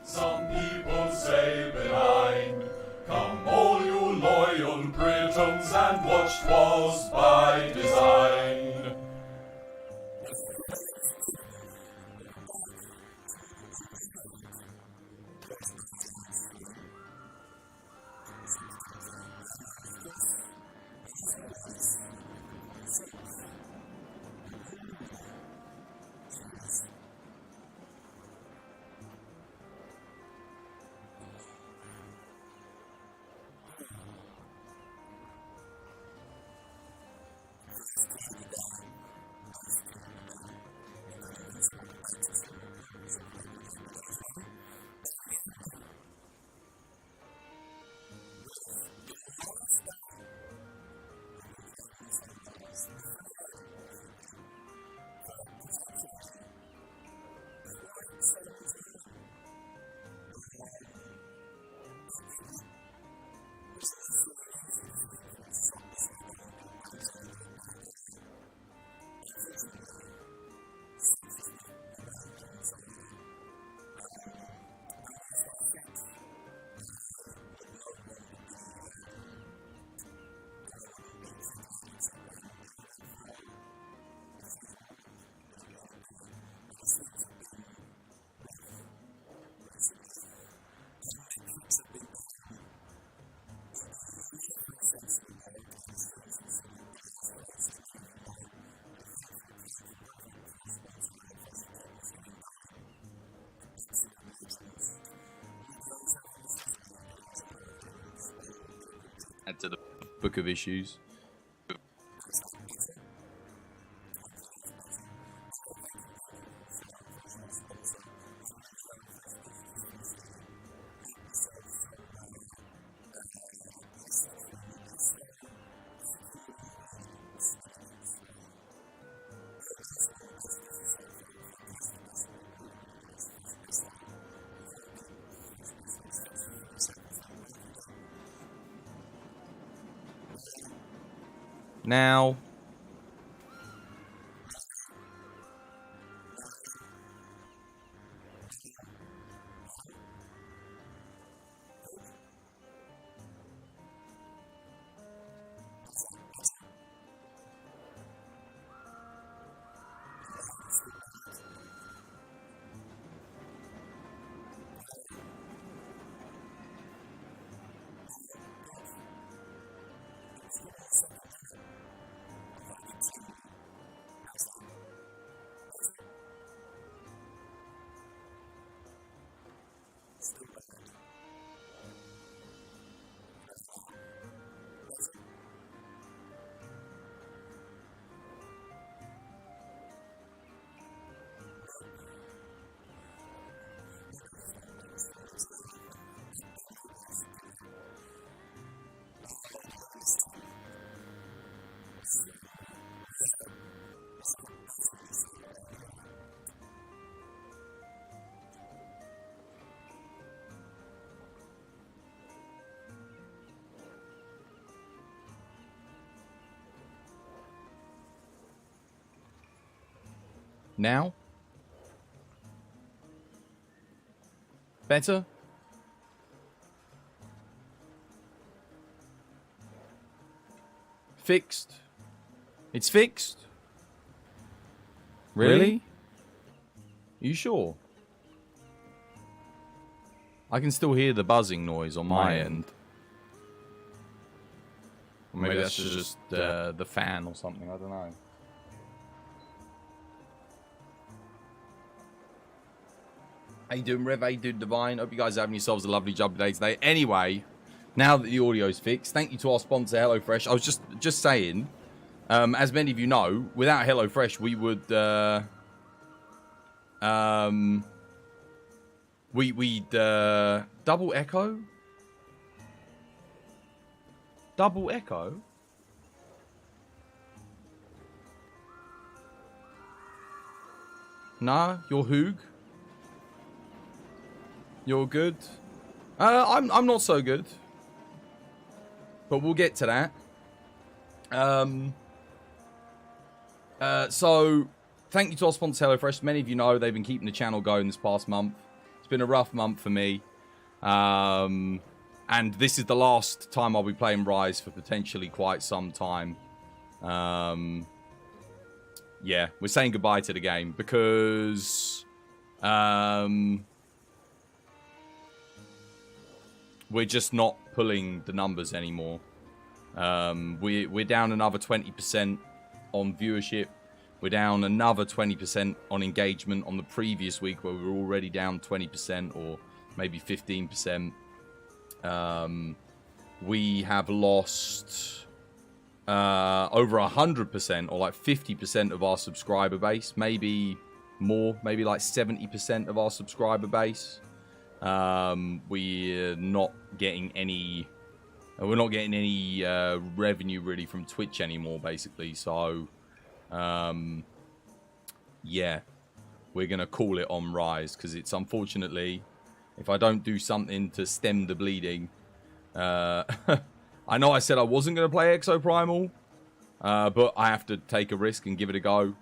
Some people say benign. Come all you loyal Britons and watch 'twas by design. Add to the book of issues. Now, Now? Better? Fixed? It's fixed? Really? You sure? I can still hear the buzzing noise on my end. Or maybe that's just the fan or something, I don't know. How you doing, Rev? How you doing, Divine? Hope you guys are having yourselves a lovely job day today. Anyway, now that the audio's fixed, thank you to our sponsor, HelloFresh. I was just saying, as many of you know, without HelloFresh, we would we'd double echo. Double echo. Nah, you're Hoog. You're good. I'm not so good, but we'll get to that. So thank you to our sponsor HelloFresh. Many of you know they've been keeping the channel going this past month. been a rough month for me. And this is the last time I'll be playing Rise for potentially quite some time. Yeah, we're saying goodbye to the game because we're just not pulling the numbers anymore. We're down another 20% on viewership. We're down another 20% on engagement on the previous week where we were already down 20% or maybe 15%. We have lost over 100% or like 50% of our subscriber base, maybe more, maybe like 70% of our subscriber base. We're not getting any revenue really from Twitch anymore, basically. So yeah, we're gonna call it on Rise because it's unfortunately, if I don't do something to stem the bleeding, I know I said I wasn't going to play Exoprimal, but I have to take a risk and give it a go.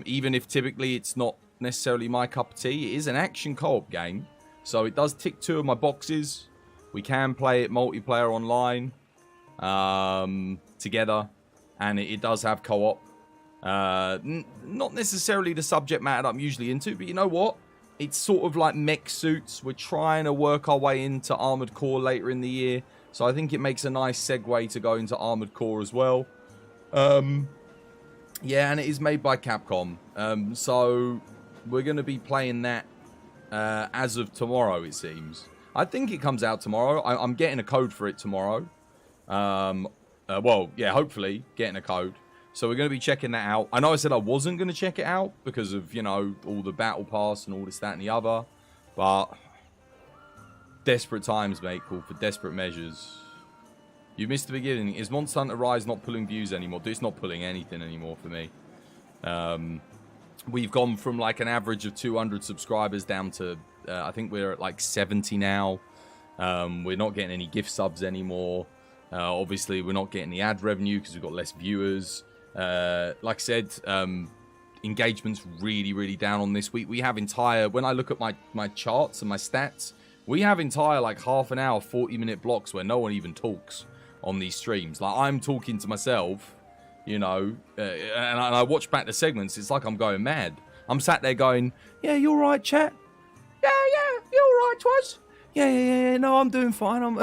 Even if typically it's not necessarily my cup of tea, it is an action co-op game. So it does tick 2 of my boxes. We can play it multiplayer online together, and it does have co-op. Not necessarily the subject matter that I'm usually into, but you know what? It's sort of like mech suits. We're trying to work our way into Armored Core later in the year. So I think it makes a nice segue to go into Armored Core as well. Yeah, and it is made by Capcom. So we're going to be playing that as of tomorrow, it seems. I think it comes out tomorrow. I'm getting a code for it tomorrow. Well, yeah, hopefully getting a code. So we're going to be checking that out. I know I said I wasn't going to check it out because of, you know, all the battle pass and all this, that, and the other. But desperate times, mate, call for desperate measures. You missed the beginning. Is Monster Hunter Rise not pulling views anymore? It's not pulling anything anymore for me. We've gone from like an average of 200 subscribers down to, I think we're at like 70 now. We're not getting any gift subs anymore. Obviously, we're not getting the ad revenue because we've got less viewers. Like I said, engagement's really, really down on this week. We have entire, when I look at my charts and my stats, we have entire like half an hour, 40-minute blocks where no one even talks on these streams. Like I'm talking to myself, you know, and I watch back the segments. It's like I'm going mad. I'm sat there going, yeah, you all right, chat? Yeah, you all right, Twas? Yeah, no, I'm doing fine. I'm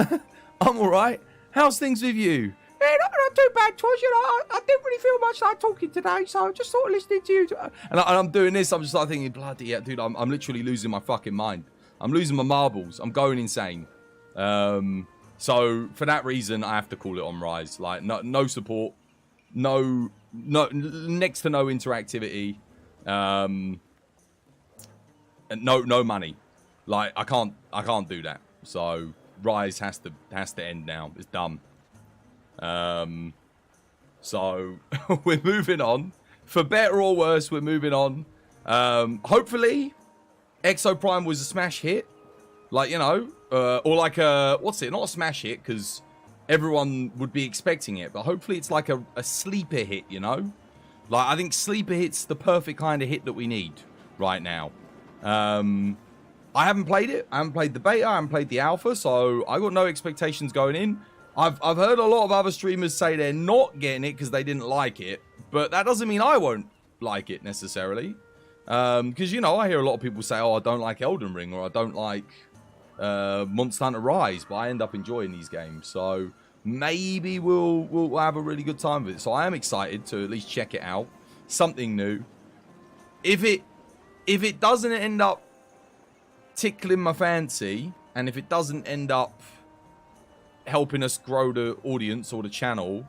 all right. How's things with you? Yeah, not too bad, Twas. You know, I didn't really feel much like talking today, so I just sort of listening to you. And I'm doing this. I'm just like thinking, bloody yeah, dude, I'm literally losing my fucking mind. I'm losing my marbles. I'm going insane. So for that reason, I have to call it on Rise. Like no support, no next to no interactivity, and no money. Like I can't do that. So Rise has to end now. It's done. So we're moving on. For better or worse, we're moving on. Hopefully Exoprime was a smash hit. Like, you know, or like a, what's it? Not a smash hit, because everyone would be expecting it. But hopefully it's like a sleeper hit, you know? Like, I think sleeper hit's the perfect kind of hit that we need right now. I haven't played it. I haven't played the beta. I haven't played the alpha. So I got no expectations going in. I've heard a lot of other streamers say they're not getting it because they didn't like it. But that doesn't mean I won't like it necessarily. Because, you know, I hear a lot of people say, oh, I don't like Elden Ring, or I don't like Monster Hunter Rise, but I end up enjoying these games. So maybe we'll have a really good time with it. So I am excited to at least check it out. Something new. If it doesn't end up tickling my fancy, and if it doesn't end up helping us grow the audience or the channel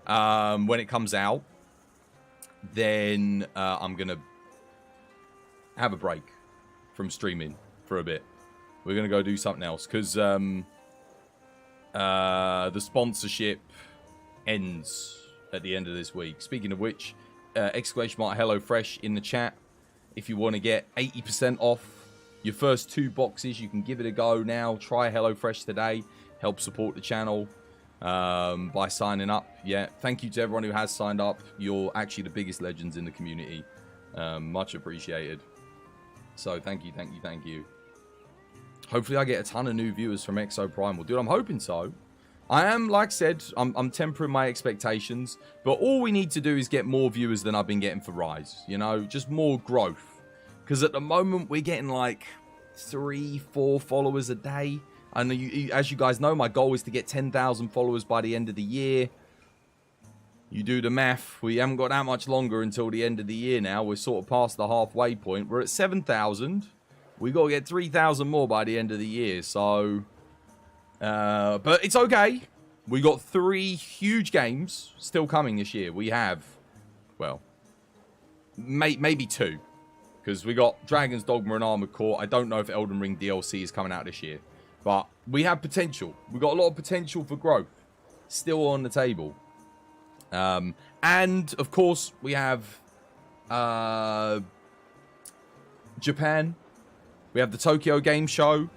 when it comes out, then I'm going to have a break from streaming for a bit. We're going to go do something else because the sponsorship ends at the end of this week. Speaking of which, exclamation mark HelloFresh in the chat. If you want to get 80% off your first 2 boxes, you can give it a go now. Try HelloFresh today. Help support the channel by signing up. Yeah, thank you to everyone who has signed up. You're actually the biggest legends in the community. Much appreciated. So thank you. Hopefully I get a ton of new viewers from Exo Primal. Dude, I'm hoping so. I am, like I said, I'm tempering my expectations. But all we need to do is get more viewers than I've been getting for Rise. You know, just more growth. Because at the moment, we're getting like 3, 4 followers a day. And as you guys know, my goal is to get 10,000 followers by the end of the year. You do the math. We haven't got that much longer until the end of the year now. We're sort of past the halfway point. We're at 7,000. We got to get 3,000 more by the end of the year. So, but it's okay. We got 3 huge games still coming this year. We have, well, maybe 2. Because we got Dragon's Dogma and Armored Core. I don't know if Elden Ring DLC is coming out this year. But we have potential. We've got a lot of potential for growth still on the table. And, of course, we have Japan. We have the Tokyo Game Show.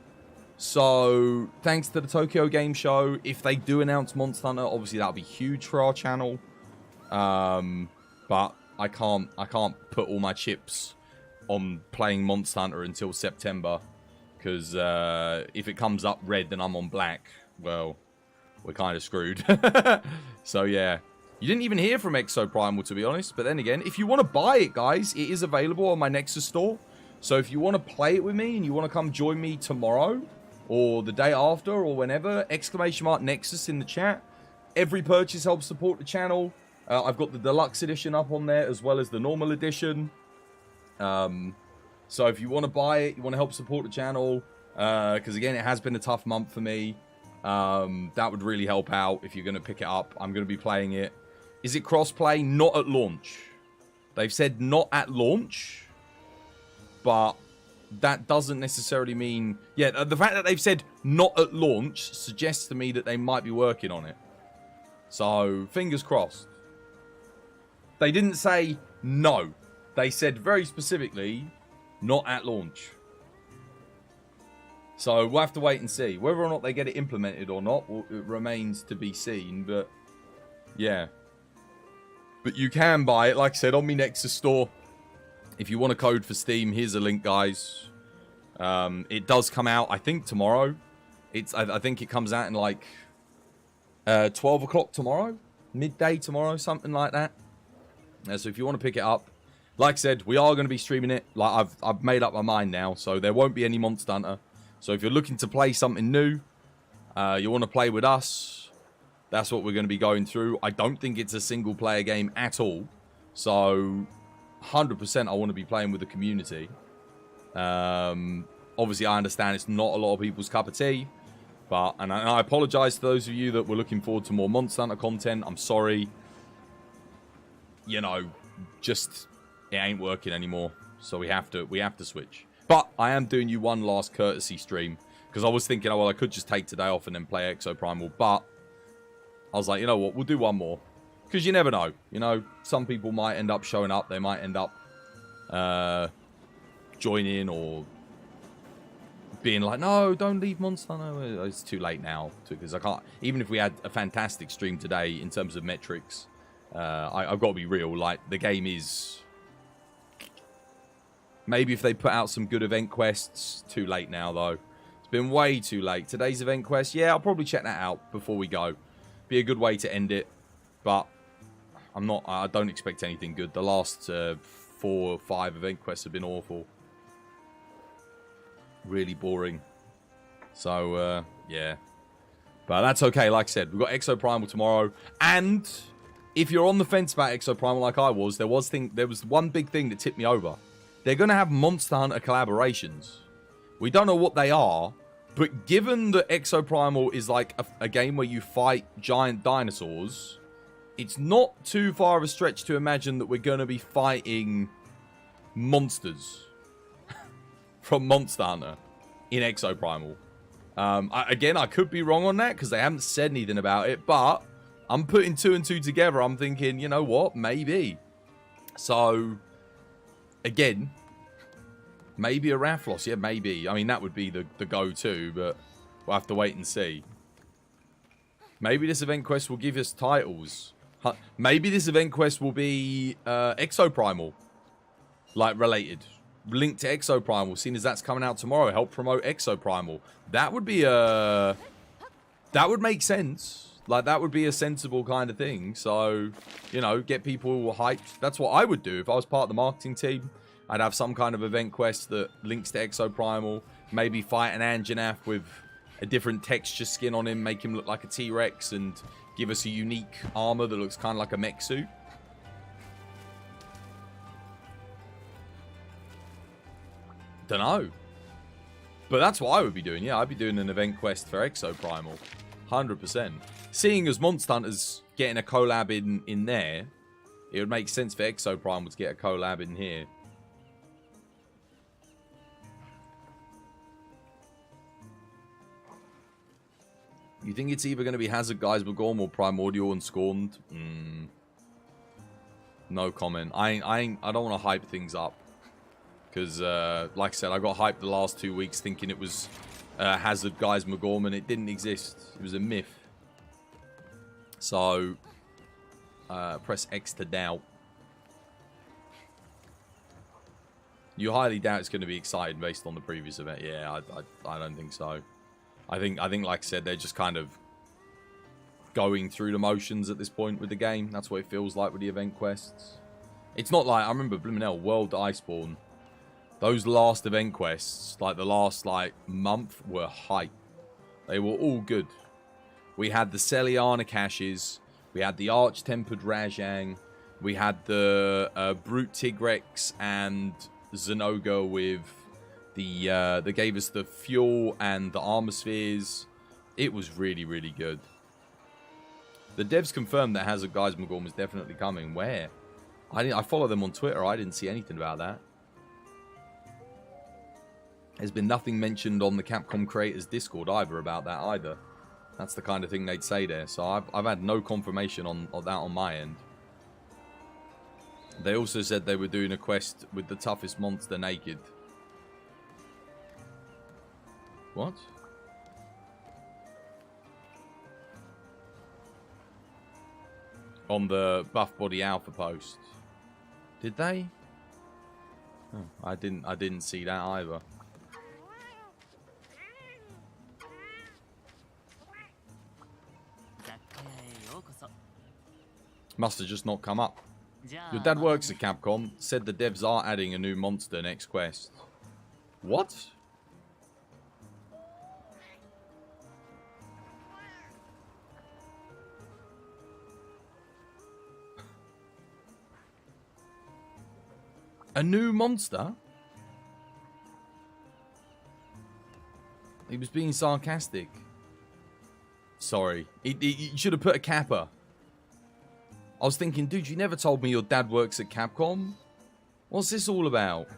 So, thanks to the Tokyo Game Show, if they do announce Monster Hunter, obviously that'll be huge for our channel. But I can't put all my chips on playing Monster Hunter until September. Because if it comes up red and I'm on black, well, we're kind of screwed. So, yeah. You didn't even hear from Exo Primal, to be honest. But then again, if you want to buy it, guys, it is available on my Nexus store. So if you want to play it with me and you want to come join me tomorrow or the day after or whenever, !Nexus in the chat. Every purchase helps support the channel. I've got the deluxe edition up on there as well as the normal edition. So if you want to buy it, you want to help support the channel, because again, it has been a tough month for me. That would really help out if you're going to pick it up. I'm going to be playing it. Is it cross-play? Not at launch. They've said not at launch. But that doesn't necessarily mean... Yeah, the fact that they've said not at launch suggests to me that they might be working on it. So, fingers crossed. They didn't say no. They said very specifically, not at launch. So, we'll have to wait and see. Whether or not they get it implemented or not, it remains to be seen. But, yeah. But you can buy it, like I said, on my Nexus store. If you want a code for Steam, here's a link, guys. It does come out, I think, tomorrow. I think it comes out in like 12 o'clock tomorrow, midday tomorrow, something like that. So if you want to pick it up, like I said, we are going to be streaming it. Like I've made up my mind now, so there won't be any Monster Hunter. So if you're looking to play something new, you want to play with us, that's what we're going to be going through. I don't think it's a single player game at all. So 100% I want to be playing with the community. Obviously I understand it's not a lot of people's cup of tea, but and I apologize to those of you that were looking forward to more Monster Hunter content. I'm sorry, you know, just it ain't working anymore, so we have to switch. But I am doing you one last courtesy stream because I was thinking, oh well, I could just take today off and then play Exo Primal, but I was like, you know what, we'll do one more. Because you never know. You know, some people might end up showing up. They might end up joining or being like, no, don't leave Monster Hunter. It's too late now. Because I can't... Even if we had a fantastic stream today in terms of metrics, I've got to be real. Like, the game is... Maybe if they put out some good event quests, too late now, though. It's been way too late. Today's event quest, yeah, I'll probably check that out before we go. Be a good way to end it. But... I don't expect anything good. The last 4 or 5 event quests have been awful. Really boring. So, yeah. But that's okay, like I said. We've got Exo Primal tomorrow. And if you're on the fence about Exo Primal like I was, there was one big thing that tipped me over. They're going to have Monster Hunter collaborations. We don't know what they are. But given that Exo Primal is like a game where you fight giant dinosaurs... It's not too far of a stretch to imagine that we're going to be fighting monsters from Monster Hunter in Exo Primal. Again, I could be wrong on that because they haven't said anything about it, but I'm putting 2 and 2 together. I'm thinking, you know what? Maybe. So, again, maybe a Rathlos. Yeah, maybe. I mean, that would be the go-to, but we'll have to wait and see. Maybe this event quest will give us titles. Maybe this event quest will be Exo Primal, like, related. linked to Exoprimal, seeing as that's coming out tomorrow. Help promote Exoprimal. That would be a... That would make sense. Like, that would be a sensible kind of thing. So, you know, get people hyped. That's what I would do if I was part of the marketing team. I'd have some kind of event quest that links to Exoprimal. Maybe fight an Anjanath with a different texture skin on him. Make him look like a T-Rex and give us a unique armor that looks kind of like a mech suit. Don't know. But that's what I would be doing. Yeah, I'd be doing an event quest for Exoprimal. 100%. Seeing as Monster Hunter's getting a collab in there, it would make sense for Exoprimal to get a collab in here. You think it's either going to be Hazard, Geismagorm, or Primordial and Scorned? No comment. I don't want to hype things up. Because, like I said, I got hyped the last 2 weeks thinking it was Hazard, Geismagorm, and it didn't exist. It was a myth. So, press X to doubt. You highly doubt it's going to be exciting based on the previous event. Yeah, I don't think so. I think, like I said, they're just kind of going through the motions at this point with the game. That's what it feels like with the event quests. It's not like, I remember Blumenell, World Iceborne. Those last event quests, like the last month, were hype. They were all good. We had the Celiana caches. We had the Arch-Tempered Rajang. We had the Brute Tigrex and Zenoga with the... they gave us the fuel and the armor spheres. It was really, really good. The devs confirmed that Hazard Geismagorm is definitely coming. Where? I follow them on Twitter. I didn't see anything about that. There's been nothing mentioned on the Capcom Creators Discord either about that either. That's the kind of thing they'd say there. So I've had no confirmation on that on my end. They also said they were doing a quest with the toughest monster naked. What? On the Buff Body Alpha post. Did they? Oh, I didn't see that either. Must have just not come up. Your dad works at Capcom. Said the devs are adding a new monster next quest. What? A new monster? He was being sarcastic. Sorry. He should have put a kappa. I was thinking, dude, you never told me your dad works at Capcom. What's this all about?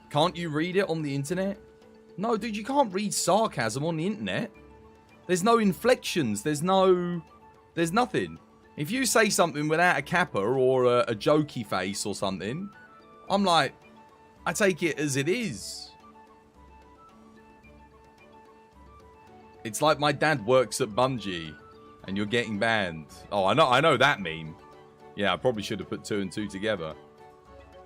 Can't you read it on the internet? No, dude, you can't read sarcasm on the internet. There's no inflections. There's nothing. If you say something without a kappa or a jokey face or something, I'm like, I take it as it is. It's like my dad works at Bungie and you're getting banned. Oh, I know that meme. Yeah, I probably should have put 2 and 2 together.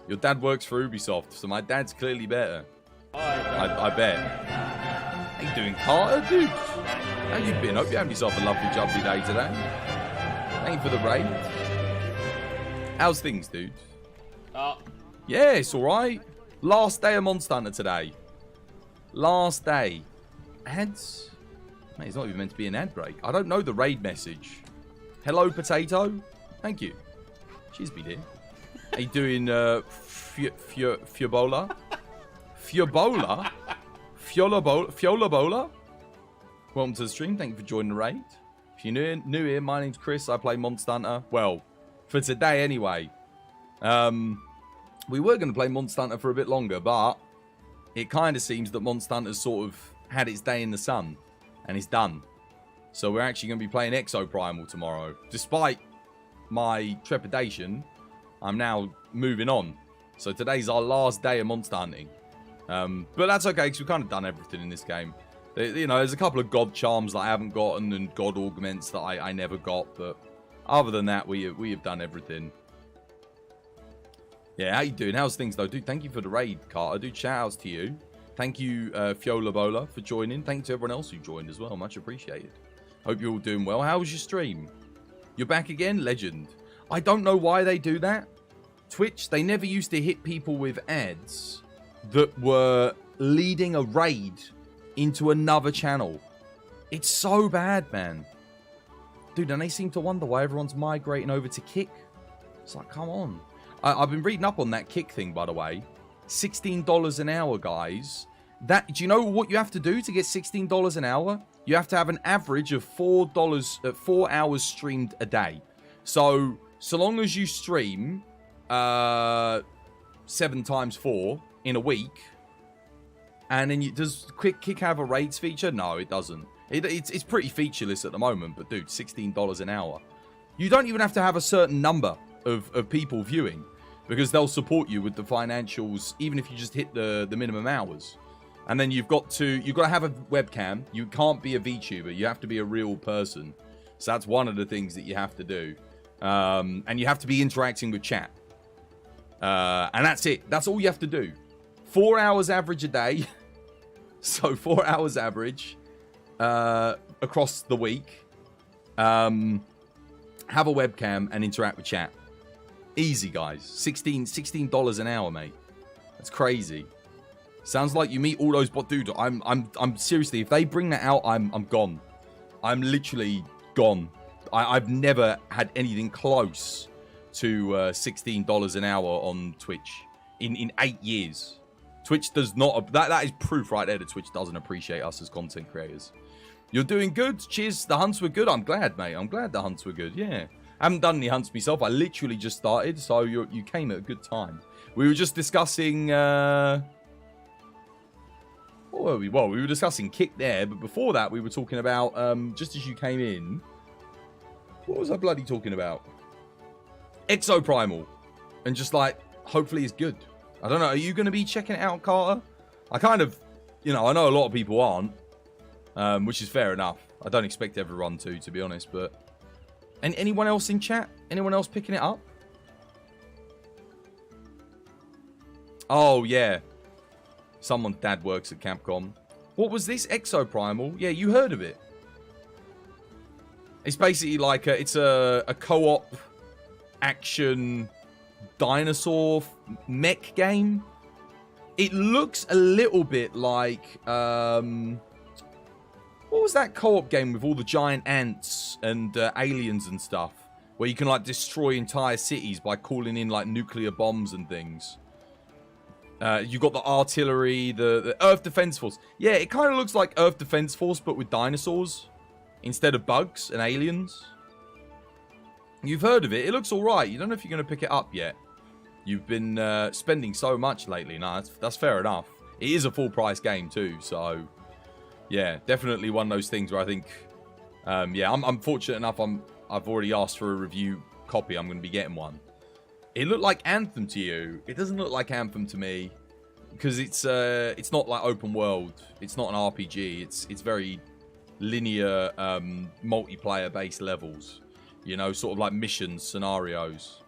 Your dad works for Ubisoft, so my dad's clearly better. I bet. How you doing, Carter, dude? How you been? Hope you're having yourself a lovely, jubbly day today. Thank you for the raid. How's things, dude? Yeah, it's alright. Last day of Monster Hunter today. Last day. Ads? Mate, it's not even meant to be an ad break. I don't know the raid message. Hello, Potato? Thank you. Cheers, me dear. Are you doing Fiobola? Fiobola? Fiolabola? Welcome to the stream. Thank you for joining the raid. If you're new here, my name's Chris. I play Monster Hunter. Well, for today anyway. We were going to play Monster Hunter for a bit longer, but it kind of seems that Monster Hunter's sort of had its day in the sun, and it's done. So we're actually going to be playing Exoprimal tomorrow. Despite my trepidation, I'm now moving on. So today's our last day of Monster Hunting. But that's okay, because we've kind of done everything in this game. You know, there's a couple of god charms that I haven't gotten and god augments that I never got, but other than that, we have done everything. Yeah, how you doing? How's things though? Dude, thank you for the raid, Carter. Dude, shout outs to you. Thank you, Fiola Bola, for joining. Thank you to everyone else who joined as well. Much appreciated. Hope you're all doing well. How was your stream? You're back again? Legend. I don't know why they do that. Twitch, they never used to hit people with ads that were leading a raid into another channel. It's so bad, man. Dude, and they seem to wonder why everyone's migrating over to Kick. It's like, come on. I've been reading up on that Kick thing, by the way. $16 an hour, guys. Do you know what you have to do to get $16 an hour? You have to have an average of $4 hours streamed a day. So long as you stream 7 times 4 in a week, and then does Kick have a rates feature? No, it doesn't. It's pretty featureless at the moment, but dude, $16 an hour. You don't even have to have a certain number of people viewing, because they'll support you with the financials, even if you just hit the minimum hours. And then you've got to have a webcam. You can't be a VTuber. You have to be a real person. So that's one of the things that you have to do. And you have to be interacting with chat. And that's it. That's all you have to do. 4 hours average a day. So 4 hours average across the week. Have a webcam and interact with chat. Easy, guys. $16 an hour, mate. That's crazy. Sounds like you meet all those dude. I'm seriously. If they bring that out, I'm gone. I'm literally gone. I've never had anything close to $16 an hour on Twitch in 8 years. Twitch does not. That is proof right there that Twitch doesn't appreciate us as content creators. You're doing good. Cheers. The hunts were good. I'm glad, mate. I'm glad the hunts were good. Yeah. I haven't done any hunts myself. I literally just started, so you came at a good time. We were just discussing. What were we? Well, we were discussing Kick there, but before that, we were talking about just as you came in. What was I bloody talking about? Exoprimal, and just like hopefully it's good. I don't know. Are you going to be checking it out, Carter? I kind of, I know a lot of people aren't, which is fair enough. I don't expect everyone to be honest, but. And anyone else in chat? Anyone else picking it up? Oh, yeah. Someone's dad works at Capcom. What was this? Exoprimal? Yeah, you heard of it. It's basically like it's a co-op action dinosaur mech game. It looks a little bit like... what was that co-op game with all the giant ants and aliens and stuff? Where you can like destroy entire cities by calling in like nuclear bombs and things. You got the artillery, the Earth Defense Force. Yeah, it kind of looks like Earth Defense Force, but with dinosaurs instead of bugs and aliens. You've heard of it. It looks alright. You don't know if you're going to pick it up yet. You've been spending so much lately. No, that's fair enough. It is a full price game too, so... Yeah, definitely one of those things where I think... I'm fortunate enough I've already asked for a review copy. I'm going to be getting one. It looked like Anthem to you. It doesn't look like Anthem to me. Because it's not like open world. It's not an RPG. It's very linear multiplayer based levels. Sort of like missions, scenarios.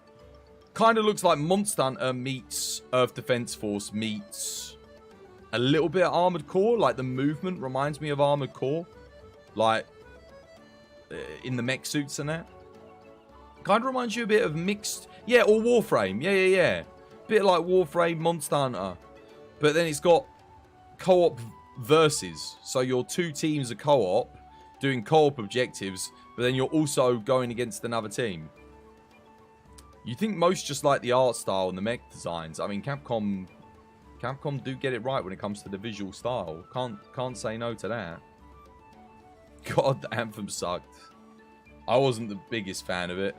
Kind of looks like Monster Hunter meets Earth Defense Force meets... a little bit of Armored Core. Like, the movement reminds me of Armored Core. Like, in the mech suits and that. Kind of reminds you a bit of mixed... Yeah, or Warframe. Yeah. Bit like Warframe, Monster Hunter. But then it's got co-op versus. So your two teams are co-op, doing co-op objectives, but then you're also going against another team. You think most just like the art style and the mech designs. I mean, Capcom do get it right when it comes to the visual style. Can't say no to that. God, the Anthem sucked. I wasn't the biggest fan of it.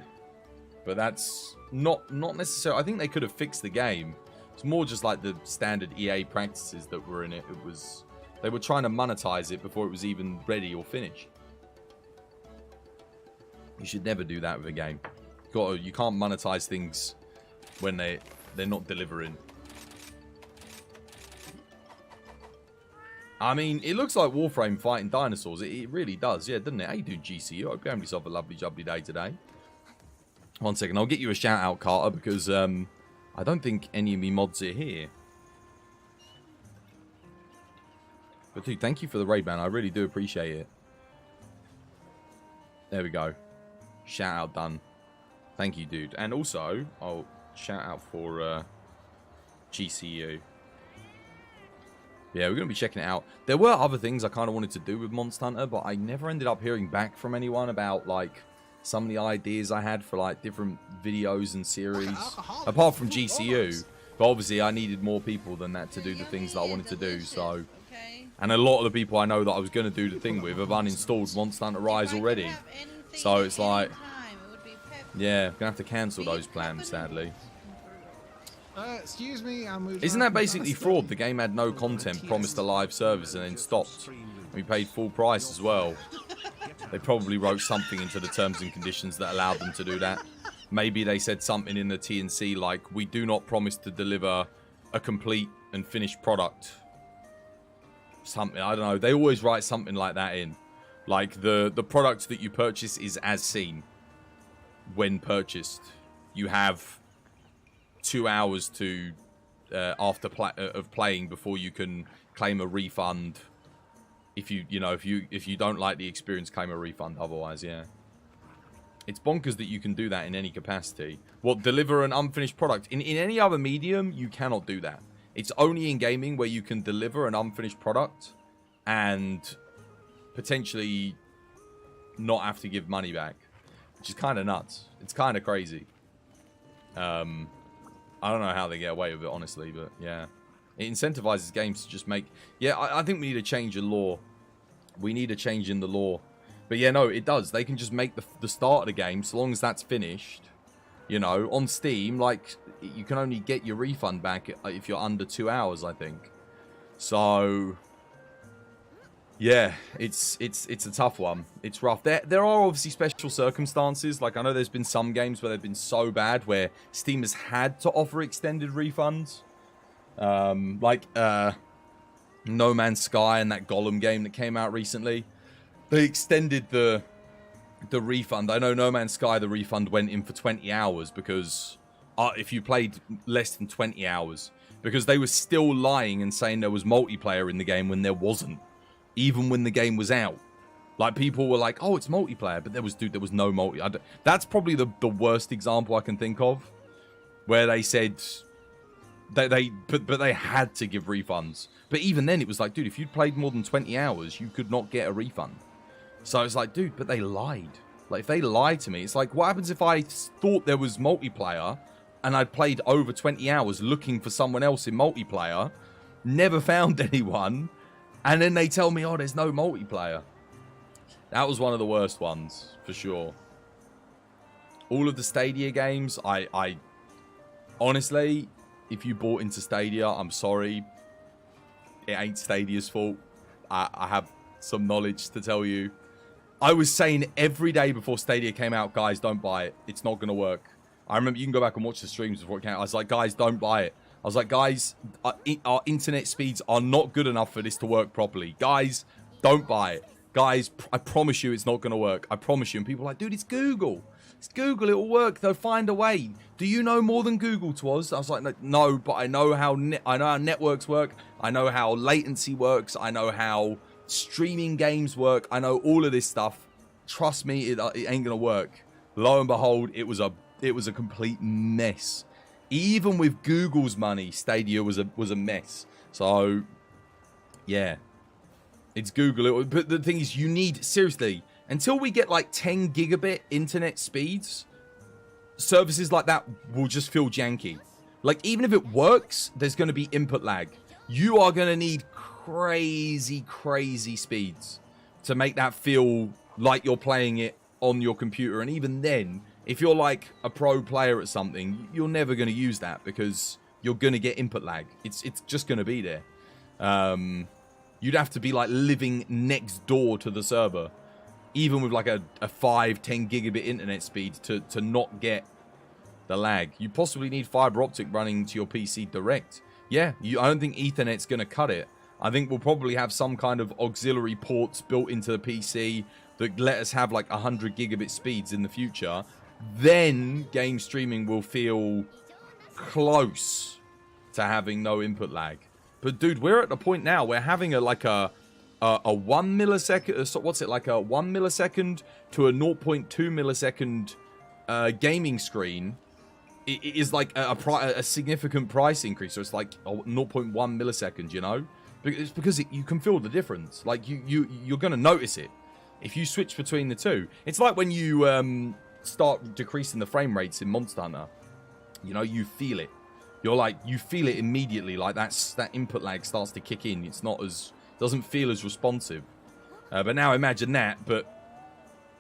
But that's not necessarily... I think they could have fixed the game. It's more just like the standard EA practices that were in it. They were trying to monetize it before it was even ready or finished. You should never do that with a game. You can't monetize things when they're not delivering. I mean, it looks like Warframe fighting dinosaurs. It really does, yeah, doesn't it? How you doing, GCU? I hope you're having yourself a lovely, jubbly day today. One second, I'll get you a shout out, Carter, because I don't think any of me mods are here. But dude, thank you for the raid, man. I really do appreciate it. There we go. Shout out done. Thank you, dude. And also, I'll shout out for GCU. Yeah, we're going to be checking it out. There were other things I kind of wanted to do with Monster Hunter, but I never ended up hearing back from anyone about, like, some of the ideas I had for, like, different videos and series. Apart from GCU. But obviously, I needed more people than that to do the things that I wanted to do, so... And a lot of the people I know that I was going to do the thing with have uninstalled Monster Hunter Rise already. So it's like... Yeah, going to have to cancel those plans, sadly. Excuse me, Isn't that basically fraud? The game had no content, promised a live service, and then stopped. We paid full price as well. They probably wrote something into the terms and conditions that allowed them to do that. Maybe they said something in the T&C like, we do not promise to deliver a complete and finished product. Something, I don't know. They always write something like that in. Like, the product that you purchase is as seen when purchased. You have 2 hours to after of playing before you can claim a refund. If you don't like the experience, claim a refund. Otherwise, yeah, it's bonkers that you can do that in any capacity. What, deliver an unfinished product in any other medium? You cannot do that. It's only in gaming where you can deliver an unfinished product and potentially not have to give money back, which is kind of nuts. It's kind of crazy. I don't know how they get away with it, honestly, but yeah. It incentivizes games to just make... Yeah, I think we need a change in law. We need a change in the law. But yeah, no, it does. They can just make the start of the game, so long as that's finished. You know, on Steam, like, you can only get your refund back if you're under 2 hours, I think. So... Yeah, it's a tough one. It's rough. There are obviously special circumstances. Like, I know there's been some games where they've been so bad where Steam has had to offer extended refunds. Like No Man's Sky and that Gollum game that came out recently. They extended the refund. I know No Man's Sky, the refund went in for 20 hours because if you played less than 20 hours. Because they were still lying and saying there was multiplayer in the game when there wasn't. Even when the game was out. Like, people were like, oh, it's multiplayer. But there was no multi. That's probably the worst example I can think of. Where they said... But they had to give refunds. But even then, it was like, dude, if you'd played more than 20 hours, you could not get a refund. So it's like, dude, but they lied. Like, if they lied to me, it's like, what happens if I thought there was multiplayer and I'd played over 20 hours looking for someone else in multiplayer, never found anyone... And then they tell me, oh, there's no multiplayer. That was one of the worst ones, for sure. All of the Stadia games, I honestly, if you bought into Stadia, I'm sorry. It ain't Stadia's fault. I have some knowledge to tell you. I was saying every day before Stadia came out, guys, don't buy it. It's not going to work. I remember, you can go back and watch the streams before it came out. I was like, guys, don't buy it. I was like, guys, our internet speeds are not good enough for this to work properly. Guys, don't buy it. Guys, I promise you it's not going to work. I promise you. And people are like, dude, it's Google. It's Google. It'll work. They'll find a way. Do you know more than Google to us? I was like, no, but I know how networks work. I know how latency works. I know how streaming games work. I know all of this stuff. Trust me, it ain't going to work. Lo and behold, it was a complete mess. Even with Google's money, Stadia was a mess. So, yeah. It's Google. But the thing is, you need... Seriously, until we get like 10 gigabit internet speeds, services like that will just feel janky. Like, even if it works, there's going to be input lag. You are going to need crazy, crazy speeds to make that feel like you're playing it on your computer. And even then... If you're like a pro player at something, you're never going to use that because you're going to get input lag. It's just going to be there. You'd have to be like living next door to the server, even with like a 5-10 gigabit internet speed to not get the lag. You possibly need fiber optic running to your PC direct. Yeah, I don't think Ethernet's going to cut it. I think we'll probably have some kind of auxiliary ports built into the PC that let us have like 100 gigabit speeds in the future. Then game streaming will feel close to having no input lag. But dude, we're at the point now we're having a 1 millisecond, so what's it, like a 1 millisecond to a 0.2 millisecond gaming screen. It is like a significant price increase. So it's like 0.1 milliseconds, you know? It's because you can feel the difference. Like you're going to notice it if you switch between the two. It's like when you start decreasing the frame rates in Monster Hunter. You know, you feel it. You feel it immediately. Like that input lag starts to kick in. It's not as, doesn't feel as responsive. But now imagine that, but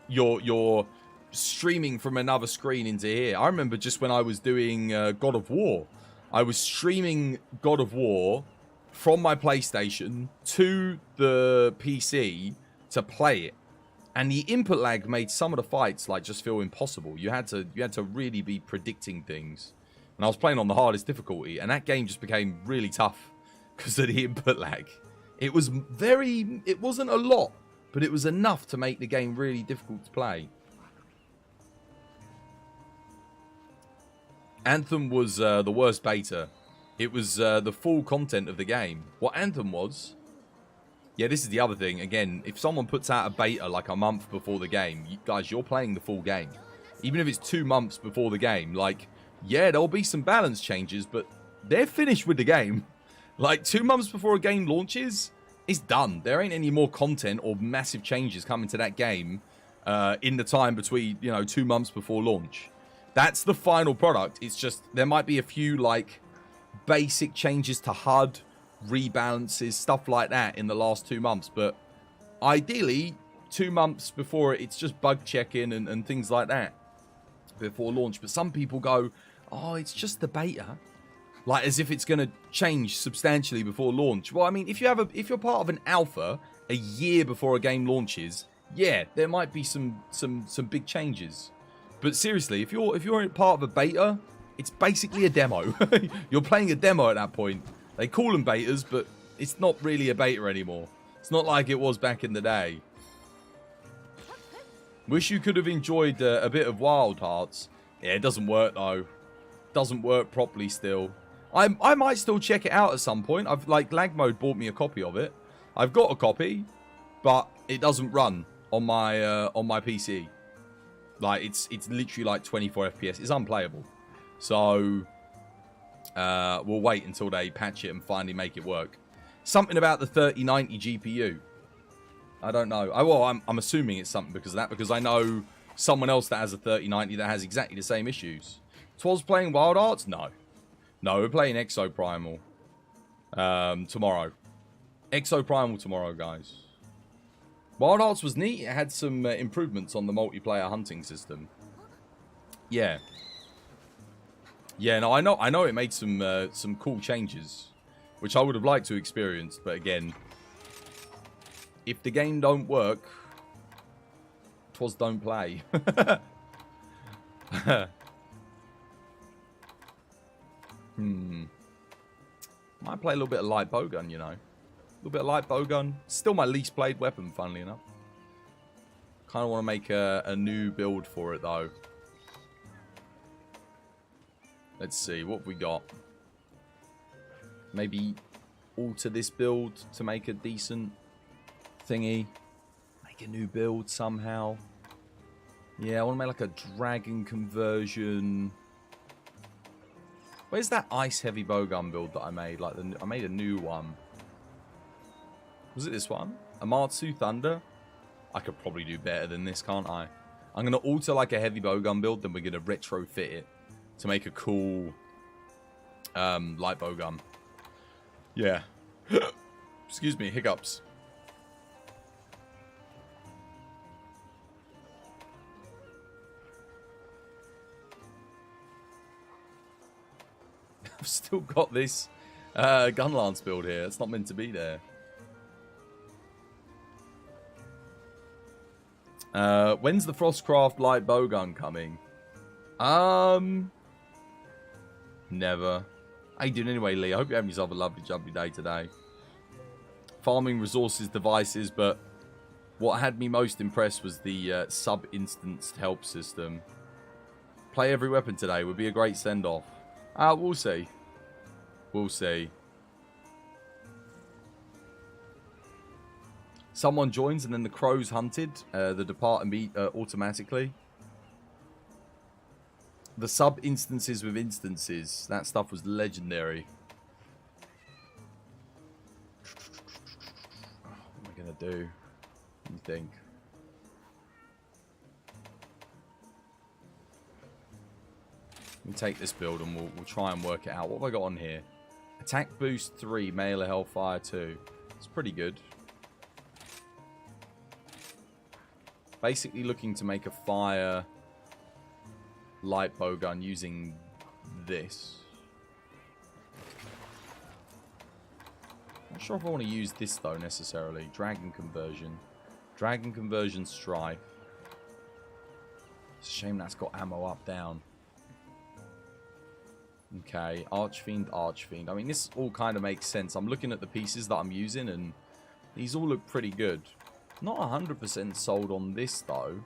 you're streaming from another screen into here. I remember just when I was doing God of War, I was streaming God of War from my PlayStation to the PC to play it, and the input lag made some of the fights like just feel impossible. You had to really be predicting things, and I was playing on the hardest difficulty, and that game just became really tough because of the input lag. It wasn't a lot, but it was enough to make the game really difficult to play. Anthem was the worst beta. It was the full content of the game. What Anthem was... Yeah, this is the other thing. Again, if someone puts out a beta like a month before the game, guys, you're playing the full game. Even if it's 2 months before the game, like, yeah, there'll be some balance changes, but they're finished with the game. Like, 2 months before a game launches, it's done. There ain't any more content or massive changes coming to that game in the time between, 2 months before launch. That's the final product. It's just, there might be a few, like, basic changes to HUD, rebalances, stuff like that in the last 2 months. But ideally, 2 months before it's just bug checking and things like that before launch. But some people go, oh, it's just the beta. Like, as if it's going to change substantially before launch. Well, I mean, if you're part of an alpha a year before a game launches, yeah, there might be some big changes. But seriously, if you're part of a beta, it's basically a demo. You're playing a demo at that point. They call them betas, but it's not really a beta anymore. It's not like it was back in the day. Wish you could have enjoyed a bit of Wild Hearts. Yeah, it doesn't work though. Doesn't work properly still. I might still check it out at some point. Lag Mode bought me a copy of it. I've got a copy, but it doesn't run on my PC. Like, it's literally like 24 FPS. It's unplayable. So we'll wait until they patch it and finally make it work. Something about the 3090 GPU. I don't know. I'm assuming it's something because of that, because I know someone else that has a 3090 that has exactly the same issues. Twas playing Wild Arts? No. No, we're playing Exoprimal tomorrow. Exoprimal tomorrow, guys. Wild Arts was neat. It had some improvements on the multiplayer hunting system. Yeah. Yeah, no, I know it made some cool changes, which I would have liked to experience, but again, if the game don't work, Twas don't play. Might play a little bit of light bowgun, you know. A little bit of light bowgun. Still my least played weapon, funnily enough. Kind of want to make a new build for it, though. Let's see, what have we got? Maybe alter this build to make a decent thingy. Make a new build somehow. Yeah, I want to make like a dragon conversion. Where's that ice heavy bowgun build that I made? Like, I made a new one. Was it this one? Amatsu Thunder? I could probably do better than this, can't I? I'm going to alter like a heavy bowgun build, then we're going to retrofit it to make a cool light bowgun. Yeah. Excuse me, hiccups. I've still got this gun lance build here. It's not meant to be there. When's the Frostcraft light bowgun coming? Never. How you doing anyway, Lee? I hope you're having yourself a lovely, jubbly day today. farming resources devices, but what had me most impressed was the sub-instanced help system. Play every weapon today would be a great send-off. We'll see. We'll see. Someone joins and then the crows hunted. The depart automatically. The sub-instances with instances. That stuff was legendary. What am I going to do? What do you think? Let me take this build and we'll try and work it out. What have I got on here? Attack boost 3, melee hellfire 2. It's pretty good. Basically looking to make a fire light bow gun using this. Not sure if I want to use this though necessarily. Dragon conversion. Dragon conversion strife. It's a shame that's got ammo up down. Okay, Archfiend, Archfiend. I mean, this all kind of makes sense. I'm looking at the pieces that I'm using, and these all look pretty good. Not 100% sold on this, though.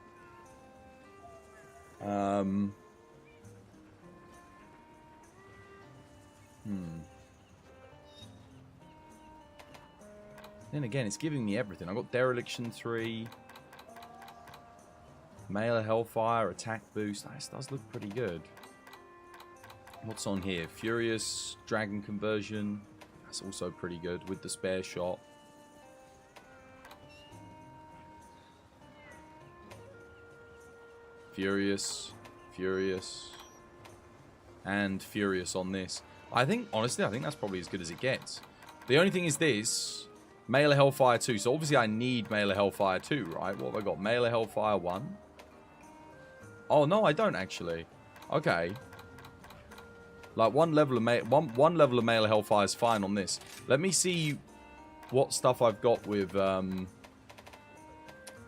Then again, it's giving me everything. I got Dereliction 3. Melee Hellfire, Attack Boost. This does look pretty good. What's on here? Furious, Dragon Conversion. That's also pretty good with the spare shot. Furious, Furious, and Furious on this. Honestly, I think that's probably as good as it gets. The only thing is this, Melee Hellfire 2. So obviously I need Melee Hellfire 2, right? What have I got? Melee Hellfire 1. Oh, no, I don't actually. Okay. Like one level of Melee Hellfire is fine on this. Let me see what stuff I've got with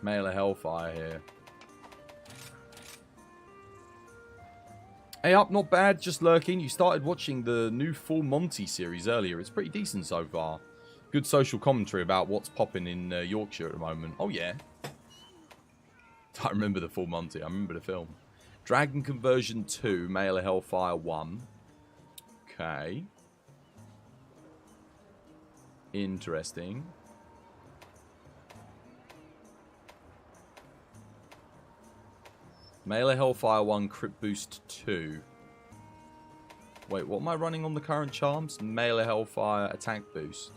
Melee Hellfire here. Hey up, not bad, just lurking. You started watching the new Full Monty series earlier. It's pretty decent so far. Good social commentary about what's popping in Yorkshire at the moment. Oh yeah. I remember the Full Monty. I remember the film. Dragon Conversion 2, Melee Hellfire 1. Okay. Interesting. Melee Hellfire 1, Crit Boost 2. Wait, what am I running on the current charms? Melee Hellfire, Attack Boost.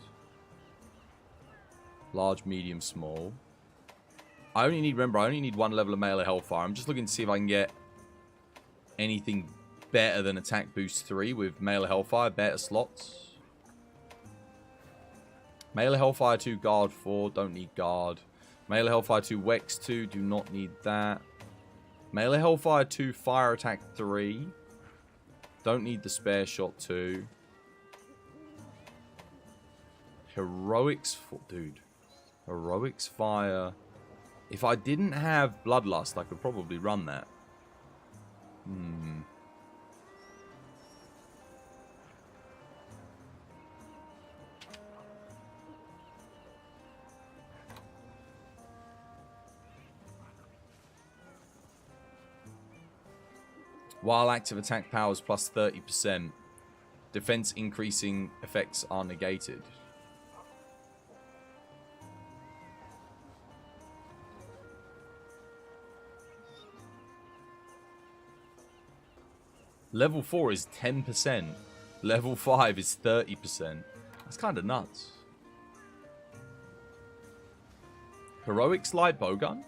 Large, medium, small. Remember, I only need one level of Melee Hellfire. I'm just looking to see if I can get anything better than Attack Boost 3 with Melee Hellfire, better slots. Melee Hellfire 2, Guard 4, don't need Guard. Melee Hellfire 2, Wex 2, do not need that. Melee Hellfire 2, Fire Attack 3. Don't need the Spare Shot 2. Heroics, dude. Heroics Fire. If I didn't have Bloodlust, I could probably run that. While active attack powers plus 30%, defense increasing effects are negated. Level 4 is 10%. Level 5 is 30%. That's kind of nuts. Heroics light bowgun?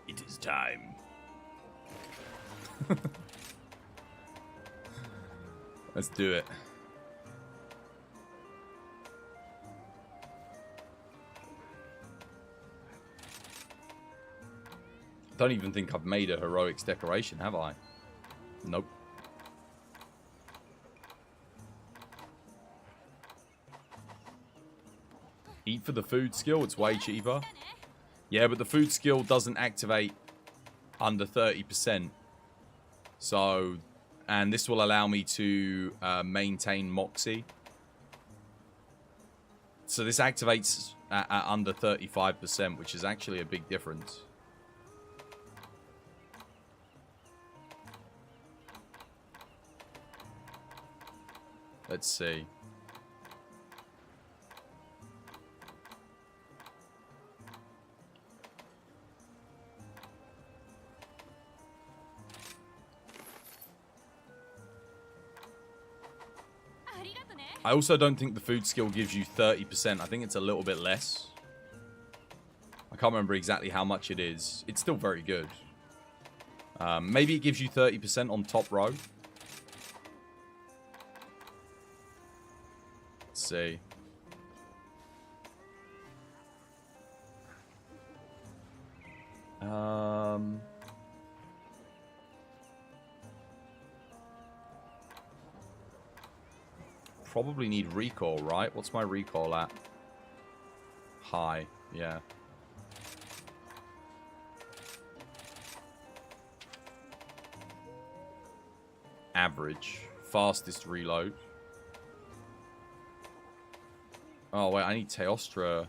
It is time. Let's do it. Don't even think I've made a heroics decoration, have I? Nope. Eat for the food skill, it's way cheaper. Yeah, but the food skill doesn't activate under 30%. So, and this will allow me to maintain Moxie. So this activates at under 35%, which is actually a big difference. Let's see. I also don't think the food skill gives you 30%. I think it's a little bit less. I can't remember exactly how much it is. It's still very good. Maybe it gives you 30% on top row. Let's see. Probably need recall, right? What's my recall at? High, yeah. Average. Fastest reload. Oh, wait, I need Teostra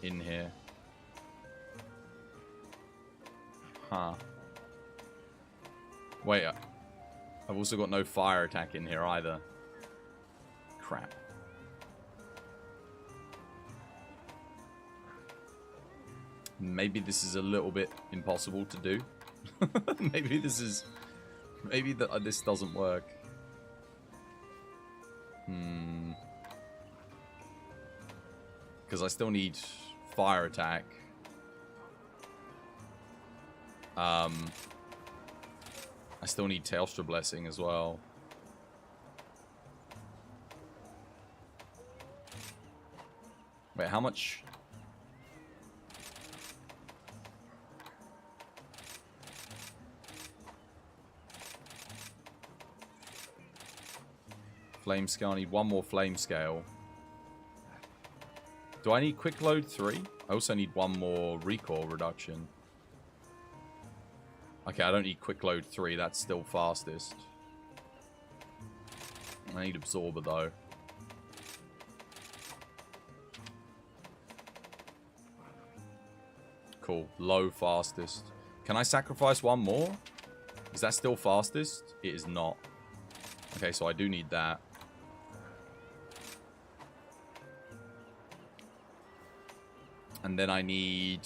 in here. Huh. Wait, I've also got no fire attack in here either. Crap. Maybe this is a little bit impossible to do. Maybe this doesn't work. Because I still need fire attack. I still need Teostra Blessing as well. Wait, how much? Flame scale. I need one more flame scale. Do I need quick load 3? I also need one more recoil reduction. Okay, I don't need quick load 3. That's still fastest. I need absorber though. Cool. Low fastest. Can I sacrifice one more? Is that still fastest? It is not. Okay, so I do need that. And then I need...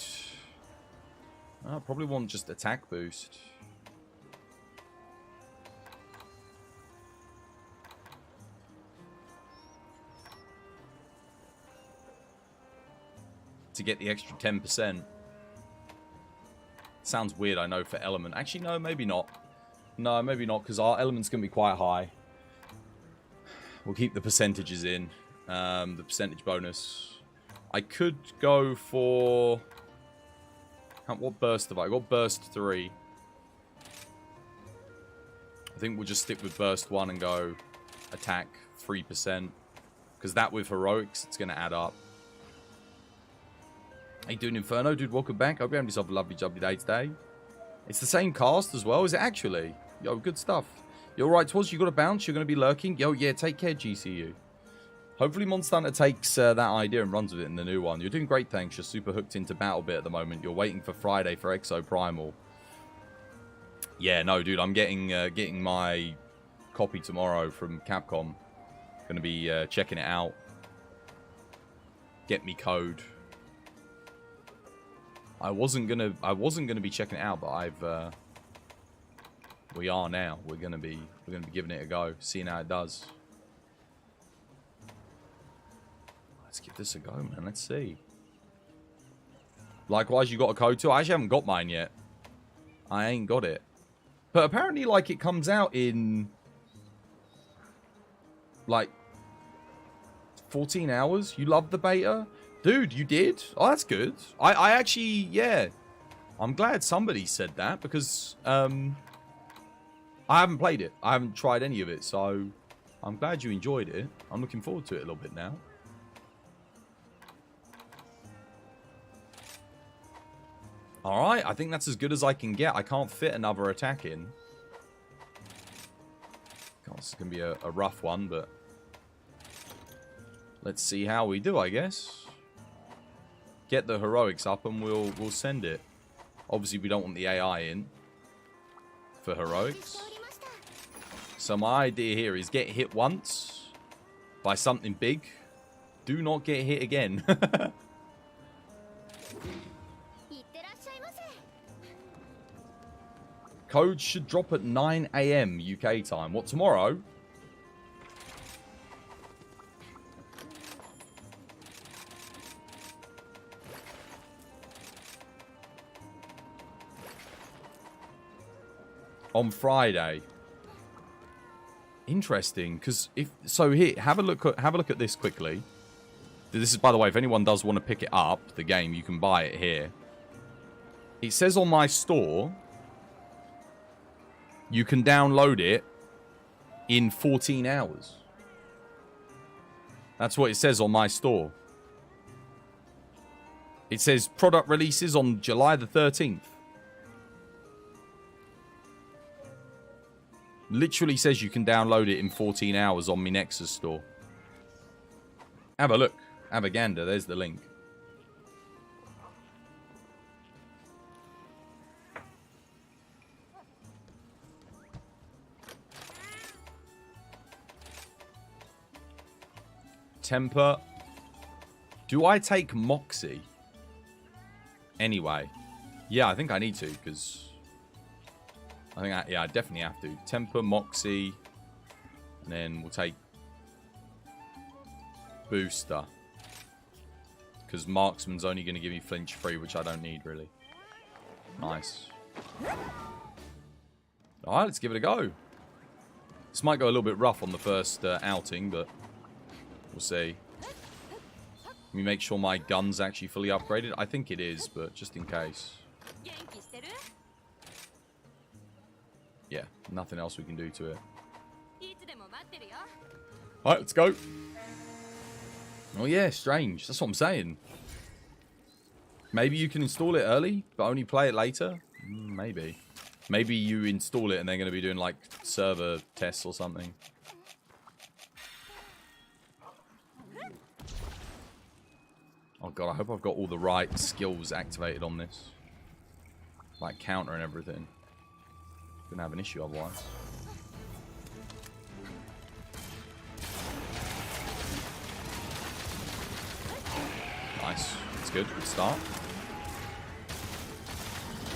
I probably want just attack boost. To get the extra 10%. Sounds weird, I know, for element. Actually, no, maybe not. No, maybe not, because our element's going to be quite high. We'll keep the percentages in. The percentage bonus. I could go for... What burst have I got? Burst 3. I think we'll just stick with burst 1 and go attack 3%. Because that with heroics, it's going to add up. How you doing, Inferno? Dude, welcome back. Hope you're having yourself a lovely jubbly day today. It's the same cast as well, is it actually? Yo, good stuff. You're right, Twas. You got to bounce. You're going to be lurking. Yo, yeah, take care, GCU. Hopefully Monster Hunter takes that idea and runs with it in the new one. You're doing great, thanks. You're super hooked into BattleBit at the moment. You're waiting for Friday for Exo Primal. Yeah, no, dude, I'm getting my copy tomorrow from Capcom. Gonna be checking it out. Get me code. I wasn't gonna be checking it out, but we are now. We're gonna be giving it a go, seeing how it does. Let's give this a go, man. Let's see. Likewise, you got a code too. I actually haven't got mine yet. I ain't got it. But apparently, like, it comes out in like 14 hours. You love the beta? Dude, you did? Oh, that's good. I actually, yeah. I'm glad somebody said that because I haven't played it. I haven't tried any of it, so I'm glad you enjoyed it. I'm looking forward to it a little bit now. Alright, I think that's as good as I can get. I can't fit another attack in. God, this is going to be a rough one, but... let's see how we do, I guess. Get the heroics up and we'll send it. Obviously, we don't want the AI in for heroics. So my idea here is get hit once by something big. Do not get hit again. Codes should drop at 9 AM UK time. What, tomorrow? On Friday. Interesting, because if so, here have a look at this quickly. This is, by the way, if anyone does want to pick it up, the game, you can buy it here. It says on my store, you can download it in 14 hours. That's what it says on my store. It says product releases on July the 13th. Literally says you can download it in 14 hours on my Nexus store. Have a look. Have a gander. There's the link. Temper. Do I take Moxie? Anyway. Yeah, I think I need to, because... yeah, I definitely have to. Temper, Moxie, and then we'll take Booster. Because Marksman's only going to give me flinch free, which I don't need, really. Nice. Alright, let's give it a go. This might go a little bit rough on the first outing, but we'll see. Let me make sure my gun's actually fully upgraded. I think it is, but just in case. Yeah, nothing else we can do to it. Alright, let's go. Oh yeah, strange. That's what I'm saying. Maybe you can install it early, but only play it later? Maybe. Maybe you install it and they're going to be doing, like, server tests or something. Oh god, I hope I've got all the right skills activated on this. Like, counter and everything. Gonna have an issue otherwise. Nice. That's good. Good start.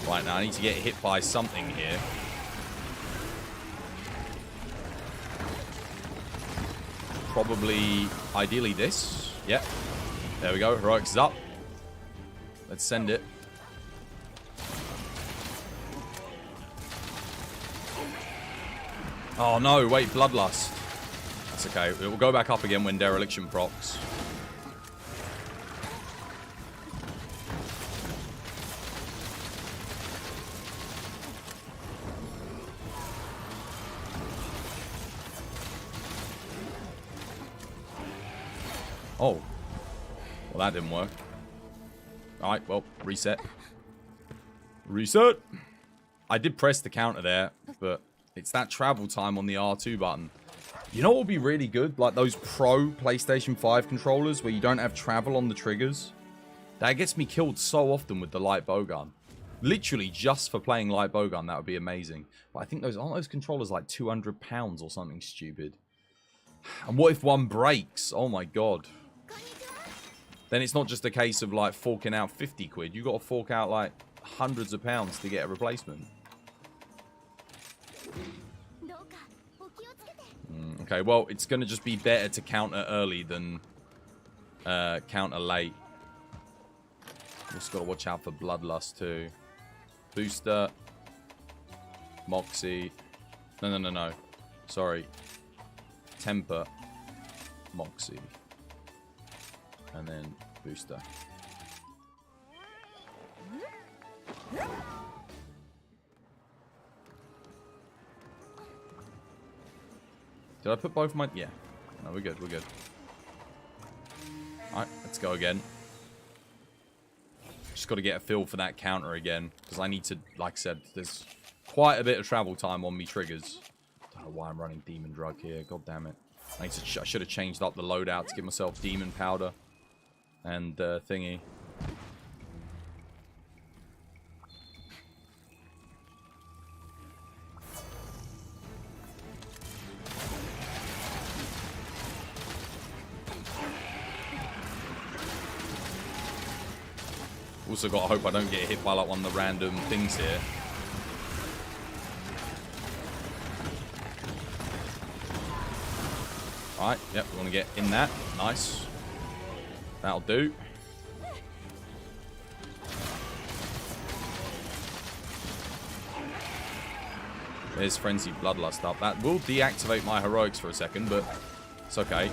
Right, now I need to get hit by something here. Probably, ideally this. Yep. There we go. Heroics is up. Let's send it. Oh no, wait, Bloodlust. That's okay. It will go back up again when Dereliction procs. Oh. Well, that didn't work. Alright, well, reset. Reset! I did press the counter there, but it's that travel time on the R2 button. You know what would be really good? Like those pro PlayStation 5 controllers where you don't have travel on the triggers. That gets me killed so often with the light bowgun. Literally just for playing light bowgun, that would be amazing. But I think aren't those controllers like £200 or something stupid? And what if one breaks? Oh my god. Then it's not just a case of like forking out 50 quid. You got to fork out like hundreds of pounds to get a replacement. Okay, well, it's going to just be better to counter early than counter late. Just got to watch out for Bloodlust too. Booster. Moxie. No. Sorry. Temper. Moxie. And then Booster. Did I put both my... Yeah. No, we're good, we're good. Alright, let's go again. Just got to get a feel for that counter again. Because I need to, like I said, there's quite a bit of travel time on me triggers. Don't know why I'm running Demon Drug here. God damn it. I should have changed up the loadout to give myself Demon Powder. And thingy. Also got to hope I don't get hit by like one of the random things here. Alright, yep, we want to get in that. Nice. That'll do. There's Frenzied Bloodlust up. That will deactivate my heroics for a second, but it's okay.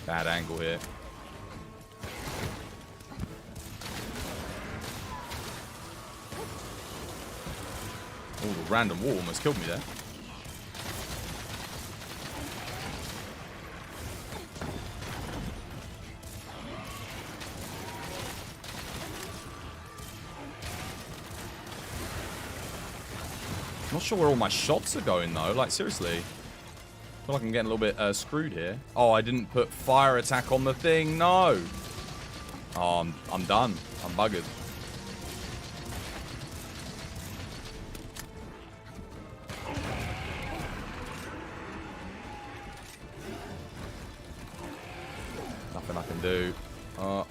Bad angle here. Oh, the random wall almost killed me there. Not sure where all my shots are going though. Like seriously. I feel like I'm getting a little bit screwed here. Oh, I didn't put fire attack on the thing. No. Oh, I'm done. I'm buggered. Nothing I can do. I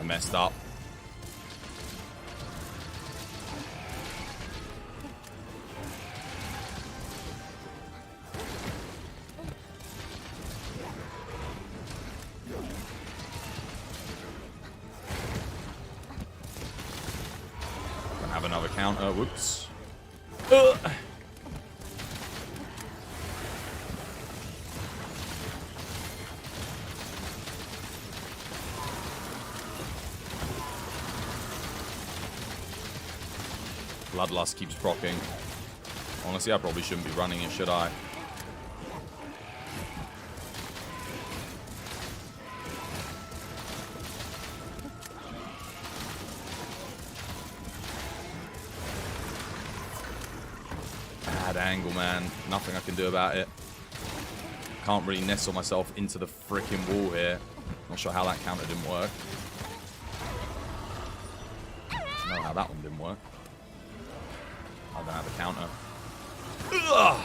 messed up. Have another counter. Whoops. Bloodlust keeps proccing. Honestly, I probably shouldn't be running it, should I? Bad angle, man. Nothing I can do about it. Can't really nestle myself into the freaking wall here. Not sure how that counter didn't work. Don't know how that one didn't work. I don't have a counter. Ugh!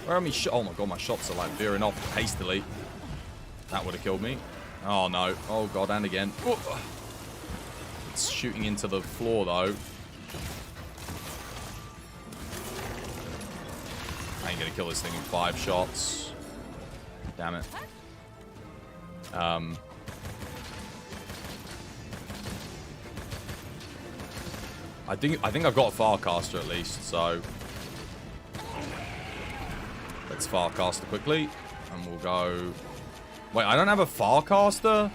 Where are my shots? Oh my god, my shots are like veering off hastily. That would have killed me. Oh no. Oh god, and again. Ugh. It's shooting into the floor though. I ain't gonna kill this thing in 5 shots. Damn it. I think I've got a Farcaster at least, so let's Farcaster quickly, and we'll go. Wait, I don't have a Farcaster?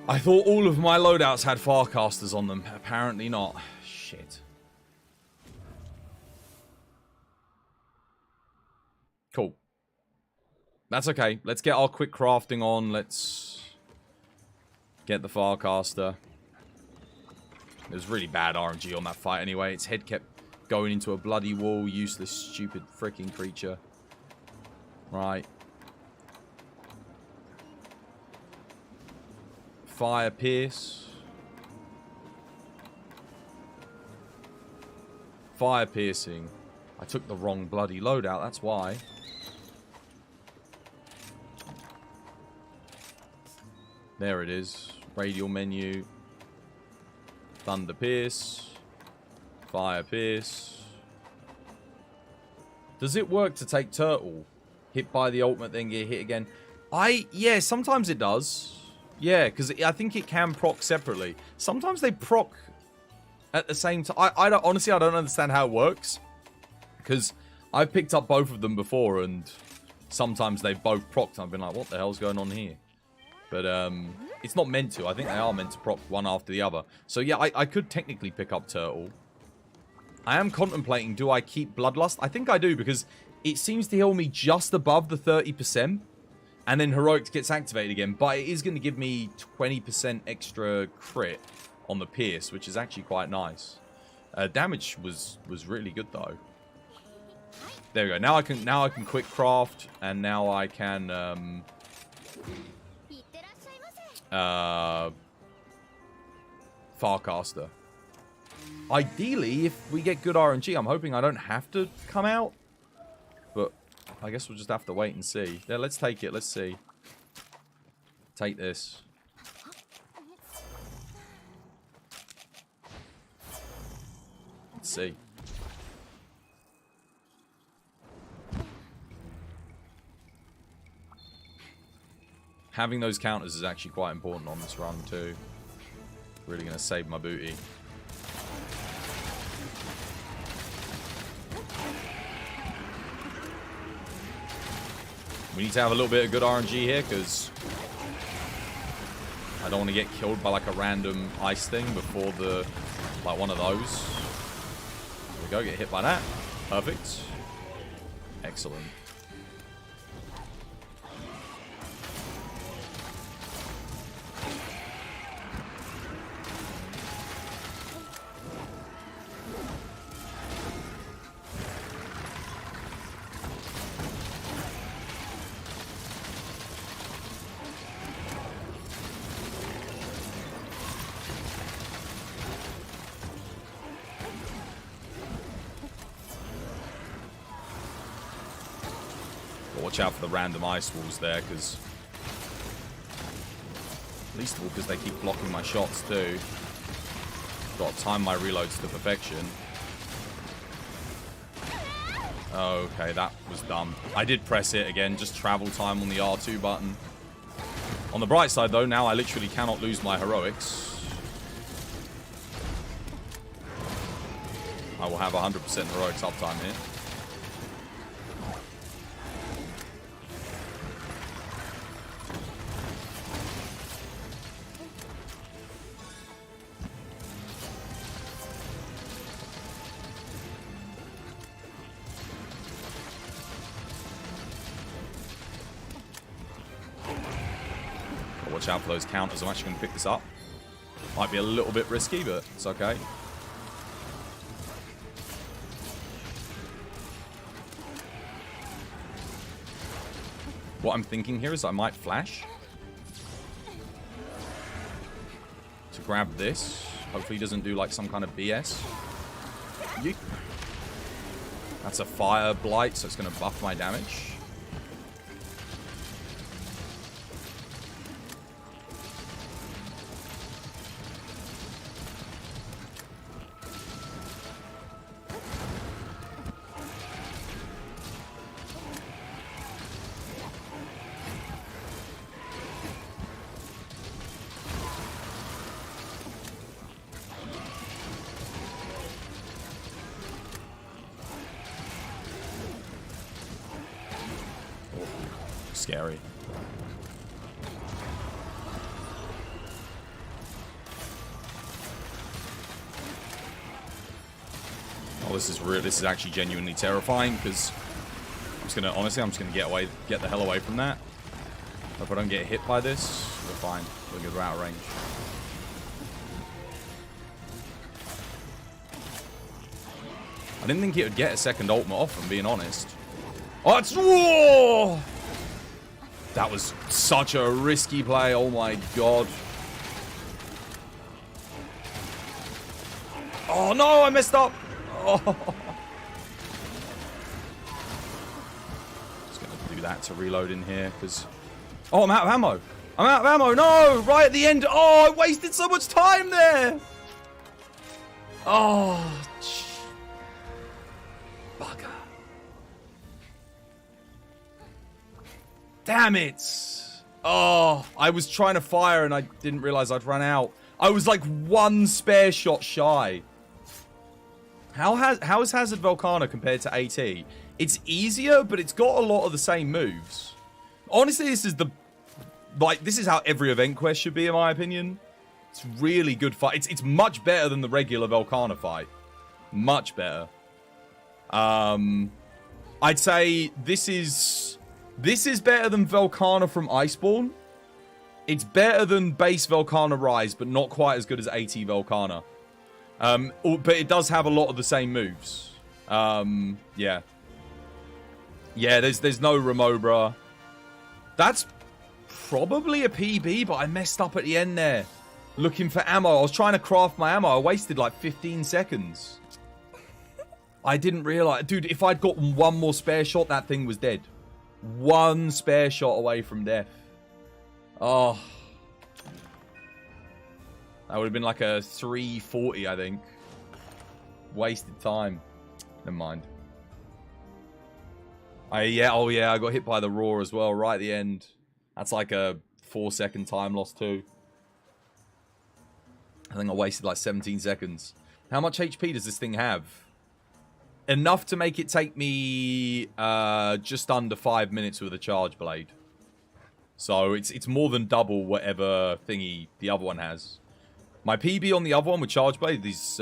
I thought all of my loadouts had Farcasters on them. Apparently not. Shit. Cool. That's okay. Let's get our quick crafting on. Let's get the Farcaster. There's really bad RNG on that fight anyway. Its head kept going into a bloody wall. Useless, stupid freaking creature. Right. Fire Pierce. Fire Piercing. I took the wrong bloody loadout, that's why. There it is. Radial menu. Thunder Pierce. Fire Pierce. Does it work to take Turtle? Hit by the ultimate, then get hit again? Yeah, sometimes it does. Yeah, because I think it can proc separately. Sometimes they proc at the same time. Honestly, I don't understand how it works. Because I've picked up both of them before, and sometimes they've both procced. I've been like, what the hell's going on here? But it's not meant to. I think they are meant to proc one after the other. So yeah, I could technically pick up Turtle. I am contemplating, do I keep Bloodlust? I think I do, because it seems to heal me just above the 30%. And then Heroics gets activated again. But it is going to give me 20% extra crit on the Pierce, which is actually quite nice. Damage was really good, though. There we go. Now I can quick craft, and now I can Farcaster. Ideally, if we get good RNG, I'm hoping I don't have to come out. But I guess we'll just have to wait and see. Yeah, let's take it. Let's see. Take this. Let's see. Having those counters is actually quite important on this run too. Really going to save my booty. We need to have a little bit of good RNG here, because I don't want to get killed by like a random ice thing before the, like one of those. There we go, get hit by that. Perfect. Excellent. Watch out for the random ice walls there, because least of all because they keep blocking my shots too. Got to time my reloads to perfection. Okay, that was dumb. I did press it again, just travel time on the R2 button. On the bright side though, now I literally cannot lose my heroics. I will have 100% heroics uptime here. Watch out for those counters. I'm actually going to pick this up. Might be a little bit risky, but it's okay. What I'm thinking here is I might flash to grab this. Hopefully he doesn't do like some kind of BS. Yeet. That's a fire blight, so it's going to buff my damage. Scary. Oh, this is real. This is actually genuinely terrifying, because I'm just gonna get the hell away from that. If I don't get hit by this, we're fine. We're out of range. I didn't think it would get a second ultimate off, if I'm being honest. Oh, it's... Whoa! That was such a risky play. Oh my god. Oh no, I messed up. Oh. Just gonna do that to reload in here, because... Oh, I'm out of ammo. I'm out of ammo. No, right at the end. Oh, I wasted so much time there. Oh, bugger. Damn it! Oh, I was trying to fire and I didn't realize I'd run out. I was like one spare shot shy. How is Hazard Volcano compared to AT? It's easier, but it's got a lot of the same moves. Honestly, this is the... Like, this is how every event quest should be, in my opinion. It's really good fight. It's much better than the regular Volcana fight. Much better. I'd say this is better than Volcana from Iceborne. It's better than base Volcana Rise, but not quite as good as AT Volcana. But it does have a lot of the same moves. Yeah. Yeah, there's no Remobra. That's probably a PB, but I messed up at the end there. Looking for ammo. I was trying to craft my ammo. I wasted like 15 seconds. I didn't realize. Dude, if I'd gotten one more spare shot, that thing was dead. One spare shot away from death. Oh. That would have been like a 340, I think. Wasted time. Never mind. Oh yeah, I got hit by the roar as well, right at the end. That's like a 4-second time loss too. I think I wasted like 17 seconds. How much HP does this thing have? Enough to make it take me just under 5 minutes with a charge blade. So it's more than double whatever thingy the other one has. My PB on the other one with charge blade is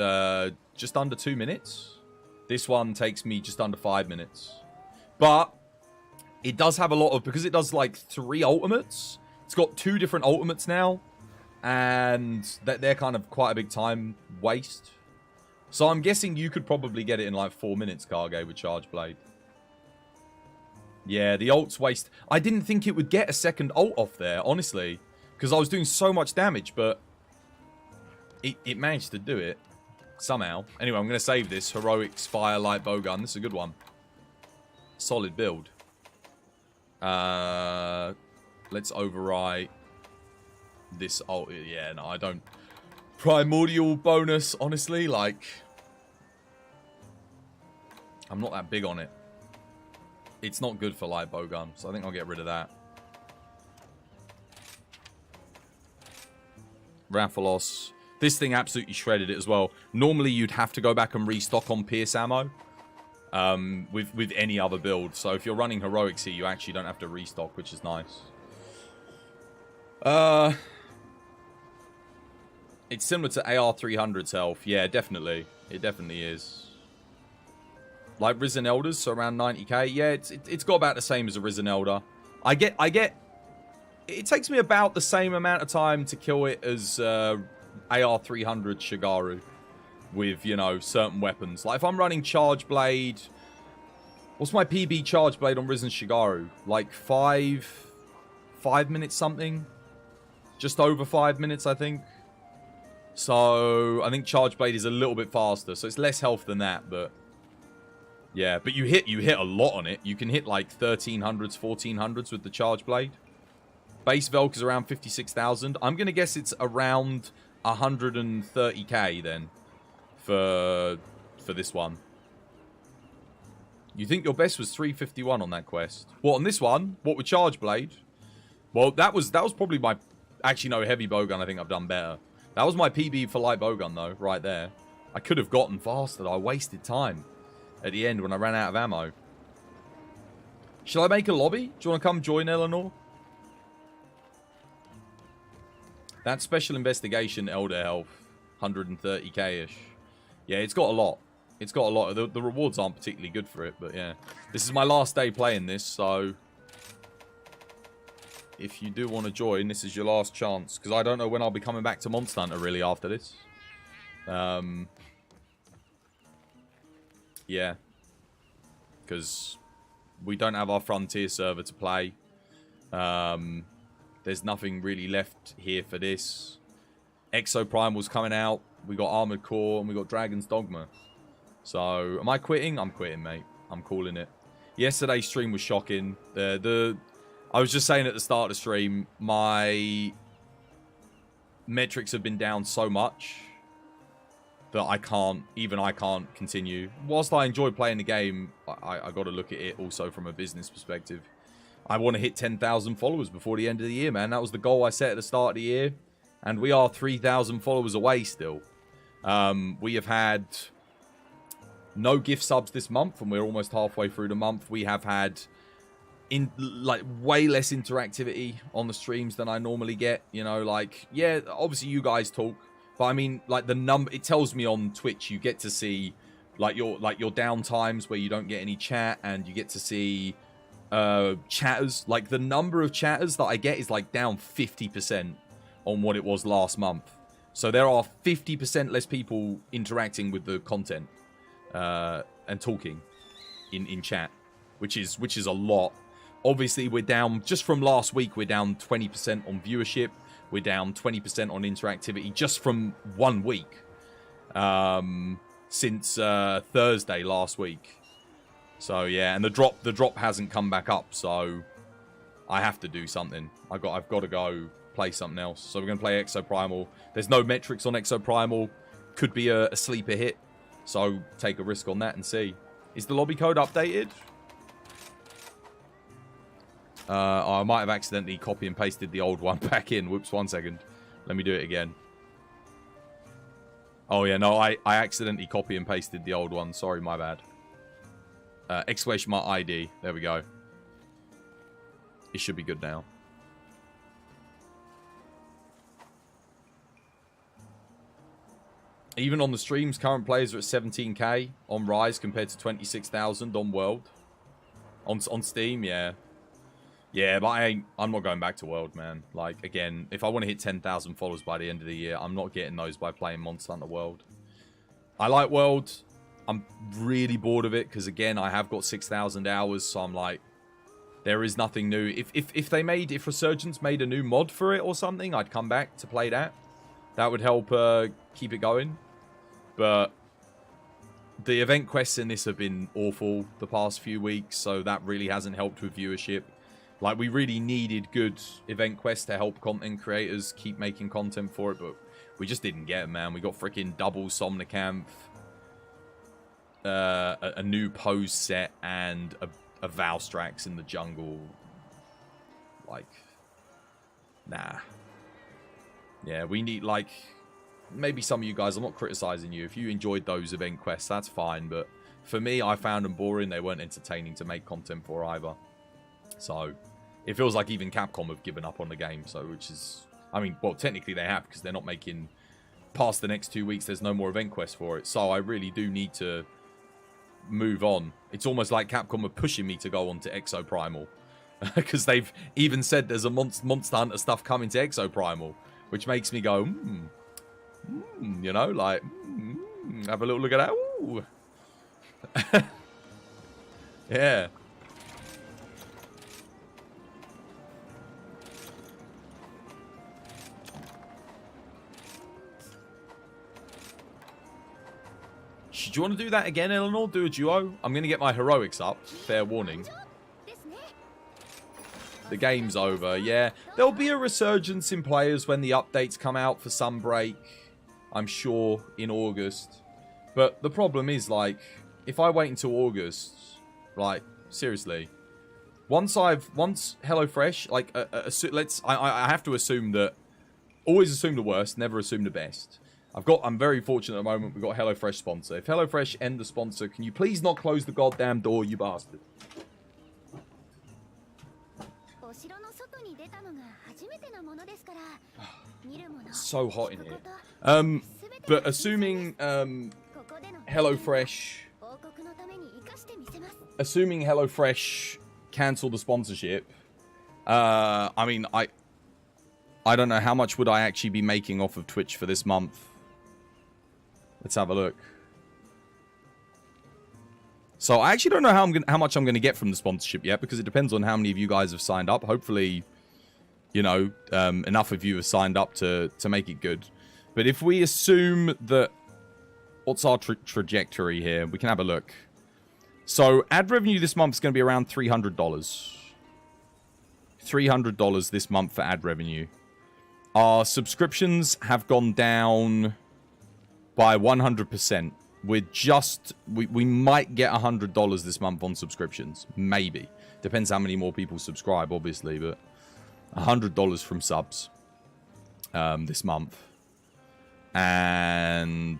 just under 2 minutes. This one takes me just under 5 minutes. But it does have a lot of... Because it does like 3 ultimates. It's got 2 different ultimates now. And they're kind of quite a big time waste. So I'm guessing you could probably get it in like 4 minutes, Kage, with charge blade. Yeah, the ults waste. I didn't think it would get a second ult off there, honestly. Because I was doing so much damage, but... It managed to do it. Somehow. Anyway, I'm going to save this. Heroics Fire Light Bowgun. This is a good one. Solid build. Let's overwrite this ult. Yeah, no, I don't. Primordial bonus, honestly, like... I'm not that big on it. It's not good for light bowgun, so I think I'll get rid of that. Rathalos. This thing absolutely shredded it as well. Normally, you'd have to go back and restock on Pierce ammo. With any other build. So if you're running Heroics here, you actually don't have to restock, which is nice. It's similar to AR300's health. Yeah, definitely. It definitely is. Like Risen Elders, so around 90k. Yeah, it's got about the same as a Risen Elder. I get... It takes me about the same amount of time to kill it as AR300 Shigaru. With, you know, certain weapons. Like, if I'm running Charge Blade... What's my PB Charge Blade on Risen Shigaru? Like, 5 minutes something? Just over 5 minutes, I think. So, I think Charge Blade is a little bit faster. So, it's less health than that, but... Yeah, but you hit a lot on it. You can hit, like, 1300s, 1400s with the Charge Blade. Base Velk is around 56,000. I'm going to guess it's around 130k, then. For this one. You think your best was 351 on that quest? What, on this one? What, with Charge Blade? Well, that was probably my... Actually, no, Heavy Bowgun I think I've done better. That was my PB for Light Bowgun, though, right there. I could have gotten faster. I wasted time at the end when I ran out of ammo. Shall I make a lobby? Do you want to come join, Eleanor? That Special Investigation Elder Health, 130k-ish. Yeah, it's got a lot. It's got a lot. The rewards aren't particularly good for it, but yeah. This is my last day playing this, so... If you do want to join, this is your last chance. Because I don't know when I'll be coming back to Monster Hunter, really, after this. Yeah. Because we don't have our Frontier server to play. There's nothing really left here for this. Exo Primal's coming out. We got Armored Core and we got Dragon's Dogma. So, am I quitting? I'm quitting, mate. I'm calling it. Yesterday's stream was shocking. I was just saying at the start of the stream, my metrics have been down so much that I can't continue. Whilst I enjoy playing the game, I got to look at it also from a business perspective. I want to hit 10,000 followers before the end of the year, man. That was the goal I set at the start of the year. And we are 3,000 followers away still. We have had no gift subs this month, and we're almost halfway through the month. We have had way less interactivity on the streams than I normally get. You know, like, yeah, obviously you guys talk, but I mean, like, the number, it tells me on Twitch you get to see like your down times where you don't get any chat, and you get to see chatters. Like, the number of chatters that I get is like down 50% on what it was last month. So there are 50% less people interacting with the content and talking in chat, which is a lot. Obviously, we're down, just from last week, we're down 20% on viewership. We're down 20% on interactivity just from 1 week. Since Thursday last week. So yeah, and the drop hasn't come back up, so I have to do something. I've got to go play something else. So we're gonna play Exoprimal. There's no metrics on Exoprimal. Could be a sleeper hit. So take a risk on that and see. Is the lobby code updated? I might have accidentally copy and pasted the old one back in. Whoops, 1 second. Let me do it again. Oh yeah, no, I accidentally copy and pasted the old one. Sorry, my bad. Exclamation mark ID. There we go. It should be good now. Even on the streams, current players are at 17k on Rise compared to 26,000 on World. On Steam, yeah. Yeah, but I'm not going back to World, man. Like, again, if I want to hit 10,000 followers by the end of the year, I'm not getting those by playing Monster Hunter World. I like World. I'm really bored of it because, again, I have got 6,000 hours, so I'm like, there is nothing new. If Resurgence made a new mod for it or something, I'd come back to play that. That would help keep it going. But the event quests in this have been awful the past few weeks, so that really hasn't helped with viewership. Like, we really needed good event quests to help content creators keep making content for it, but we just didn't get it, man. We got freaking double Somnicamp, a new pose set, and a Valstrax in the jungle. Like, nah. Yeah, we need, like, maybe some of you guys, I'm not criticizing you. If you enjoyed those event quests, that's fine, but for me, I found them boring. They weren't entertaining to make content for either. So it feels like even Capcom have given up on the game. So, which is, I mean, well, technically they have, because they're not making, past the next 2 weeks, there's no more event quests for it. So I really do need to move on. It's almost like Capcom are pushing me to go on to Exoprimal. Because they've even said there's a Monster Hunter stuff coming to Exoprimal. Which makes me go, you know, like, have a little look at that. Ooh. Yeah. Do you want to do that again, Eleanor? Do a duo? I'm going to get my heroics up. Fair warning. The game's over, yeah. There'll be a resurgence in players when the updates come out for Sunbreak, I'm sure, in August. But the problem is, like, if I wait until August, like, seriously, once HelloFresh, like, I have to assume that, always assume the worst, never assume the best. I'm very fortunate at the moment we've got HelloFresh sponsor. If HelloFresh end the sponsor, can you please not close the goddamn door, you bastard? So hot in here. But assuming HelloFresh cancel the sponsorship, I mean, I don't know how much would I actually be making off of Twitch for this month. Let's have a look. So I actually don't know how much I'm going to get from the sponsorship yet, because it depends on how many of you guys have signed up. Hopefully, you know, enough of you have signed up to make it good. But if we assume that, what's our trajectory here? We can have a look. So ad revenue this month is going to be around $300. $300 this month for ad revenue. Our subscriptions have gone down by 100%. We might get $100 this month on subscriptions. Maybe. Depends how many more people subscribe, obviously, but $100 from subs this month. And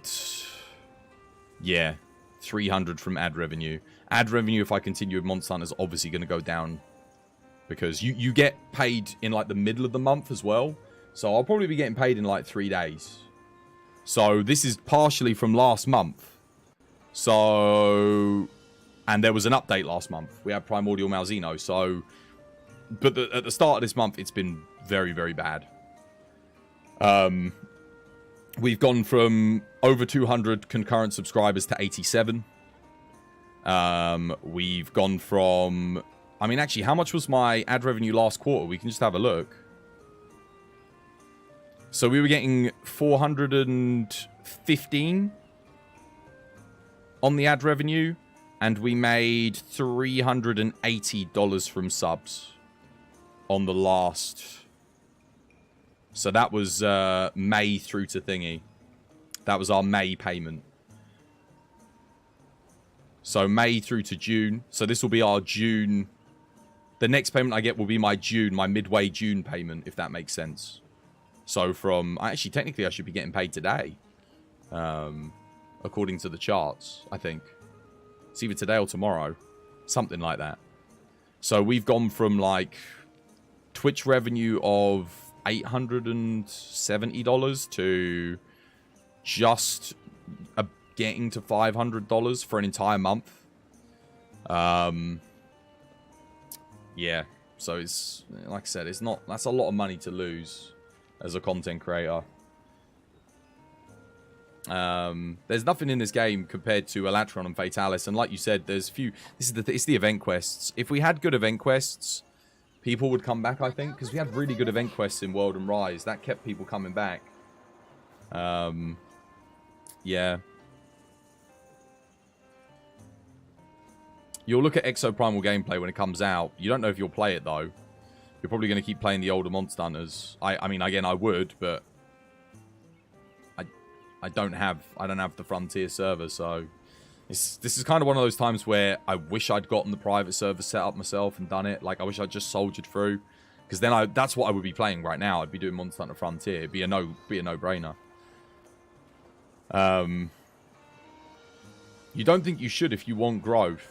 yeah, 300 from ad revenue. Ad revenue, if I continue with Monster Hunter, is obviously going to go down because you get paid in like the middle of the month as well. So I'll probably be getting paid in like 3 days. So this is partially from last month. So, and there was an update last month. We had Primordial Malzeno. So, but at the start of this month, it's been very, very bad. We've gone from over 200 concurrent subscribers to 87. We've gone from... I mean, actually, how much was my ad revenue last quarter? We can just have a look. So we were getting 415 on the ad revenue. And we made $380 from subs on the last... So that was May through to thingy. That was our May payment. So May through to June. So this will be our June. The next payment I get will be my June, my midway June payment, if that makes sense. So from... Actually, technically, I should be getting paid today. According to the charts, I think. It's either today or tomorrow. Something like that. So we've gone from, like, Twitch revenue of $870 to just getting to $500 for an entire month. Yeah, so it's like I said, it's not, that's a lot of money to lose as a content creator. There's nothing in this game compared to Elatron and Fatalis, and like you said, there's few. It's the event quests. If we had good event quests, people would come back, I think, because we had really good event quests in World and Rise. That kept people coming back. Yeah. You'll look at Exoprimal gameplay when it comes out. You don't know if you'll play it, though. You're probably going to keep playing the older Monster Hunters. I mean, again, I would, but... I don't have the Frontier server, so... This is kind of one of those times where I wish I'd gotten the private server set up myself and done it. Like, I wish I'd just soldiered through. Because then that's what I would be playing right now. I'd be doing Monster Hunter Frontier. It'd be a no-brainer. You don't think you should if you want growth.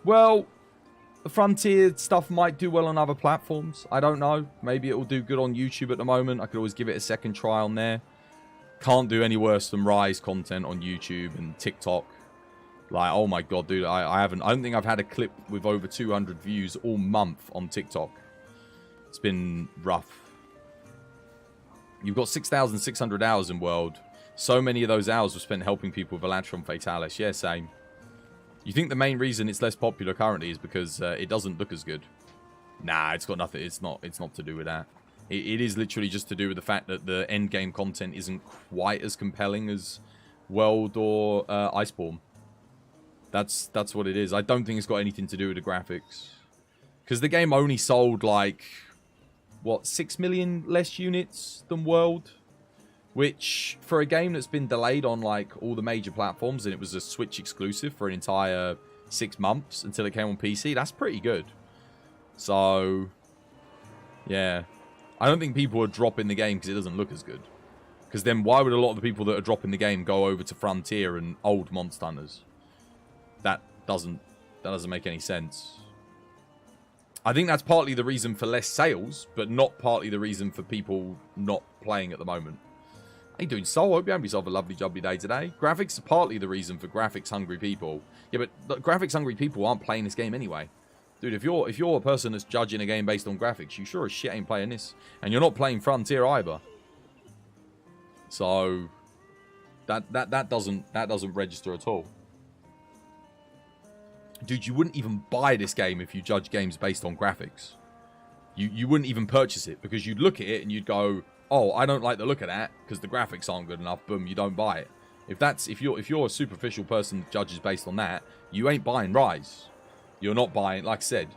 Well, the Frontier stuff might do well on other platforms. I don't know. Maybe it will do good on YouTube at the moment. I could always give it a second try on there. Can't do any worse than Rise content on YouTube and TikTok. Like, oh my god, dude, I don't think I've had a clip with over 200 views all month on TikTok. It's been rough. You've got 6,600 hours in World. So many of those hours were spent helping people with Elatron Fatalis. Yeah, same. You think the main reason it's less popular currently is because it doesn't look as good? Nah, it's got nothing. It's not to do with that. It is literally just to do with the fact that the end game content isn't quite as compelling as World or Iceborne. That's what it is. I don't think it's got anything to do with the graphics. Because the game only sold, like, what, 6 million less units than World? Which, for a game that's been delayed on, like, all the major platforms, and it was a Switch exclusive for an entire 6 months until it came on PC, that's pretty good. So, yeah. I don't think people are dropping the game because it doesn't look as good. Because then why would a lot of the people that are dropping the game go over to Frontier and old Monster Hunters? That doesn't make any sense. I think that's partly the reason for less sales, but not partly the reason for people not playing at the moment. How you doing, Soul? Hope you have yourself a lovely jubbly day today. Graphics are partly the reason for graphics-hungry people. Yeah, but graphics-hungry people aren't playing this game anyway. Dude, if you're a person that's judging a game based on graphics, you sure as shit ain't playing this. And you're not playing Frontier either. So that doesn't register at all. Dude, you wouldn't even buy this game if you judge games based on graphics. You wouldn't even purchase it because you'd look at it and you'd go, "Oh, I don't like the look of that because the graphics aren't good enough." Boom, you don't buy it. If you're a superficial person that judges based on that, you ain't buying Rise. You're not buying, like I said,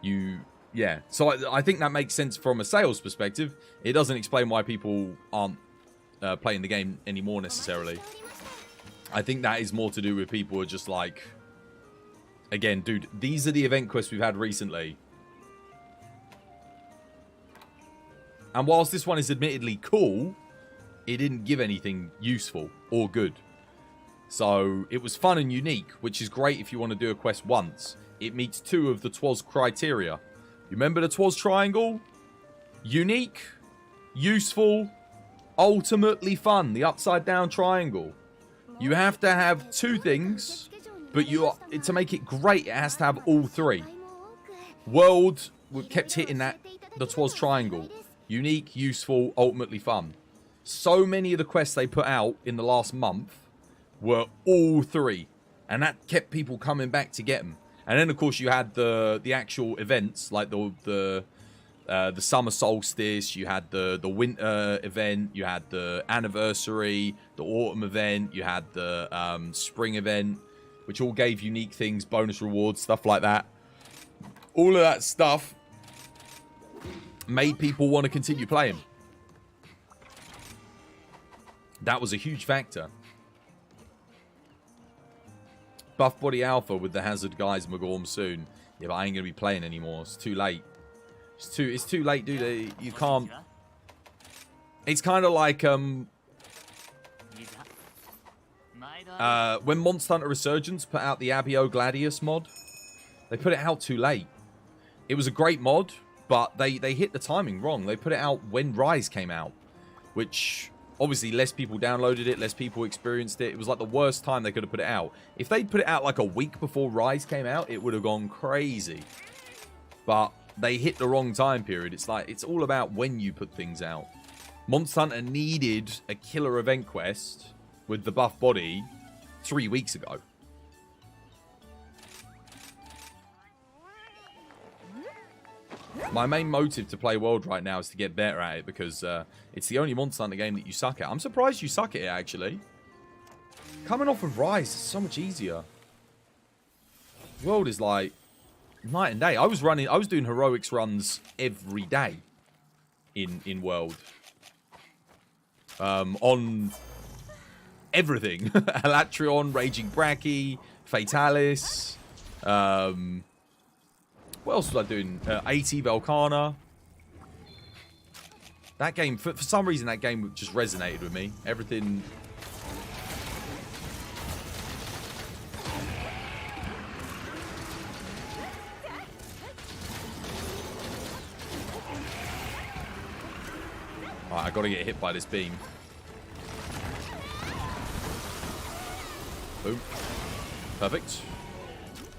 yeah. So I think that makes sense from a sales perspective. It doesn't explain why people aren't playing the game anymore necessarily. I think that is more to do with people who are just like, again, dude, these are the event quests we've had recently. And whilst this one is admittedly cool, it didn't give anything useful or good. So it was fun and unique, which is great if you want to do a quest once. It meets 2 of the TWAS criteria. You remember the TWAS triangle? Unique, useful, ultimately fun. The upside down triangle. You have to have 2 things, but to make it great, it has to have all 3. World kept hitting the TWAS triangle. Unique, useful, ultimately fun. So many of the quests they put out in the last month were all 3. And that kept people coming back to get them. And then, of course, you had the actual events, like the summer solstice, you had the winter event, you had the anniversary, the autumn event, you had the spring event, which all gave unique things, bonus rewards, stuff like that. All of that stuff made people want to continue playing. That was a huge factor. Buff Body Alpha with the Hazard guys Magorm soon. Yeah, but I ain't going to be playing anymore. It's too late. It's too late, dude. You can't... It's kind of like... when Monster Hunter Resurgence put out the Abio Gladius mod, they put it out too late. It was a great mod, but they hit the timing wrong. They put it out when Rise came out, which... Obviously, less people downloaded it, less people experienced it. It was like the worst time they could have put it out. If they'd put it out like a week before Rise came out, it would have gone crazy. But they hit the wrong time period. It's like, it's all about when you put things out. Monster Hunter needed a killer event quest with the buff body 3 weeks ago. My main motive to play World right now is to get better at it because it's the only Monster Hunter game that you suck at. I'm surprised you suck at it, actually. Coming off of Rise is so much easier. World is like night and day. I was doing heroics runs every day in World. On everything. Elatrion, Raging Bracky, Fatalis, what else was I doing? 80 Velcana. That game, for some reason, that game just resonated with me. Everything... Alright, I gotta get hit by this beam. Boom. Perfect.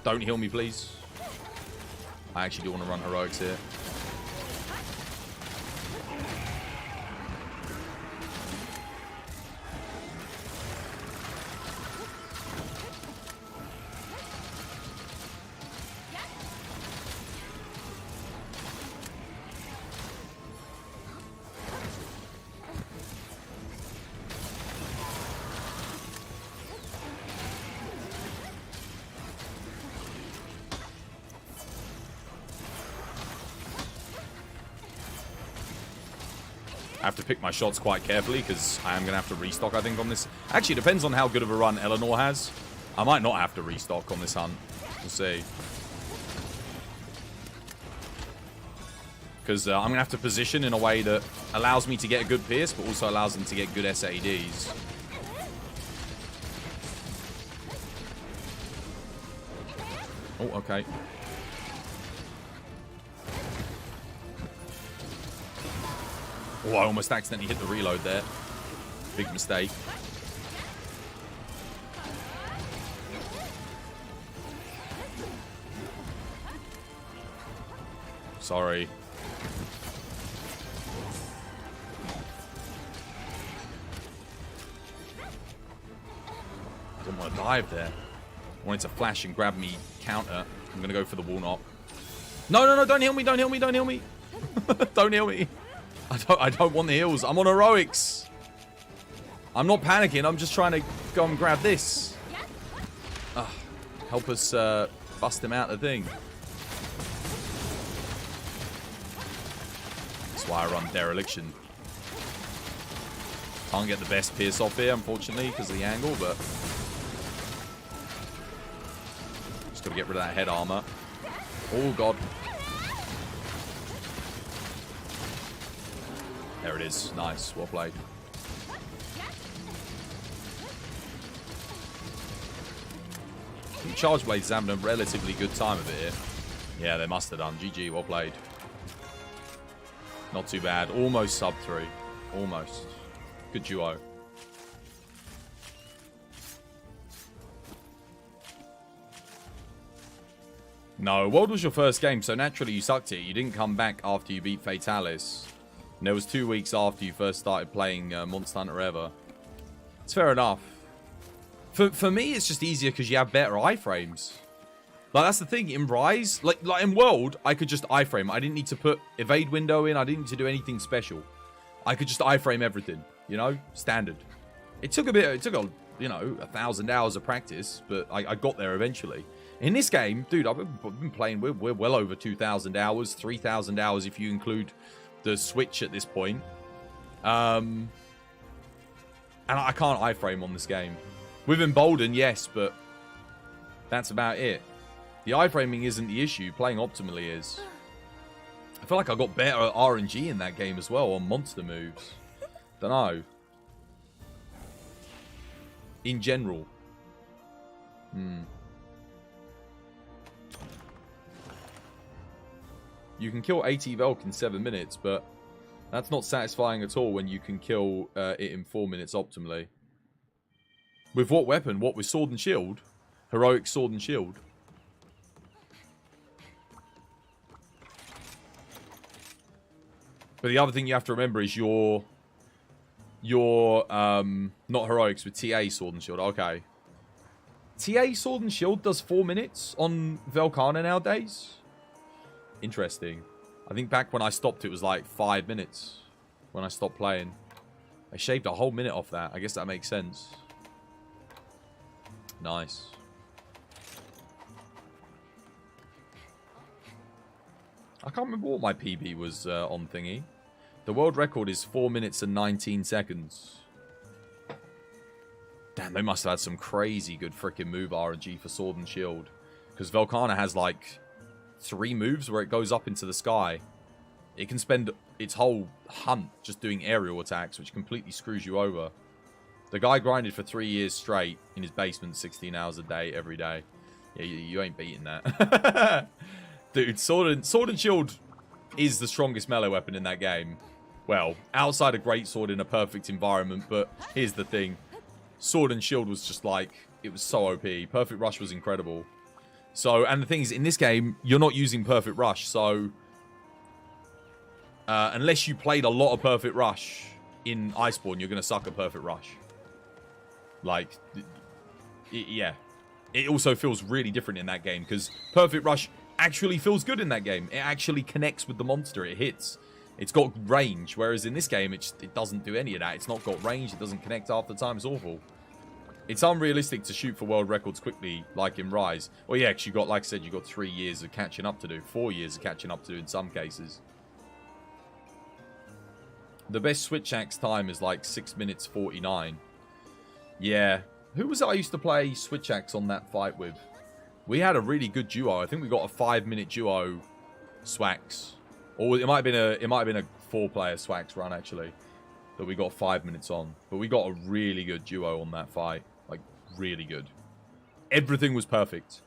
Don't heal me, please. I actually do want to run heroics here. I have to pick my shots quite carefully because I am going to have to restock, I think, on this. Actually, it depends on how good of a run Eleanor has. I might not have to restock on this hunt. We'll see. Because I'm going to have to position in a way that allows me to get a good pierce, but also allows them to get good SADs. Oh, okay. Oh, I almost accidentally hit the reload there. Big mistake. Sorry. I didn't want to dive there. I wanted to flash and grab me counter. I'm going to go for the wall knock. No, no, no, don't heal me, don't heal me, don't heal me. Don't heal me. I don't want the heals. I'm on heroics. I'm not panicking. I'm just trying to go and grab this. Help us bust him out the thing. That's why I run Dereliction. Can't get the best pierce off here, unfortunately, because of the angle, but... Just got to get rid of that head armor. Oh, God. There it is. Nice. Well played. Charge Blades is having a relatively good time of it here. Yeah, they must have done. GG, well played. Not too bad. Almost sub 3. Almost. Good duo. No, World was your first game, so naturally you sucked it. You didn't come back after you beat Fatalis. And there was 2 weeks after you first started playing Monster Hunter Ever. It's fair enough. For me, it's just easier because you have better iframes. Like, that's the thing. In Rise, like in World, I could just iframe. I didn't need to put evade window in. I didn't need to do anything special. I could just iframe everything, you know? Standard. It took you know, 1,000 hours of practice, but I got there eventually. In this game, dude, I've been playing, we're well over 2,000 hours, 3,000 hours if you include the Switch at this point. And I can't iframe on this game. With Embolden, yes, but that's about it. The iframing isn't the issue, playing optimally is. I feel like I got better RNG in that game as well on monster moves. Dunno. In general. You can kill 80 Velk in 7 minutes, but that's not satisfying at all when you can kill it in 4 minutes optimally. With what weapon? What, with Sword and Shield? Heroic Sword and Shield. But the other thing you have to remember is your not heroics with TA Sword and Shield. Okay. TA Sword and Shield does 4 minutes on Velkhana nowadays. Interesting. I think back when I stopped, it was like 5 minutes when I stopped playing. I shaved a whole minute off that. I guess that makes sense. Nice. I can't remember what my PB was on thingy. The world record is 4 minutes and 19 seconds. Damn, they must have had some crazy good freaking move RNG for Sword and Shield. Because Velkhana has like 3 moves where it goes up into the sky. It can spend its whole hunt just doing aerial attacks, which completely screws you over. The guy grinded for 3 years straight in his basement 16 hours a day, every day. Yeah, you ain't beating that. Dude, Sword and Shield is the strongest melee weapon in that game. Well, outside of Greatsword in a perfect environment, but here's the thing. Sword and Shield was just like, it was so OP. Perfect Rush was incredible. So, and the thing is, in this game, you're not using Perfect Rush, so unless you played a lot of Perfect Rush in Iceborne, you're going to suck at Perfect Rush. Like, yeah. It also feels really different in that game, because Perfect Rush actually feels good in that game. It actually connects with the monster. It hits. It's got range, whereas in this game, it doesn't do any of that. It's not got range. It doesn't connect half the time. It's awful. It's unrealistic to shoot for world records quickly, like in Rise. Well, yeah, because you got, like I said, you got 3 years of catching up to do. 4 years of catching up to do in some cases. The best Switch axe time is like 6 minutes 49. Yeah. Who was it I used to play Switch axe on that fight with? We had a really good duo. I think we got a 5-minute duo Swax. Or it might have been a 4-player Swax run actually. That we got 5 minutes on. But we got a really good duo on that fight. Like, really good. Everything was perfect.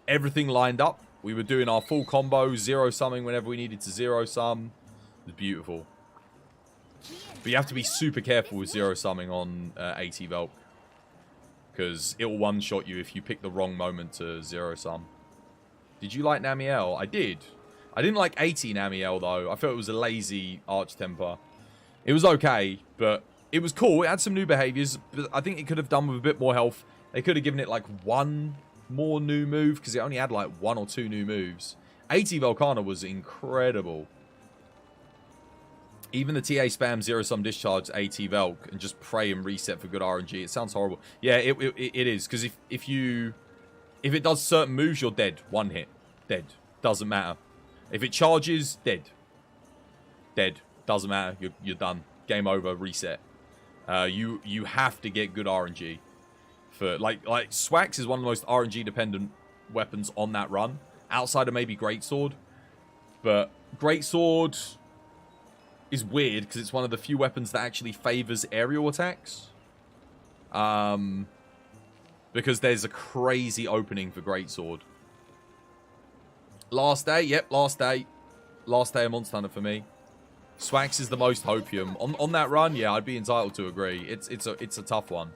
Everything lined up. We were doing our full combo, zero summing whenever we needed to zero sum. It was beautiful. But you have to be super careful with zero summing on 80 Velk. Because it will one-shot you if you pick the wrong moment to zero sum. Did you like Namiel? I did. I didn't like 80 Namiel though. I felt it was a lazy Arch Temper. It was okay, but it was cool. It had some new behaviors, but I think it could have done with a bit more health. They could have given it like 1 more new move, because it only had like 1 or 2 new moves. 80 Velkhana was incredible. Even the TA spam zero sum discharge 80 Velk and just pray and reset for good RNG. It sounds horrible. Yeah, it is, because if it does certain moves, you're dead. 1 hit. Dead. Doesn't matter. If it charges, dead. Dead. Doesn't matter. You're done. Game over. Reset. You have to get good RNG. For like Swax is one of the most RNG dependent weapons on that run. Outside of maybe Greatsword. But Greatsword is weird because it's one of the few weapons that actually favors aerial attacks. Because there's a crazy opening for Greatsword. Last day? Yep, last day. Last day of Monster Hunter for me. Swax is the most hopium. On that run, yeah, I'd be entitled to agree. It's a tough one.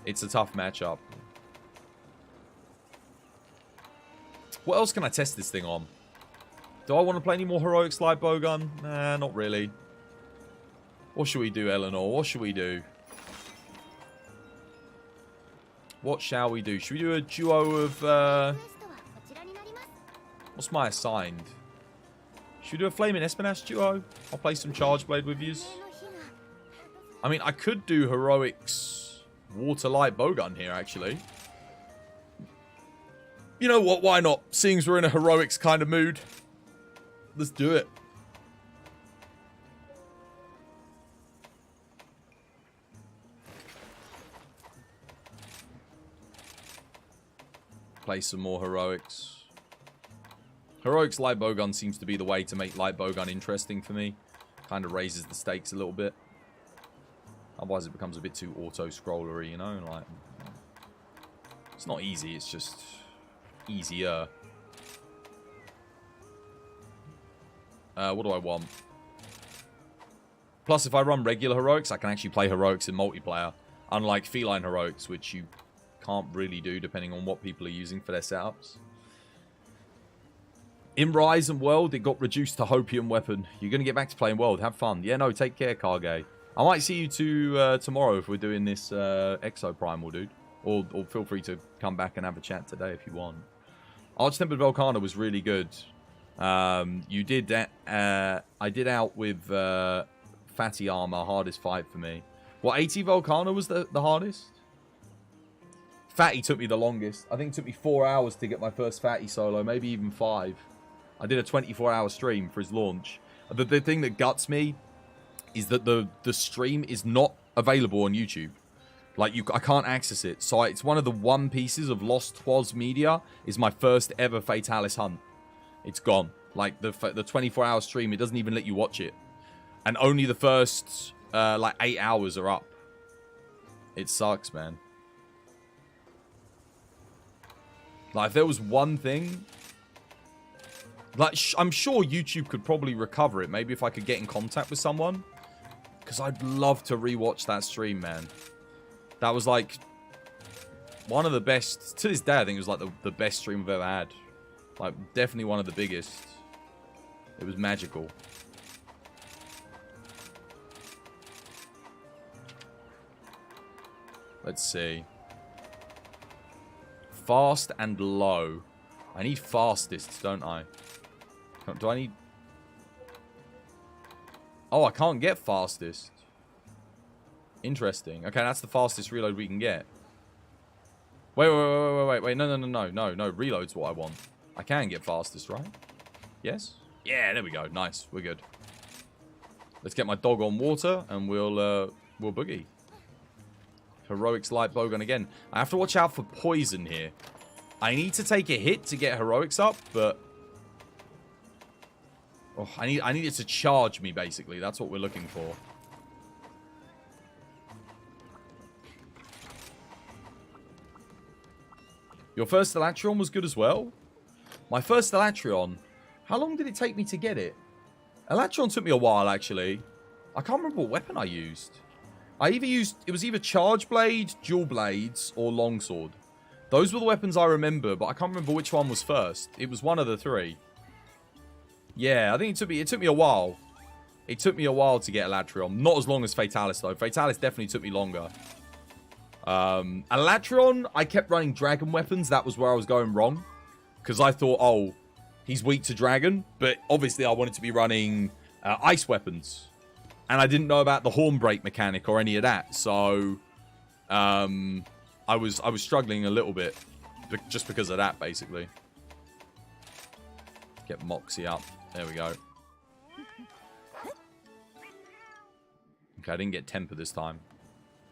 It's a tough matchup. What else can I test this thing on? Do I want to play any more Heroics Light Bowgun? Nah, not really. What should we do, Eleanor? What should we do? What shall we do? Should we do a duo of... What's my assigned? Should we do a Flaming Espinash duo? I'll play some Charge Blade with yous. I mean, I could do Heroics Water Light Bowgun here, actually. You know what? Why not? Seeing as we're in a Heroics kind of mood. Let's do it. Play some more Heroics. Heroics Light Bowgun seems to be the way to make Light Bowgun interesting for me. Kind of raises the stakes a little bit. Otherwise it becomes a bit too auto-scrollery, you know? Like, it's not easy, it's just easier. What do I want? Plus, if I run regular Heroics, I can actually play Heroics in multiplayer. Unlike Feline Heroics, which you can't really do depending on what people are using for their setups. In Rise and World, it got reduced to Hopium Weapon. You're going to get back to playing World. Have fun. Yeah, no, take care, Kage. I might see you two tomorrow if we're doing this Exo Primal, dude. Or feel free to come back and have a chat today if you want. Arch-Tempered Volcana was really good. You did that. I did out with Fatty Armor, hardest fight for me. What, 80 Volcana was the hardest? Fatty took me the longest. I think it took me 4 hours to get my first Fatty solo, maybe even 5. I did a 24-hour stream for his launch. The thing that guts me is that the stream is not available on YouTube. Like, I can't access it. So it's one of the one pieces of Lost Twas media is my first ever Fatalis hunt. It's gone. Like, the 24-hour stream, it doesn't even let you watch it. And only the first, like, 8 hours are up. It sucks, man. Like, if there was one thing... Like, I'm sure YouTube could probably recover it. Maybe if I could get in contact with someone. Because I'd love to rewatch that stream, man. That was, like, one of the best... To this day, I think it was, like, the best stream I've ever had. Like, definitely one of the biggest. It was magical. Let's see. Fast and low. I need fastest, don't I? Do I need... Oh, I can't get fastest. Interesting. Okay, that's the fastest reload we can get. Wait. No. Reload's what I want. I can get fastest, right? Yes? Yeah, there we go. Nice. We're good. Let's get my dog on water, and we'll boogie. Heroics Light Bowgun again. I have to watch out for poison here. I need to take a hit to get Heroics up, but... Oh, I need it to charge me, basically. That's what we're looking for. Your first Elatrion was good as well? My first Elatrion... How long did it take me to get it? Elatrion took me a while, actually. I can't remember what weapon I used. It was either Charge Blade, Dual Blades, or Longsword. Those were the weapons I remember, but I can't remember which one was first. It was one of the three. Yeah, I think it took me a while. It took me a while to get Elatrion. Not as long as Fatalis, though. Fatalis definitely took me longer. Elatrion, I kept running Dragon weapons. That was where I was going wrong. Because I thought, oh, he's weak to Dragon. But obviously, I wanted to be running Ice weapons. And I didn't know about the Hornbreak mechanic or any of that. So, I was struggling a little bit. Just because of that, basically. Get Moxie up. There we go. Okay, I didn't get Temper this time.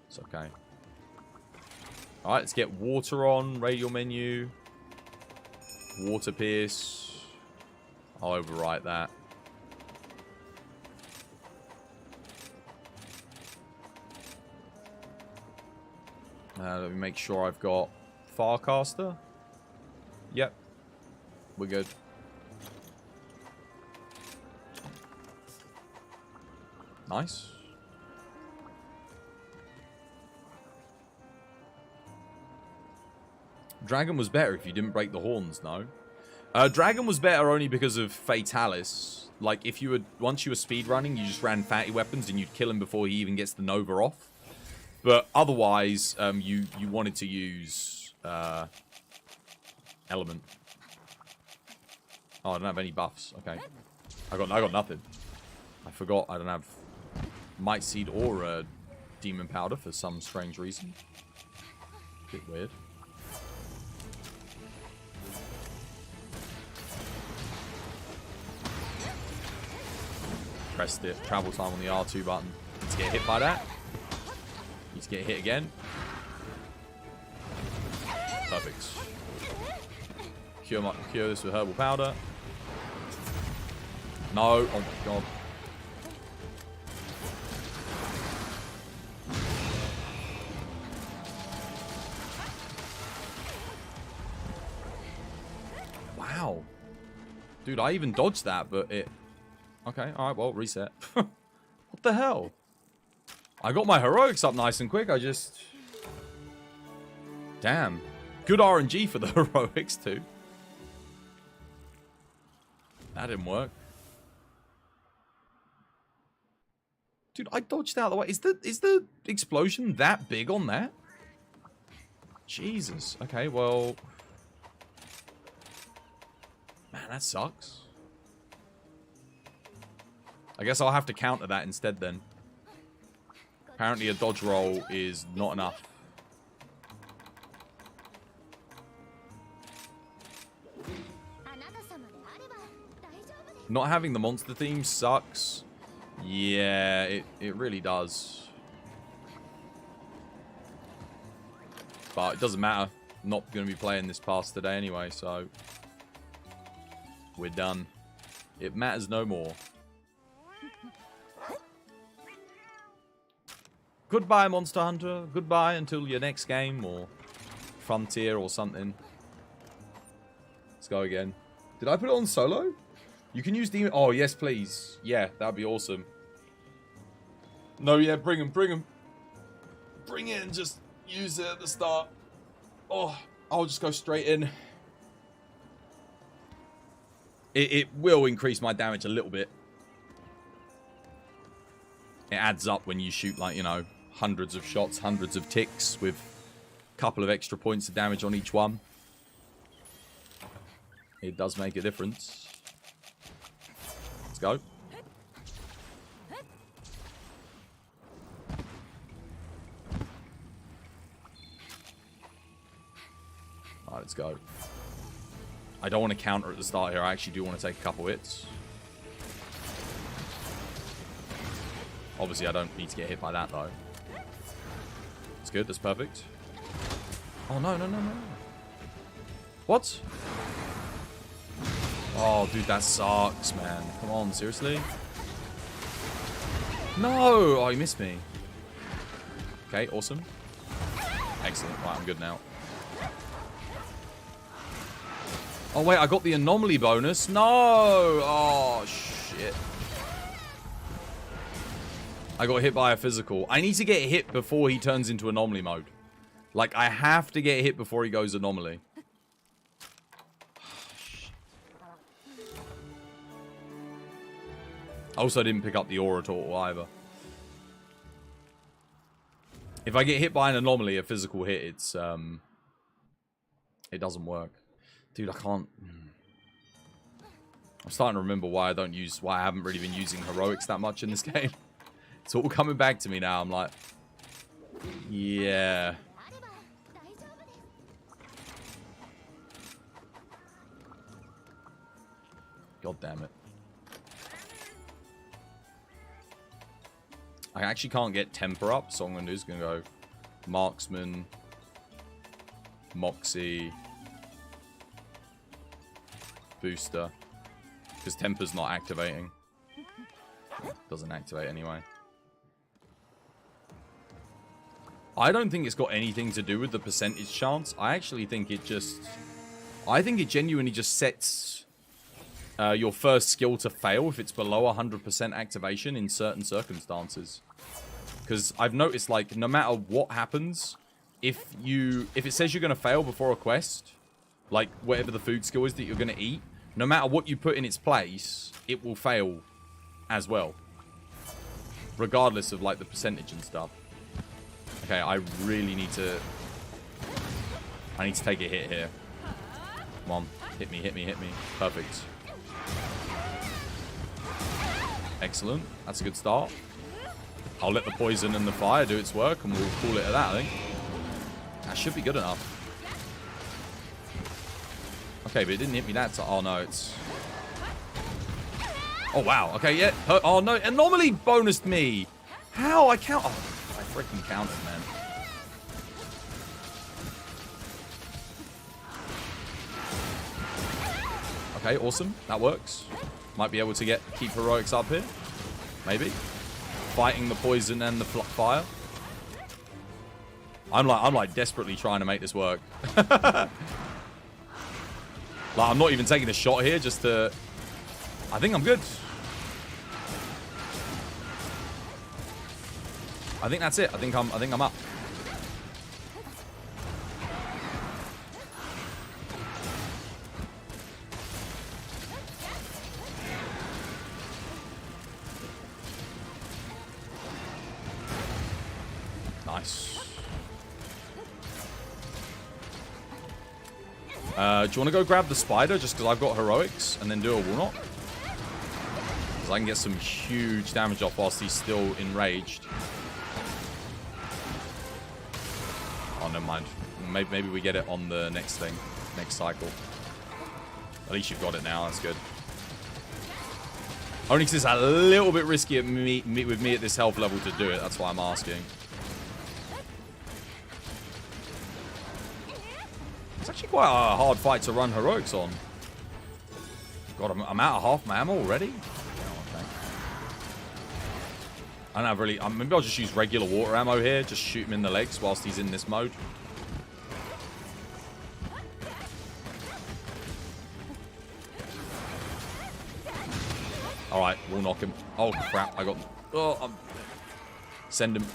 It's okay. Alright, let's get Water on. Radial menu. Water Pierce. I'll overwrite that. Let me make sure I've got Farcaster. Yep. We're good. Nice. Dragon was better if you didn't break the horns, no? Dragon was better only because of Fatalis. Like, if you would, once you were speedrunning, you just ran fatty weapons and you'd kill him before he even gets the Nova off. But otherwise, you wanted to use Element. Oh, I don't have any buffs. Okay. I got nothing. I forgot I don't have Might Seed or Demon Powder for some strange reason. Bit weird. Pressed it. Travel time on the R2 button. Let's get hit by that. Need to get hit again. Perfect. Cure this with herbal powder. No. Oh my god. Wow. Dude, I even dodged that, but it... Okay, alright, well, reset. What the hell? I got my heroics up nice and quick, I just... Damn. Good RNG for the heroics, too. That didn't work. Dude, I dodged out of the way. Is the explosion that big on that? Jesus. Okay, well... Man, that sucks. I guess I'll have to counter that instead then. Apparently a dodge roll is not enough. Not having the monster theme sucks. Yeah, it really does. But it doesn't matter. I'm not going to be playing this pass today anyway, so... We're done. It matters no more. Goodbye, Monster Hunter. Goodbye until your next game or Frontier or something. Let's go again. Did I put it on solo? You can use Demon... Oh, yes, please. Yeah, that'd be awesome. No, yeah, bring him, bring him. Bring it and just use it at the start. Oh, I'll just go straight in. It will increase my damage a little bit. It adds up when you shoot, like, you know, hundreds of shots, hundreds of ticks with a couple of extra points of damage on each one. It does make a difference. Let's go. Alright, let's go. I don't want to counter at the start here. I actually do want to take a couple hits. Obviously, I don't need to get hit by that, though. It's good. That's perfect. Oh, no, no, no, no. What? Oh, dude, that sucks, man. Come on, seriously? No! Oh, he missed me. Okay, awesome. Excellent. Right, I'm good now. Oh, wait, I got the anomaly bonus. No! Oh, shit. I got hit by a physical. I need to get hit before he turns into anomaly mode. Like, I have to get hit before he goes anomaly. I also didn't pick up the aura turtle either. If I get hit by an anomaly, a physical hit, it's, it doesn't work. Dude, I can't... I'm starting to remember why I haven't really been using heroics that much in this game. It's all coming back to me now. I'm like, yeah. God damn it. I actually can't get temper up, so what I'm going to do is going to go marksman, moxie, booster, because temper's not activating. Doesn't activate anyway. I don't think it's got anything to do with the percentage chance. I actually think it just... I think it genuinely just sets your first skill to fail if it's below 100% activation in certain circumstances. Because I've noticed, like, no matter what happens, if it says you're going to fail before a quest, like whatever the food skill is that you're going to eat, no matter what you put in its place, it will fail as well. Regardless of, like, the percentage and stuff. Okay, I really need to... I need to take a hit here. Come on. Hit me, hit me, hit me. Perfect. Excellent. That's a good start. I'll let the poison and the fire do its work, and we'll call it at that, I think. That should be good enough. Okay, but it didn't hit me that time. Oh, no, it's... Oh, wow. Okay, yeah. Oh, no. Anomaly bonused me. How? I count... Oh, I freaking counted, man. Okay, awesome. That works. Might be able to keep heroics up here. Maybe. Fighting the poison and the fire. I'm like desperately trying to make this work. Like, I'm not even taking a shot here just to... I think I'm good. I think that's it. I think I'm up. Nice. Do you want to go grab the spider just because I've got heroics and then do a Warnock? Because I can get some huge damage off whilst he's still enraged. Oh, never mind. Maybe we get it on the next thing. Next cycle. At least you've got it now. That's good. Only because it's a little bit risky with me at this health level to do it. That's why I'm asking. It's actually quite a hard fight to run heroics on. God, I'm out of half my ammo already? Oh, okay. I don't have really... maybe I'll just use regular water ammo here. Just shoot him in the legs whilst he's in this mode. Alright, we'll knock him. Oh, crap. I got... Oh, send him.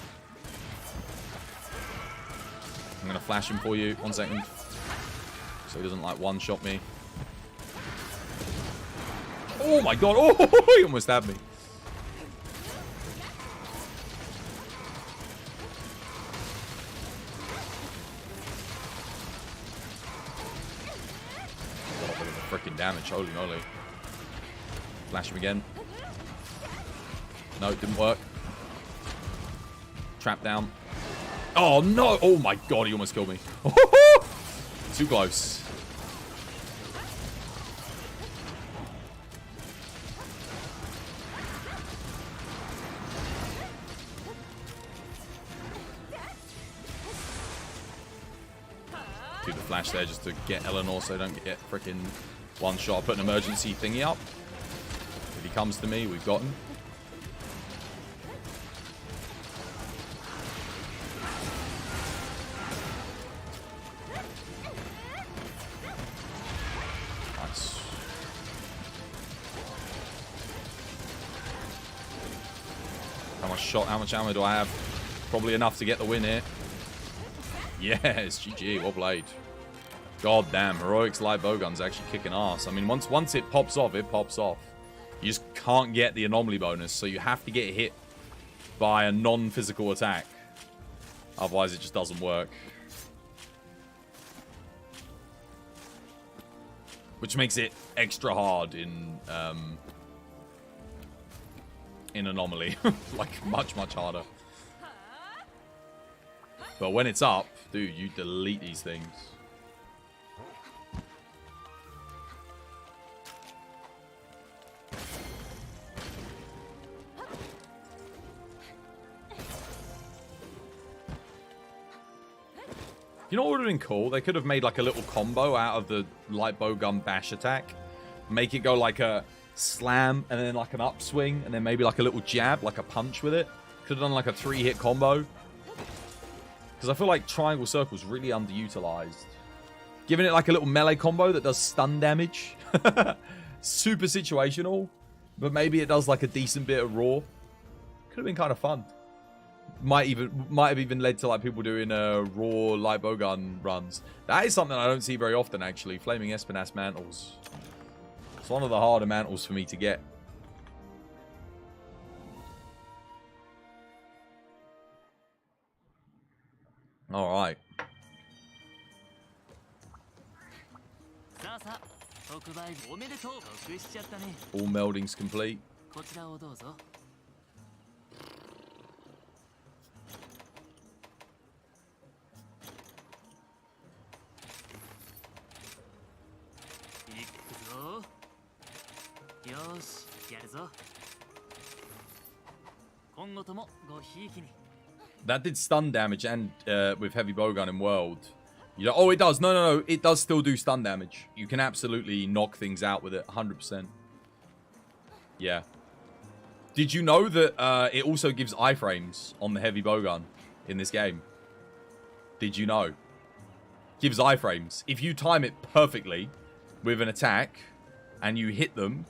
I'm going to flash him for you. 1 second. So he doesn't, like, one-shot me. Oh, my God. Oh, he almost stabbed me. Got a bit of freaking damage. Holy moly. Flash him again. No, it didn't work. Trap down. Oh, no. Oh, my God. He almost killed me. Too close. Do the flash there just to get Eleanor so I don't get freaking one shot. Put an emergency thingy up. If he comes to me, we've got him. Nice. How much ammo do I have? Probably enough to get the win here. Yes, GG, well played. God damn, Heroic's light bowgun's actually kicking ass. I mean, once it pops off, it pops off. You just can't get the anomaly bonus, so you have to get hit by a non-physical attack. Otherwise, it just doesn't work. Which makes it extra hard in anomaly. Like, much harder. But when it's up, dude, you delete these things. You know what would have been cool? They could have made like a little combo out of the light bowgun bash attack. Make it go like a slam and then like an upswing and then maybe like a little jab, like a punch with it. Could have done like a 3-hit combo. Because Because I feel like triangle circle is really underutilized. Giving it like a little melee combo that does stun damage. Super situational. But maybe it does like a decent bit of raw. Could have been kind of fun. Might have even led to like people doing raw light bowgun runs. That is something I don't see very often actually. Flaming Espinas mantles. It's one of the harder mantles for me to get. All right. All meldings complete. That did stun damage and with heavy bowgun in world. You know, oh, it does. No. It does still do stun damage. You can absolutely knock things out with it. 100%. Yeah. Did you know that it also gives iframes on the heavy bowgun in this game? Did you know? Gives iframes. If you time it perfectly with an attack and you hit them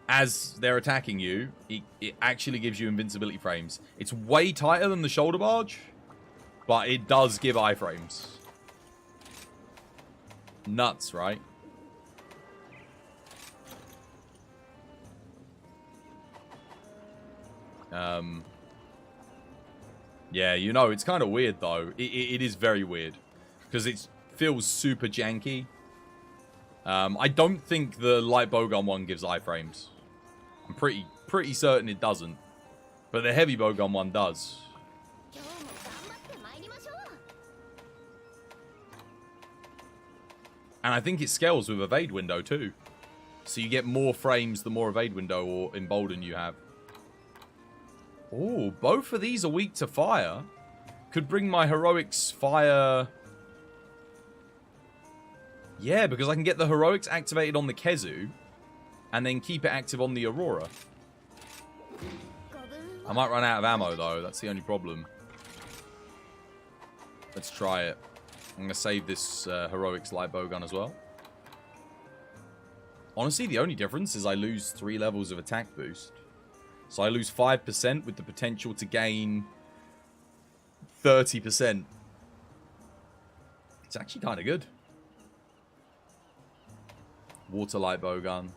as they're attacking you, it actually gives you invincibility frames. It's way tighter than the shoulder barge, but it does give iframes. Nuts, right? Yeah, you know, it's kind of weird, though. It is very weird. Because it feels super janky. I don't think the light bowgun one gives iframes. I'm pretty certain it doesn't. But the heavy bowgun one does. And I think it scales with evade window, too. So you get more frames the more evade window or embolden you have. Oh, both of these are weak to fire. Could bring my heroics fire. Yeah, because I can get the heroics activated on the Kezu and then keep it active on the Aurora. I might run out of ammo, though. That's the only problem. Let's try it. I'm going to save this heroics light bowgun as well. Honestly, the only difference is I lose 3 levels of attack boost. So I lose 5% with the potential to gain 30%. It's actually kind of good. Water light bowgun.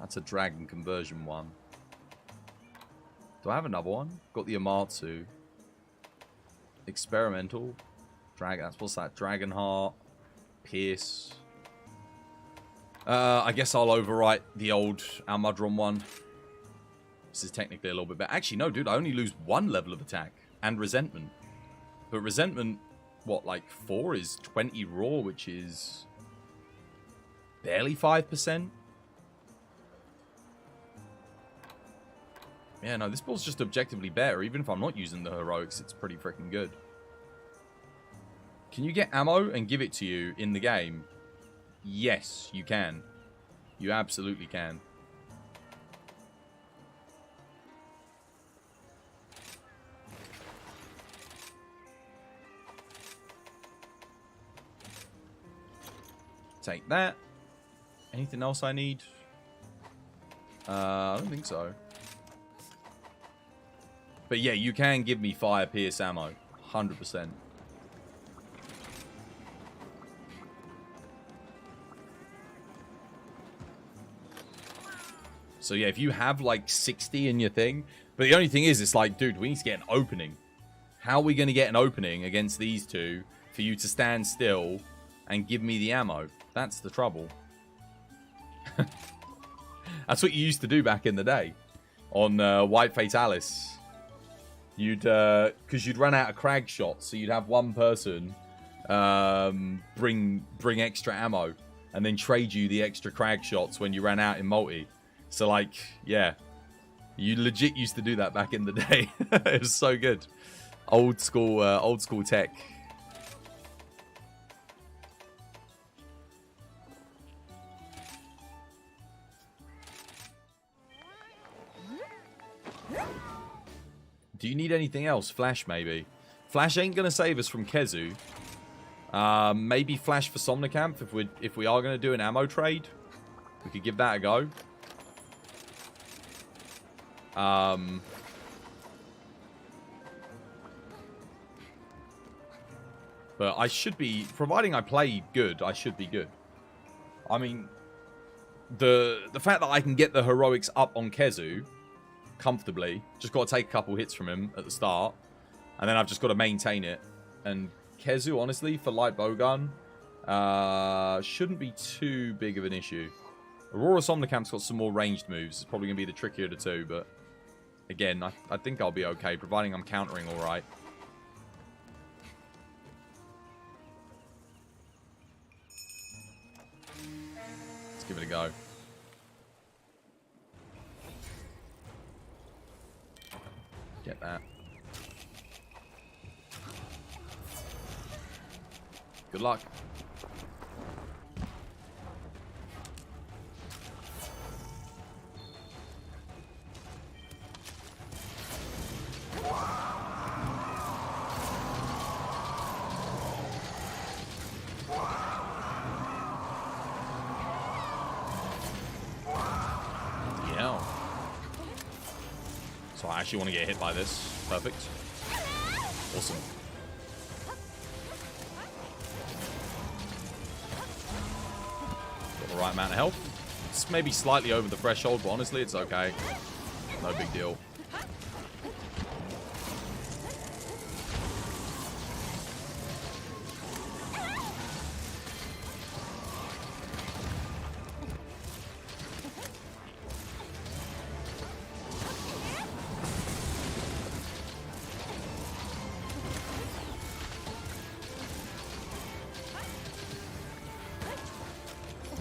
That's a dragon conversion one. Do I have another one? Got the Amatsu. Experimental. Dragon. What's that? Dragon heart. Pierce. I guess I'll overwrite the old Almudron one. This is technically a little bit better. Actually, no, dude. I only lose 1 level of attack. And resentment. But resentment, what, like 4 is 20 raw, which is barely 5%. Yeah, no, this build's just objectively better. Even if I'm not using the heroics, it's pretty freaking good. Can you get ammo and give it to you in the game? Yes, you can. You absolutely can. Take that. Anything else I need? I don't think so. But yeah, you can give me fire pierce ammo. 100%. So yeah, if you have like 60 in your thing. But the only thing is, it's like, dude, we need to get an opening. How are we going to get an opening against these two for you to stand still and give me the ammo? That's the trouble. That's what you used to do back in the day on White Fatalis. You'd, because you'd run out of crag shots, so you'd have one person bring extra ammo and then trade you the extra crag shots when you ran out in multi. So like, yeah, you legit used to do that back in the day. It was so good. Old school tech. Do you need anything else? Flash, maybe. Flash ain't gonna save us from Kezu. Maybe Flash for Somnicamp if we are gonna do an ammo trade. We could give that a go. But I should be, providing I play good, I should be good. I mean, the fact that I can get the heroics up on Kezu comfortably, just got to take a couple hits from him at the start, and then I've just got to maintain it. And Kezu, honestly, for light bowgun, shouldn't be too big of an issue. Aurora Somnicamp's got some more ranged moves. It's probably going to be the trickier of the two, but again, I think I'll be okay, providing I'm countering all right. Let's give it a go. Get that. Good luck. Yeah. So I actually want to get hit by this. Perfect. Awesome. Got the right amount of health. It's maybe slightly over the threshold, but honestly, it's okay. No big deal.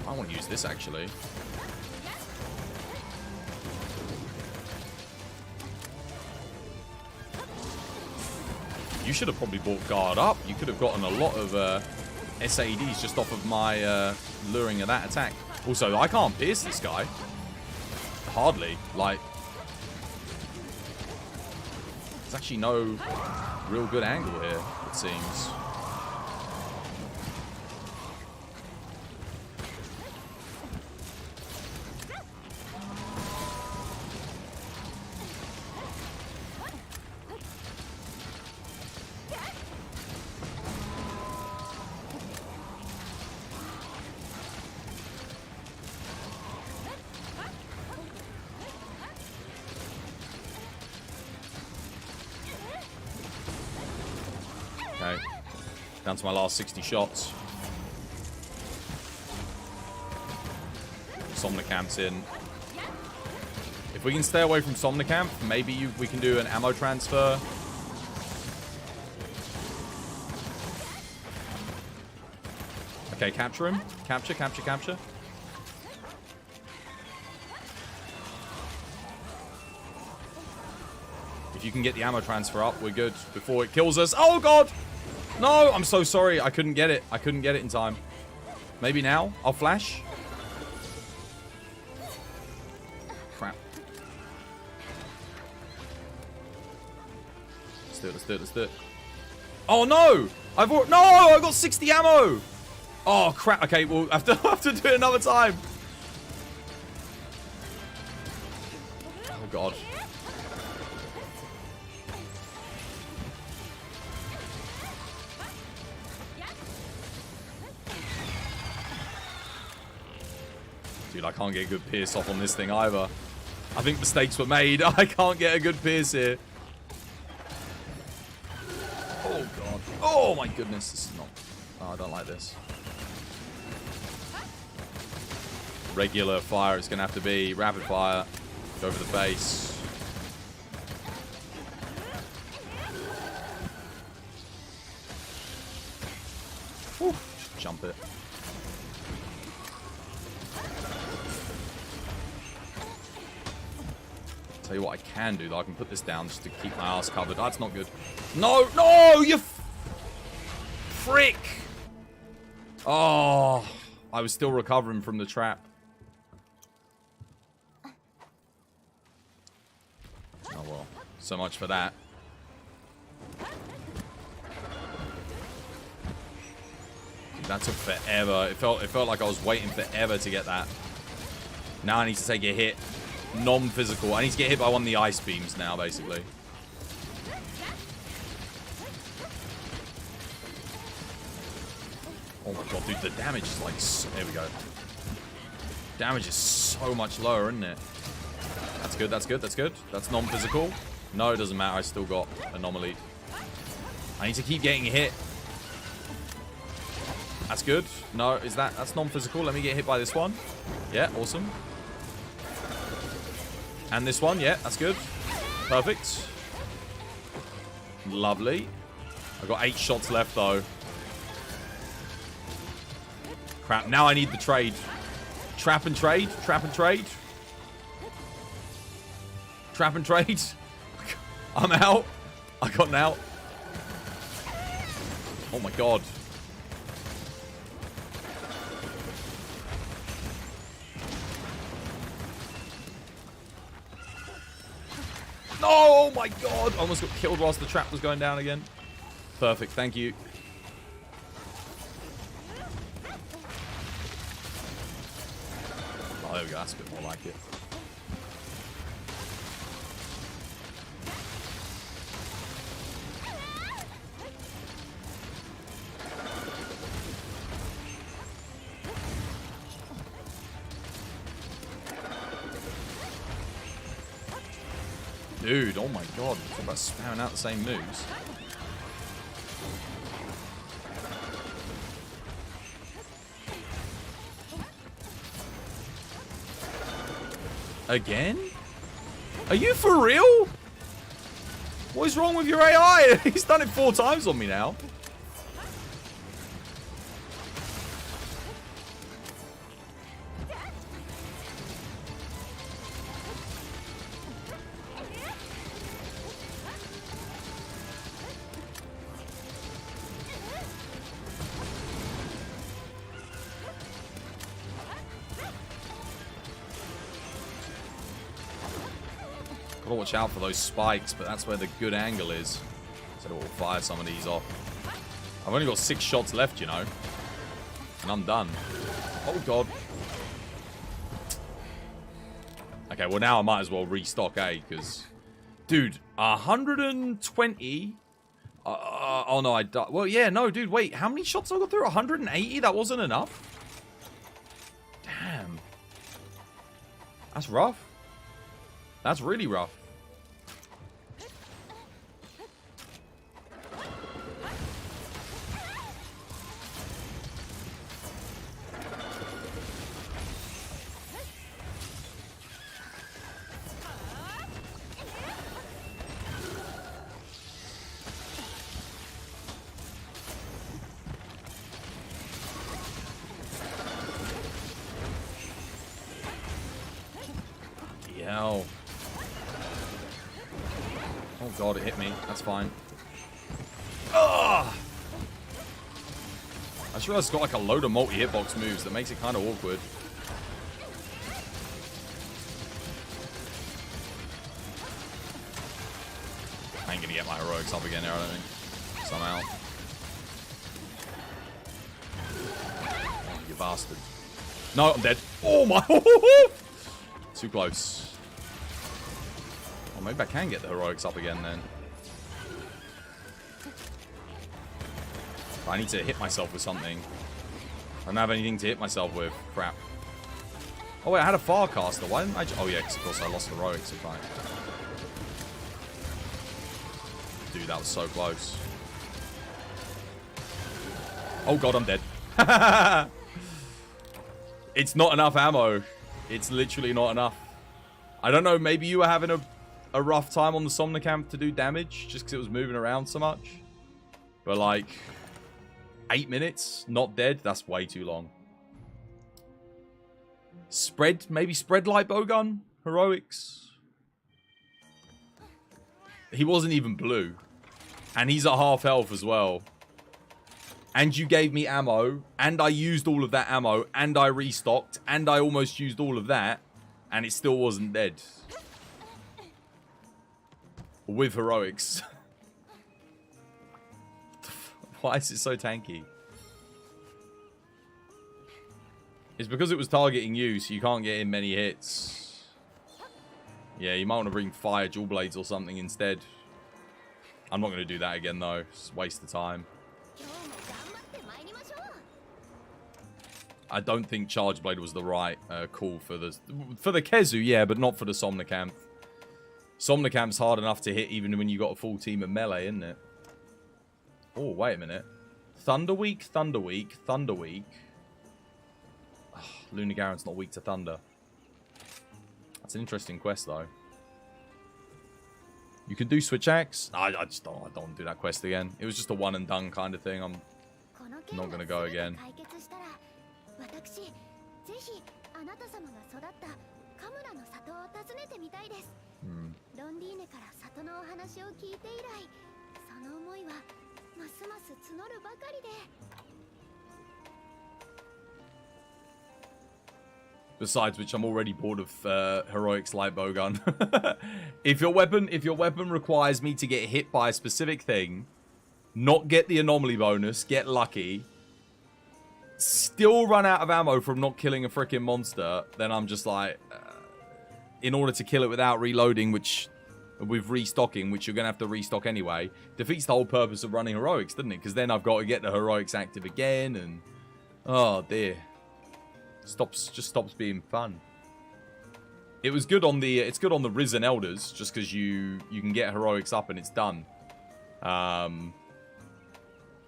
I want to use this, actually. You should have probably bought guard up. You could have gotten a lot of SADs just off of my luring of that attack. Also, I can't pierce this guy. Hardly. Like, there's actually no real good angle here, it seems. Okay, down to my last 60 shots. Somnicamp's in. If we can stay away from Somnicamp, maybe we can do an ammo transfer. Okay, capture him. Capture, capture, capture. If you can get the ammo transfer up, we're good before it kills us. Oh, God! No, I'm so sorry. I couldn't get it. I couldn't get it in time. Maybe now. I'll flash. Crap. Let's do it, let's do it, let's do it. Oh, no! No! I got 60 ammo! Oh, crap. Okay, well, I have to do it another time. Oh, God. Dude, I can't get a good pierce off on this thing either. I think mistakes were made. I can't get a good pierce here. Oh, God. Oh, my goodness. This is not... Oh, I don't like this. Regular fire. It's going to have to be rapid fire. Go for the base. Whew. Just jump it. Tell you what I can do, though. I can put this down just to keep my ass covered. That's not good. No! No! You frick! Oh, I was still recovering from the trap. Oh, well. So much for that. That took forever. It felt like I was waiting forever to get that. Now I need to take a hit. Non-physical. I need to get hit by one of the ice beams now, basically. Oh my god, dude, the damage is like... There we go. Damage is so much lower, isn't it? That's good, that's good, that's good. That's non-physical. No, it doesn't matter. I still got anomaly. I need to keep getting hit. That's good. No, that's non-physical. Let me get hit by this one. Yeah, awesome. And this one, yeah, that's good. Perfect. Lovely. I've got 8 shots left, though. Crap, now I need the trade. Trap and trade. Trap and trade. Trap and trade. I'm out. I got an out. Oh my god. No, oh my god. I almost got killed whilst the trap was going down again. Perfect, thank you. Oh, there we go. That's a bit more like it. Dude, oh my god. Talk about spamming out the same moves. Again? Are you for real? What is wrong with your AI? He's done it 4 times on me now. Gotta watch out for those spikes, but that's where the good angle is. So we'll fire some of these off. I've only got 6 shots left, you know. And I'm done. Oh, God. Okay, well, now I might as well restock, eh? Because, dude, 120... oh, no, I died. Well, yeah, no, dude, wait. How many shots I got through? 180? That wasn't enough? Damn. That's rough. That's really rough. Hell. Oh god, it hit me. That's fine. Ugh! I just realized it's got like a load of multi-hitbox moves that makes it kind of awkward. I ain't gonna get my heroics up again there, I don't think. Somehow. Oh, you bastard. No, I'm dead. Oh my... Too close. Well, maybe I can get the heroics up again then. I need to hit myself with something. I don't have anything to hit myself with. Crap. Oh wait, I had a Farcaster. Why didn't I... Oh yeah, because of course I lost heroics. If I... Dude, that was so close. Oh god, I'm dead. It's not enough ammo. It's literally not enough. I don't know, maybe you were having a rough time on the Somnicamp to do damage just because it was moving around so much. But like, 8 minutes, not dead, that's way too long. Spread, maybe spread light bowgun, heroics. He wasn't even blue. And he's at half health as well. And you gave me ammo, and I used all of that ammo, and I restocked, and I almost used all of that, and it still wasn't dead. With heroics. Why is it so tanky? It's because it was targeting you, so you can't get in many hits. Yeah, you might want to bring fire dual blades or something instead. I'm not going to do that again, though. It's a waste of time. I don't think Charge Blade was the right call for the Kezu, yeah, but not for the Somnicanth. Somnicanth's hard enough to hit even when you got a full team of melee, isn't it? Oh, wait a minute. Thunder Weak, Thunder Weak, Thunder Weak. Oh, Lunagaron's not weak to Thunder. That's an interesting quest, though. You can do Switch Axe. I don't want to do that quest again. It was just a one and done kind of thing. I'm not going to go again. Besides which, I'm already bored of Heroic's light bowgun. If your weapon requires me to get hit by a specific thing, not get the anomaly bonus, get lucky, still run out of ammo from not killing a freaking monster, then I'm just like, in order to kill it without reloading, which with restocking, which you're gonna have to restock anyway, defeats the whole purpose of running heroics, doesn't it? Because then I've got to get the heroics active again, and oh dear. Just stops being fun. It was good on the it's good on the Risen Elders, just because you can get heroics up and it's done. But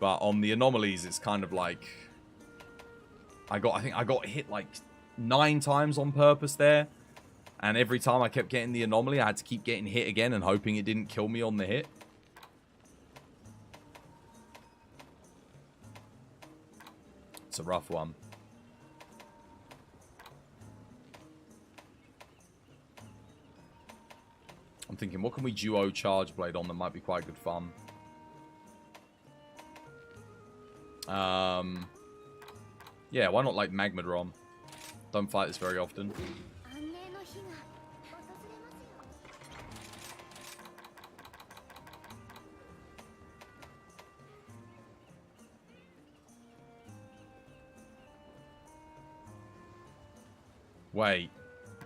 on the anomalies, it's kind of like I think I got hit like 9 times on purpose there, and every time I kept getting the anomaly, I had to keep getting hit again and hoping it didn't kill me on the hit. It's a rough one. I'm thinking, what can we duo Charge Blade on that might be quite good fun? Yeah, why not like Magmadron? Don't fight this very often. Wait.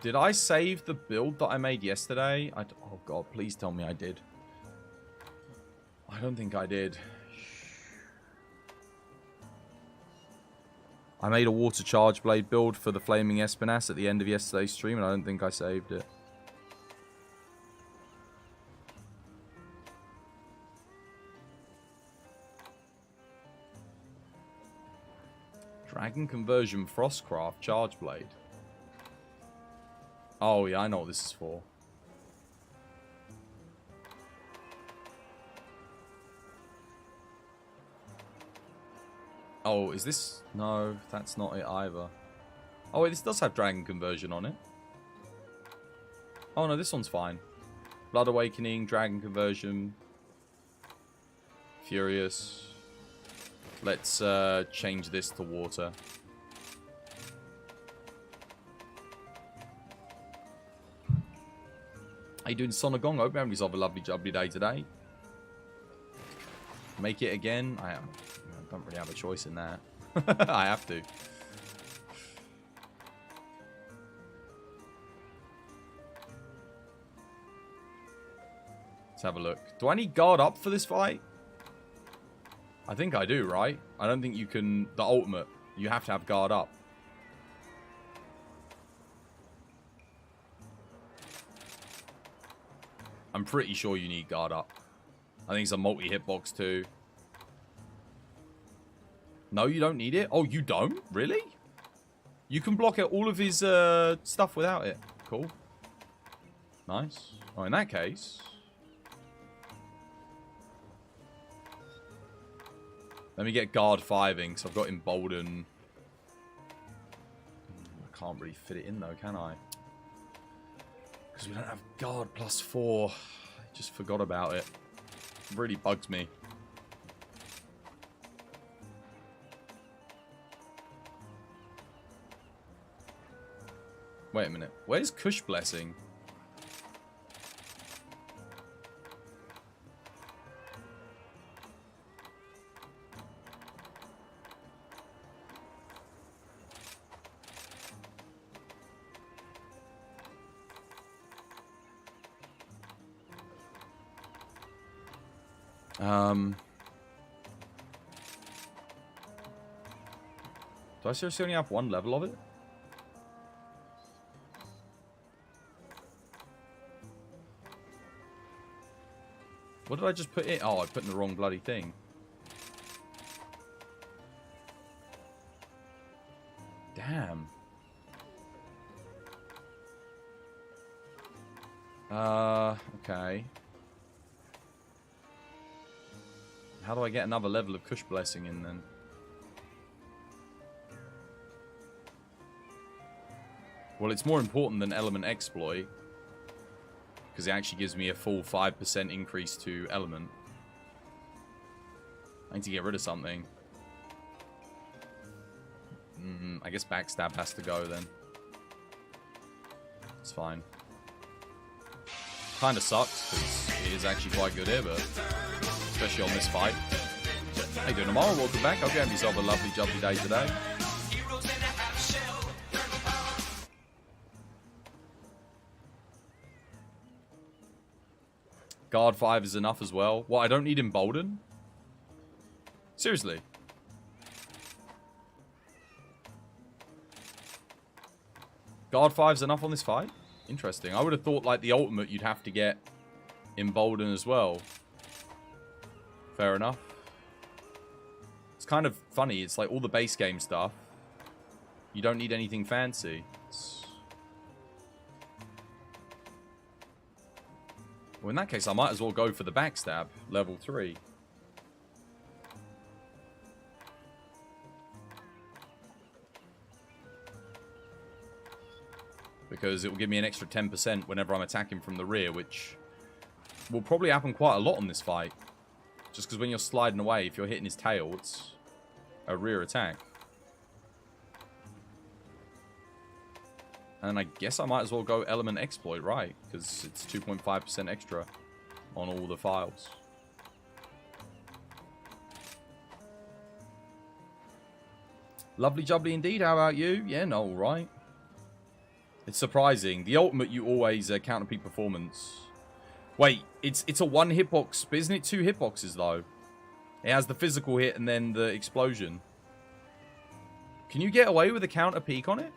Did I save the build that I made yesterday? Oh god, please tell me I did. I don't think I did. I made a Water Charge Blade build for the Flaming Espinas at the end of yesterday's stream, and I don't think I saved it. Dragon Conversion Frostcraft Charge Blade. Oh, yeah, I know what this is for. Oh, is this... No, that's not it either. Oh, wait, this does have Dragon Conversion on it. Oh, no, this one's fine. Blood Awakening, Dragon Conversion. Furious. Let's change this to water. How you doing, Sonagong? I hope everybody's having a lovely jubbly day today. Make it again. I don't really have a choice in that. I have to. Let's have a look. Do I need guard up for this fight? I think I do, right? I don't think you can... The ultimate. You have to have guard up. I'm pretty sure you need guard up. I think it's a multi-hitbox too. No, you don't need it? Oh, you don't? Really? You can block out all of his stuff without it. Cool. Nice. Oh, in that case... Let me get guard 5 in, because I've got embolden. I can't really fit it in though, can I? Because we don't have guard +4. I just forgot about it. It really bugs me. Wait a minute. Where's Kush Blessing? Do I seriously only have one level of it? What did I just put in? Oh, I put in the wrong bloody thing. Damn. Okay. How do I get another level of Kush Blessing in then? Well, it's more important than Element Exploit, because it actually gives me a full 5% increase to Element. I need to get rid of something. I guess Backstab has to go then. It's fine. Kind of sucks, because it is actually quite good here, but especially on this fight. How you doing tomorrow? Welcome back. Hope you have yourself a lovely, jubbly day today. Guard 5 is enough as well. What, I don't need Embolden? Seriously? Guard 5's enough on this fight? Interesting. I would have thought, like, the ultimate you'd have to get Embolden as well. Fair enough. It's kind of funny. It's like all the base game stuff. You don't need anything fancy. Well, in that case, I might as well go for the Backstab, level 3. Because it will give me an extra 10% whenever I'm attacking from the rear, which will probably happen quite a lot on this fight. Just because when you're sliding away, if you're hitting his tail, it's a rear attack. And I guess I might as well go Element Exploit, right? Because it's 2.5% extra on all the files. Lovely jubbly indeed. How about you? Yeah, no, all right. It's surprising. The ultimate, you always counter peak performance. Wait, it's a one hitbox, but isn't it 2 hitboxes though? It has the physical hit and then the explosion. Can you get away with a counter peak on it?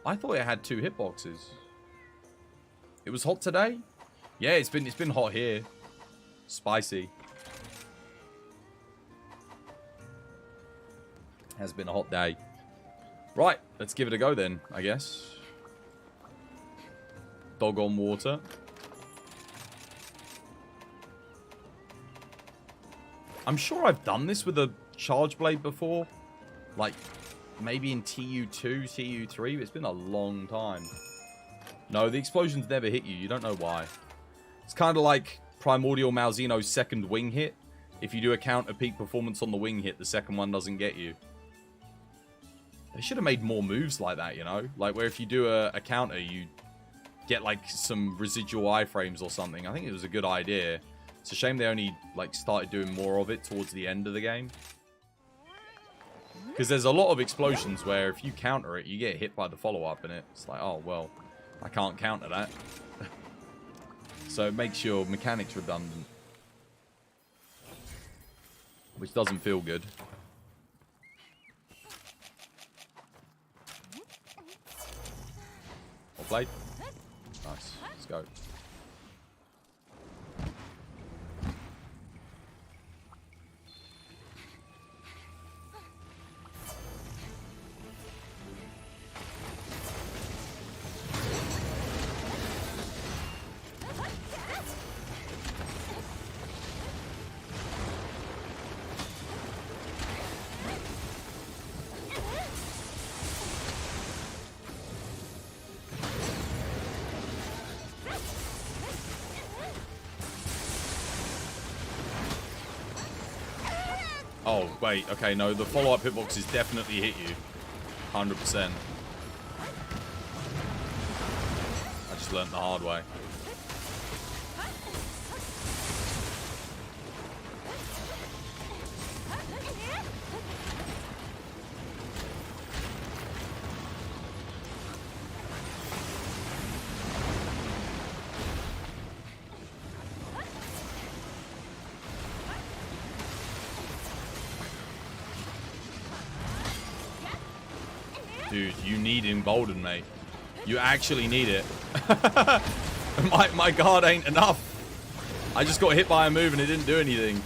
I thought it had 2 hitboxes. It was hot today? Yeah, it's been hot here. Spicy. Has been a hot day. Right, let's give it a go then, I guess. Dog on water. I'm sure I've done this with a Charge Blade before. Like, maybe in TU2, TU3, but it's been a long time. No, the explosions never hit you. You don't know why. It's kind of like Primordial Malzeno's second wing hit. If you do a counter peak performance on the wing hit, the second one doesn't get you. They should have made more moves like that, you know? Like, where if you do a counter, you get, like, some residual iframes or something. I think it was a good idea. It's a shame they only, like, started doing more of it towards the end of the game. Because there's a lot of explosions where if you counter it, you get hit by the follow-up, and it's like, oh, well, I can't counter that. So it makes your mechanics redundant. Which doesn't feel good. Well played. Nice. Let's go. Oh, wait. Okay, no. The follow-up hitboxes definitely hit you. 100%. I just learned the hard way. Dude, you need embolden, mate. You actually need it. my guard ain't enough. I just got hit by a move and it didn't do anything.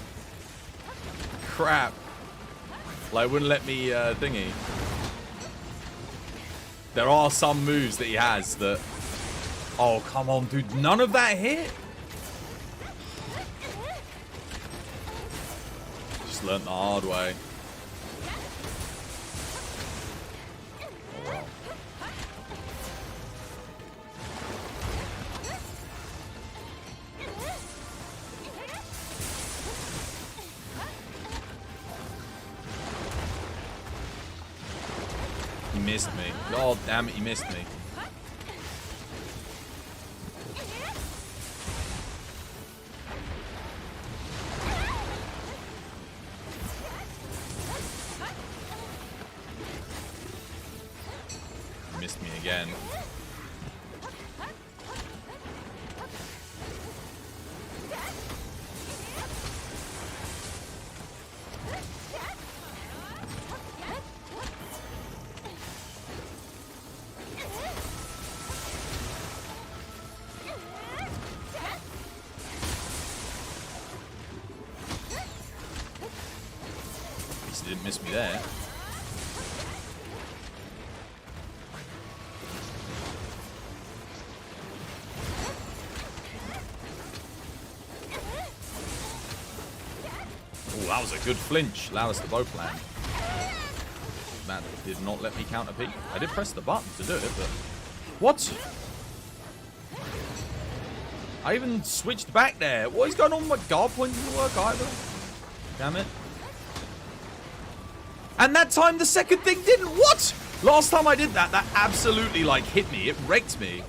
Crap. Like, it wouldn't let me thingy. There are some moves that he has that... Oh, come on, dude. None of that hit? Just learnt the hard way. Oh, well. He missed me. God damn it, he missed me. He missed me again. He didn't miss me there. Oh, that was a good flinch. Allowed us to both land. That did not let me counter peek. I did press the button to do it, but... What? I even switched back there. What is going on with my guard point? Didn't work either. Damn it. And that time the second thing didn't. What? Last time I did that, that absolutely like hit me. It wrecked me.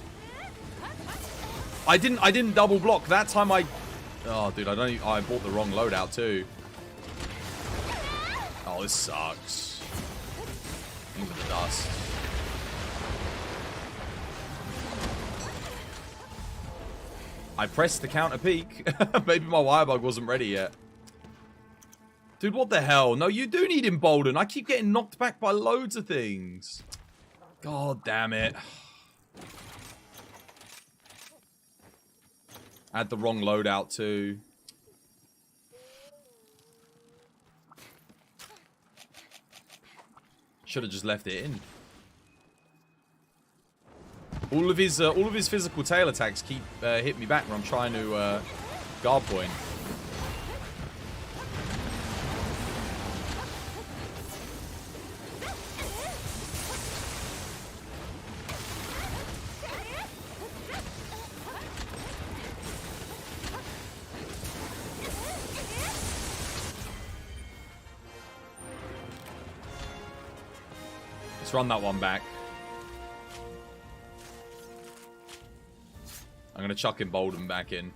I didn't double block. That time I... Oh, dude, I bought the wrong loadout too. Oh, this sucks. Into the dust. I pressed the counter peek. Maybe my wire bug wasn't ready yet. Dude, what the hell? No, you do need embolden. I keep getting knocked back by loads of things. God damn it. I had the wrong loadout too. Should have just left it in. All of his physical tail attacks keep hitting me back when I'm trying to guard point. Let's run that one back. I'm going to chuck Embolden back in.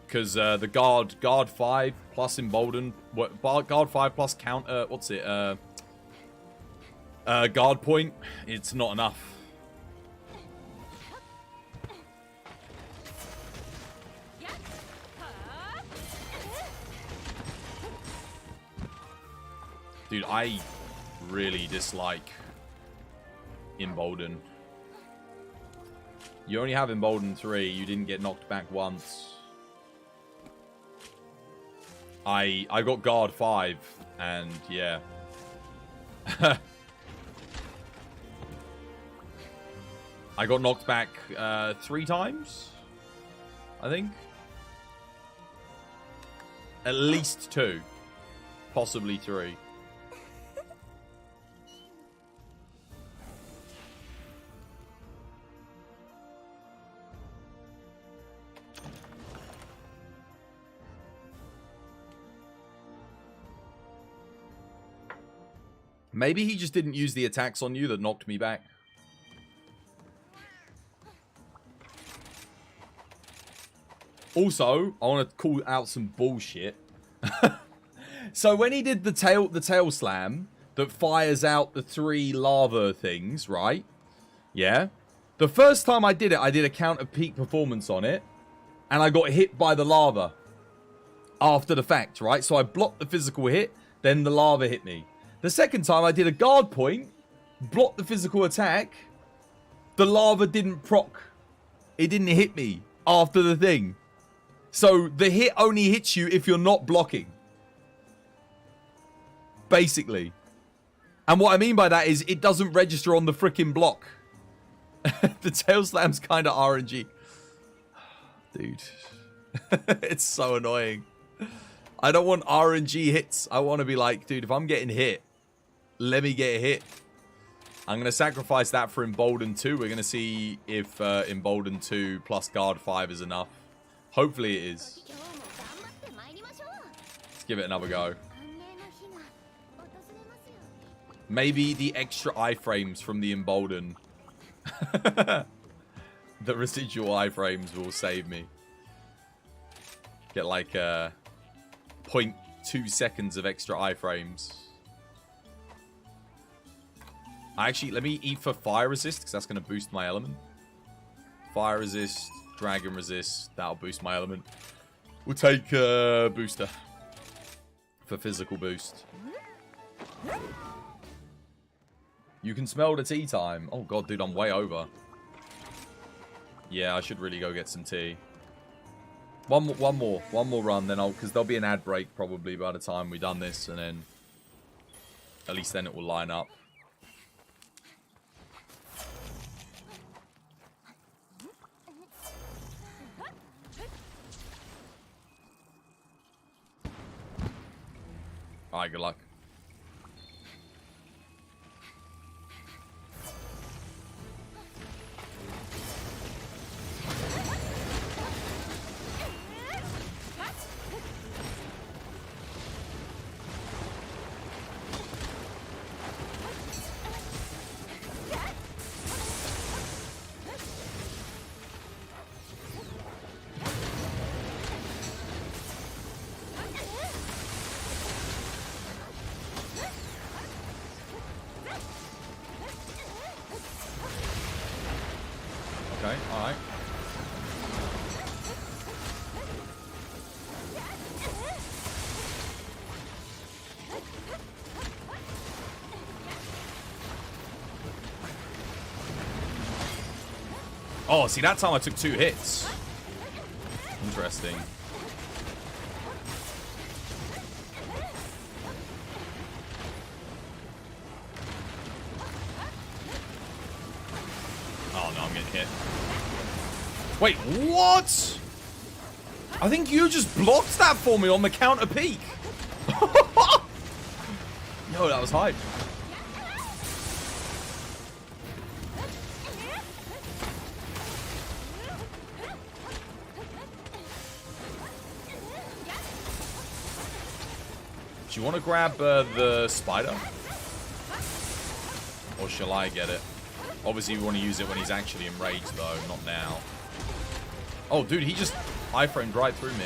Because the guard 5 plus Embolden, guard 5 plus counter, what's it? Guard point, it's not enough. Dude, I really dislike Embolden. You only have Embolden 3. You didn't get knocked back once. I got guard 5, and yeah. I got knocked back 3 times, I think. At least 2. Possibly 3. Maybe he just didn't use the attacks on you that knocked me back. Also, I want to call out some bullshit. So when he did the tail slam that fires out the 3 lava things, right? Yeah. The first time I did it, I did a counter peak performance on it, and I got hit by the lava after the fact, right? So I blocked the physical hit, then the lava hit me. The second time I did a guard point, blocked the physical attack. The lava didn't proc. It didn't hit me after the thing. So the hit only hits you if you're not blocking. Basically. And what I mean by that is it doesn't register on the freaking block. The tail slam's kind of RNG. Dude. It's so annoying. I don't want RNG hits. I want to be like, dude, if I'm getting hit, let me get hit. I'm going to sacrifice that for Embolden 2. We're going to see if Embolden 2 plus Guard 5 is enough. Hopefully it is. Let's give it another go. Maybe the extra iframes from the Embolden. The residual iframes will save me. Get like 0.2 seconds of extra iframes. Actually, let me eat for fire resist, because that's going to boost my element. Fire resist, dragon resist, that'll boost my element. We'll take booster for physical boost. You can smell the tea time. Oh god, dude, I'm way over. Yeah, I should really go get some tea. One more run, then because there'll be an ad break probably by the time we've done this, and then at least then it will line up. Alright, good luck. Okay, alright. Oh, see, that time I took 2 hits. Interesting. Oh, no, I'm getting hit. Wait, what? I think you just blocked that for me on the counter peak. Yo, that was hype. Do you want to grab the spider? Or shall I get it? Obviously, we want to use it when he's actually enraged, though, not now. Oh, dude, he just iframed right through me.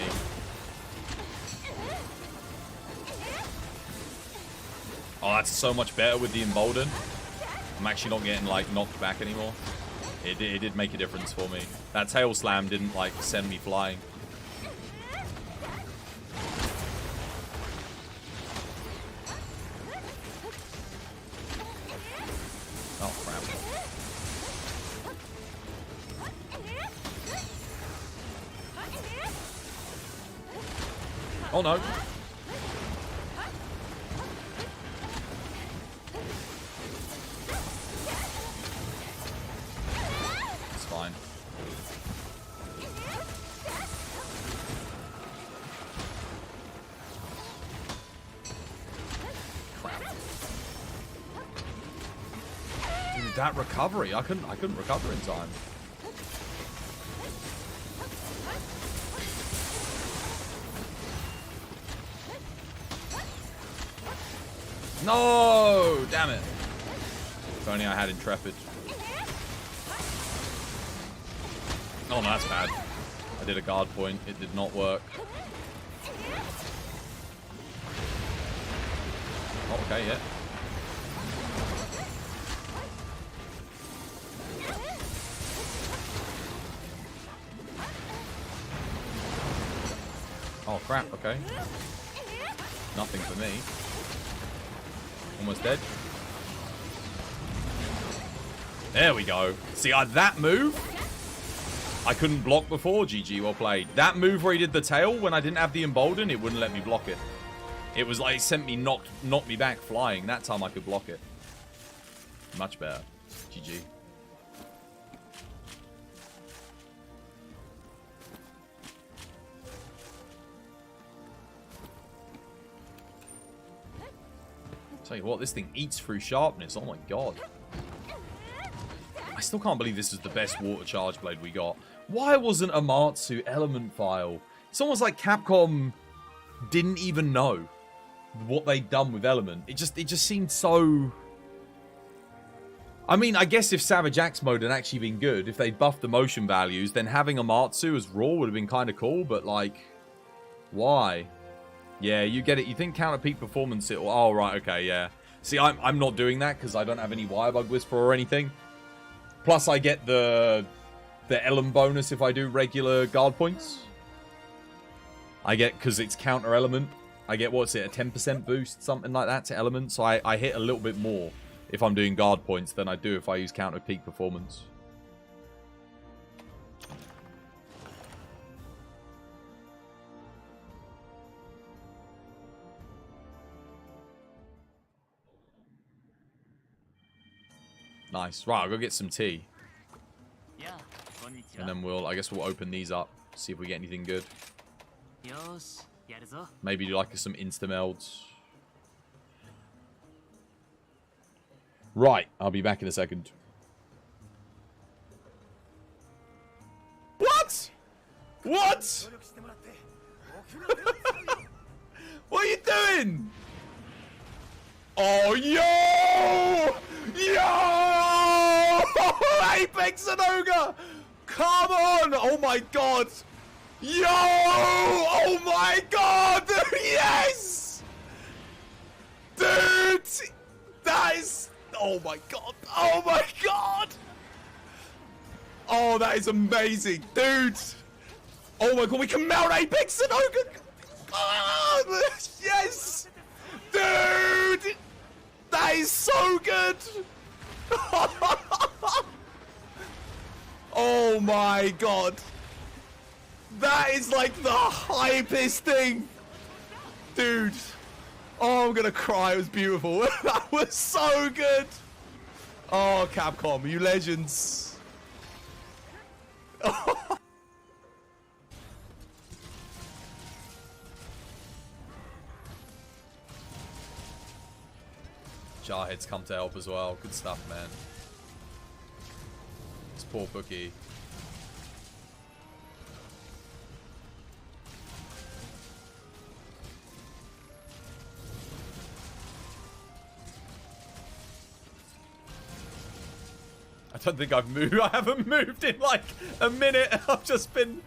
Oh, that's so much better with the Embolden. I'm actually not getting, like, knocked back anymore. It did make a difference for me. That tail slam didn't, like, send me flying. Oh, crap. Oh, no. It's fine. Crap. Dude, that recovery. I couldn't recover in time. No! Damn it. If only I had Intrepid. Oh, no, that's bad. I did a guard point. It did not work. Oh, okay, yeah. Oh, crap. Okay. Nothing for me. Almost dead. There we go. See, that move, I couldn't block before. GG, well played. That move where he did the tail, when I didn't have the embolden, it wouldn't let me block it. It was like, it sent me, knocked me back flying. That time I could block it. Much better. GG. Tell you what, this thing eats through sharpness. Oh my god. I still can't believe this is the best water charge blade we got. Why wasn't Amatsu element file? It's almost like Capcom didn't even know what they'd done with element. It just seemed so... I mean, I guess if Savage Axe mode had actually been good, if they'd buffed the motion values, then having Amatsu as raw would have been kind of cool, but like, why? Yeah, you get it. You think counter peak performance it will... Oh, right, okay, yeah. See, I'm not doing that because I don't have any Wirebug Whisper or anything. Plus, I get the element bonus if I do regular guard points. I get, because it's counter element, I get, what's it, a 10% boost, something like that to element. So I hit a little bit more if I'm doing guard points than I do if I use counter peak performance. Nice. Right, I'll go get some tea. And then I guess we'll open these up, see if we get anything good. Maybe do like some insta-melds. Right, I'll be back in a second. What? What? What are you doing? Oh, yo! Yo! Apex and Ogre! Come on! Oh my god! Yo! Oh my god! Yes! Dude! That is... Oh my god! Oh my god! Oh, that is amazing! Dude! Oh my god, we can mount Apex and Ogre! Oh, yes! Dude! That is so good! Oh my god! That is like the hypest thing! Dude! Oh, I'm gonna cry, it was beautiful. That was so good! Oh, Capcom, you legends! Jarhead's come to help as well. Good stuff, man. This poor bookie. I don't think I've moved. I haven't moved in like a minute. I've just been...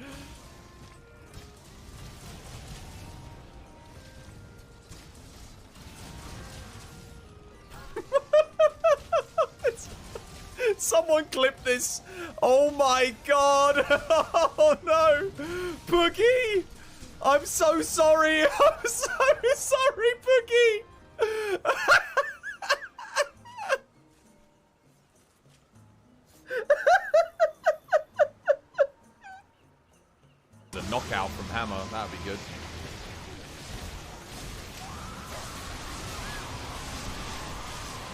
Someone clip this. Oh my god. Oh no. Boogie. I'm so sorry. I'm so sorry, Boogie. The knockout from Hammer. That would be good.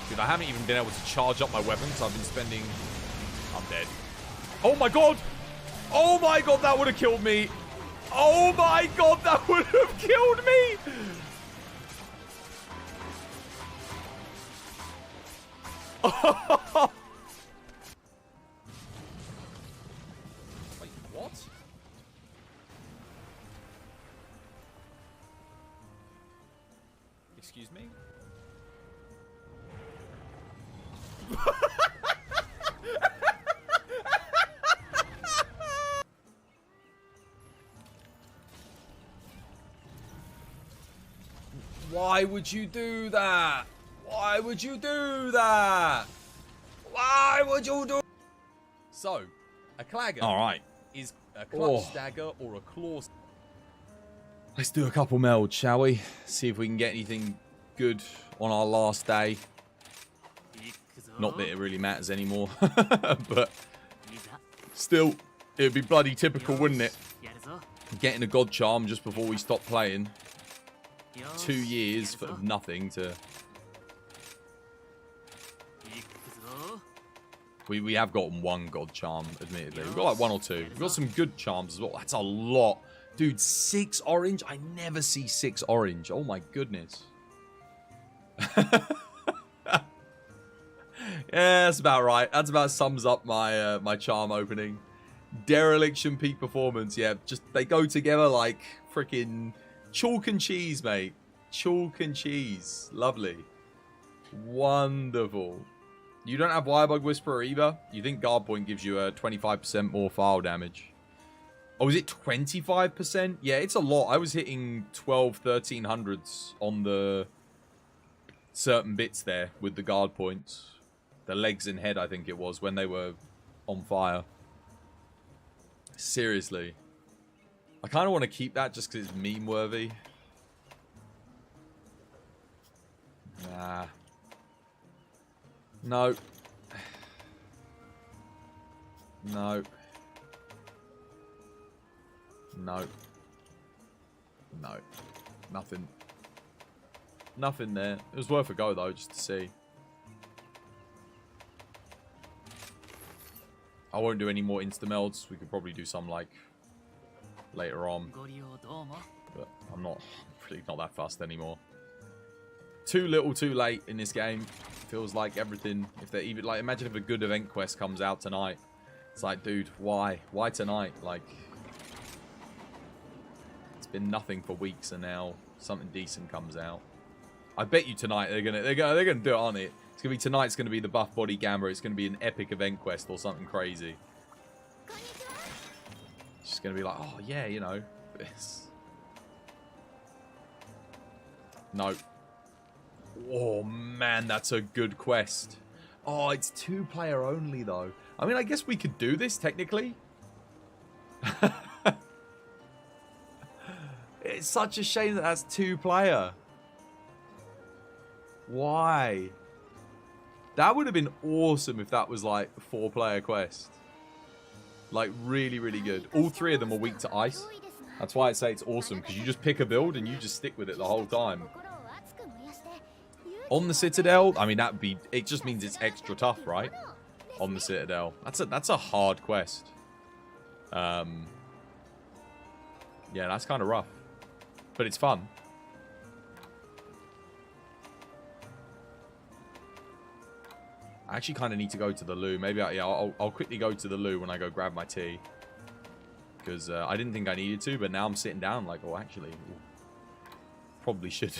Dude, I haven't even been able to charge up my weapons. I've been spending... I'm dead. Oh my god! Oh my god, that would have killed me! Oh my god, that would have killed me! Wait, what? Excuse me? Why would you do that? Why would you do that? Why would you do... So, a clagger is a clutch stagger or a claw... Let's do a couple melds, shall we? See if we can get anything good on our last day. Not that it really matters anymore. But still, it would be bloody typical, wouldn't it? Getting a god charm just before we stop playing. 2 years of nothing to... We have gotten one god charm, admittedly. We've got like 1 or 2. We've got some good charms as well. That's a lot. Dude, 6 orange? I never see 6 orange. Oh my goodness. Yeah, that's about right. That's about sums up my my charm opening. Dereliction, peak performance. Yeah, just they go together like freaking chalk and cheese, mate. Chalk and cheese. Lovely. Wonderful. You don't have Wirebug Whisperer either? You think Guard Point gives you a 25% more file damage? Oh, is it 25%? Yeah, it's a lot. I was hitting 1300s on the certain bits there with the Guard Points. The legs and head, I think it was, when they were on fire. Seriously. I kind of want to keep that just because it's meme-worthy. Nah. No. No. No. No. Nothing. Nothing there. It was worth a go, though, just to see. I won't do any more insta-melds. We could probably do some, like, later on. But I'm really not that fussed anymore. Too little, too late in this game. Feels like everything, if they're even, like, imagine if a good event quest comes out tonight. It's like, dude, why? Why tonight? Like, it's been nothing for weeks, and now something decent comes out. I bet you tonight they're gonna do it, aren't it? It's gonna be tonight's gonna be the buff body Gambler. It's gonna be an epic event quest or something crazy. It's just gonna be like, oh yeah, you know, this. No. Oh man, that's a good quest. Oh, it's 2-player only though. I mean, I guess we could do this technically. It's such a shame that that's 2-player. Why? That would have been awesome if that was like a 4-player quest. Like really, really good. All 3 of them are weak to ice. That's why I say it's awesome, because you just pick a build and you just stick with it the whole time. On the Citadel, I mean, that'd be, it just means it's extra tough, right? On the Citadel. That's a hard quest. Yeah, that's kind of rough. But it's fun. I actually kind of need to go to the loo. Maybe, I'll quickly go to the loo when I go grab my tea. Because I didn't think I needed to, but now I'm sitting down like, oh, actually, probably should.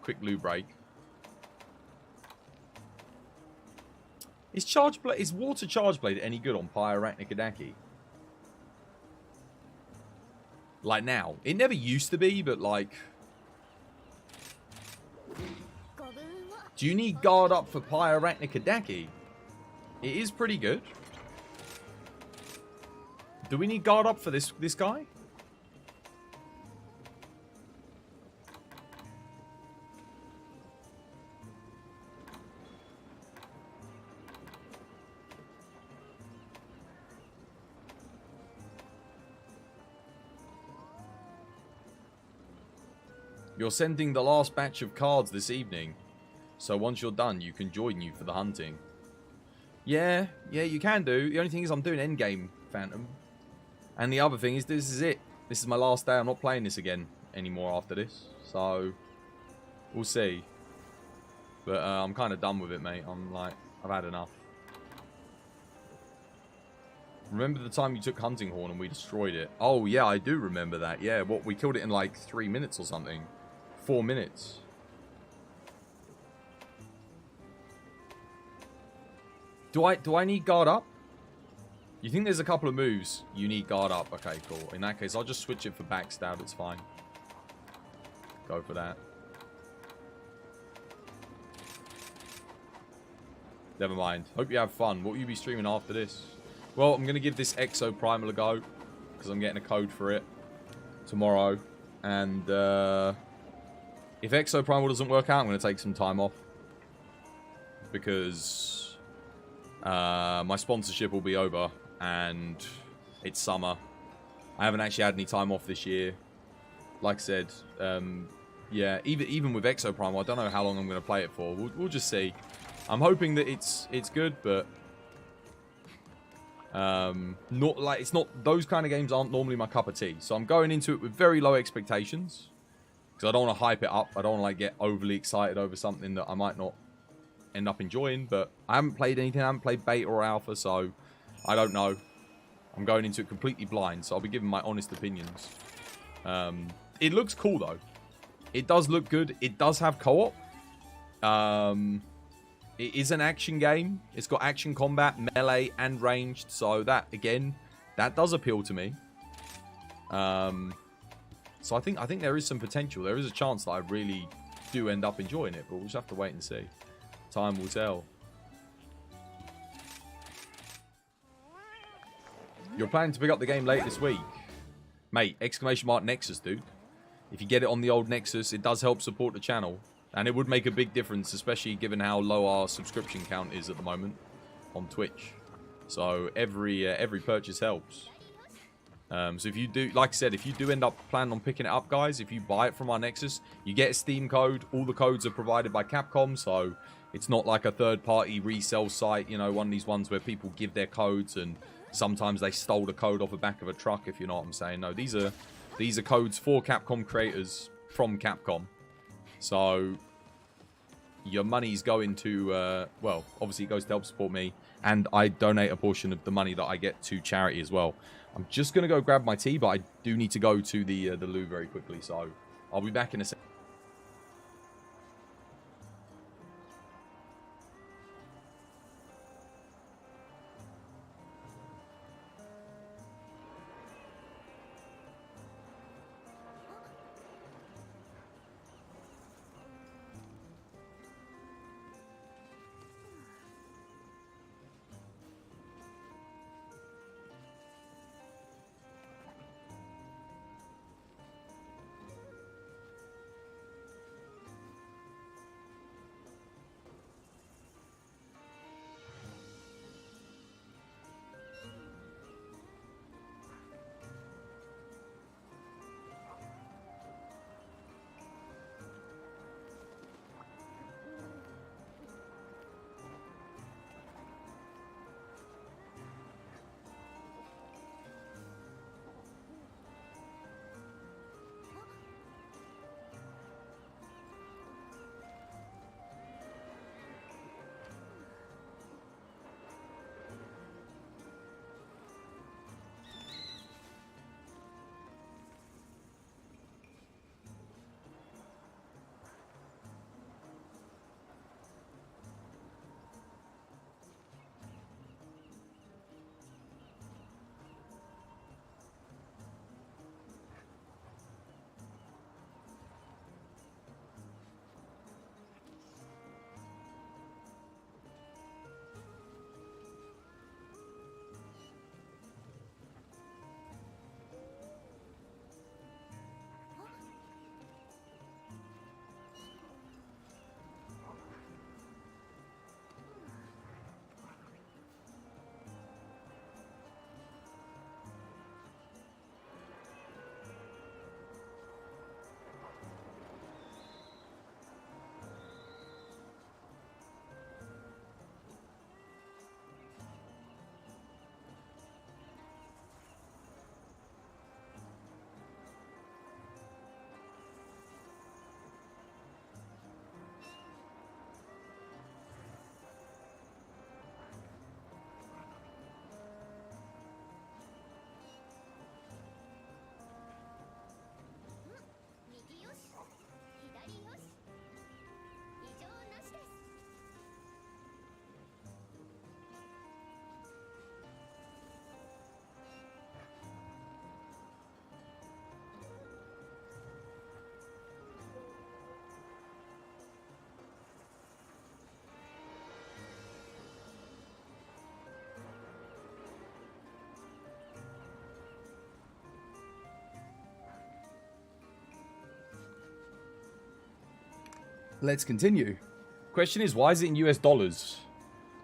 Quick loo break. Is Water Charge Blade any good on Pyrarachnicodaki? Like now. It never used to be, but like... Do you need guard up for Pyrarachnicodaki? It is pretty good. Do we need guard up for this guy? You're sending the last batch of cards this evening. So once you're done, you can join you for the hunting. Yeah, you can do. The only thing is I'm doing endgame Phantom. And the other thing is this is it. This is my last day. I'm not playing this again anymore after this. So, we'll see. But I'm kind of done with it, mate. I'm like, I've had enough. Remember the time you took Hunting Horn and we destroyed it? Oh, yeah, I do remember that. Yeah, what, we killed it in like 3 minutes or something. 4 minutes. Do I need guard up? You think there's a couple of moves you need guard up? Okay, cool. In that case, I'll just switch it for backstab. It's fine. Go for that. Never mind. Hope you have fun. What will you be streaming after this? Well, I'm going to give this Exo Primal a go. Because I'm getting a code for it tomorrow. And If Exo Primal doesn't work out, I'm going to take some time off. Because my sponsorship will be over. And it's summer. I haven't actually had any time off this year. Like I said, yeah, even with Exo Primal, I don't know how long I'm going to play it for. We'll just see. I'm hoping that it's good, but it's not, those kind of games aren't normally my cup of tea. So I'm going into it with very low expectations. Because I don't want to hype it up. I don't want to like get overly excited over something that I might not end up enjoying. But I haven't played anything. I haven't played beta or alpha, so I don't know. I'm going into it completely blind, so I'll be giving my honest opinions. It looks cool, though. It does look good. It does have co-op. It is an action game. It's got action combat, melee, and ranged. So that, again, that does appeal to me. So I think there is some potential. There is a chance that I really do end up enjoying it, but we'll just have to wait and see. Time will tell. You're planning to pick up the game late this week. Mate, exclamation mark Nexus, dude. If you get it on the old Nexus, it does help support the channel. And it would make a big difference, especially given how low our subscription count is at the moment on Twitch. So every purchase helps. So if you do, like I said, if you do end up planning on picking it up, guys, if you buy it from our Nexus, you get a Steam code. All the codes are provided by Capcom, so it's not like a third-party resale site, you know, one of these ones where people give their codes and sometimes they stole the code off the back of a truck, if you know what I'm saying. No, these are codes for Capcom creators from Capcom. So your money's going to, well, obviously it goes to help support me, and I donate a portion of the money that I get to charity as well. I'm just going to go grab my tea, but I do need to go to the loo very quickly, so I'll be back in a second. Let's continue. Question is, why is it in US dollars?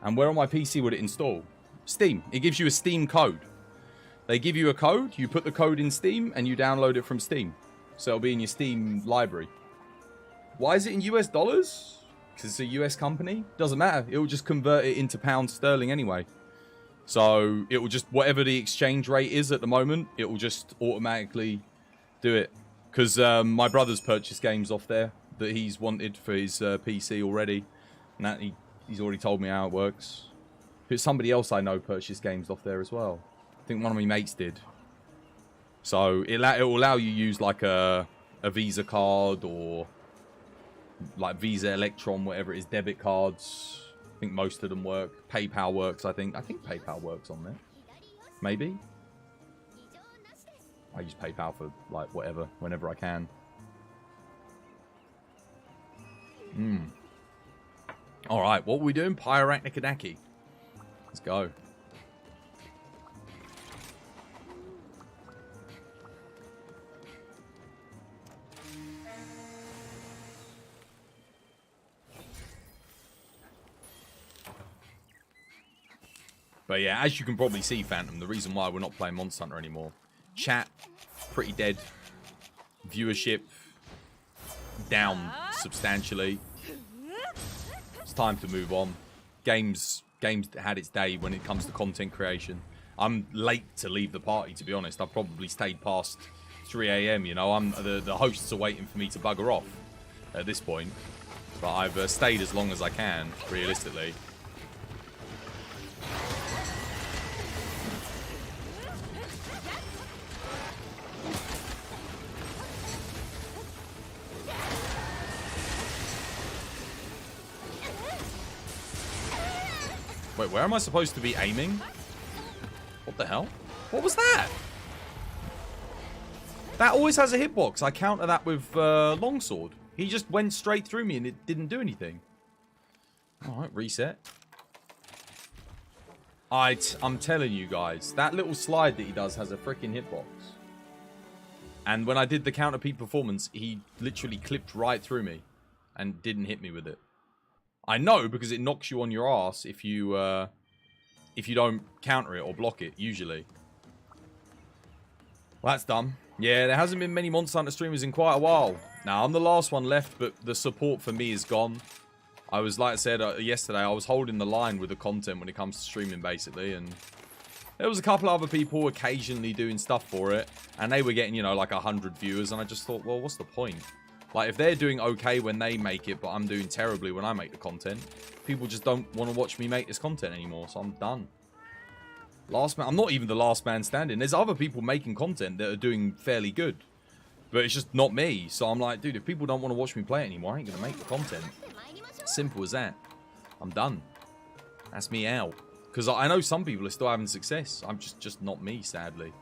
And where on my PC would it install? Steam. It gives you a Steam code. They give you a code, you put the code in Steam, and you download it from Steam. So it'll be in your Steam library. Why is it in US dollars? Because it's a US company? Doesn't matter. It will just convert it into pounds sterling anyway. So it will just, whatever the exchange rate is at the moment, it will just automatically do it. Because my brother's purchased games off there that he's wanted for his PC already. And that he's already told me how it works. But somebody else I know purchased games off there as well. I think one of my mates did. So it will allow you to use like a Visa card or like Visa Electron, whatever it is, debit cards. I think most of them work. PayPal works, I think. I think PayPal works on there. Maybe. I use PayPal for like whatever, whenever I can. Alright, what are we doing? Pyrarachnicadaki. Let's go. But yeah, as you can probably see, Phantom, the reason why we're not playing Monster Hunter anymore. Chat, pretty dead. Viewership, down substantially. It's time to move on. Games had its day when it comes to content creation. I'm late to leave the party, to be honest. I've probably stayed past 3 AM, you know. The hosts are waiting for me to bugger off at this point. But I've stayed as long as I can, realistically. Wait, where am I supposed to be aiming? What the hell? What was that? That always has a hitbox. I counter that with longsword. He just went straight through me and it didn't do anything. Alright, reset. I'm telling you guys, that little slide that he does has a freaking hitbox. And when I did the counter peak performance, he literally clipped right through me and didn't hit me with it. I know because it knocks you on your ass if you don't counter it or block it, usually. Well, that's done. Yeah, there hasn't been many Monster Hunter streamers in quite a while. Now, I'm the last one left, but the support for me is gone. I was, like I said yesterday, I was holding the line with the content when it comes to streaming, basically, and there was a couple other people occasionally doing stuff for it, and they were getting, you know, like 100 viewers, and I just thought, well, what's the point? Like, if they're doing okay when they make it, but I'm doing terribly when I make the content, people just don't want to watch me make this content anymore, so I'm done. Last man, I'm not even the last man standing. There's other people making content that are doing fairly good, but it's just not me. So I'm like, dude, if people don't want to watch me play it anymore, I ain't going to make the content. Simple as that. I'm done. That's me out. Because I know some people are still having success. I'm just not me, sadly.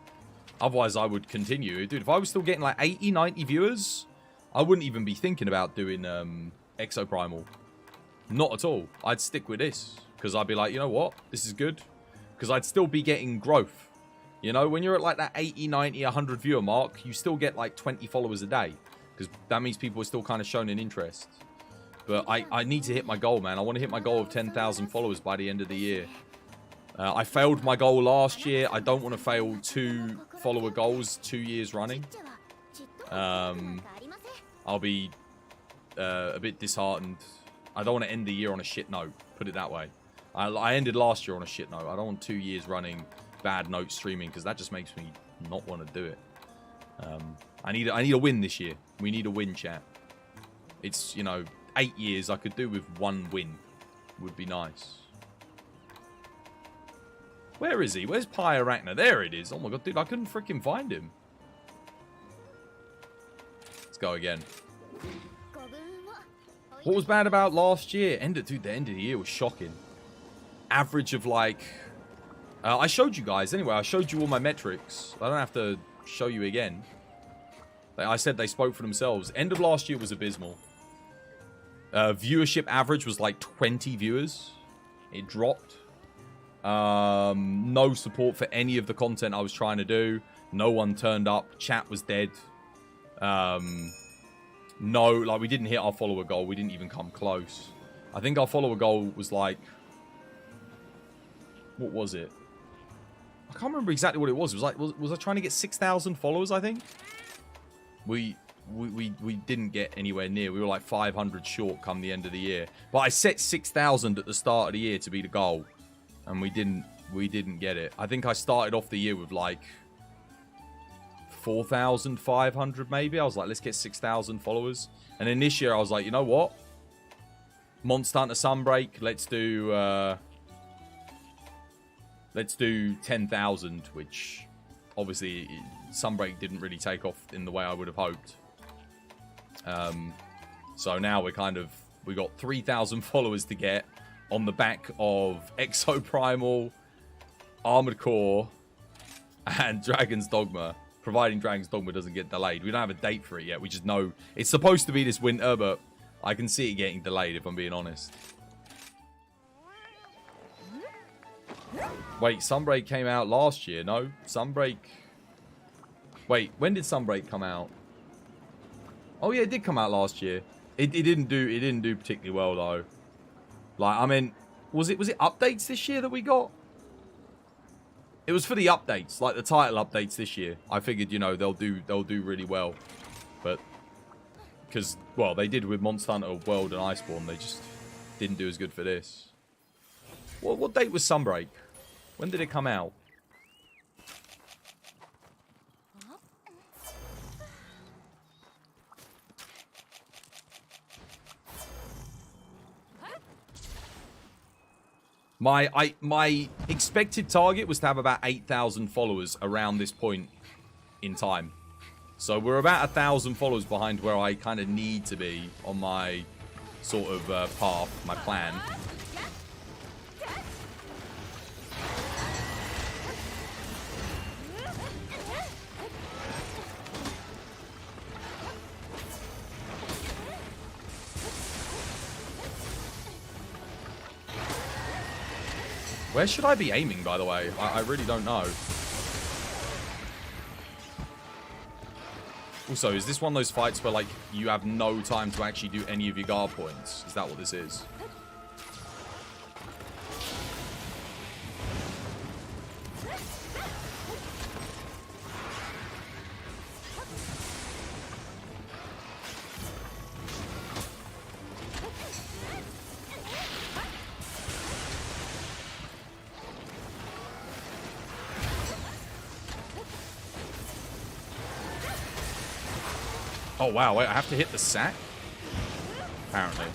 Otherwise, I would continue. Dude, if I was still getting like 80, 90 viewers, I wouldn't even be thinking about doing Exoprimal. Not at all. I'd stick with this. Because I'd be like, you know what? This is good. Because I'd still be getting growth. You know, when you're at like that 80, 90, 100 viewer mark, you still get like 20 followers a day. Because that means people are still kind of showing an interest. But I need to hit my goal, man. I want to hit my goal of 10,000 followers by the end of the year. I failed my goal last year. I don't want to fail 2 follower goals 2 years running. I'll be a bit disheartened. I don't want to end the year on a shit note. Put it that way. I ended last year on a shit note. I don't want 2 years running bad note streaming because that just makes me not want to do it. I need a win this year. We need a win, chat. It's, you know, 8 years I could do with 1 win. Would be nice. Where is he? Where's Pyrarachna? There it is. Oh my god, dude, I couldn't freaking find him. Let's go again. What was bad about last year? Dude, the end of the year was shocking. Average of like... I showed you guys. Anyway, I showed you all my metrics. I don't have to show you again. Like I said, they spoke for themselves. End of last year was abysmal. Viewership average was like 20 viewers. It dropped. No support for any of the content I was trying to do. No one turned up. Chat was dead. No, like, we didn't hit our follower goal. We didn't even come close. I think our follower goal was like... What was it? I can't remember exactly what it was. It was like... Was I trying to get 6,000 followers, I think? We didn't get anywhere near. We were like 500 short come the end of the year. But I set 6,000 at the start of the year to be the goal. And we didn't get it. I think I started off the year with like 4,500 maybe. I was like, let's get 6,000 followers. And then this year I was like, you know what? Monster Hunter Sunbreak. Let's do 10,000, which obviously Sunbreak didn't really take off in the way I would have hoped. So now we got 3,000 followers to get on the back of Exoprimal, Armored Core, and Dragon's Dogma. Providing Dragon's Dogma doesn't get delayed. We don't have a date for it yet. We just know it's supposed to be this winter, but I can see it getting delayed if I'm being honest. Wait, Sunbreak came out last year. No, Sunbreak... Wait, when did Sunbreak come out? Oh yeah, it did come out last year. It didn't do particularly well though. Like, I mean, was it updates this year that we got? It was for the updates, like the title updates this year. I figured, you know, they'll do really well. But because, well, they did with Monster Hunter World and Iceborne, they just didn't do as good for this. What date was Sunbreak? When did it come out? My expected target was to have about 8,000 followers around this point in time. So we're about 1,000 followers behind where I kind of need to be on my sort of path, my plan. Where should I be aiming, by the way? I really don't know. Also, is this one of those fights where, like, you have no time to actually do any of your guard points? Is that what this is? Oh, wow. Wait, I have to hit the sack? Apparently.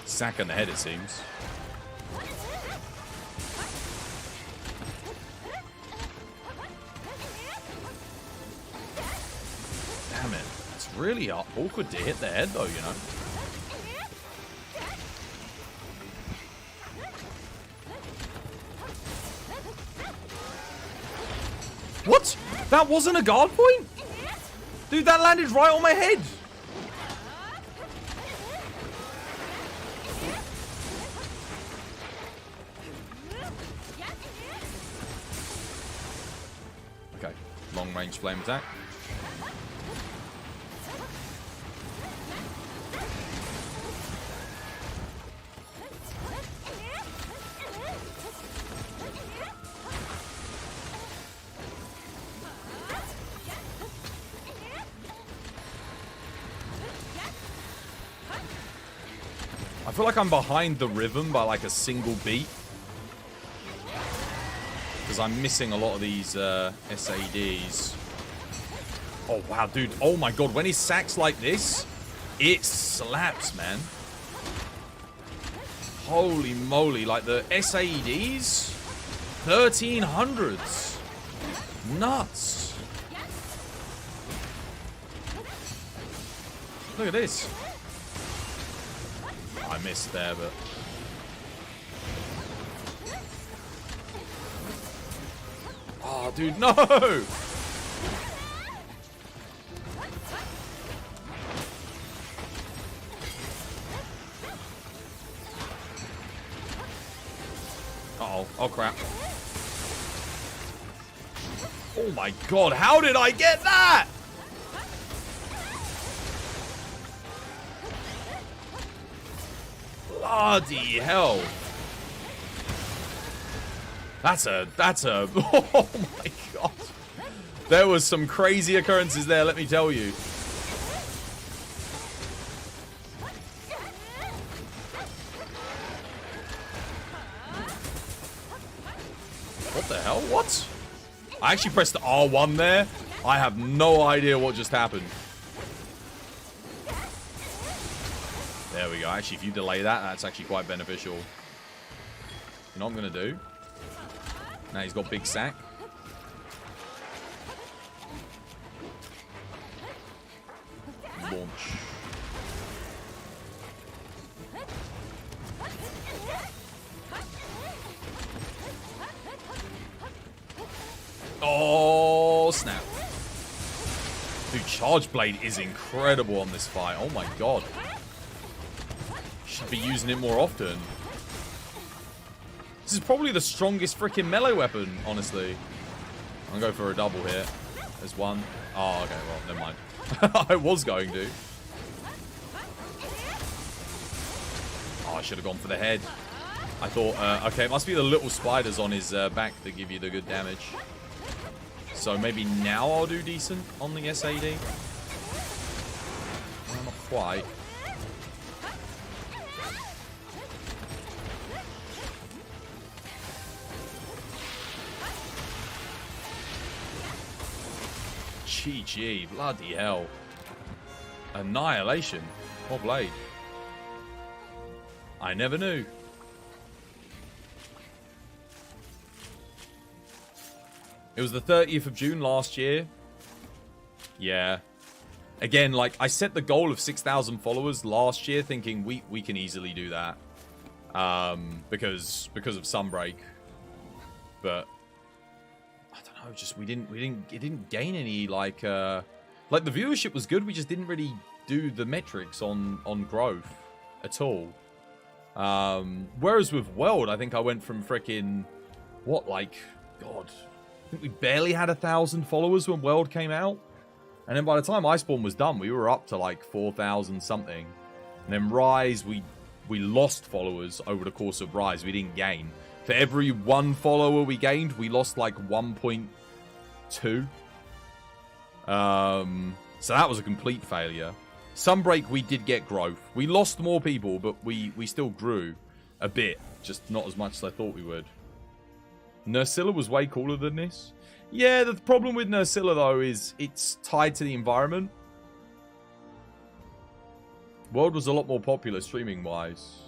Sack on the head, it seems. Damn it. It's really awkward to hit the head, though, you know. What? That wasn't a guard point? Dude, that landed right on my head. Long-range flame attack. I feel like I'm behind the rhythm by like a single beat. Because I'm missing a lot of these SADs. Oh, wow, dude. Oh, my God. When he sacks like this, it slaps, man. Holy moly. Like, the SADs? 1300s. Nuts. Look at this. I I missed there, but... Oh, dude, no! Uh-oh. Oh, crap. Oh, my God. How did I get that? Bloody hell. That's a, oh my God. There was some crazy occurrences there, let me tell you. What the hell? What? I actually pressed the R1 there. I have no idea what just happened. There we go. Actually, if you delay that, that's actually quite beneficial. You know what I'm going to do? Now he's got big sack. Launch. Oh, snap. Dude, Charge Blade is incredible on this fight. Oh my God. Should be using it more often. This is probably the strongest freaking melee weapon, honestly. I'm going to go for a double here. There's one. Oh, okay, well, never mind. I was going to. Oh, I should have gone for the head. I thought, okay, it must be the little spiders on his back that give you the good damage. So maybe now I'll do decent on the SAD. Well, not quite. GG, bloody hell. Annihilation. What blade? I never knew. It was the 30th of June last year. Yeah. Again, like, I set the goal of 6,000 followers last year thinking we can easily do that. Because of Sunbreak. But I don't know, just it didn't gain any like the viewership was good, we just didn't really do the metrics on growth at all. Whereas with World, I think I went from freaking what, like, God, I think we barely had 1,000 followers when World came out. And then by the time Iceborne was done, we were up to like 4,000 something. And then Rise, we lost followers over the course of Rise. We didn't gain. For every 1 follower we gained, we lost like 1.2. So that was a complete failure. Sunbreak, we did get growth. We lost more people, but we still grew a bit. Just not as much as I thought we would. Nursilla was way cooler than this. Yeah, the problem with Nursilla, though, is it's tied to the environment. World was a lot more popular streaming-wise.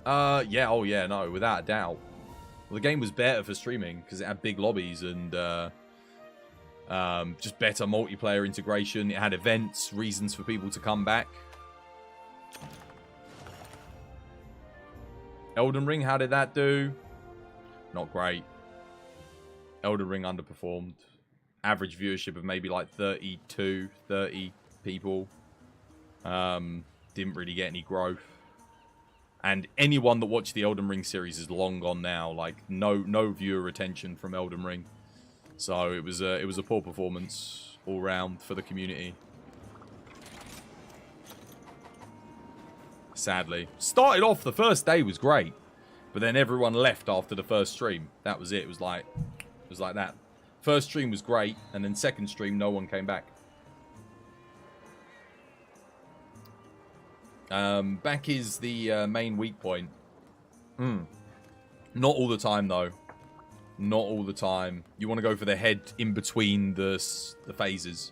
Yeah, oh yeah, no, without a doubt. Well, the game was better for streaming because it had big lobbies and just better multiplayer integration. It had events, reasons for people to come back. Elden Ring, how did that do? Not great. Elden Ring underperformed. Average viewership of maybe like 32, 30 people. Didn't really get any growth. And anyone that watched the Elden Ring series is long gone now. Like, no viewer retention from Elden Ring. So it was a poor performance all round for the community. Sadly. Started off, the first day was great. But then everyone left after the first stream. That was it. It was like that. First stream was great, and then second stream, no one came back. Back is the main weak point. Not all the time, though. Not all the time. You want to go for the head in between the phases.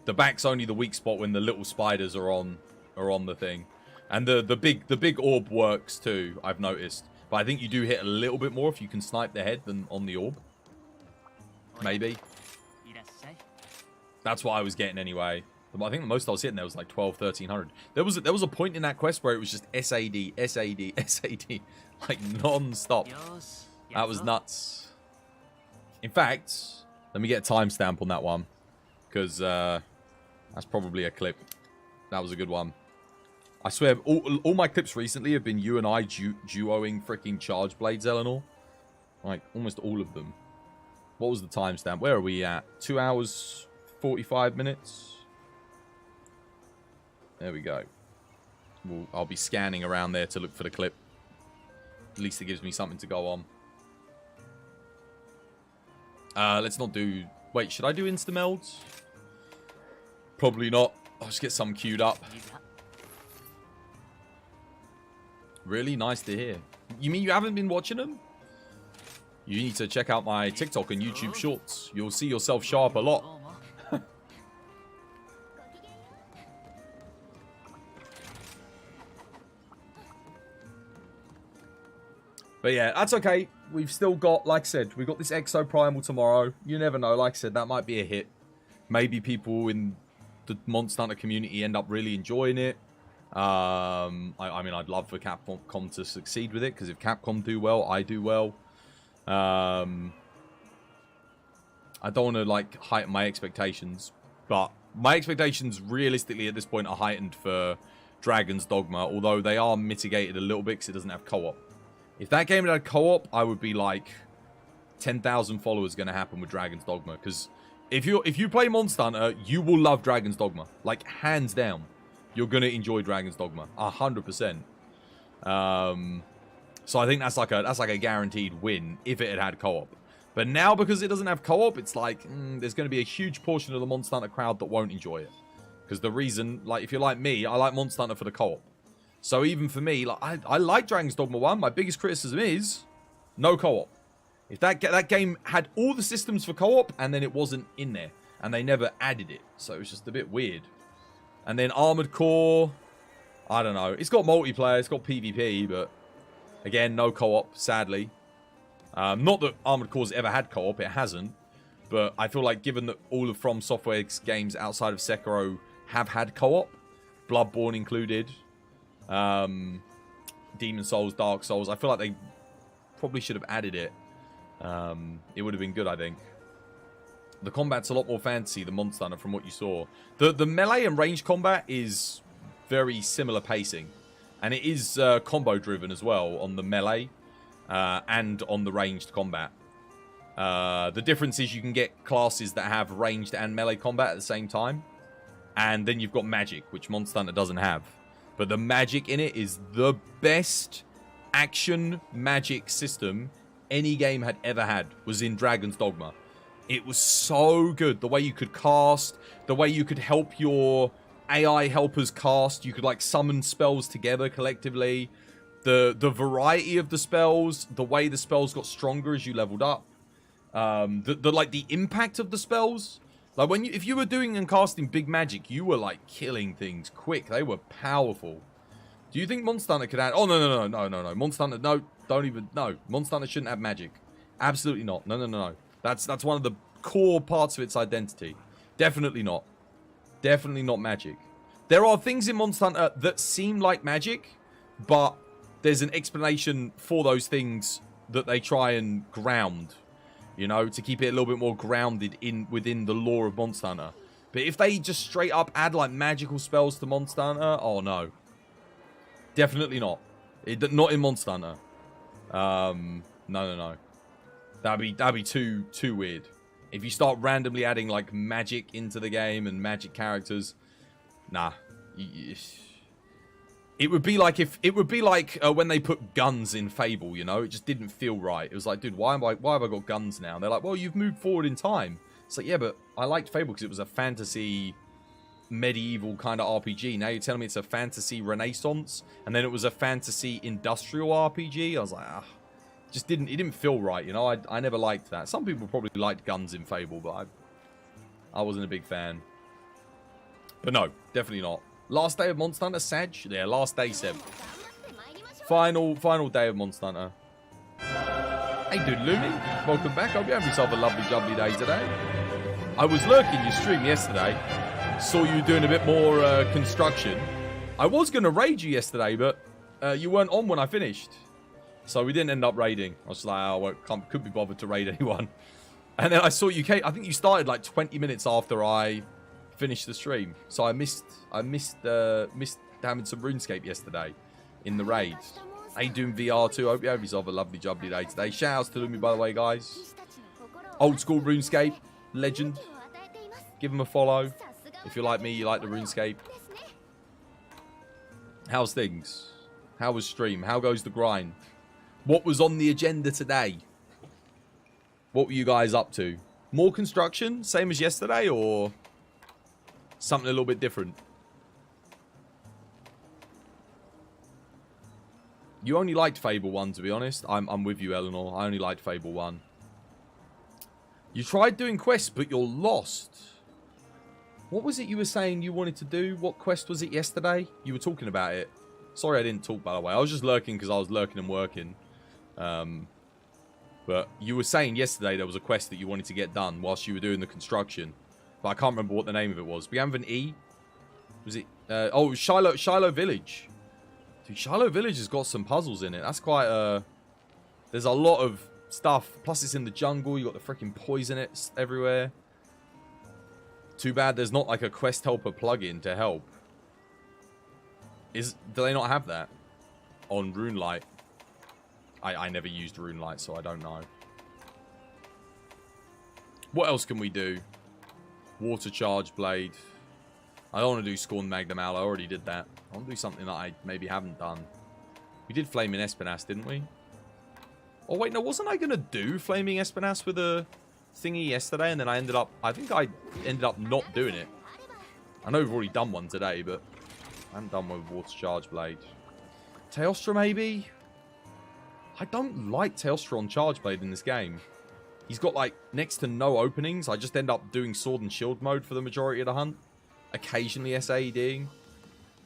The back's only the weak spot when the little spiders are on the thing. And the big orb works too, I've noticed. But I think you do hit a little bit more if you can snipe the head than on the orb. Maybe. That's what I was getting anyway. I think the most I was hitting there was like 12, 1300. There was a point in that quest where it was just SAD, SAD, SAD, like non-stop. That was nuts. In fact, let me get a timestamp on that one, because that's probably a clip. That was a good one. I swear, all my clips recently have been you and I duoing freaking charge blades, Eleanor. Like, almost all of them. What was the timestamp? Where are we at? 2 hours, 45 minutes? There we go. I'll be scanning around there to look for the clip. At least it gives me something to go on. Let's not do... Wait, should I do insta-melds? Probably not. I'll just get some queued up. Really nice to hear. You mean you haven't been watching them? You need to check out my TikTok and YouTube shorts. You'll see yourself show up a lot. But yeah, that's okay. We've still got, like I said, we've got this Exo Primal tomorrow. You never know. Like I said, that might be a hit. Maybe people in the Monster Hunter community end up really enjoying it. I mean, I'd love for Capcom to succeed with it, because if Capcom do well, I do well. I don't want to, like, heighten my expectations, but my expectations realistically at this point are heightened for Dragon's Dogma, although they are mitigated a little bit because it doesn't have co-op. If that game had co-op, I would be like 10,000 followers going to happen with Dragon's Dogma, because if you play Monster Hunter, you will love Dragon's Dogma, like hands down. You're going to enjoy Dragon's Dogma 100%. So I think that's like a guaranteed win if it had co-op. But now, because it doesn't have co-op, it's like there's going to be a huge portion of the Monster Hunter crowd that won't enjoy it. Because the reason, like, if you're like me, I like Monster Hunter for the co-op. So even for me, like, I like Dragon's Dogma 1. My biggest criticism is no co-op. If that game had all the systems for co-op and then it wasn't in there, and they never added it, so it was just a bit weird. And then Armored Core, I don't know. It's got multiplayer, it's got PvP, but again, no co-op, sadly. Not that Armored Core's ever had co-op, it hasn't. But I feel like given that all of From Software's games outside of Sekiro have had co-op, Bloodborne included, Demon Souls, Dark Souls, I feel like they probably should have added it. It would have been good, I think. The combat's a lot more fantasy than Monster Hunter from what you saw. The melee and range combat is very similar pacing. And it is combo driven as well on the melee and on the ranged combat. The difference is you can get classes that have ranged and melee combat at the same time. And then you've got magic, which Monster Hunter doesn't have. But the magic in it is the best action magic system any game had ever had was in Dragon's Dogma. It was so good. The way you could cast, the way you could help your AI helpers cast, you could like summon spells together collectively. The variety of the spells, the way the spells got stronger as you leveled up. The impact of the spells. Like if you were doing and casting big magic, you were like killing things quick. They were powerful. Do you think Monster Hunter could add? Oh no. Monster Hunter, no, don't even. No, Monster Hunter shouldn't have magic. Absolutely not. No. That's one of the core parts of its identity. Definitely not. Definitely not magic. There are things in Monster Hunter that seem like magic, but there's an explanation for those things that they try and ground. You know, to keep it a little bit more grounded within the lore of Monster Hunter. But if they just straight up add like magical spells to Monster Hunter, oh no. Definitely not. Not in Monster Hunter. No. That'd be too weird. If you start randomly adding like magic into the game and magic characters, nah. It would be like when they put guns in Fable, you know? It just didn't feel right. It was like, dude, why have I got guns now? And they're like, well, you've moved forward in time. It's like, yeah, but I liked Fable because it was a fantasy medieval kind of RPG. Now you're telling me it's a fantasy renaissance, and then it was a fantasy industrial RPG. I was like, it didn't feel right, you know? I never liked that. Some people probably liked guns in Fable, but I wasn't a big fan. But no, definitely not. Last day of Monster Hunter, Sag? Yeah, last day, Seb. Final day of Monster Hunter. Hey, dude, Lumi. Welcome back. Hope you have yourself a lovely, jubbly day today. I was lurking your stream yesterday. Saw you doing a bit more construction. I was going to raid you yesterday, but you weren't on when I finished. So we didn't end up raiding. I was like, oh, well, couldn't be bothered to raid anyone. And then I saw you came. I think you started like 20 minutes after I finished the stream. So I missed having some RuneScape yesterday in the raid. How you doing, VR2? Hope you have yourself a lovely jubbly day today. Shout outs to Lumi, by the way, guys. Old school RuneScape legend. Give him a follow. If you're like me, you like the RuneScape. How's things? How was stream? How goes the grind? What was on the agenda today? What were you guys up to? More construction? Same as yesterday? Or something a little bit different? You only liked Fable 1, to be honest. I'm with you, Eleanor. I only liked Fable 1. You tried doing quests, but you're lost. What was it you were saying you wanted to do? What quest was it yesterday? You were talking about it. Sorry I didn't talk, by the way. I was just lurking because I was lurking and working. But you were saying yesterday there was a quest that you wanted to get done whilst you were doing the construction. But I can't remember what the name of it was. Began with an E. Was it? Oh, it was Shiloh Village. Dude, Shiloh Village has got some puzzles in it. That's quite there's a lot of stuff. Plus it's in the jungle. You got the freaking poison everywhere. Too bad there's not like a quest helper plugin to help. Do they not have that on RuneLite? I never used RuneLite, so I don't know. What else can we do? Water Charge Blade. I don't want to do Scorn Magnum Owl. I already did that. I want to do something that I maybe haven't done. We did Flaming Espinas, didn't we? Oh, wait, no, wasn't I going to do Flaming Espinas with a thingy yesterday? And then I think I ended up not doing it. I know we've already done one today, but I haven't done one with Water Charge Blade. Teostra, maybe? I don't like Teostra on Charge Blade in this game. He's got, like, next to no openings. I just end up doing Sword and Shield mode for the majority of the hunt. Occasionally SAEDing.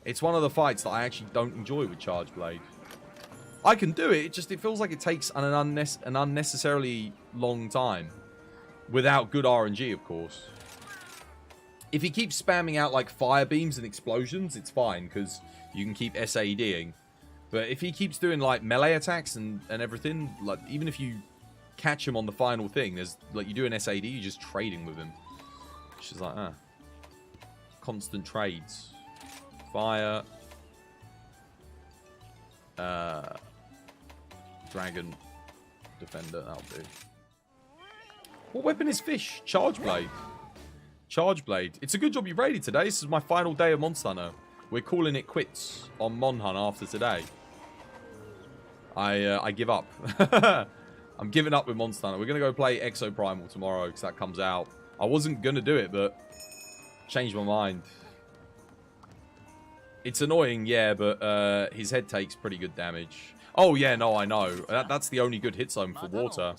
It's one of the fights that I actually don't enjoy with Charge Blade. I can do it, it feels like it takes an unnecessarily long time. Without good RNG, of course. If he keeps spamming out, like, fire beams and explosions, it's fine, because you can keep SAEDing. But if he keeps doing, like, melee attacks and everything, like, even if you catch him on the final thing, there's, like, you do an SAD, you're just trading with him. Which is like, constant trades. Fire. Dragon. Defender, that'll do. What weapon is fish? Charge Blade. Charge Blade. It's a good job you raided today. This is my final day of Monster Hunter. We're calling it quits on Mon Hunt after today. I give up. I'm giving up with Monster Hunter. We're going to go play Exo Primal tomorrow because that comes out. I wasn't going to do it, but changed my mind. It's annoying, yeah, but his head takes pretty good damage. Oh, yeah, no, I know. That's the only good hit zone for water.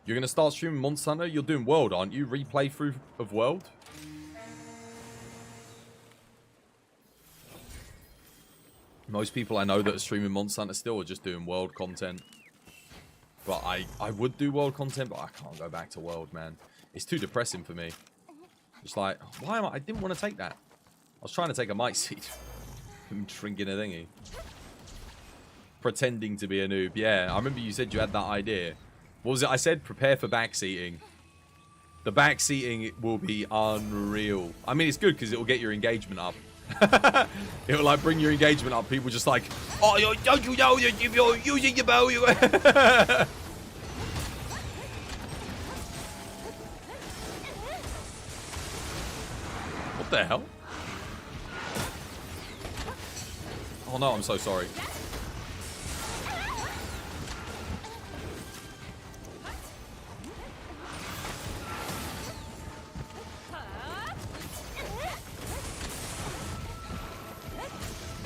You're going to start streaming Monster Hunter? You're doing World, aren't you? Replay through of World? Most people I know that are streaming Monster Hunter still are just doing World content. But I would do World content, but I can't go back to World, man. It's too depressing for me. It's like, why am I didn't want to take that. I was trying to take a might seed. I'm drinking a thingy. Pretending to be a noob. Yeah, I remember you said you had that idea. What was it I said? Prepare for backseating. The backseating will be unreal. I mean, it's good because it will get your engagement up. It will like bring your engagement up. People just like, oh, don't you know you're using your bow? What the hell? Oh no, I'm so sorry.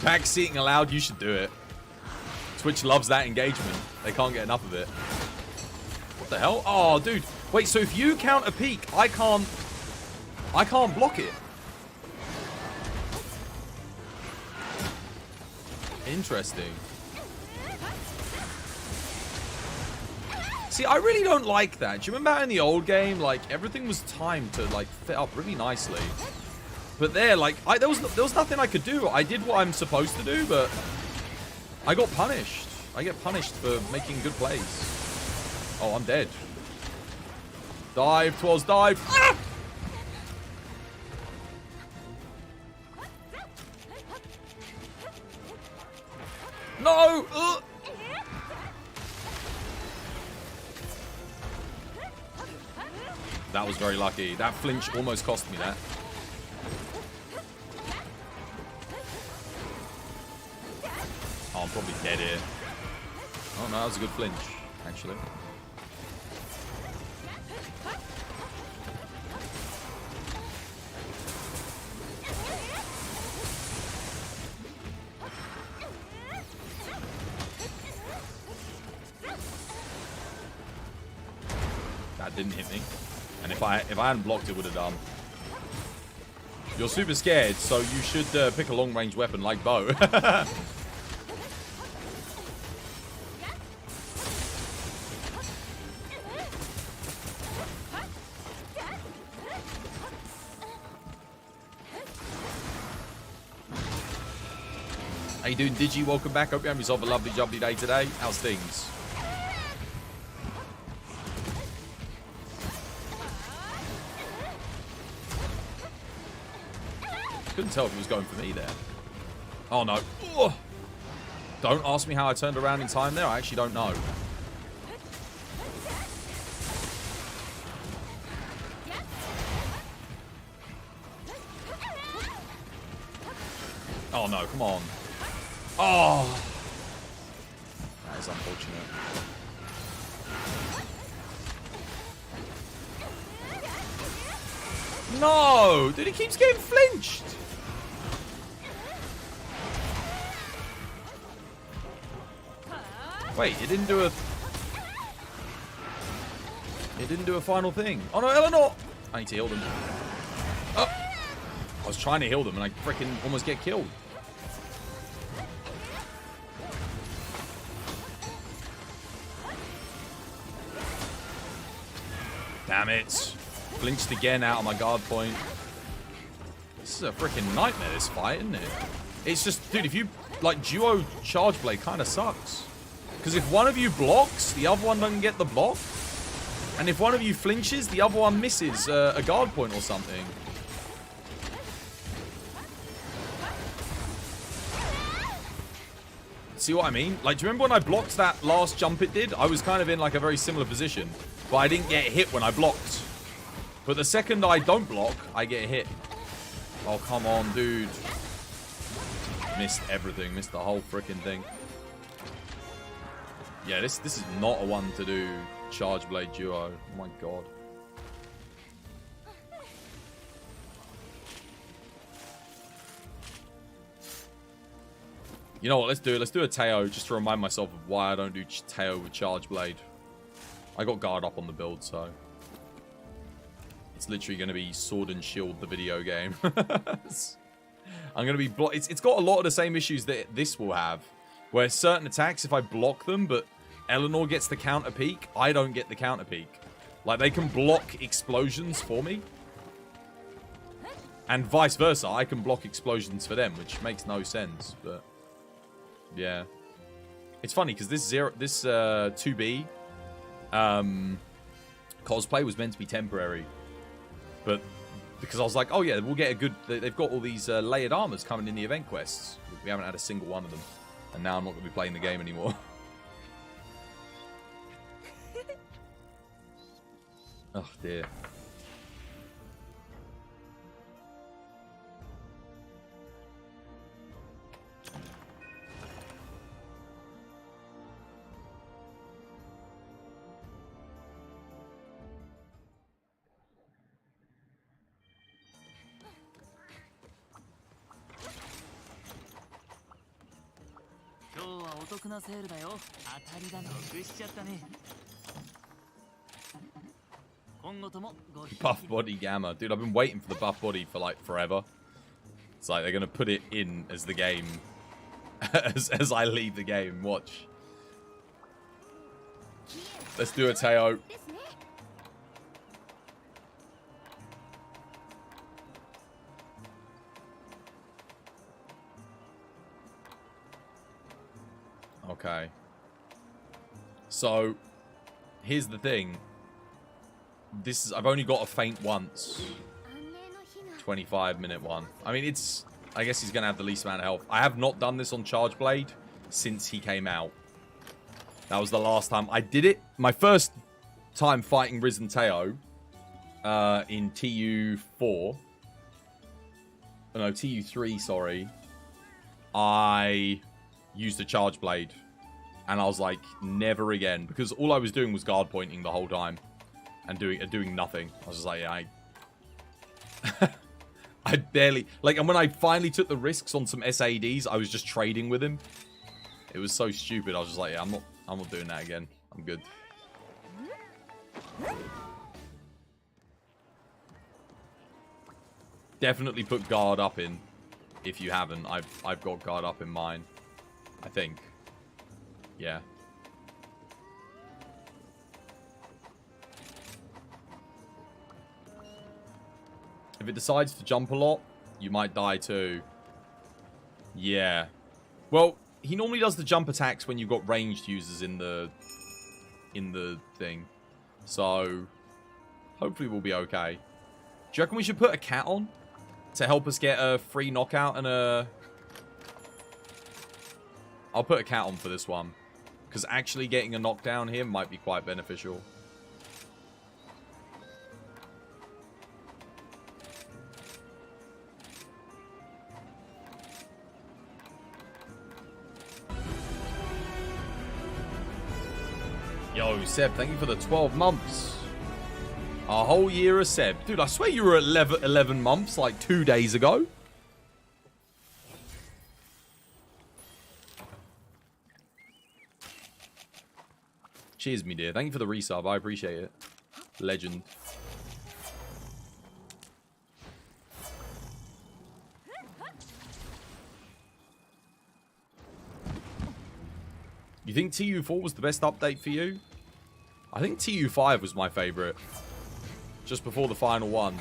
Backseating allowed, you should do it. Twitch loves that engagement. They can't get enough of it. What the hell? Oh, dude. Wait, so if you count a peak, I can't block it. Interesting. See, I really don't like that. Do you remember how in the old game, like, everything was timed to, like, fit up really nicely? But there, like, there was nothing I could do. I did what I'm supposed to do, but I got punished. I get punished for making good plays. Oh, I'm dead. Dive, Twas, dive. Ah! No! Ugh. That was very lucky. That flinch almost cost me that. Oh, I'm probably dead here. Oh, no, that was a good flinch, actually. That didn't hit me. And if I hadn't blocked, it would have done. You're super scared, so you should pick a long-range weapon like bow. How you doing, Digi? Welcome back. Hope you have yourself a lovely, jubbly day today. How's things? Couldn't tell if it was going for me there. Oh, no. Ugh. Don't ask me how I turned around in time there. I actually don't know. Oh, no. Come on. Oh. That is unfortunate. No! Dude, he keeps getting flinched. Wait, it didn't do a... It didn't do a final thing. Oh, no, Eleanor! I need to heal them. Oh. I was trying to heal them, and I freaking almost get killed. Damn it. Flinched again out of my guard point. This is a freaking nightmare, this fight, isn't it? It's just, dude, if you... Like, duo charge blade kind of sucks. Because if one of you blocks, the other one doesn't get the block. And if one of you flinches, the other one misses a guard point or something. See what I mean? Like, do you remember when I blocked that last jump it did? I was kind of in, like, a very similar position. But I didn't get hit when I blocked. But the second I don't block, I get hit. Oh, come on, dude. Missed everything. Missed the whole freaking thing. Yeah, this is not a one to do charge blade duo. Oh my god. You know what? Let's do it. Let's do a Teo just to remind myself of why I don't do Teo with charge blade. I got guard up on the build, so it's literally going to be sword and shield the video game. I'm going to be it's got a lot of the same issues that this will have, where certain attacks, if I block them, but Eleanor gets the counter peek, I don't get the counter peek. Like, they can block explosions for me. And vice versa, I can block explosions for them, which makes no sense, but yeah. It's funny, because this 2B cosplay was meant to be temporary. But because I was like, oh yeah, we'll get a good... They've got all these layered armors coming in the event quests. We haven't had a single one of them. And now I'm not going to be playing the game anymore. Oh dear. Buff body gamma. Dude, I've been waiting for the buff body for like forever. It's like they're going to put it in as the game. as I leave the game. Watch. Let's do a Teo. Okay. So, here's the thing. I've only got a faint once. 25-minute one. I mean, I guess he's going to have the least amount of health. I have not done this on Charge Blade since he came out. That was the last time I did it. My first time fighting Risen Teo in TU4. No, TU3, sorry. I used a Charge Blade. And I was like, never again. Because all I was doing was guard pointing the whole time. And doing nothing. I was just like, yeah, I barely... Like, and when I finally took the risks on some SADs, I was just trading with him. It was so stupid. I was just like, yeah, I'm not doing that again. I'm good. Definitely put guard up in. If you haven't, I've got guard up in mine. I think. Yeah. If it decides to jump a lot, you might die too. Yeah. Well, he normally does the jump attacks when you've got ranged users in the thing. So, hopefully we'll be okay. Do you reckon we should put a cat on? To help us get a free knockout and a... I'll put a cat on for this one. Because actually getting a knockdown here might be quite beneficial. Yo, Seb, thank you for the 12 months. A whole year of Seb. Dude, I swear you were at 11 months like 2 days ago. Cheers, me dear. Thank you for the resub. I appreciate it. Legend. You think TU4 was the best update for you? I think TU5 was my favorite. Just before the final one.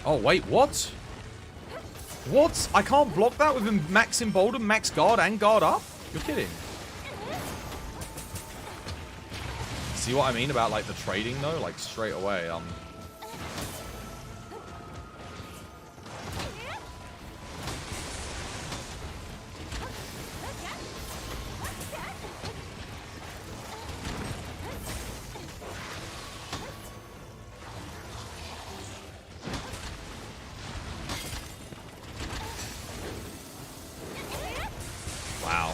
Oh, wait, what? What? I can't block that with him max emboldened, max guard, and guard up? You're kidding. See what I mean about, like, the trading, though? Like, straight away, Wow.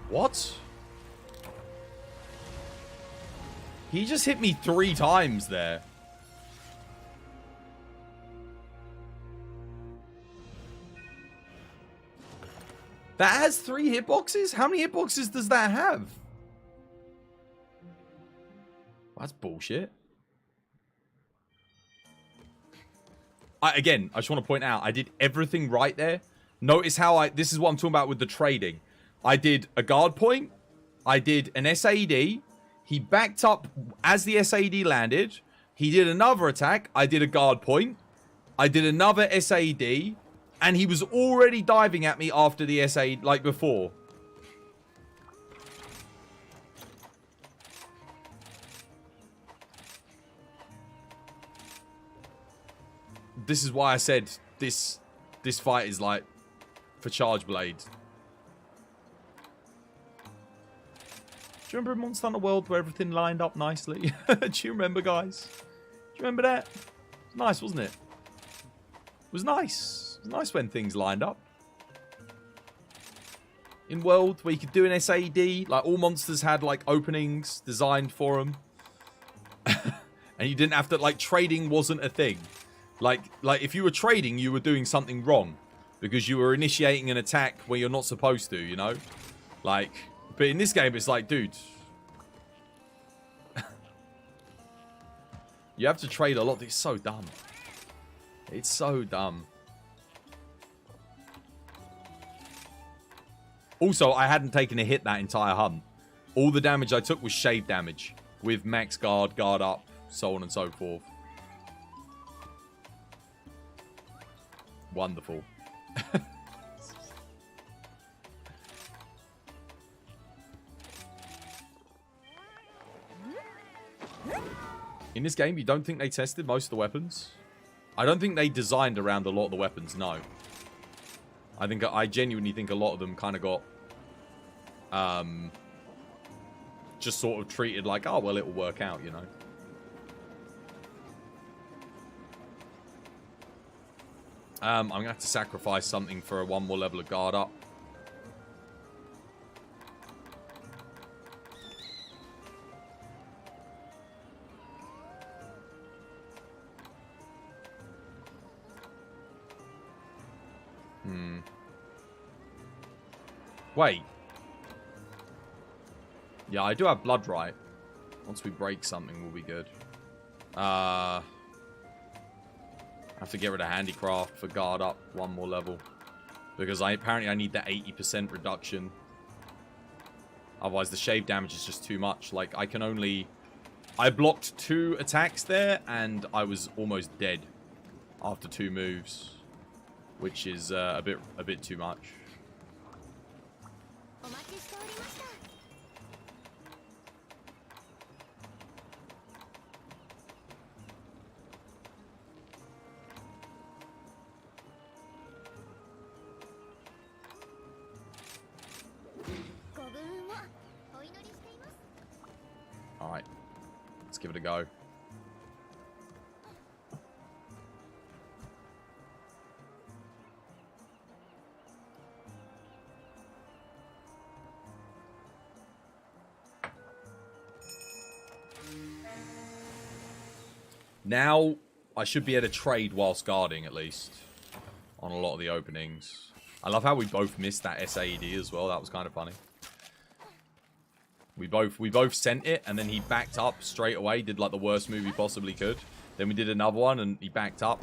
What? He just hit me 3 times there. That has 3 hitboxes? How many hitboxes does that have? Well, that's bullshit. Again, I just want to point out, I did everything right there. Notice how this is what I'm talking about with the trading. I did a guard point. I did an SAD. He backed up as the SAD landed. He did another attack. I did a guard point. I did another SAD. And he was already diving at me after the SAD, like before. This is why I said this fight is like for Charge Blade. Do you remember in Monster Hunter World where everything lined up nicely? Do you remember, guys? Do you remember that? It was nice, wasn't it? It was nice. It was nice when things lined up. In World, where you could do an SAD, like all monsters had like openings designed for them. And you didn't have to, like, trading wasn't a thing. Like if you were trading, you were doing something wrong. Because you were initiating an attack where you're not supposed to, you know? Like, but in this game, it's like, dude. You have to trade a lot. It's so dumb. It's so dumb. Also, I hadn't taken a hit that entire hunt. All the damage I took was shave damage. With max guard, guard up, so on and so forth. Wonderful. In this game, you don't think they tested most of the weapons? I don't think they designed around a lot of the weapons, no. I genuinely think a lot of them kind of got just sort of treated like, oh, well, it'll work out, you know. I'm going to have to sacrifice something for one more level of guard up. Wait. Yeah, I do have blood right. Once we break something, we'll be good. I have to get rid of handicraft for guard up one more level. Because apparently I need the 80% reduction. Otherwise the shave damage is just too much. Like, I blocked 2 attacks there, and I was almost dead after 2 moves. Which is a bit too much. Alright. Let's give it a go. Now, I should be able to trade whilst guarding, at least. On a lot of the openings. I love how we both missed that SAED as well. That was kind of funny. We both sent it, and then he backed up straight away. Did, like, the worst move he possibly could. Then we did another one, and he backed up.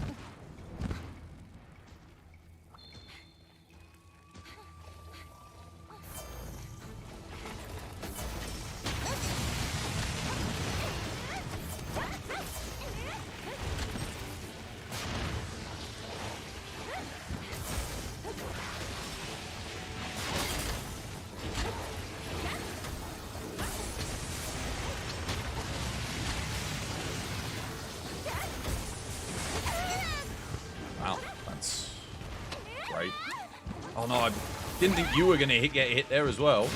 Oh no, I didn't think you were going to get hit there as well.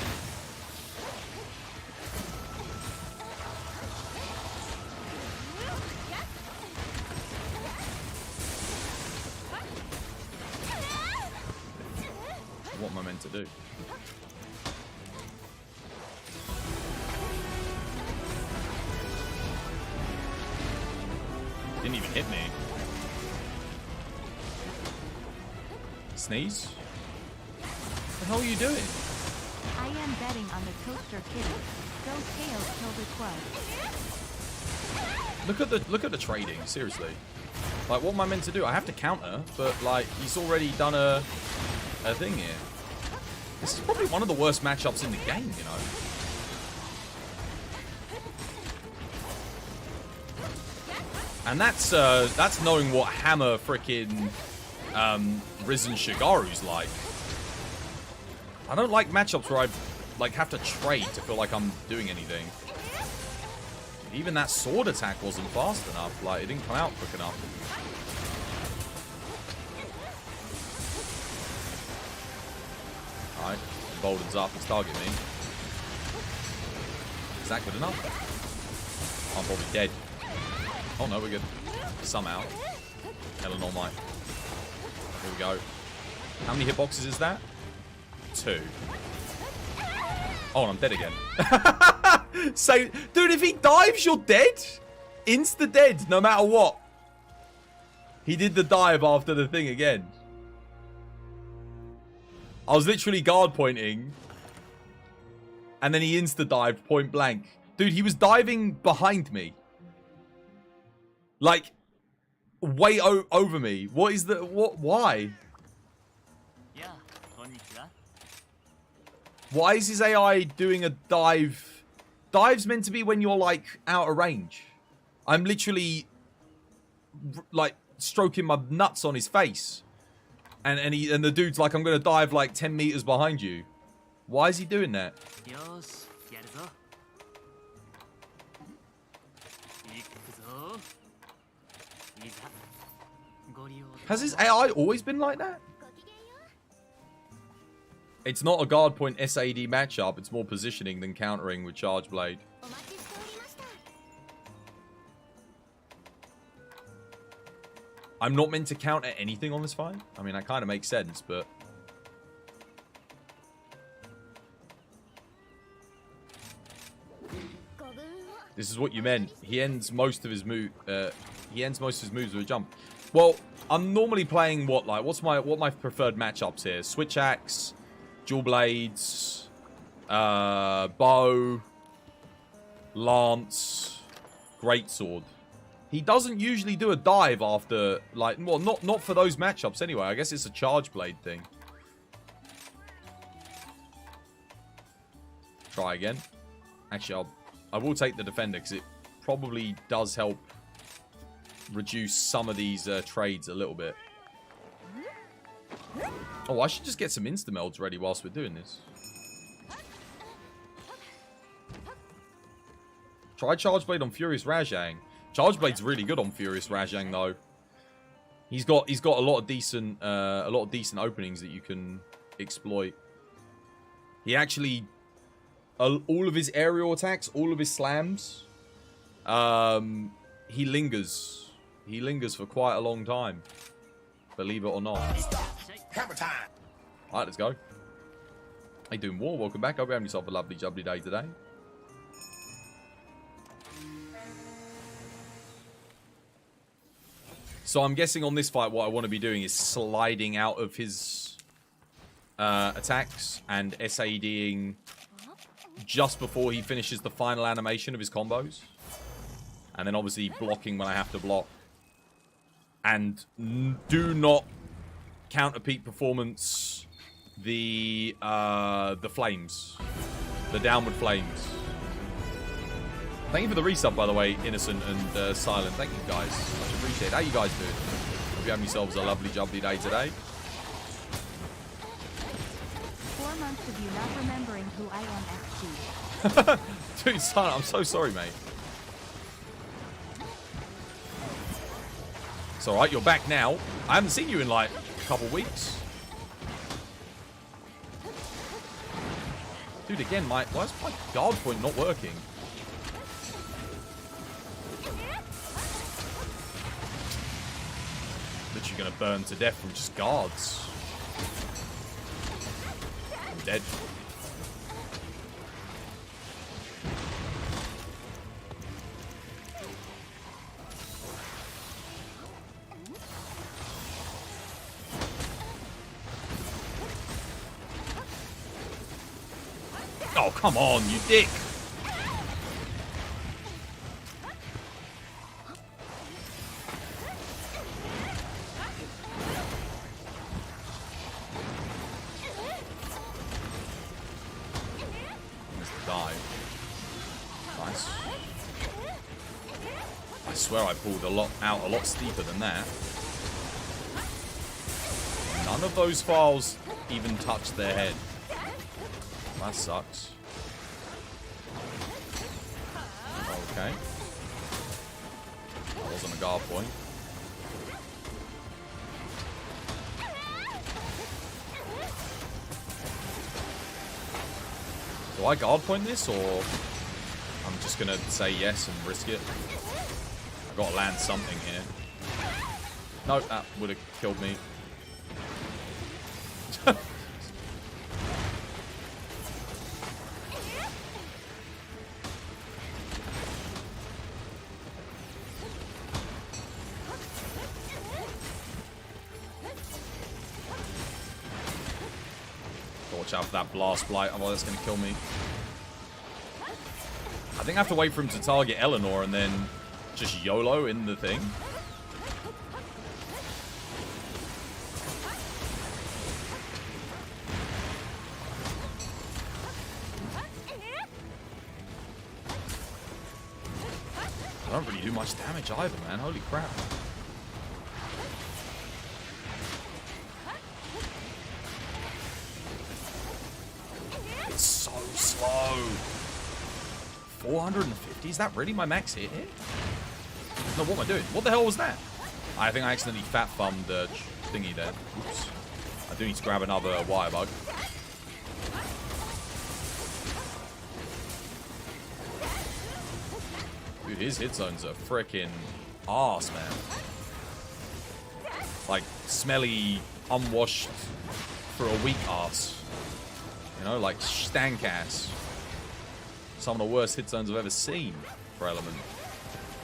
What am I meant to do? Didn't even hit me. Sneeze? What the hell are you doing? I am betting on the Toaster Kitty. Go Tails till the quote. Look at the trading, seriously. Like, what am I meant to do? I have to counter, but like he's already done a thing here. This is probably one of the worst matchups in the game, you know. And that's knowing what Hammer frickin' Risen Shigaru's like. I don't like matchups where I like have to trade to feel like I'm doing anything. Even that sword attack wasn't fast enough. Like, it didn't come out quick enough. Alright, Bolden's up. He's targeting me. Is that good enough? I'm probably dead. Oh no, we're good. Somehow. Eleanor might. Here we go. How many hitboxes is that? 2. Oh, and I'm dead again. So, dude, if he dives, you're dead. Insta dead, no matter what. He did the dive after the thing again. I was literally guard pointing. And then he insta-dived point blank. Dude, he was diving behind me. Like, way over me. What is the... What? Why? Why is his AI doing a dive? Dive's meant to be when you're, like, out of range. I'm literally, like, stroking my nuts on his face. And the dude's like, I'm going to dive, like, 10 meters behind you. Why is he doing that? Has his AI always been like that? It's not a guard point SAD matchup. It's more positioning than countering with Charge Blade. I'm not meant to counter anything on this fight. I mean, that kind of makes sense, but... This is what you meant. He ends most of his moves with a jump. Well, I'm normally playing what my preferred matchups here? Switch axe, dual blades, bow, lance, greatsword. He doesn't usually do a dive after, like, well, not for those matchups anyway. I guess it's a charge blade thing. Try again. Actually, I will take the defender because it probably does help reduce some of these trades a little bit. Oh, I should just get some insta-melds ready whilst we're doing this. Try Charge Blade on Furious Rajang. Charge Blade's really good on Furious Rajang though. He's got a lot of decent openings that you can exploit. He actually all of his aerial attacks, all of his slams, he lingers. He lingers for quite a long time. Believe it or not. Alright, let's go. How you doing, War? Welcome back. Hope you're having yourself a lovely, jubbly day today. So I'm guessing on this fight what I want to be doing is sliding out of his attacks and SADing just before he finishes the final animation of his combos. And then obviously blocking when I have to block. And do not counter peak performance the flames. The downward flames. Thank you for the resub, by the way, Innocent and Silent. Thank you, guys. Much appreciated. How you guys doing? Hope you have yourselves a lovely, jubbly day today. 4 months of you not remembering who I am, XG. Dude, Silent, I'm so sorry, mate. It's alright, you're back now. I haven't seen you in, like, a couple weeks. Dude, again, why is my guard point not working? Literally gonna burn to death from just guards. I'm dead. Oh, come on, you dick! Nice. I swear I pulled a lot steeper than that. None of those files even touched their head. That sucks. Okay. That wasn't a guard point. Do I guard point this, or I'm just gonna say yes and risk it? I've got to land something here. No, that would have killed me. watch out for that blast blight, otherwise it's going to kill me. I think I have to wait for him to target Eleanor and then just YOLO in the thing. I don't really do much damage either, man. Holy crap. It's so slow. 450? Is that really my max hit here? No, what am I doing? What the hell was that? I think I accidentally fat thumbed the thingy there. Oops. I do need to grab another wire bug. Dude, his hit zones are freaking arse, man. Like, smelly, unwashed for a week arse. You know, like stank ass. Some of the worst hit zones I've ever seen for Element.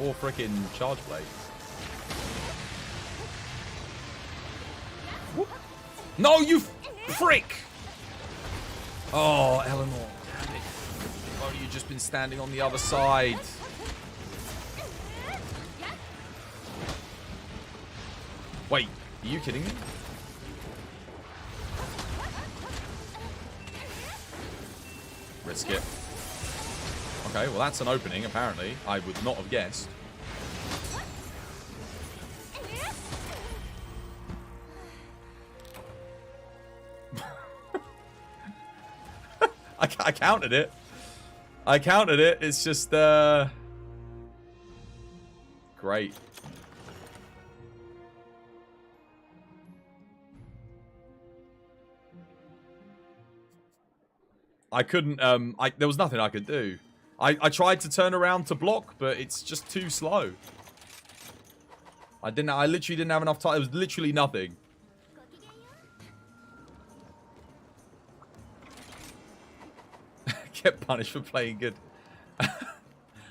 Or freaking Charge Blade. Whoop. No, you prick! Oh, Eleanor. Damn it. If only you'd just been standing on the other side. Wait, are you kidding me? Risk it. Okay, well that's an opening, apparently. I would not have guessed. I counted it. I counted it. It's just, great. I couldn't, there was nothing I could do. I tried to turn around to block, but it's just too slow. I literally didn't have enough time. It was literally nothing. Get punished for playing good.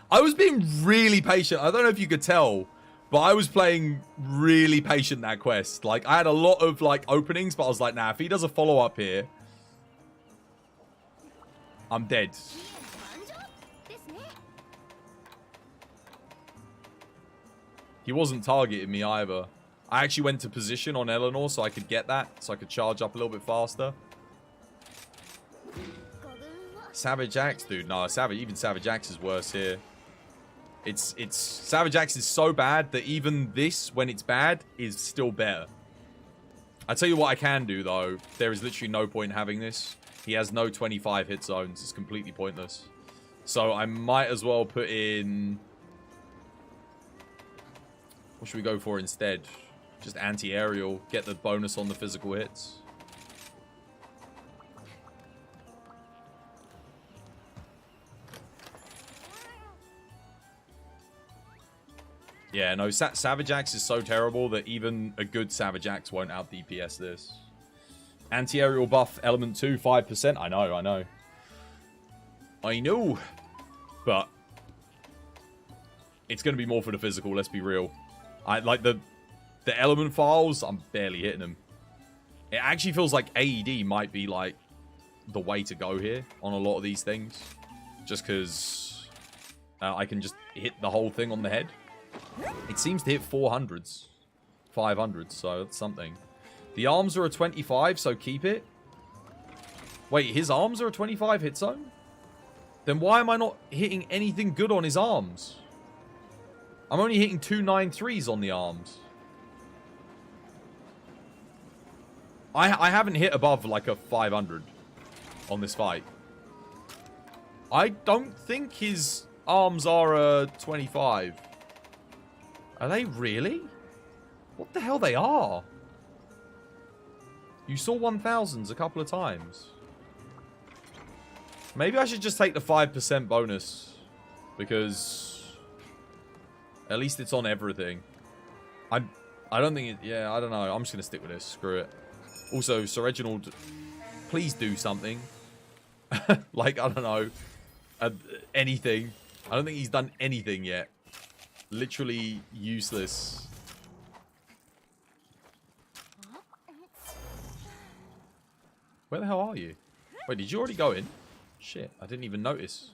I was being really patient. I don't know if you could tell, but I was playing really patient that quest. Like, I had a lot of, like, openings, but I was like, nah, if he does a follow-up here, I'm dead. He wasn't targeting me either. I actually went to position on Eleanor so I could get that, so I could charge up a little bit faster. Savage Axe, dude. No, even Savage Axe is worse here. It's Savage Axe is so bad that even this, when it's bad, is still better. I tell you what I can do though. There is literally no point in having this. He has no 25 hit zones. It's completely pointless. So I might as well put in... What should we go for instead? Just anti-aerial. Get the bonus on the physical hits. Yeah, no, Savage Axe is so terrible that even a good Savage Axe won't out DPS this. Anti-aerial buff, element 2, 5%. I know. I know. But it's going to be more for the physical, let's be real. I like the element files, I'm barely hitting them. It actually feels like AED might be like the way to go here on a lot of these things. Just because I can just hit the whole thing on the head. It seems to hit 400s. 500s, so that's something. The arms are a 25, so keep it. Wait, his arms are a 25 hit zone? Then why am I not hitting anything good on his arms? I'm only hitting 293s on the arms. I haven't hit above like a 500 on this fight. I don't think his arms are a 25. Are they really? What the hell they are? You saw 1000s a couple of times. Maybe I should just take the 5% bonus. Because at least it's on everything. I don't think it... Yeah, I don't know. I'm just going to stick with this. Screw it. Also, Sir Reginald, please do something. Like, I don't know. Anything. I don't think he's done anything yet. Literally useless. Where the hell are you? Wait, did you already go in? Shit, I didn't even notice.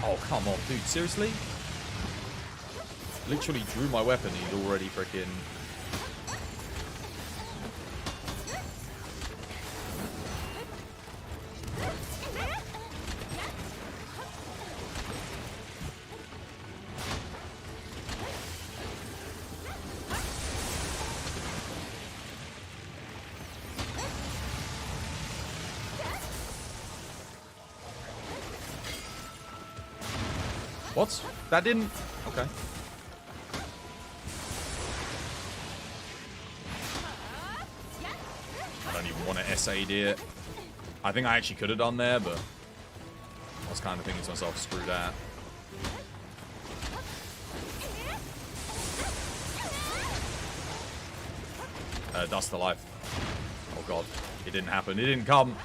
Oh, come on, dude. Seriously? Literally drew my weapon. He's already freaking... What? That didn't... Okay. I don't even want to SAD it. I think I actually could have done there, but I was kind of thinking to myself, screw that. Dust to life. Oh god. It didn't happen. It didn't come.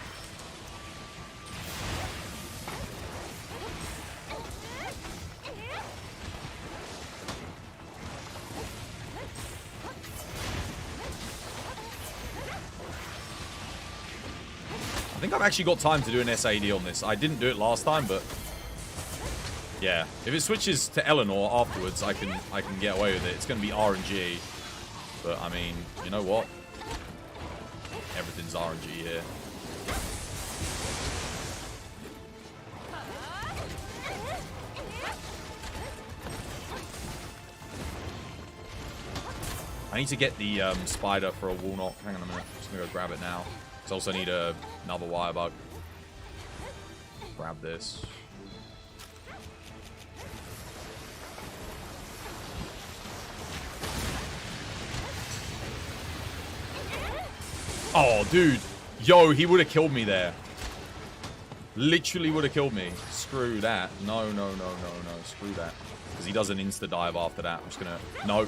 I think I've actually got time to do an SAD on this. I didn't do it last time, but yeah. If it switches to Eleanor afterwards, I can get away with it. It's going to be RNG. But I mean, you know what? Everything's RNG here. I need to get the spider for a wall knock. Hang on a minute. I'm just going to go grab it now. I also need another wire bug. Grab this. Oh, dude. Yo, he would have killed me there. Literally would have killed me. Screw that. No, no, no, no, no. Screw that. Because he does an insta-dive after that. I'm just going to... No.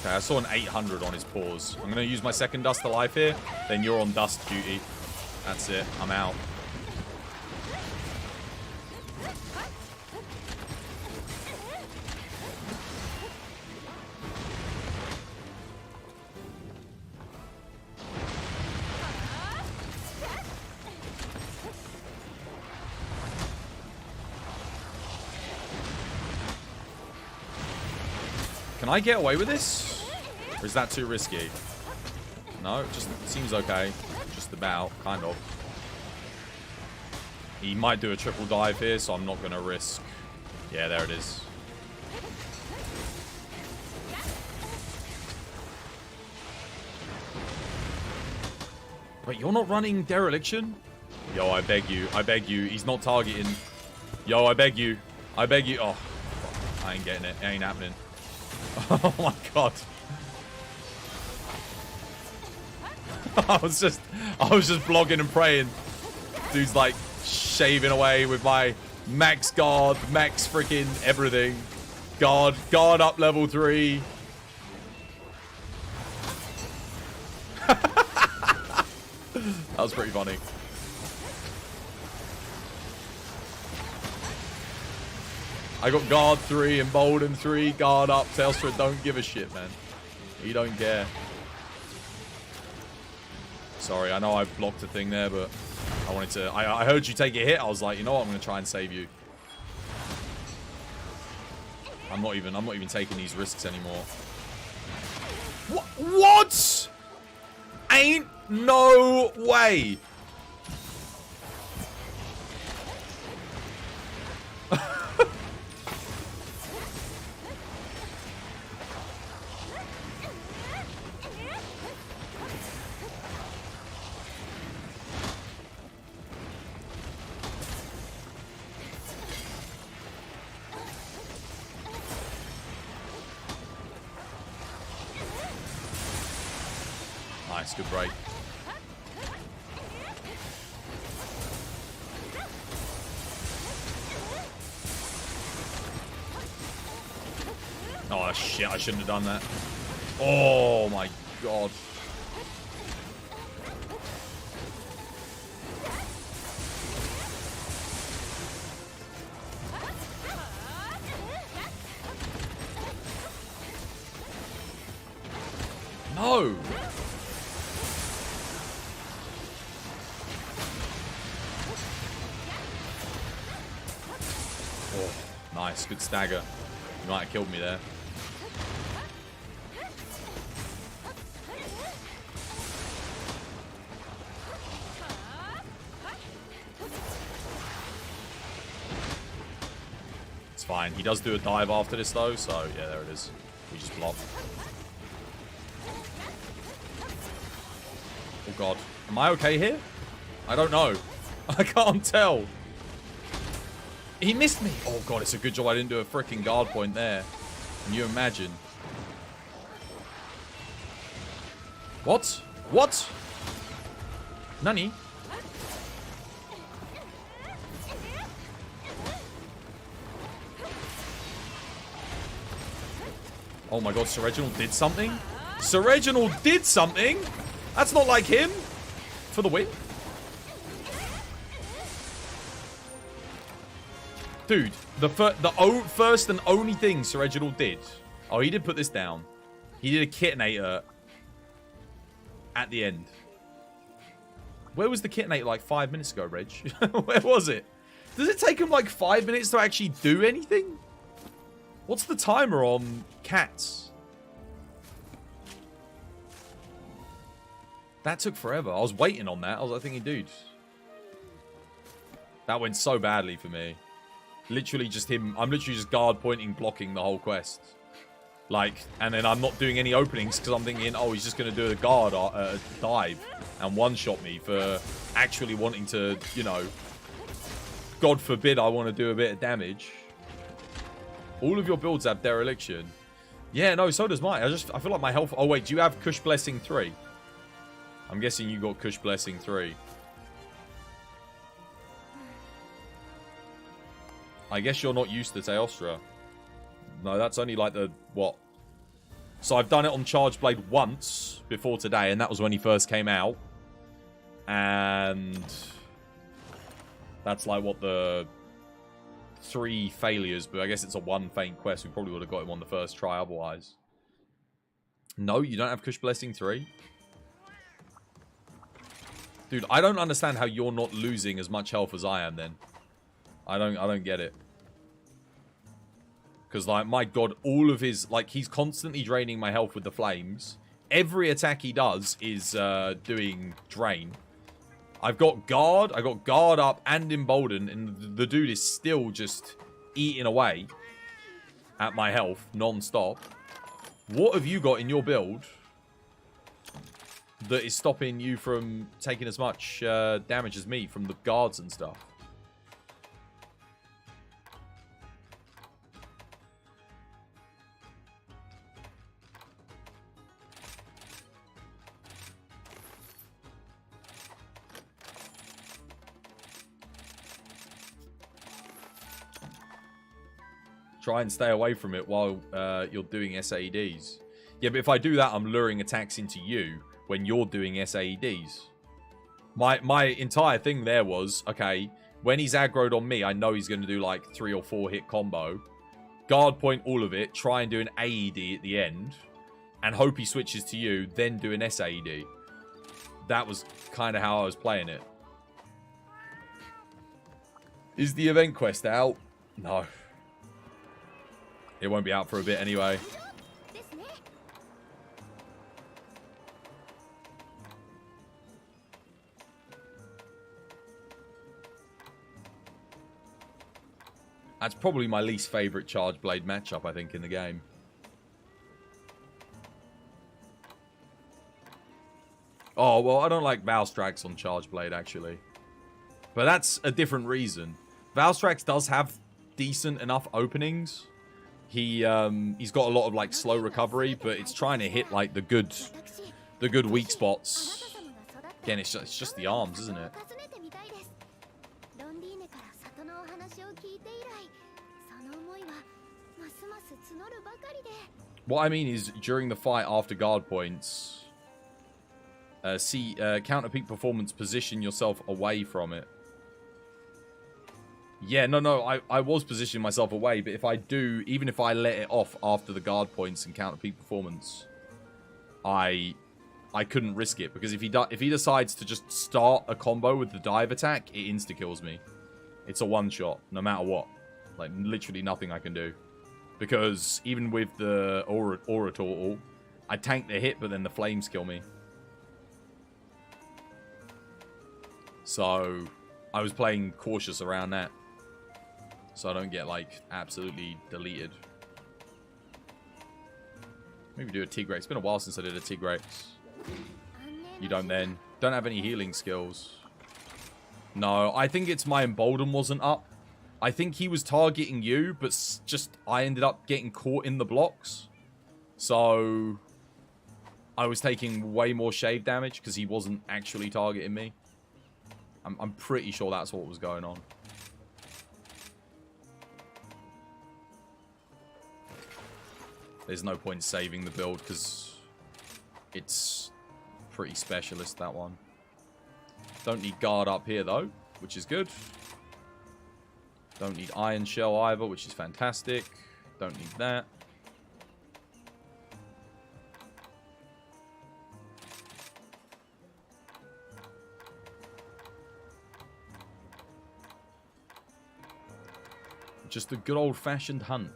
Okay, I saw an 800 on his paws. I'm going to use my second dust to life here. Then you're on dust duty. That's it. I'm out. Can I get away with this? Or is that too risky? No, it just seems okay. Just about, kind of. He might do a triple dive here, so I'm not going to risk. Yeah, there it is. Wait, you're not running dereliction? Yo, I beg you. I beg you. He's not targeting. Yo, I beg you. I beg you. Oh, I ain't getting it. It ain't happening. Oh my god. I was just vlogging and praying. Dude's like shaving away with my max guard, max freaking everything. Guard up level 3. That was pretty funny. I got guard 3, embolden 3, guard up. Tailspin don't give a shit, man. He don't care. Sorry, I know I blocked a thing there, but I wanted to... I heard you take a hit. I was like, you know what? I'm going to try and save you. I'm not even taking these risks anymore. What? Ain't no way. Nice, good break. Oh shit, I shouldn't have done that. Oh my god. No. Oh, nice. Good stagger. You might have killed me there. It's fine. He does do a dive after this, though, so yeah, there it is. We just block. Oh, God. Am I okay here? I don't know. I can't tell. He missed me. Oh, God, it's a good job I didn't do a freaking guard point there. Can you imagine? What? What? Nani? Oh my god, Sir Reginald did something? Sir Reginald did something? That's not like him. For the win. Dude, the first and only thing Sir Reginald did. Oh, he did put this down. He did a Kitinator at the end. Where was the Kitinator like 5 minutes ago, Reg? Where was it? Does it take him like 5 minutes to actually do anything? What's the timer on cats? That took forever. I was waiting on that. I was like thinking, dude. That went so badly for me. Literally just him. I'm literally just guard pointing, blocking the whole quest. Like, and then I'm not doing any openings because I'm thinking, oh, he's just going to do a guard dive and one-shot me for actually wanting to, you know, God forbid I want to do a bit of damage. All of your builds have dereliction. Yeah, no, so does mine. I feel like my health... Oh, wait, do you have Kush Blessing 3? I'm guessing you got Kush Blessing 3. I guess you're not used to Teostra. No, that's only like the... What? So I've done it on Charge Blade once before today, and that was when he first came out. And... That's like what the... 3 failures, but I guess it's a 1 faint quest. We probably would have got him on the first try otherwise. No, you don't have Kush Blessing 3? Dude, I don't understand how you're not losing as much health as I am then. I don't get it. Because, like, my god, all of his... Like, he's constantly draining my health with the flames. Every attack he does is doing drain. I've got guard up and emboldened, and the dude is still just eating away at my health non-stop. What have you got in your build that is stopping you from taking as much damage as me from the guards and stuff? Try and stay away from it while you're doing SAEDs. Yeah, but if I do that, I'm luring attacks into you when you're doing SAEDs. My entire thing there was, okay, when he's aggroed on me, I know he's going to do like 3 or 4 hit combo. Guard point all of it, try and do an AED at the end, and hope he switches to you, then do an SAED. That was kind of how I was playing it. Is the event quest out? No. It won't be out for a bit anyway. That's probably my least favorite Charge Blade matchup, I think, in the game. Oh, well, I don't like Valstrax on Charge Blade, actually. But that's a different reason. Valstrax does have decent enough openings. He's got a lot of like slow recovery, but it's trying to hit like the good weak spots. Again, it's just the arms, isn't it? What I mean is, during the fight after guard points, counter peak performance, position yourself away from it. Yeah, no, I was positioning myself away, but if I do, even if I let it off after the guard points and counter peak performance, I couldn't risk it, because if he decides to just start a combo with the dive attack, it insta kills me. It's a one shot, no matter what. Like literally nothing I can do, because even with the aura turtle, I tank the hit, but then the flames kill me. So I was playing cautious around that, so I don't get like absolutely deleted. Maybe do a Tigrex. It's been a while since I did a Tigrex. You don't then. Don't have any healing skills. No, I think it's my Embolden wasn't up. I think he was targeting you, but just I ended up getting caught in the blocks. So I was taking way more shave damage because he wasn't actually targeting me. I'm pretty sure that's what was going on. There's no point saving the build because it's pretty specialist, that one. Don't need guard up here though, which is good. Don't need Iron Shell either, which is fantastic. Don't need that. Just a good old-fashioned hunt.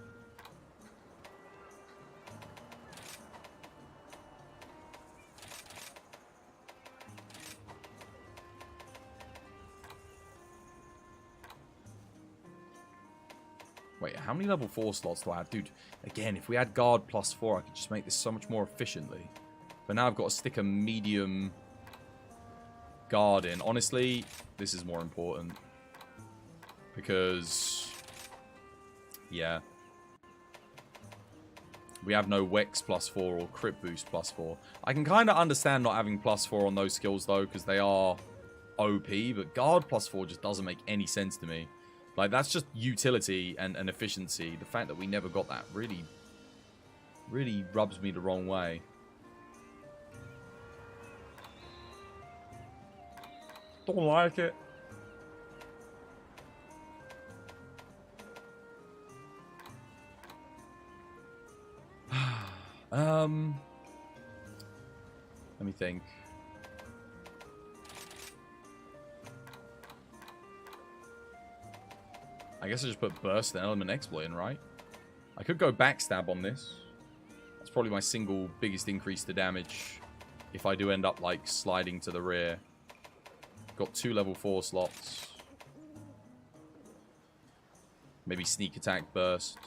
Wait, how many level 4 slots do I have? Dude, again, if we had guard +4, I could just make this so much more efficiently. But now I've got to stick a medium guard in. Honestly, this is more important. Because, yeah. We have no Wex +4 or Crit Boost +4. I can kind of understand not having +4 on those skills, though, because they are OP. But guard +4 just doesn't make any sense to me. Like, that's just utility and efficiency. The fact that we never got that really rubs me the wrong way. Don't like it. Let me think. I guess I just put Burst and Element Exploit in, right? I could go Backstab on this. That's probably my single biggest increase to damage if I do end up, like, sliding to the rear. Got 2 level 4 slots. Maybe Sneak Attack, Burst.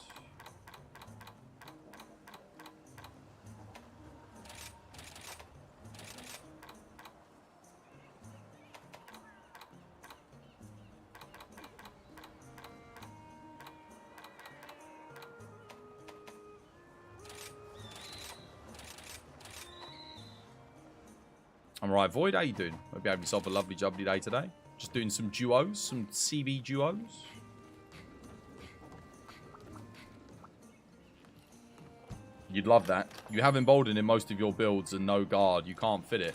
I'm alright, Void. How you doing? Hope you have yourself a lovely jubbly day today. Just doing some duos, some CV duos. You'd love that. You have Embolden in most of your builds and no guard. You can't fit it.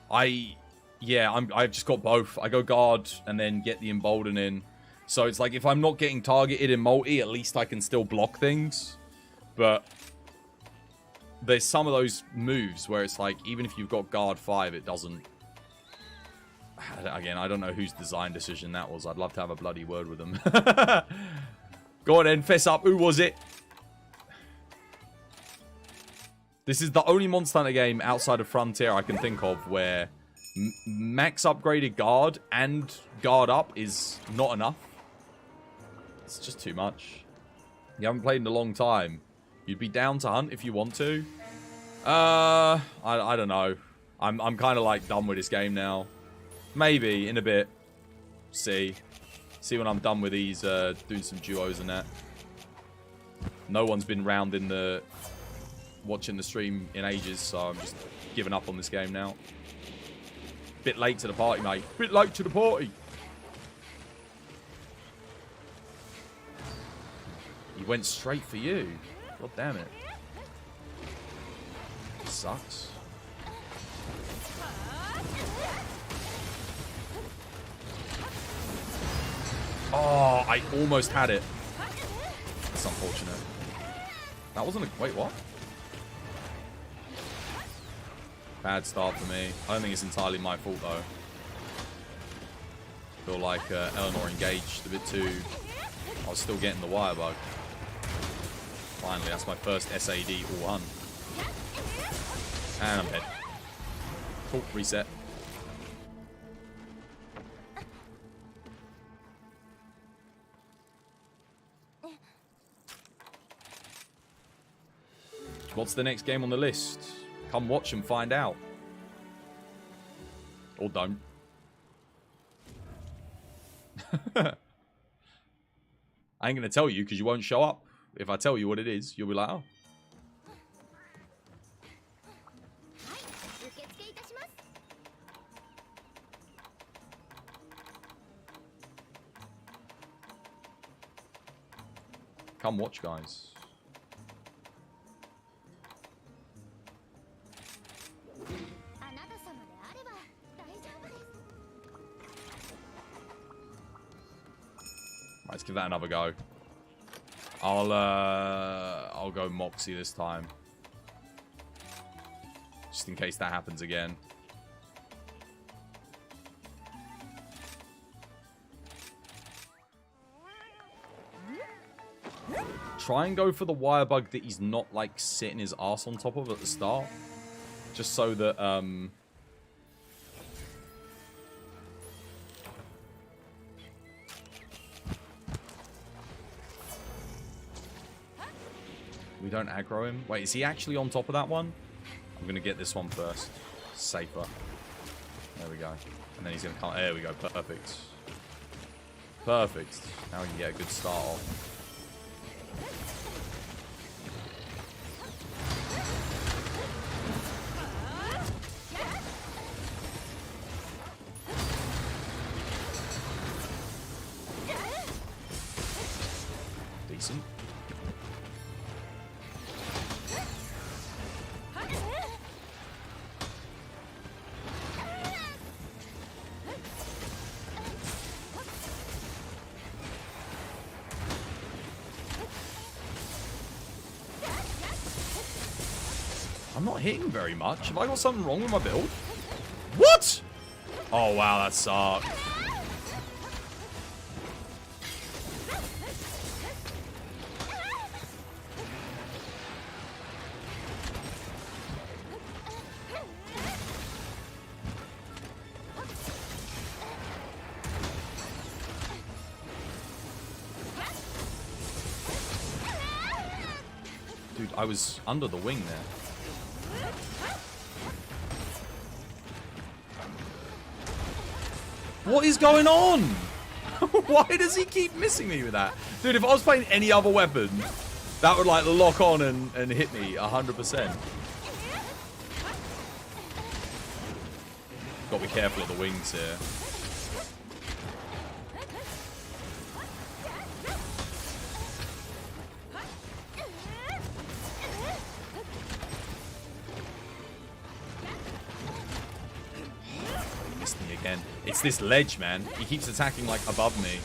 I've just got both. I go guard and then get the Embolden in. So it's like if I'm not getting targeted in multi, at least I can still block things. But there's some of those moves where it's like, even if you've got guard 5, it doesn't. Again, I don't know whose design decision that was. I'd love to have a bloody word with them. Go on then, fess up. Who was it? This is the only Monster Hunter game outside of Frontier I can think of where max upgraded guard and guard up is not enough. It's just too much. You haven't played in a long time. You'd be down to hunt if you want to. I don't know. I'm kind of like done with this game now. Maybe in a bit. See when I'm done with these doing some duos and that. No one's been round in the watching the stream in ages, so I'm just giving up on this game now. Bit late to the party, mate. Bit late to the party. He went straight for you. God damn it. sucks. Oh, I almost had it. That's unfortunate. That wasn't a... Wait, what? Bad start for me. I don't think it's entirely my fault, though. I feel like Eleanor engaged a bit too... I was still getting the wire bug. Finally, that's my first SAD all hunt. And I'm dead. Cool, reset. What's the next game on the list? Come watch and find out. Or don't. I ain't gonna tell you because you won't show up. If I tell you what it is, you'll be like, oh. Come watch, guys. Let's give that another go. I'll go Moxie this time. Just in case that happens again. Try and go for the wire bug that he's not, like, sitting his ass on top of at the start. Just so that, we don't aggro him. Wait, is he actually on top of that one? I'm going to get this one first. Safer. There we go. And then he's going to come... There we go. Perfect. Perfect. Now we can get a good start off. Decent. I'm not hitting very much. Have I got something wrong with my build? What? Oh, wow, that sucked. Dude, I was under the wing there. What is going on? Why does he keep missing me with that? Dude, if I was playing any other weapon, that would, like, lock on and hit me 100%. Got to be careful of the wings here. Again. It's this ledge, man. He keeps attacking, like, above me.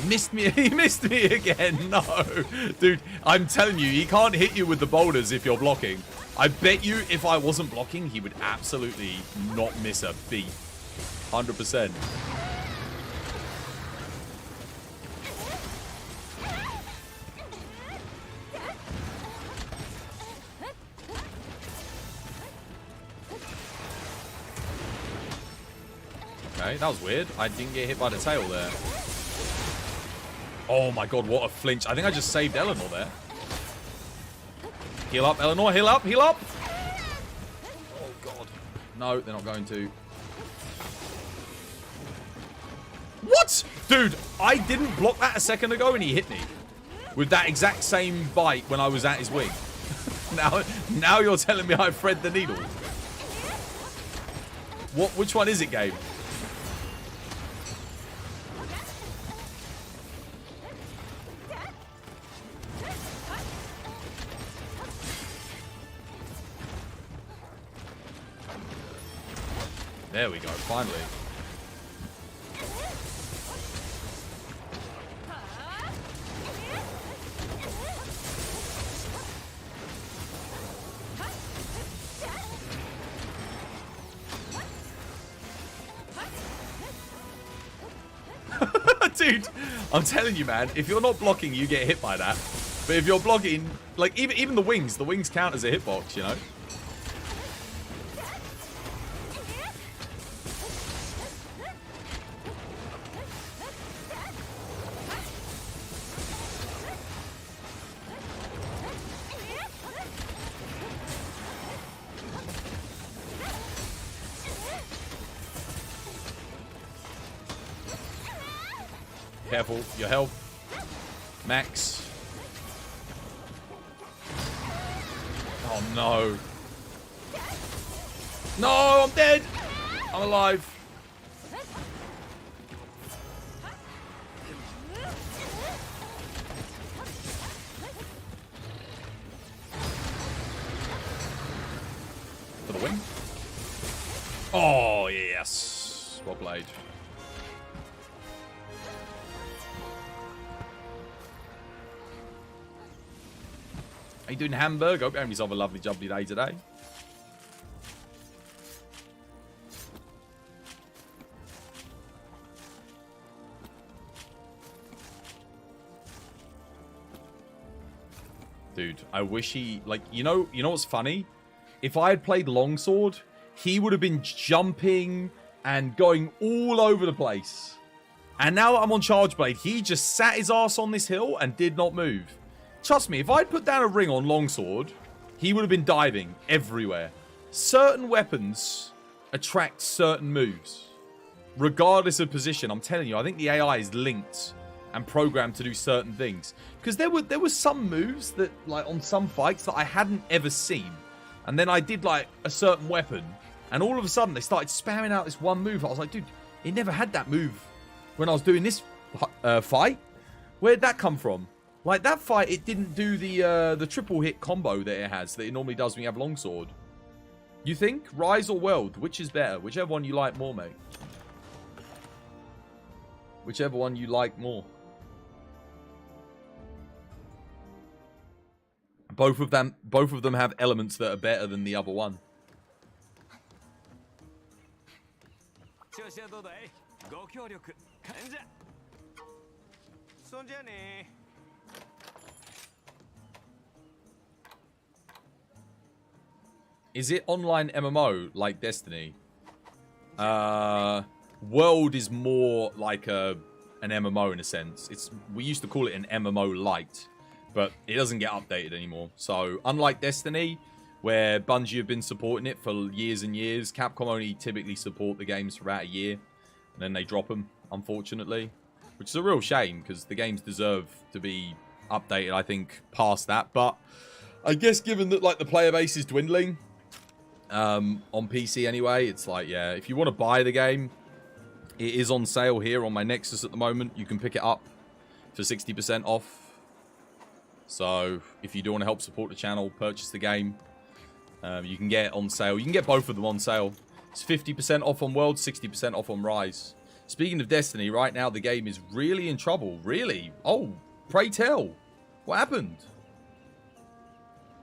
He missed me. He missed me again. No. Dude, I'm telling you, he can't hit you with the boulders if you're blocking. I bet you if I wasn't blocking, he would absolutely not miss a beat. 100%. Okay, that was weird. I didn't get hit by the tail there. Oh my god, what a flinch. I think I just saved Eleanor there. Heal up, Eleanor. Heal up, heal up. Oh god. No, they're not going to. What? Dude, I didn't block that a second ago and he hit me. With that exact same bite when I was at his wing. Now you're telling me I thread the needle. Which one is it, game? There we go, finally. Dude, I'm telling you, man, if you're not blocking, you get hit by that. But if you're blocking, like, even the wings count as a hitbox, you know? Careful, your health. Max. Oh no. No, I'm dead. I'm alive. For the win. Oh, yes. Well played. How you doing, Hamburg? Hope you're having yourself a lovely, jubbly day today. Dude, I wish he, like, you know what's funny? If I had played Longsword, he would have been jumping and going all over the place. And now that I'm on Charge Blade, he just sat his ass on this hill and did not move. Trust me, if I'd put down a ring on Longsword, he would have been diving everywhere. Certain weapons attract certain moves, regardless of position. I'm telling you, I think the AI is linked and programmed to do certain things. Because there were some moves that, like, on some fights that I hadn't ever seen. And then I did, like, a certain weapon, and all of a sudden they started spamming out this one move. I was like, dude, it never had that move when I was doing this fight. Where'd that come from? Like, that fight, it didn't do the triple hit combo that it has, that it normally does when you have Longsword. You think? Rise or World? Which is better? Whichever one you like more, mate. Whichever one you like more. Both of them have elements that are better than the other one. Is it online MMO like Destiny? World is more like an MMO in a sense. We used to call it an MMO light, but it doesn't get updated anymore. So unlike Destiny, where Bungie have been supporting it for years and years, Capcom only typically support the games for about a year, and then they drop them, unfortunately, which is a real shame because the games deserve to be updated, I think, past that. But I guess given that, like, the player base is dwindling, on PC anyway, it's like, yeah, if you want to buy the game, it is on sale here on my Nexus at the moment. You can pick it up for 60% off. So if you do want to help support the channel, purchase the game. You can get it on sale. You can get both of them on sale. It's 50% off on World, 60% off on Rise. Speaking of Destiny, right now the game is really in trouble. Really? Oh, pray tell. What happened?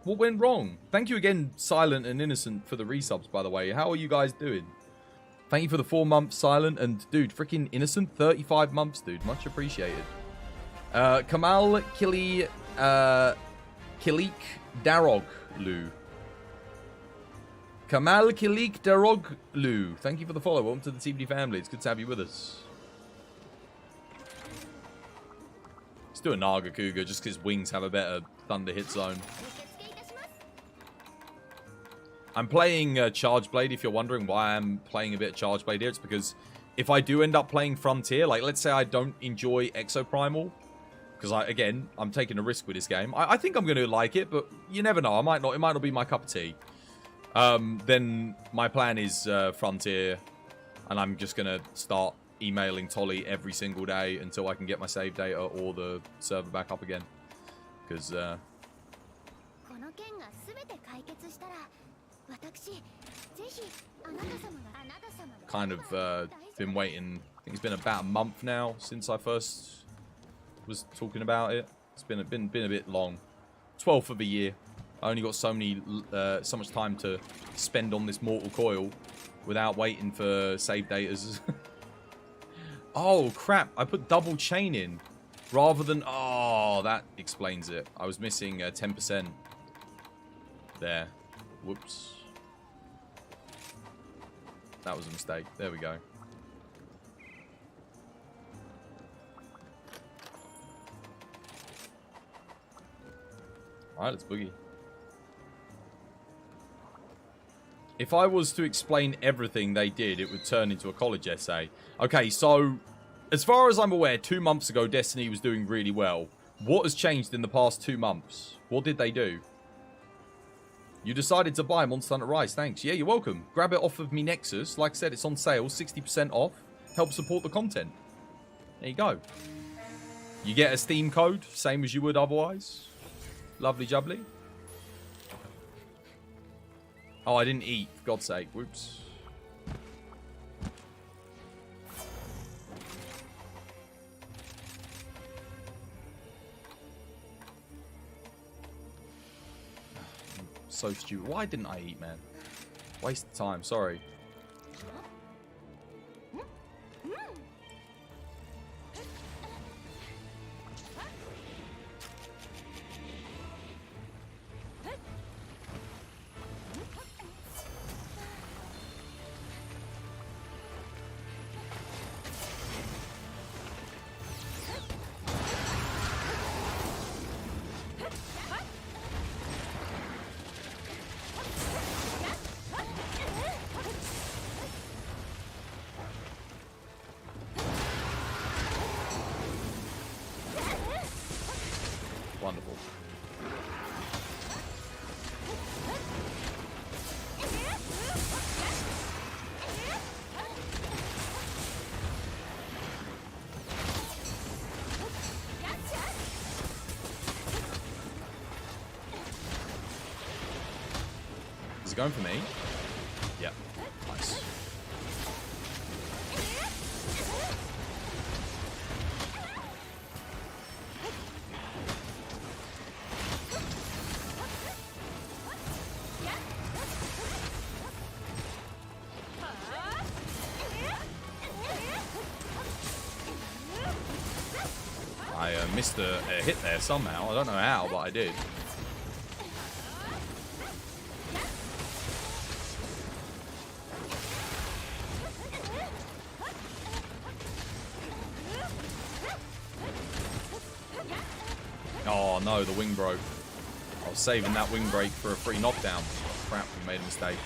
What went wrong? Thank you again, Silent and Innocent, for the resubs, by the way. How are you guys doing? Thank you for the 4 months, Silent. And, dude, freaking Innocent, 35 months, dude. Much appreciated. Kamal Kilik Daroglu. Kamal Kilik Daroglu. Thank you for the follow. Welcome to the TBD family. It's good to have you with us. Let's do a Naga Cougar just because wings have a better thunder hit zone. I'm playing Charge Blade, if you're wondering why I'm playing a bit of Charge Blade here. It's because if I do end up playing Frontier, like, let's say I don't enjoy Exoprimal, because, again, I'm taking a risk with this game. I think I'm going to like it, but you never know. I might not. It might not be my cup of tea. Then my plan is Frontier, and I'm just going to start emailing Tolly every single day until I can get my save data or the server back up again. Because... Kind of been waiting. I think it's been about a month now since I first was talking about it. It's been a bit long. 12th of the year. I only got so much time to spend on this mortal coil without waiting for save datas. Oh crap! I put double chain in rather than. Oh, that explains it. I was missing 10% there. Whoops. That was a mistake. There we go. Alright, let's boogie. If I was to explain everything they did, it would turn into a college essay. Okay, so, as far as I'm aware, 2 months ago, Destiny was doing really well. What has changed in the past 2 months? What did they do? You decided to buy Monster Hunter Rise, thanks. Yeah, you're welcome. Grab it off of me Nexus. Like I said, it's on sale, 60% off. Help support the content. There you go. You get a Steam code, same as you would otherwise. Lovely jubbly. Oh, I didn't eat, for God's sake. Whoops. So stupid. Why didn't I eat, man? Waste of time, sorry. Wonderful. Is it going for me? Yep. Nice. I missed a hit there somehow. I don't know how, but I did. Oh no, the wing broke. I was saving that wing break for a free knockdown. Crap, we made a mistake.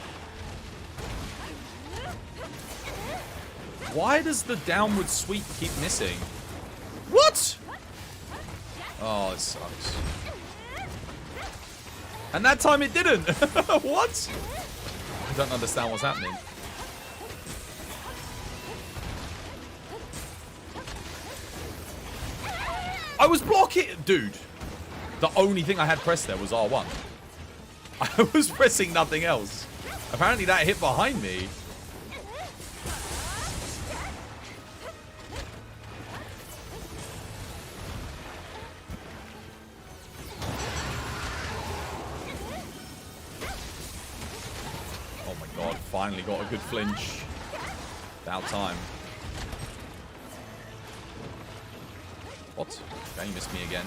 Why does the downward sweep keep missing? What? Oh, it sucks. And that time it didn't. What? I don't understand what's happening. I was blocking, dude. The only thing I had pressed there was R1. I was pressing nothing else. Apparently that hit behind me. Oh my god, finally got a good flinch. About time. What? Okay, you missed me again.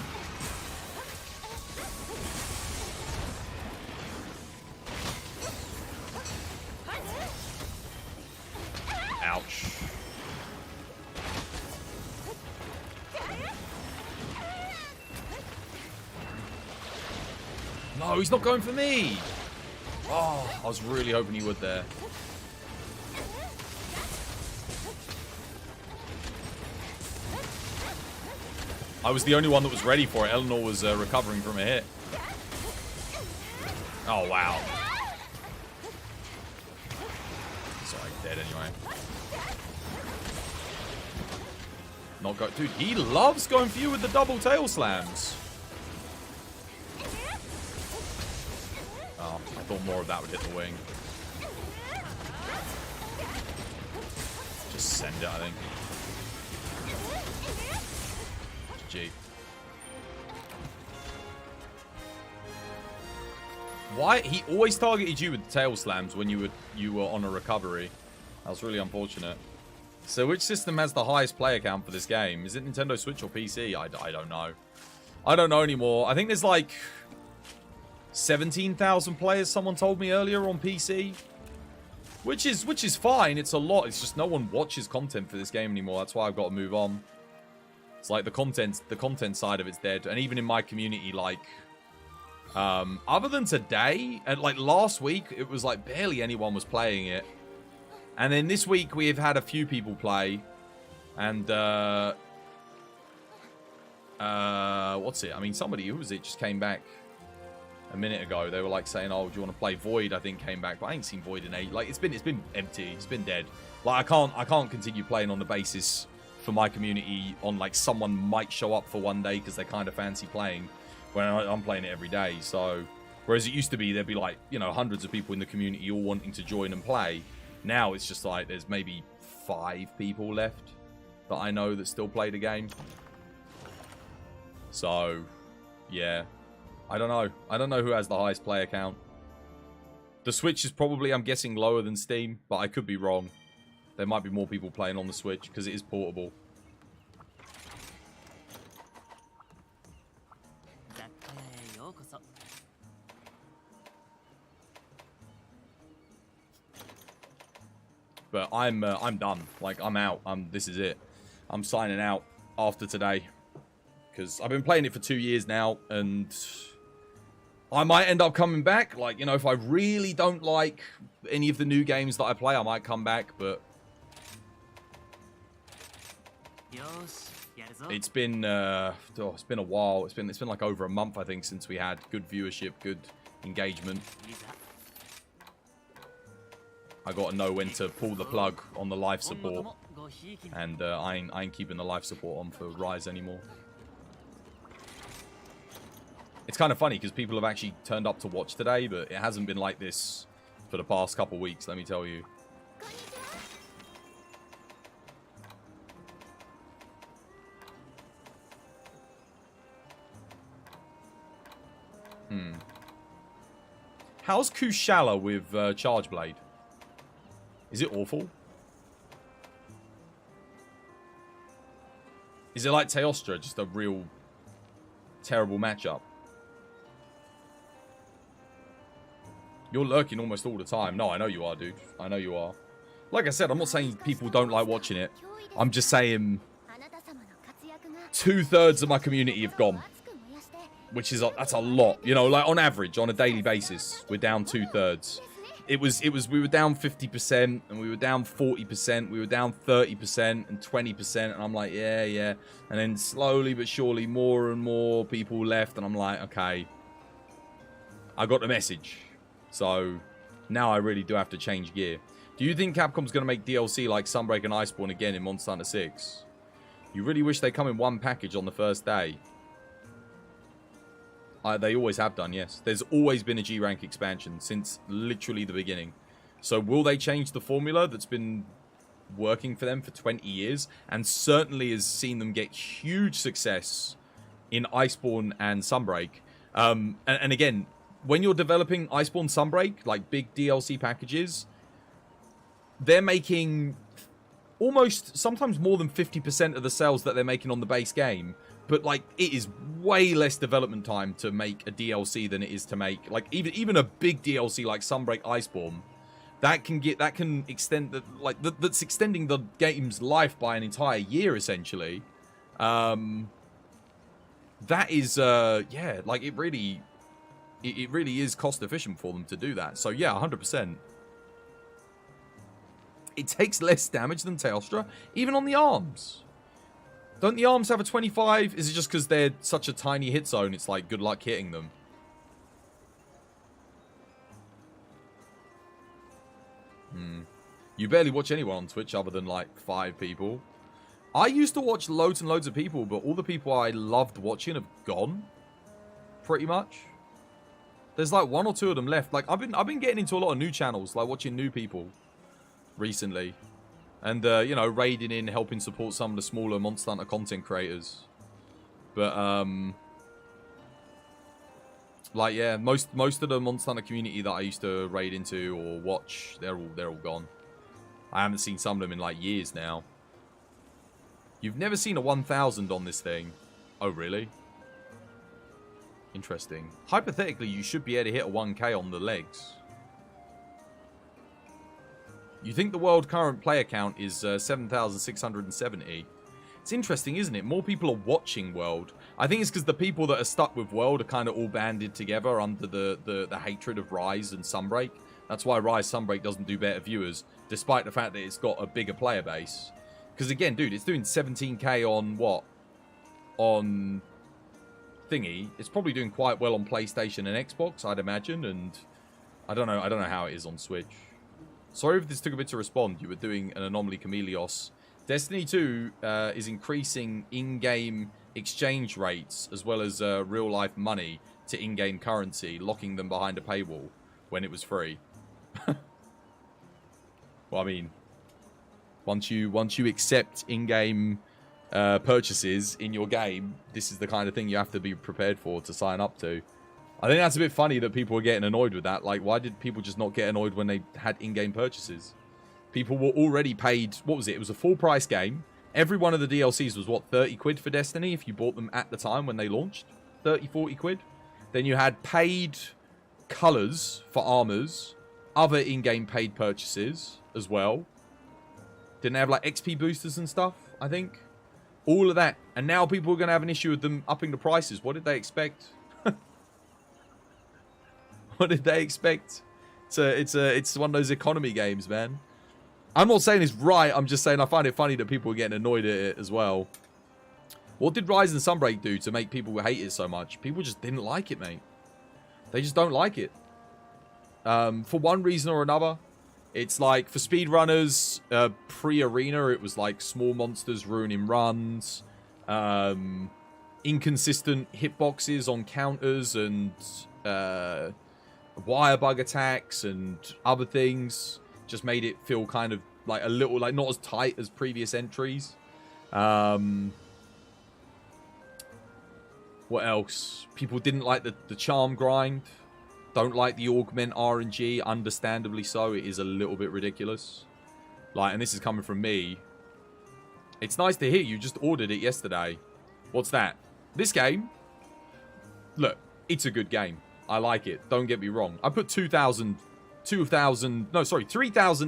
Ouch. No, he's not going for me. Oh, I was really hoping he would there. I was the only one that was ready for it. Eleanor was recovering from a hit. Oh, wow. Sorry, dead anyway. Not go. Dude, he loves going for you with the double tail slams. Oh, I thought more of that would hit the wing. Just send it, I think. GG. Why? He always targeted you with tail slams when you were on a recovery. That was really unfortunate. So which system has the highest player count for this game? Is it Nintendo Switch or PC? I don't know. I don't know anymore. I think there's like 17,000 players, someone told me earlier, on PC. Which is fine. It's a lot. It's just no one watches content for this game anymore. That's why I've got to move on. It's like the content side of it's dead. And even in my community, like, other than today, and like last week, it was like barely anyone was playing it. And then this week, we've had a few people play. And, what's it? I mean, somebody, who was it, just came back a minute ago. They were like saying, oh, do you want to play Void? I think came back, but I ain't seen Void in 8. Like, it's been empty. It's been dead. Like, I can't continue playing on the basis for my community on, like, someone might show up for one day because they kind of fancy playing when I'm playing it every day. So, whereas it used to be, there'd be like, you know, hundreds of people in the community all wanting to join and play. Now it's just like there's maybe 5 people left that I know that still play the game. So, yeah. I don't know. I don't know who has the highest player count. The Switch is probably, I'm guessing, lower than Steam, but I could be wrong. There might be more people playing on the Switch because it is portable. But I'm done. Like, I'm out. This is it. I'm signing out after today. Because I've been playing it for 2 years now, and I might end up coming back. Like, you know, if I really don't like any of the new games that I play, I might come back, but it's been it's been a while. It's been like over a month, I think, since we had good viewership, good engagement. I gotta know when to pull the plug on the life support, and I ain't keeping the life support on for Rise anymore. It's kind of funny because people have actually turned up to watch today, but it hasn't been like this for the past couple weeks, let me tell you. How's Kushala with Charge Blade? Is it awful? Is it like Teostra, just a real terrible matchup? You're lurking almost all the time. No, I know you are, dude. I know you are. Like I said, I'm not saying people don't like watching it. I'm just saying 2/3 of my community have gone. Which is, that's a lot. You know, like on average, on a daily basis, we're down 2/3. We were down 50%, and we were down 40%, we were down 30%, and 20%, and I'm like, yeah. And then slowly but surely, more and more people left, and I'm like, okay. I got the message. So, now I really do have to change gear. Do you think Capcom's going to make DLC like Sunbreak and Iceborne again in Monster Hunter 6? You really wish they come in one package on the first day. They always have done, yes. There's always been a G-Rank expansion since literally the beginning. So will they change the formula that's been working for them for 20 years and certainly has seen them get huge success in Iceborne and Sunbreak? And again, when you're developing Iceborne, Sunbreak, like big DLC packages, they're making almost, sometimes more than 50% of the sales that they're making on the base game. But, like, it is way less development time to make a DLC than it is to make, like, even a big DLC like Sunbreak Iceborne. That can extend, that's extending the game's life by an entire year, essentially. That is, yeah, like, it really is cost efficient for them to do that. So, yeah, 100%. It takes less damage than Teostra, even on the arms. Don't the arms have a 25? Is it just because they're such a tiny hit zone, it's like, good luck hitting them? You barely watch anyone on Twitch other than, like, 5 people. I used to watch loads and loads of people, but all the people I loved watching have gone. Pretty much. There's like 1 or 2 of them left. Like I've been getting into a lot of new channels, like watching new people recently, and you know, raiding in, helping support some of the smaller Monster Hunter content creators. But like yeah, most of the Monster Hunter community that I used to raid into or watch, they're all gone. I haven't seen some of them in like years now. You've never seen a 1000 on this thing? Oh really? Interesting. Hypothetically, you should be able to hit a 1k on the legs. You think the world current player count is 7,670? It's interesting, isn't it? More people are watching World. I think it's because the people that are stuck with World are kind of all banded together under the hatred of Rise and Sunbreak. That's why Rise Sunbreak doesn't do better viewers, despite the fact that it's got a bigger player base. Because again, dude, it's doing 17k on what? On thingy. It's probably doing quite well on PlayStation and Xbox, I'd imagine, and I don't know how it is on Switch. Sorry if this took a bit to respond. You were doing an Anomaly Chameleos. Destiny 2 is increasing in-game exchange rates as well as real-life money to in-game currency, locking them behind a paywall when it was free. Well, I mean, once you accept in-game purchases in your game, this is the kind of thing you have to be prepared for to sign up to. I think that's a bit funny that people were getting annoyed with that. Like, why did people just not get annoyed when they had in-game purchases? People were already paid, what was it? It was a full price game. Every one of the DLCs was, what, 30 quid for Destiny if you bought them at the time when they launched? 30, 40 quid. Then you had paid colours for armours, other in-game paid purchases as well. Didn't they have, like, XP boosters and stuff, I think? All of that. And now people are going to have an issue with them upping the prices. What did they expect? What did they expect? It's one of those economy games, man. I'm not saying it's right. I'm just saying I find it funny that people are getting annoyed at it as well. What did Rise and Sunbreak do to make people hate it so much? People just didn't like it, mate. They just don't like it. For one reason or another. It's like, for speedrunners, pre-arena, it was like small monsters ruining runs. Inconsistent hitboxes on counters and wire bug attacks and other things. Just made it feel kind of like a little, like not as tight as previous entries. What else? People didn't like the charm grind. Don't like the augment RNG. Understandably so. It is a little bit ridiculous. Like, and this is coming from me. It's nice to hear you just ordered it yesterday. What's that? This game? Look, it's a good game. I like it. Don't get me wrong. I put 3,000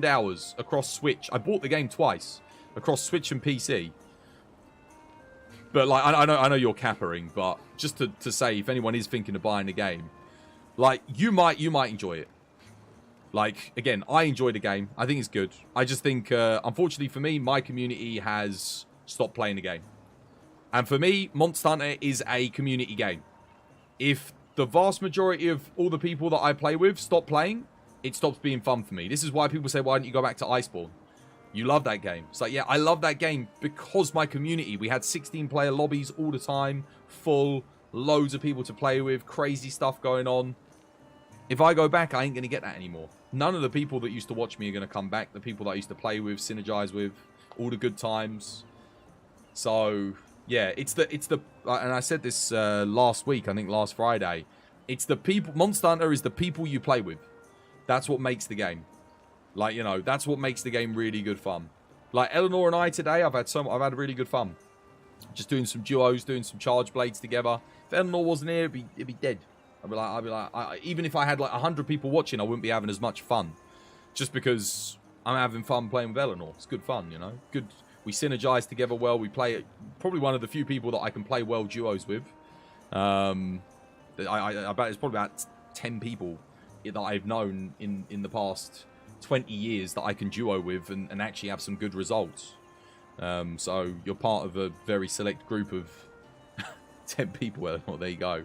hours across Switch. I bought the game twice across Switch and PC. But like, I know you're cappering, but just to say, if anyone is thinking of buying the game, like, you might enjoy it. Like, again, I enjoy the game. I think it's good. I just think, unfortunately for me, my community has stopped playing the game. And for me, Monster Hunter is a community game. If the vast majority of all the people that I play with stop playing, it stops being fun for me. This is why people say, why don't you go back to Iceborne? You love that game. It's like, yeah, I love that game because my community. We had 16-player lobbies all the time, full, loads of people to play with, crazy stuff going on. If I go back, I ain't going to get that anymore. None of the people that used to watch me are going to come back. The people that I used to play with, synergize with, all the good times. So, yeah, it's the and I said this last week, I think last Friday. It's the people, Monster Hunter is the people you play with. That's what makes the game. Like, you know, that's what makes the game really good fun. Like, Eleanor and I today, I've had really good fun. Just doing some duos, doing some charge blades together. If Eleanor wasn't here, it'd be dead. I'd be like, even if I had like 100 people watching, I wouldn't be having as much fun. Just because I'm having fun playing with Eleanor. It's good fun, you know. Good. We synergize together well. We play, probably one of the few people that I can play well duos with. I bet it's probably about 10 people that I've known in the past 20 years that I can duo with and actually have some good results. So you're part of a very select group of 10 people. Well, there you go.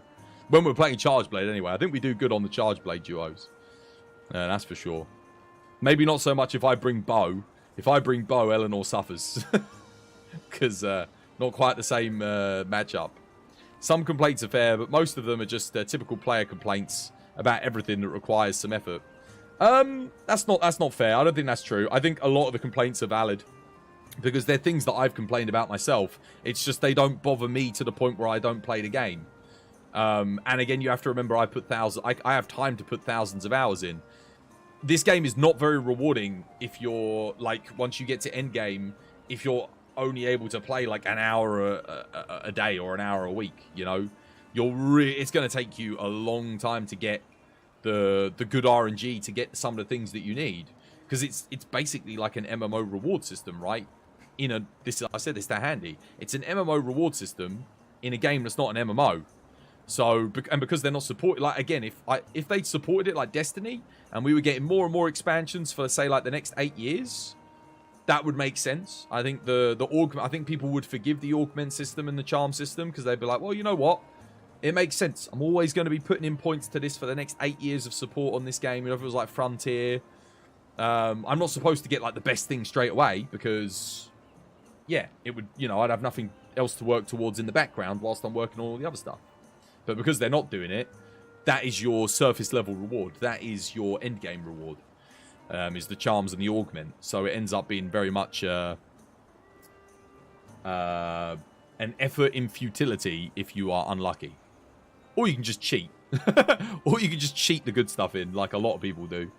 When we're playing Charge Blade anyway, I think we do good on the Charge Blade duos. That's for sure. Maybe not so much if I bring Bo. If I bring Bo, Eleanor suffers. Because not quite the same matchup. Some complaints are fair, but most of them are just typical player complaints about everything that requires some effort. That's not fair. I don't think that's true. I think a lot of the complaints are valid because they're things that I've complained about myself. It's just they don't bother me to the point where I don't play the game. And again, you have to remember I have time to put thousands of hours in. This game is not very rewarding if you're, like, once you get to end game, if you're only able to play, like, an hour a day or an hour a week, you know? It's going to take you a long time to get the good RNG to get some of the things that you need. Because it's basically like an MMO reward system, right? I said this to Handy. It's an MMO reward system in a game that's not an MMO. So, and because they're not supported, like, again, if they'd supported it like Destiny, and we were getting more and more expansions for, say, like the next 8 years, that would make sense. I think I think people would forgive the augment system and the charm system, because they'd be like, well, you know what? It makes sense. I'm always going to be putting in points to this for the next 8 years of support on this game. You know, if it was like Frontier, I'm not supposed to get like the best thing straight away, because, yeah, it would, you know, I'd have nothing else to work towards in the background whilst I'm working on all the other stuff. But because they're not doing it, that is your surface level reward. That is your end game reward. Is the charms and the augment. So it ends up being very much an effort in futility if you are unlucky. Or you can just cheat. Or you can just cheat the good stuff in, like a lot of people do.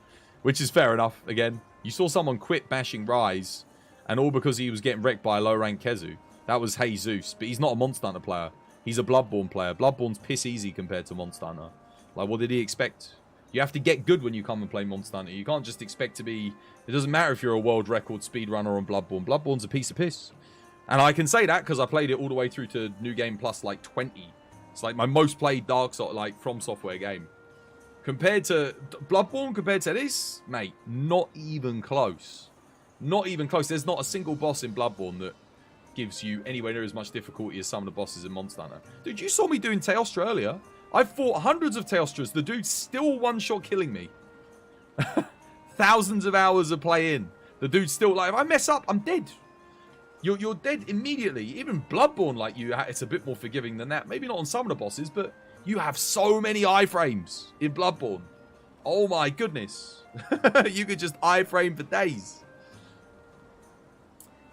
Which is fair enough. Again, you saw someone quit bashing Rise, and all because he was getting wrecked by a low rank Kezu. That was Jesus, but he's not a Monster Hunter player. He's a Bloodborne player. Bloodborne's piss easy compared to Monster Hunter. Like, what did he expect? You have to get good when you come and play Monster Hunter. You can't just expect to be... It doesn't matter if you're a world record speedrunner on Bloodborne. Bloodborne's a piece of piss. And I can say that because I played it all the way through to New Game Plus, like, 20. It's like my most played Dark Souls, like, From Software game. Compared to Bloodborne, compared to this, mate, not even close. Not even close. There's not a single boss in Bloodborne that gives you anywhere near as much difficulty as some of the bosses in Monster Hunter. Dude, you saw me doing Teostra earlier. I've fought hundreds of Teostras. The dude's still one-shot killing me. Thousands of hours of play in. The dude's still, like, if I mess up, I'm dead. You're dead immediately. Even Bloodborne, like, it's a bit more forgiving than that. Maybe not on some of the bosses, but you have so many iframes in Bloodborne. Oh my goodness. You could just iframe for days.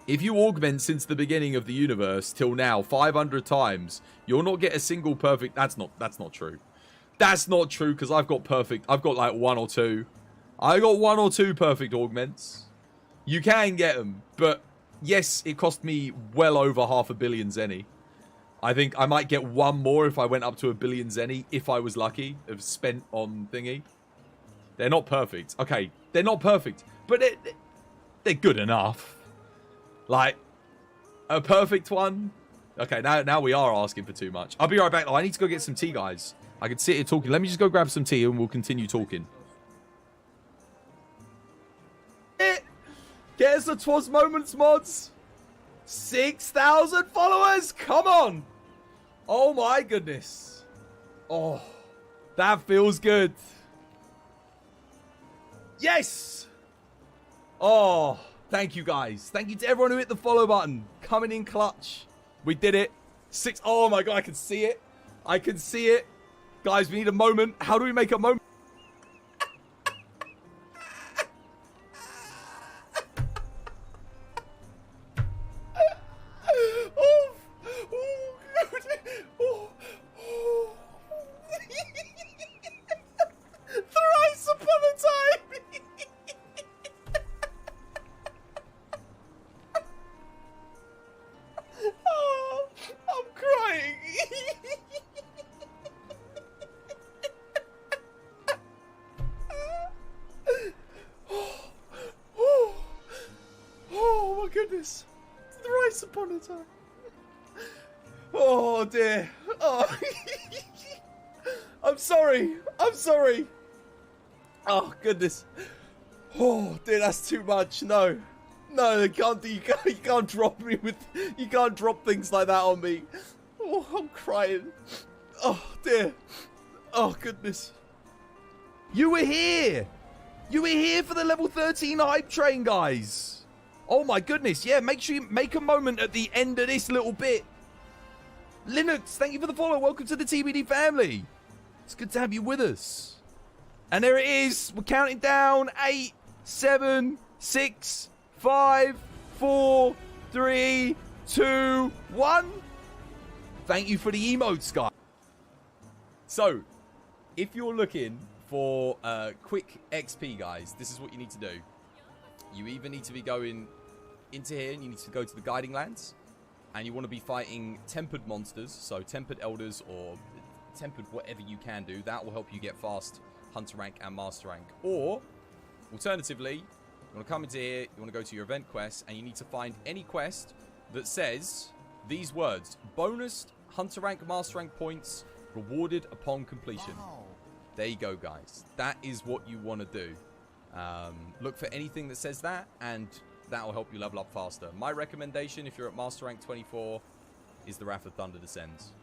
If you augment since the beginning of the universe till now 500 times, you'll not get a single perfect... That's not true. That's not true, because I've got like 1 or 2. I got 1 or 2 perfect augments. You can get them, but yes, it cost me well over 500 million zenny. I think I might get 1 more if I went up to 1 billion zenny, if I was lucky, of spent on thingy. They're not perfect. Okay, they're not perfect, but they're good enough. Like, a perfect one? Okay, now we are asking for too much. I'll be right back, though. I need to go get some tea, guys. I can sit here talking. Let me just go grab some tea and we'll continue talking. Get us the Twas Moments mods. 6,000 followers. Come on. Oh, my goodness. Oh, that feels good. Yes. Oh, thank you, guys. Thank you to everyone who hit the follow button. Coming in clutch. We did it. 6. Oh, my God. I can see it. I can see it. Guys, we need a moment. How do we make a moment? Thrice upon a time. Oh, I'm crying. Oh my goodness. Thrice upon a time. Oh dear. Oh. I'm sorry. I'm sorry. Oh goodness. Oh dear, that's too much. No. No, you can't drop me with, you can't drop things like that on me. Oh, I'm crying. Oh dear. Oh goodness. You were here. You were here for the level 13 hype train, guys. Oh my goodness. Yeah, make sure you make a moment at the end of this little bit. Linux, thank you for the follow. Welcome to the TBD family. It's good to have you with us. And there it is. We're counting down. 8, 7, 6, 5, 4, 3, 2, 1. Thank you for the emotes, guys. So, if you're looking for quick XP, guys, this is what you need to do. You either need to be going into here and you need to go to the Guiding Lands. And you want to be fighting tempered monsters. So, tempered elders or tempered whatever you can do. That will help you get fast Hunter rank and Master rank. Or, alternatively, you want to come into here, you want to go to your event quest, and you need to find any quest that says these words: bonus Hunter rank, Master rank points rewarded upon completion. Wow. There you go, guys. That is what you want to do. Look for anything that says that, and that will help you level up faster. My recommendation, if you're at Master rank 24, is the Wrath of Thunder Descends.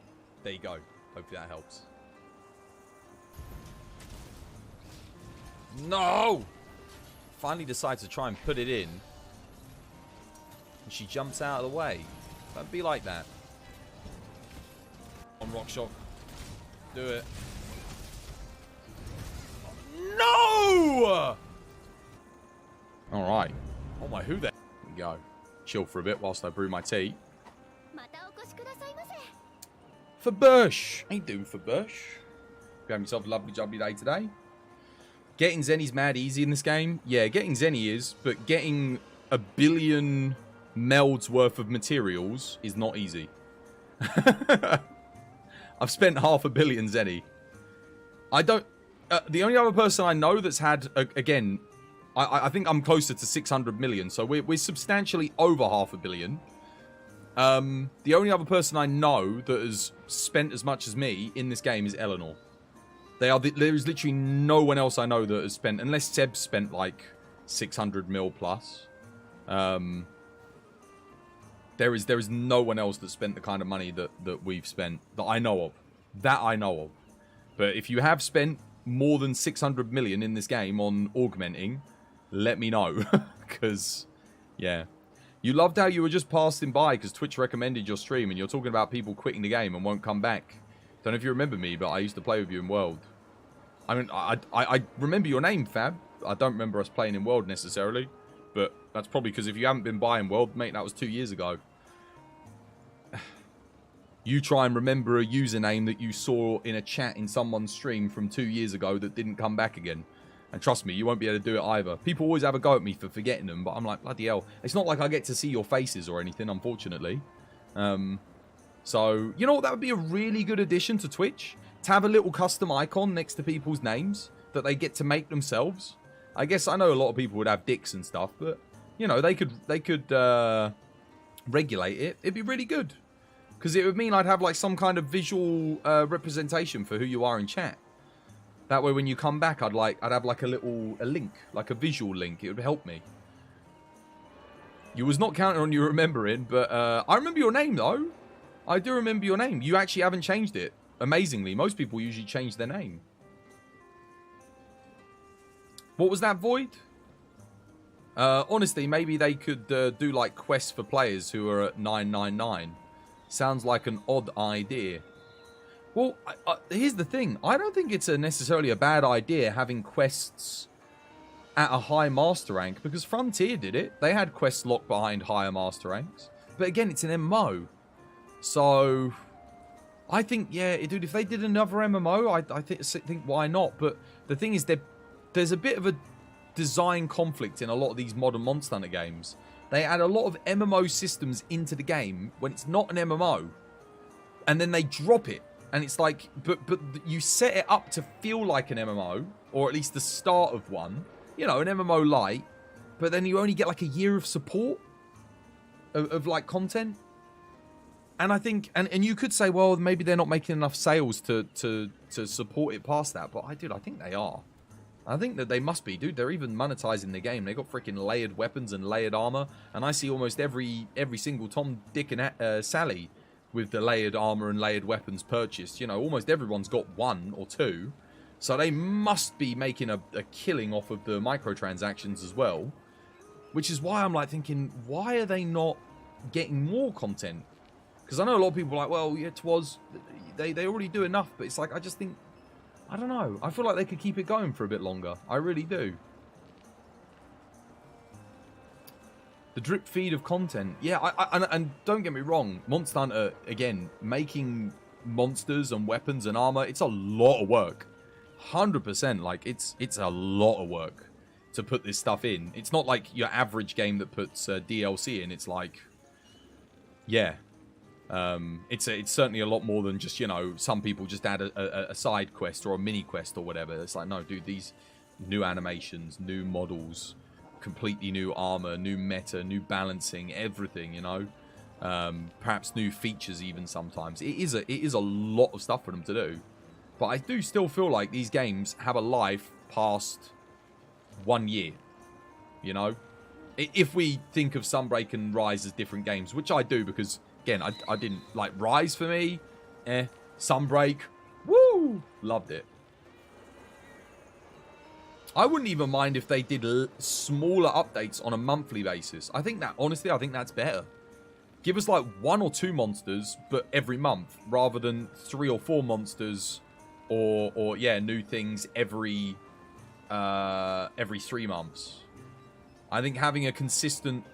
There you go. Hopefully that helps. No! Finally decides to try and put it in. And she jumps out of the way. Don't be like that. On Rock Shock. Do it. No! Alright. Oh my, who there? Here we go. Chill for a bit whilst I brew my tea. For Bush! Ain't doing for Bush. You having yourself a lovely jubbly day today. Getting Zenny's mad easy in this game. Yeah, getting Zenny is, but getting 1 billion melds worth of materials is not easy. I've spent 500 million Zenny. I don't... the only other person I know that's had... again, I think I'm closer to 600 million, so we're substantially over 500 million. The only other person I know that has spent as much as me in this game is Eleanor. There is literally no one else I know that has spent, unless Seb spent like 600 mil plus. There is no one else that spent the kind of money that we've spent, that I know of. That I know of. But if you have spent more than 600 million in this game on augmenting, let me know. Because, yeah. You loved how you were just passing by because Twitch recommended your stream and you're talking about people quitting the game and won't come back. Don't know if you remember me, but I used to play with you in World. I mean, I remember your name, Fab. I don't remember us playing in World necessarily. But that's probably because if you haven't been by in World, mate, that was 2 years ago. You try and remember a username that you saw in a chat in someone's stream from 2 years ago that didn't come back again. And trust me, you won't be able to do it either. People always have a go at me for forgetting them, but I'm like, bloody hell. It's not like I get to see your faces or anything, unfortunately. So, you know what? That would be a really good addition to Twitch. To have a little custom icon next to people's names that they get to make themselves. I guess I know a lot of people would have dicks and stuff, but, you know, they could regulate it. It'd be really good. Because it would mean I'd have, like, some kind of visual representation for who you are in chat. That way, when you come back, I'd have like a link, like a visual link. It would help me. You was not counting on you remembering, but I remember your name though. I do remember your name. You actually haven't changed it. Amazingly, most people usually change their name. What was that, Void? Honestly, maybe they could do like quests for players who are at 999. Sounds like an odd idea. Well, here's the thing. I don't think it's necessarily a bad idea having quests at a high master rank, because Frontier did it. They had quests locked behind higher master ranks. But again, it's an MMO. So, I think, yeah, dude, if they did another MMO, I think why not? But the thing is, there's a bit of a design conflict in a lot of these modern Monster Hunter games. They add a lot of MMO systems into the game when it's not an MMO. And then they drop it. And it's like, but you set it up to feel like an MMO, or at least the start of one. You know, an MMO light. But then you only get like a year of support of like content. And I think, and you could say, well, maybe they're not making enough sales to support it past that. But I think they are. I think that they must be, dude. They're even monetizing the game. They got freaking layered weapons and layered armor. And I see almost every single Tom, Dick, and Sally with the layered armor and layered weapons purchased. You know, almost everyone's got 1 or 2. So they must be making a killing off of the microtransactions as well. Which is why I'm like thinking, why are they not getting more content? Because I know a lot of people are like, well, yeah, they already do enough. But it's like, I just think, I don't know. I feel like they could keep it going for a bit longer. I really do. The drip feed of content. Yeah, and don't get me wrong. Monster Hunter, again, making monsters and weapons and armor, it's a lot of work. 100%. Like, it's a lot of work to put this stuff in. It's not like your average game that puts DLC in. It's like, yeah. It's certainly a lot more than just, you know, some people just add a side quest or a mini quest or whatever. It's like, no, dude, these new animations, new models, completely new armor, new meta, new balancing, everything, you know. Perhaps new features even sometimes. It is a lot of stuff for them to do. But I do still feel like these games have a life past 1 year, you know. If we think of Sunbreak and Rise as different games, which I do because, again, I didn't like Rise for me. Sunbreak, woo, loved it. I wouldn't even mind if they did smaller updates on a monthly basis. I think that, honestly, I think that's better. Give us like 1 or 2 monsters, but every month, rather than 3 or 4 monsters, or yeah, new things every 3 months. I think having a consistent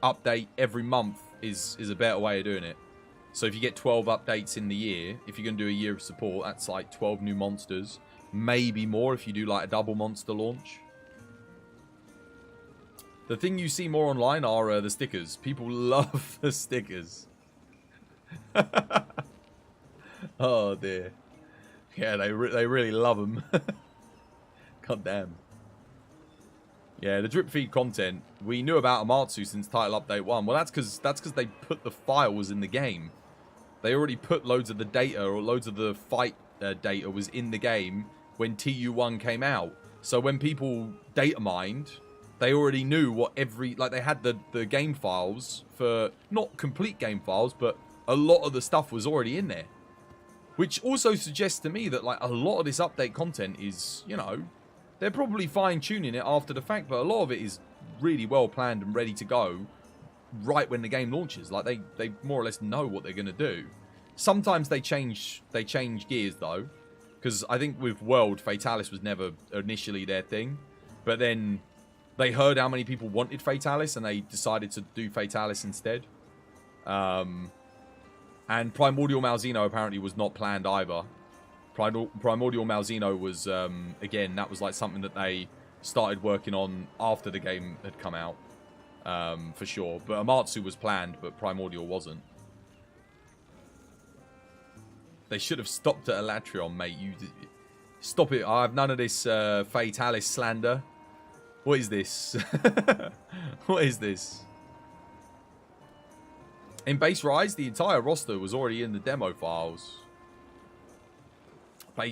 update every month is a better way of doing it. So if you get 12 updates in the year, if you're going to do a year of support, that's like 12 new monsters. Maybe more if you do like a double monster launch. The thing you see more online are the stickers. People love the stickers. Oh dear. Yeah, they really love them. God damn. Yeah, the drip feed content. We knew about Amatsu since title update 1. Well, that's because they put the files in the game. They already put loads of the data or loads of the fight data was in the game when TU1 came out. So when people data mined, they already knew what like they had the game files for, not complete game files, but a lot of the stuff was already in there. Which also suggests to me that like a lot of this update content is, you know, they're probably fine-tuning it after the fact, but a lot of it is really well planned and ready to go right when the game launches. Like they more or less know what they're going to do. Sometimes they change gears though, because I think with World, Fatalis was never initially their thing, but then they heard how many people wanted Fatalis and they decided to do Fatalis instead. And Primordial Malzeno apparently was not planned either. Primordial Malzeno was, again, that was like something that they started working on after the game had come out, for sure. But Amatsu was planned, but Primordial wasn't. They should have stopped at Elatrion, mate. You stop it. I have none of this Fatalis slander. What is this? What is this? In Base Rise, the entire roster was already in the demo files.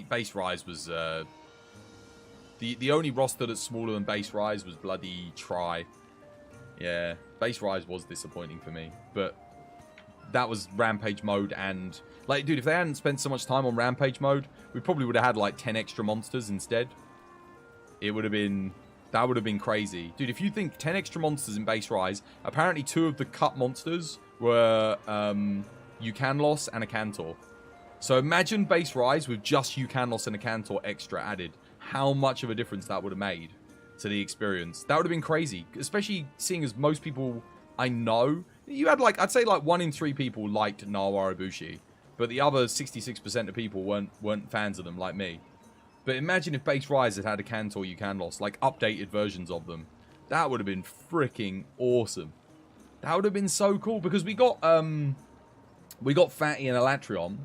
Base Rise was the only roster that's smaller than Base Rise was bloody Try. Yeah, Base Rise was disappointing for me, but that was Rampage mode, and like, dude, if they hadn't spent so much time on Rampage mode, we probably would have had like 10 extra monsters instead. It would have been, that would have been crazy, dude. If you think 10 extra monsters in Base Rise, apparently 2 of the cut monsters were Eucanlos and a Cantor. So imagine Base Rise with just Eucanlos and a Cantor extra added. How much of a difference that would have made to the experience. That would have been crazy, especially seeing as most people I know, you had like, I'd say like 1 in 3 people liked Nawara Ibushi, but the other 66% of people weren't fans of them like me. But imagine if Base Rise had had a Cantor Eucanlos, like updated versions of them. That would have been freaking awesome. That would have been so cool, because we got Fatty and Elatrion,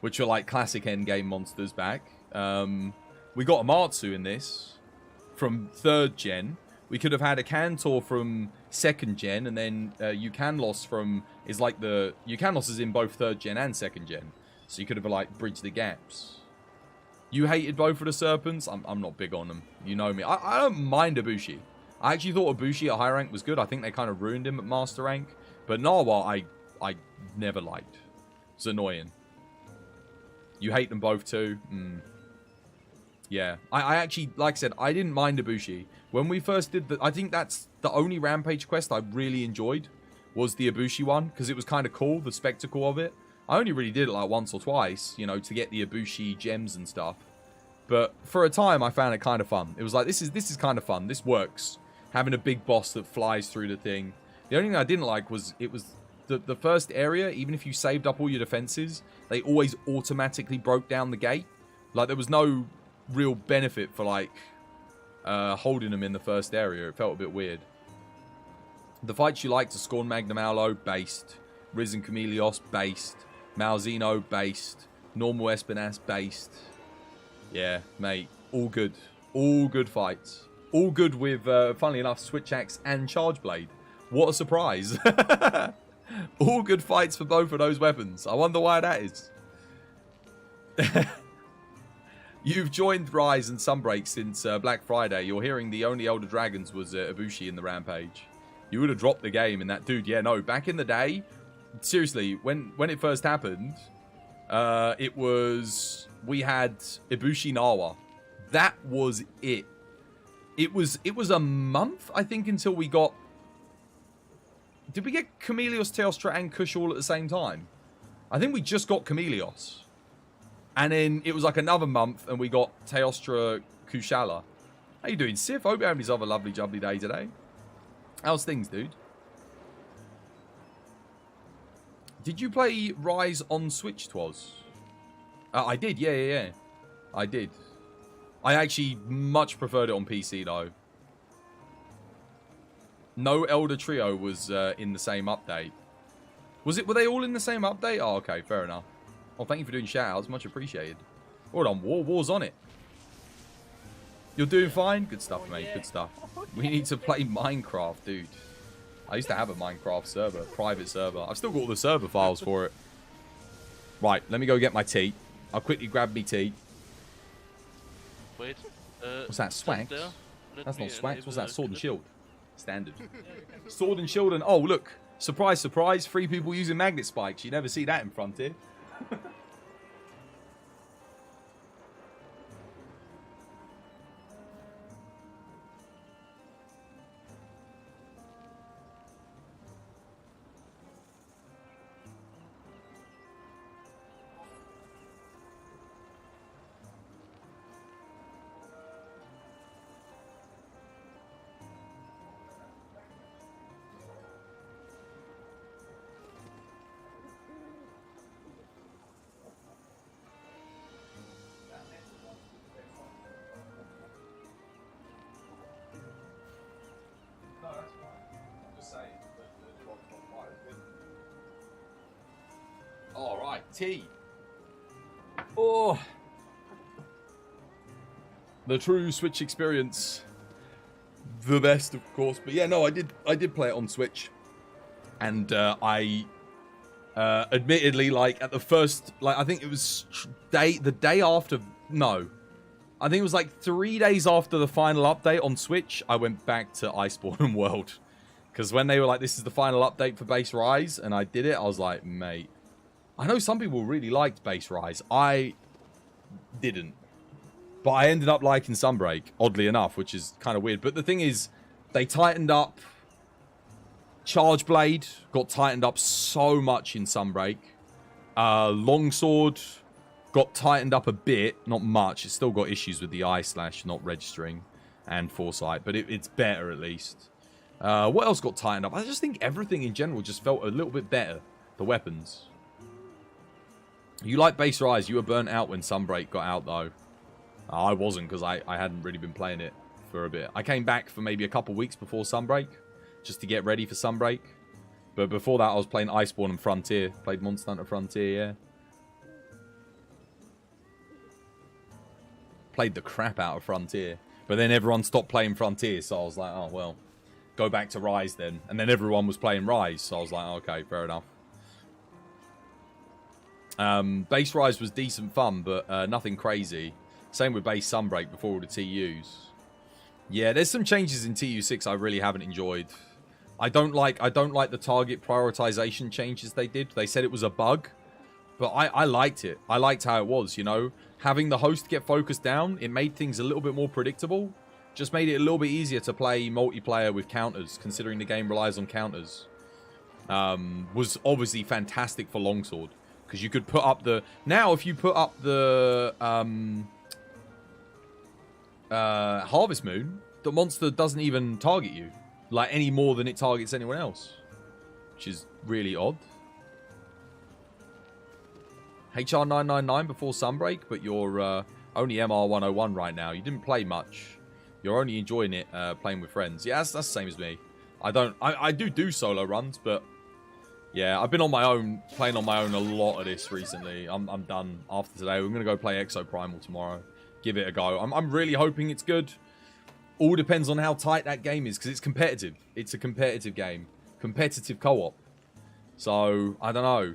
which are like classic endgame monsters back. We got Amatsu in this from 3rd gen. We could have had a Cantor from 2nd gen, and then Eucanlos is like the Eucanlos is in both 3rd gen and 2nd gen. So you could have like bridged the gaps. You hated both of the Serpents. I'm not big on them. You know me. I don't mind Ibushi. I actually thought Ibushi at high rank was good. I think they kind of ruined him at master rank. But Narwa, I never liked. It's annoying. You hate them both too? Yeah. I actually, like I said, I didn't mind Ibushi. When we first did I think that's the only Rampage quest I really enjoyed, was the Ibushi one, because it was kind of cool, the spectacle of it. I only really did it like once or twice, you know, to get the Ibushi gems and stuff. But for a time, I found it kind of fun. It was like, this is kind of fun. This works. Having a big boss that flies through the thing. The only thing I didn't like was it was the first area, even if you saved up all your defenses, they always automatically broke down the gate. Like, there was no real benefit for, like, holding them in the first area. It felt a bit weird. The fights you liked are Scorn Magnum Aulo, based. Risen Chameleos, based. Malzeno, based. Normal Espinas, based. Yeah, mate. All good. All good fights. All good with, funnily enough, Switch Axe and Charge Blade. What a surprise. All good fights for both of those weapons. I wonder why that is. You've joined Rise and Sunbreak since Black Friday. You're hearing the only Elder Dragons was Ibushi in the Rampage. You would have dropped the game, and that dude, yeah, no, back in the day, seriously, when it first happened, it was, we had Ibushi Nawa. That was it. It was a month, I think, until we got, did we get Chameleos, Teostra, and Kush all at the same time? I think we just got Chameleos. And then it was like another month, and we got Teostra, Kushala. How you doing, Sif? Hope you're having yourself a lovely, jubbly day today. How's things, dude? Did you play Rise on Switch, Twas? I did, yeah. I did. I actually much preferred it on PC, though. No Elder Trio was in the same update. Were they all in the same update? Oh, okay, fair enough. Well, thank you for doing shout-outs. Much appreciated. Hold on, War's on it. You're doing fine? Good stuff, mate. Good stuff. We need to play Minecraft, dude. I used to have a Minecraft server, private server. I've still got all the server files for it. Right, let me go get my tea. I'll quickly grab me tea. Wait. What's that, Swags? That's not Swags. What's that, Sword and Shield? Standard. Sword and Shield and... Oh, look. Surprise, surprise. 3 people using magnet spikes. You never see that in Frontier. Tea. Oh, the true Switch experience, the best, of course. But yeah, no, I did play it on Switch, and I admittedly, like, at the first, like, I think it was the day after. No, I think it was like 3 days after the final update on Switch. I went back to Iceborne and World, because when they were like, "This is the final update for Base Rise," and I did it, I was like, mate. I know some people really liked Base Rise. I didn't. But I ended up liking Sunbreak, oddly enough, which is kind of weird. But the thing is, they tightened up. Charge Blade got tightened up so much in Sunbreak. Longsword got tightened up a bit. Not much. It's still got issues with the eye slash not registering and foresight. But it's better, at least. What else got tightened up? I just think everything in general just felt a little bit better. The weapons. You like Base Rise. You were burnt out when Sunbreak got out, though. I wasn't, because I hadn't really been playing it for a bit. I came back for maybe a couple weeks before Sunbreak, just to get ready for Sunbreak. But before that, I was playing Iceborne and Frontier. Played Monster Hunter Frontier, yeah. Played the crap out of Frontier. But then everyone stopped playing Frontier, so I was like, oh, well, go back to Rise then. And then everyone was playing Rise, so I was like, okay, fair enough. Base Rise was decent fun, but nothing crazy. Same with Base Sunbreak before all the TUs. Yeah, there's some changes in TU6 I really haven't enjoyed. I don't like the target prioritization changes they did. They said it was a bug, but I liked it. I liked how it was, you know. Having the host get focused down, it made things a little bit more predictable. Just made it a little bit easier to play multiplayer with counters, considering the game relies on counters. Was obviously fantastic for Longsword. Because you could put up the... Now, if you put up the Harvest Moon, the monster doesn't even target you, like, any more than it targets anyone else, which is really odd. HR 999 before Sunbreak, but you're only MR 101 right now. You didn't play much. You're only enjoying it playing with friends. Yeah, that's the same as me. I do solo runs, but yeah, I've been on my own, playing on my own a lot of this recently. I'm done after today. We're gonna go play Exo Primal tomorrow. Give it a go. I'm really hoping it's good. All depends on how tight that game is, because it's competitive. It's a competitive game, competitive co-op. So I don't know.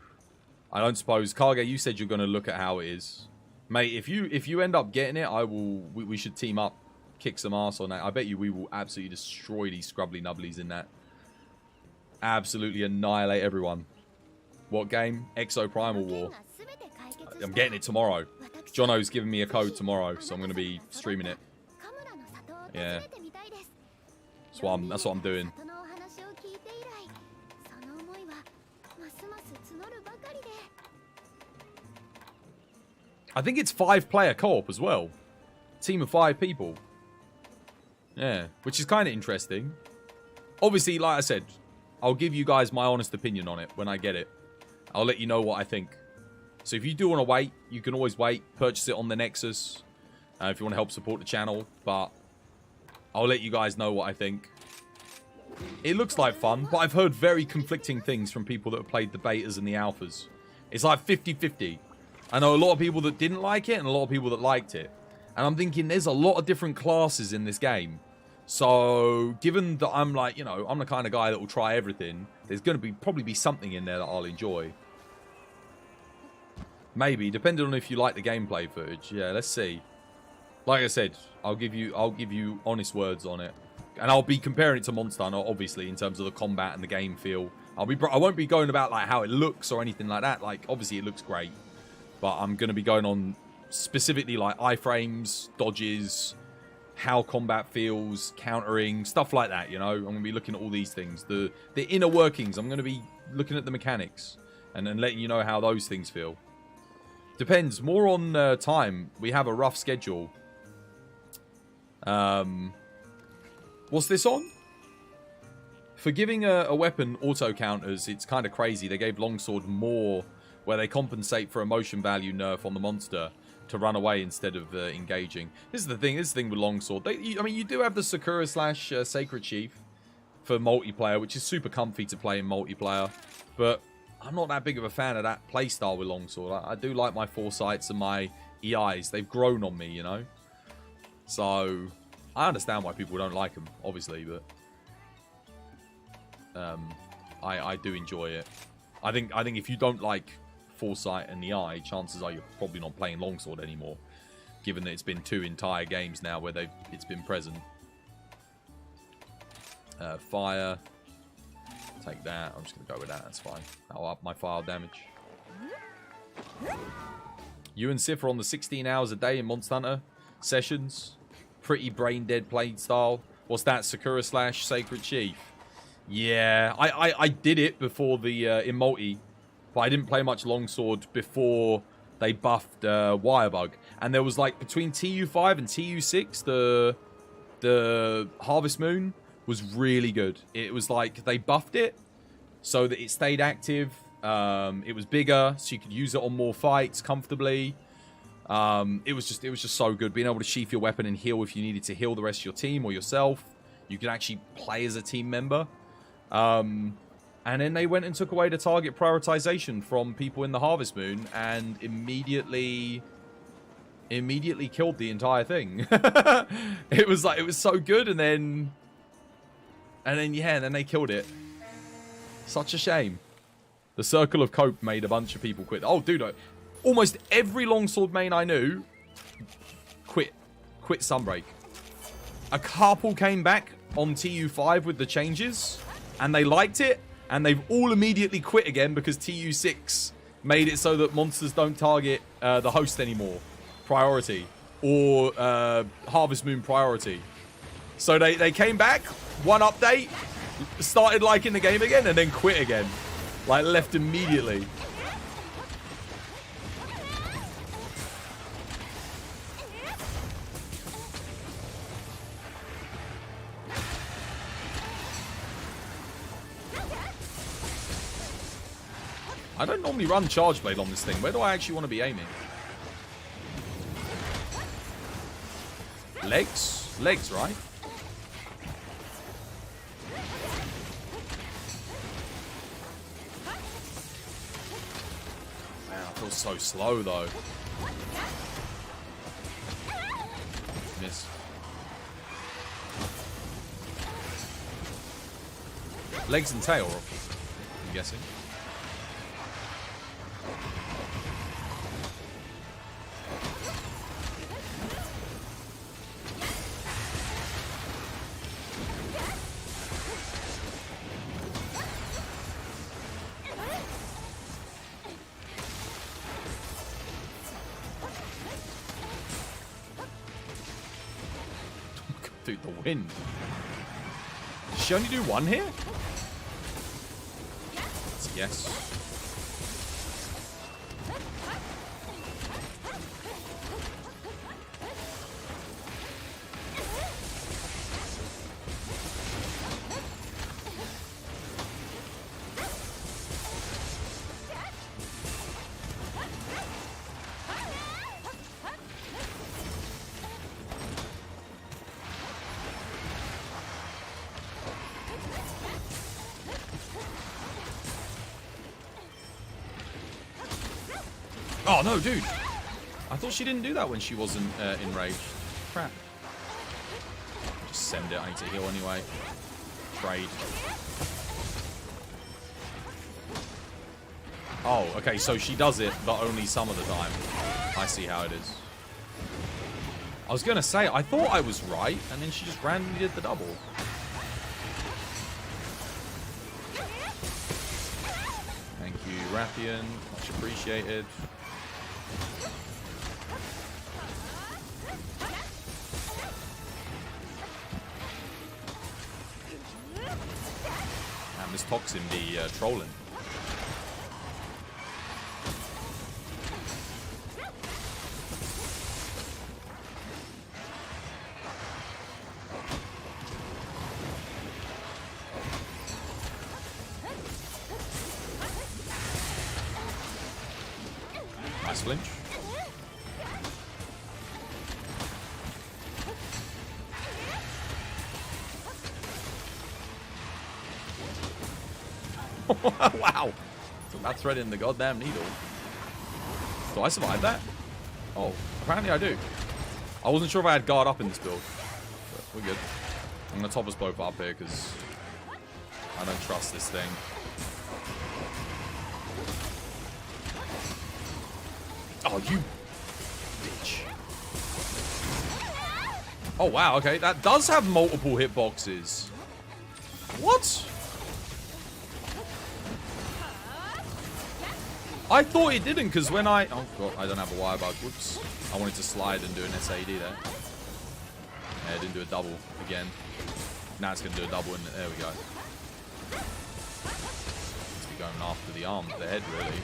I don't suppose, Kage, you said you're gonna look at how it is, mate. If you end up getting it, we should team up, kick some ass on that. I bet you we will absolutely destroy these scrubbly nubblies in that. Absolutely annihilate everyone. What game? Exo Primal War. I'm getting it tomorrow. Jono's giving me a code tomorrow, so I'm going to be streaming it. Yeah. That's what I'm doing. I think it's 5-player co-op as well. Team of 5 people. Yeah, which is kind of interesting. Obviously, like I said, I'll give you guys my honest opinion on it when I get it. I'll let you know what I think. So if you do want to wait, you can always wait. Purchase it on the Nexus if you want to help support the channel. But I'll let you guys know what I think. It looks like fun, but I've heard very conflicting things from people that have played the betas and the alphas. It's like 50-50. I know a lot of people that didn't like it and a lot of people that liked it. And I'm thinking there's a lot of different classes in this game. So, given that I'm like, you know, I'm the kind of guy that will try everything, there's going to probably be something in there that I'll enjoy. Maybe, depending on if you like the gameplay footage. Yeah, let's see. Like I said, I'll give you honest words on it. And I'll be comparing it to Monster Hunter, obviously, in terms of the combat and the game feel. I won't be going about like how it looks or anything like that. Like, obviously it looks great. But I'm going to be going on specifically like iframes, dodges, how combat feels, countering, stuff like that, you know. I'm going to be looking at all these things. The inner workings, I'm going to be looking at the mechanics and then letting you know how those things feel. Depends. More on time. We have a rough schedule. What's this on? For giving a weapon auto counters, it's kind of crazy. They gave Longsword more, where they compensate for a motion value nerf on the monster to run away instead of engaging. This is the thing. This is the thing with Longsword. I mean, you do have the Sakura / Sacred Chief for multiplayer, which is super comfy to play in multiplayer. But I'm not that big of a fan of that playstyle with Longsword. I do like my foresights and my EIs. They've grown on me, you know. So I understand why people don't like them, obviously, but I do enjoy it. I think if you don't like foresight and the eye, chances are you're probably not playing Longsword anymore, given that it's been 2 entire games now where it's been present. Fire, take that. I'm just gonna go with that. That's fine. I'll up my fire damage. You and Sif are on the 16 hours a day in Monster Hunter sessions. Pretty brain dead playing style. What's that? Sakura / Sacred Chief. Yeah, I did it before the in multi. But I didn't play much Longsword before they buffed Wirebug. And there was like between TU5 and TU6, the Harvest Moon was really good. It was like they buffed it so that it stayed active. It was bigger, so you could use it on more fights comfortably. It was just so good. Being able to sheath your weapon and heal if you needed to heal the rest of your team or yourself. You could actually play as a team member. And then they went and took away the target prioritization from people in the Harvest Moon and immediately killed the entire thing. It was so good, and then they killed it. Such a shame. The Circle of Cope made a bunch of people quit. Oh, dude, almost every Longsword main I knew quit Sunbreak. A couple came back on TU5 with the changes, and they liked it. And they've all immediately quit again because TU6 made it so that monsters don't target the host anymore. Priority. Or Harvest Moon priority. So they came back, one update, started liking the game again, and then quit again. Like, left immediately. I don't normally run Charge Blade on this thing. Where do I actually want to be aiming? Legs? Legs, right? Man, I feel so slow, though. Miss. Legs and tail, I'm guessing. Dude, the wind. Did she only do one here? Yes. Oh, no, dude. I thought she didn't do that when she wasn't enraged. Crap. Just send it. I need to heal anyway. Trade. Oh, okay, so she does it, but only some of the time. I see how it is. I was going to say, I thought I was right, and then she just randomly did the double. Thank you, Rathian. Much appreciated. And this Toxin be trolling. Nice flinch. Wow. So that thread in the goddamn needle. Do I survive that? Oh, apparently I do. I wasn't sure if I had guard up in this build. But we're good. I'm going to top us both up here because I don't trust this thing. Oh, you bitch. Oh, wow. Okay, that does have multiple hitboxes. What? I thought it didn't, because when I... Oh, God, I don't have a wire bug. Whoops. I wanted to slide and do an SAD there. Yeah, I didn't do a double again. Now it's going to do a double, and there we go. Let's be going after the arm, the head, really.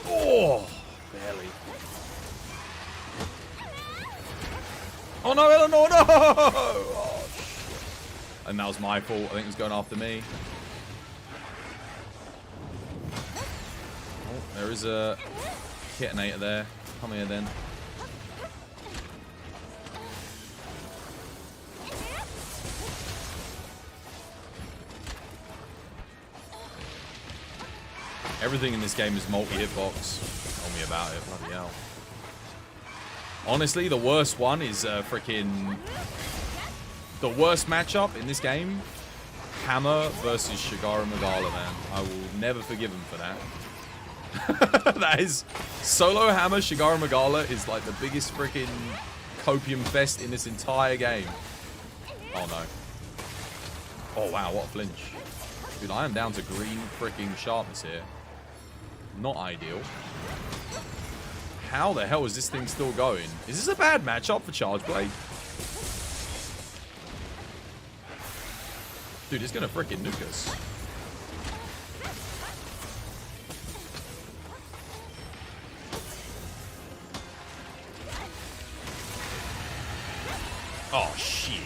Oh, barely. Oh no, no, no, no! Oh, shit. And that was my fault. I think it was going after me. Oh, there is a Kitinator there. Come here then. Everything in this game is multi-hitbox. Tell me about it, bloody hell. Honestly, the worst one is freaking... The worst matchup in this game Hammer versus Shigara Magala, man. I will never forgive him for that. That is... Solo Hammer Shigara Magala is like the biggest freaking copium fest in this entire game. Oh, no. Oh, wow, what a flinch. Dude, I am down to green freaking sharpness here. Not ideal. How the hell is this thing still going? Is this a bad matchup for Charge Blade? Dude, it's gonna freaking nuke us. Oh, shit.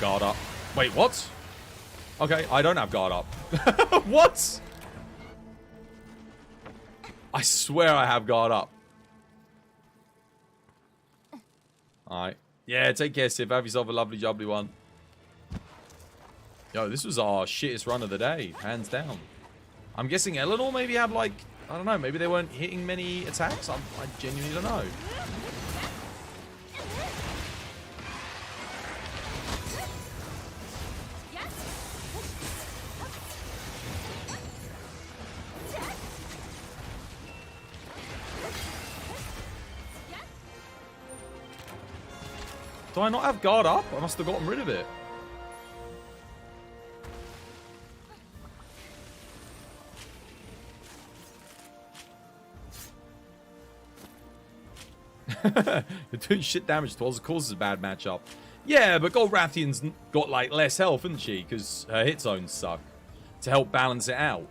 Guard up. Wait, what? Okay, I don't have guard up. What? I swear I have guard up. Alright. Yeah, take care, Sif. Have yourself a lovely, jubbly one. Yo, this was our shittest run of the day. Hands down. I'm guessing Eleanor maybe had, like, I don't know, maybe they weren't hitting many attacks? I genuinely don't know. Do I not have guard up? I must have gotten rid of it. You're doing shit damage to us. Of course it's a bad matchup. Yeah, but Gold Rathian's got like less health, isn't she? Because her hit zones suck. To help balance it out.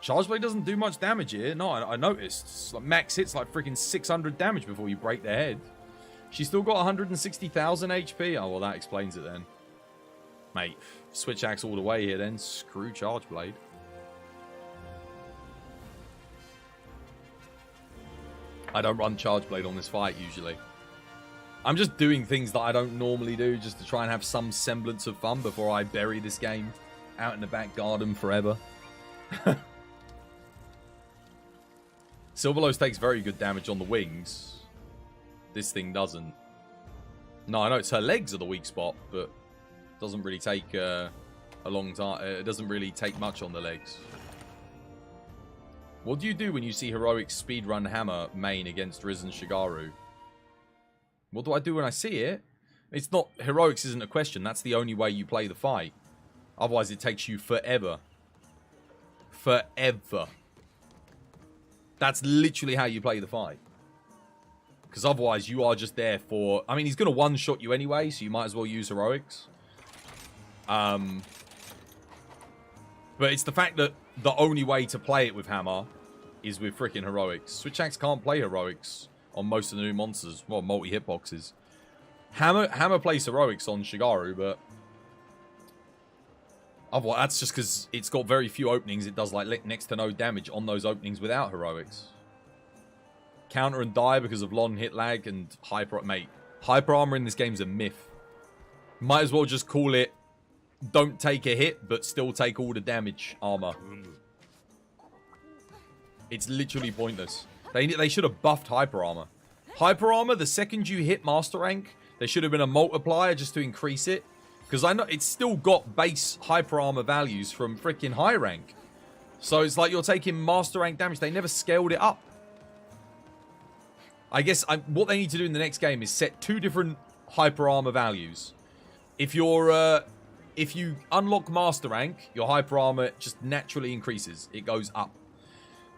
Charge Blade doesn't do much damage here. No, I noticed. It's like max hits like freaking 600 damage before you break their head. She's still got 160,000 HP. Oh, well, that explains it then. Mate, switch axe all the way here then. Screw Charge Blade. I don't run Charge Blade on this fight usually. I'm just doing things that I don't normally do just to try and have some semblance of fun before I bury this game out in the back garden forever. Silverlose takes very good damage on the wings. This thing doesn't. No, I know it's her legs are the weak spot, but doesn't really take a long time. It doesn't really take much on the legs. What do you do when you see Heroic Speedrun Hammer main against Risen Shigaru? What do I do when I see it? It's not... Heroics isn't a question. That's the only way you play the fight. Otherwise, it takes you forever. Forever. That's literally how you play the fight. Because otherwise, you are just there for... I mean, he's going to one-shot you anyway, so you might as well use Heroics. But it's the fact that the only way to play it with Hammer is with freaking Heroics. Switch Axe can't play Heroics on most of the new monsters. Well, multi-hitboxes. Hammer plays Heroics on Shigaru, but... Otherwise, that's just because it's got very few openings. It does like next to no damage on those openings without Heroics. Counter and die because of long hit lag and hyper... Mate, hyper armor in this game's a myth. Might as well just call it don't take a hit, but still take all the damage armor. It's literally pointless. They should have buffed hyper armor. Hyper armor, the second you hit master rank, there should have been a multiplier just to increase it. Because I know it's still got base hyper armor values from freaking high rank. So it's like you're taking master rank damage. They never scaled it up. I guess what they need to do in the next game is set 2 different hyper armor values. If you're if you unlock master rank, your hyper armor just naturally increases. It goes up.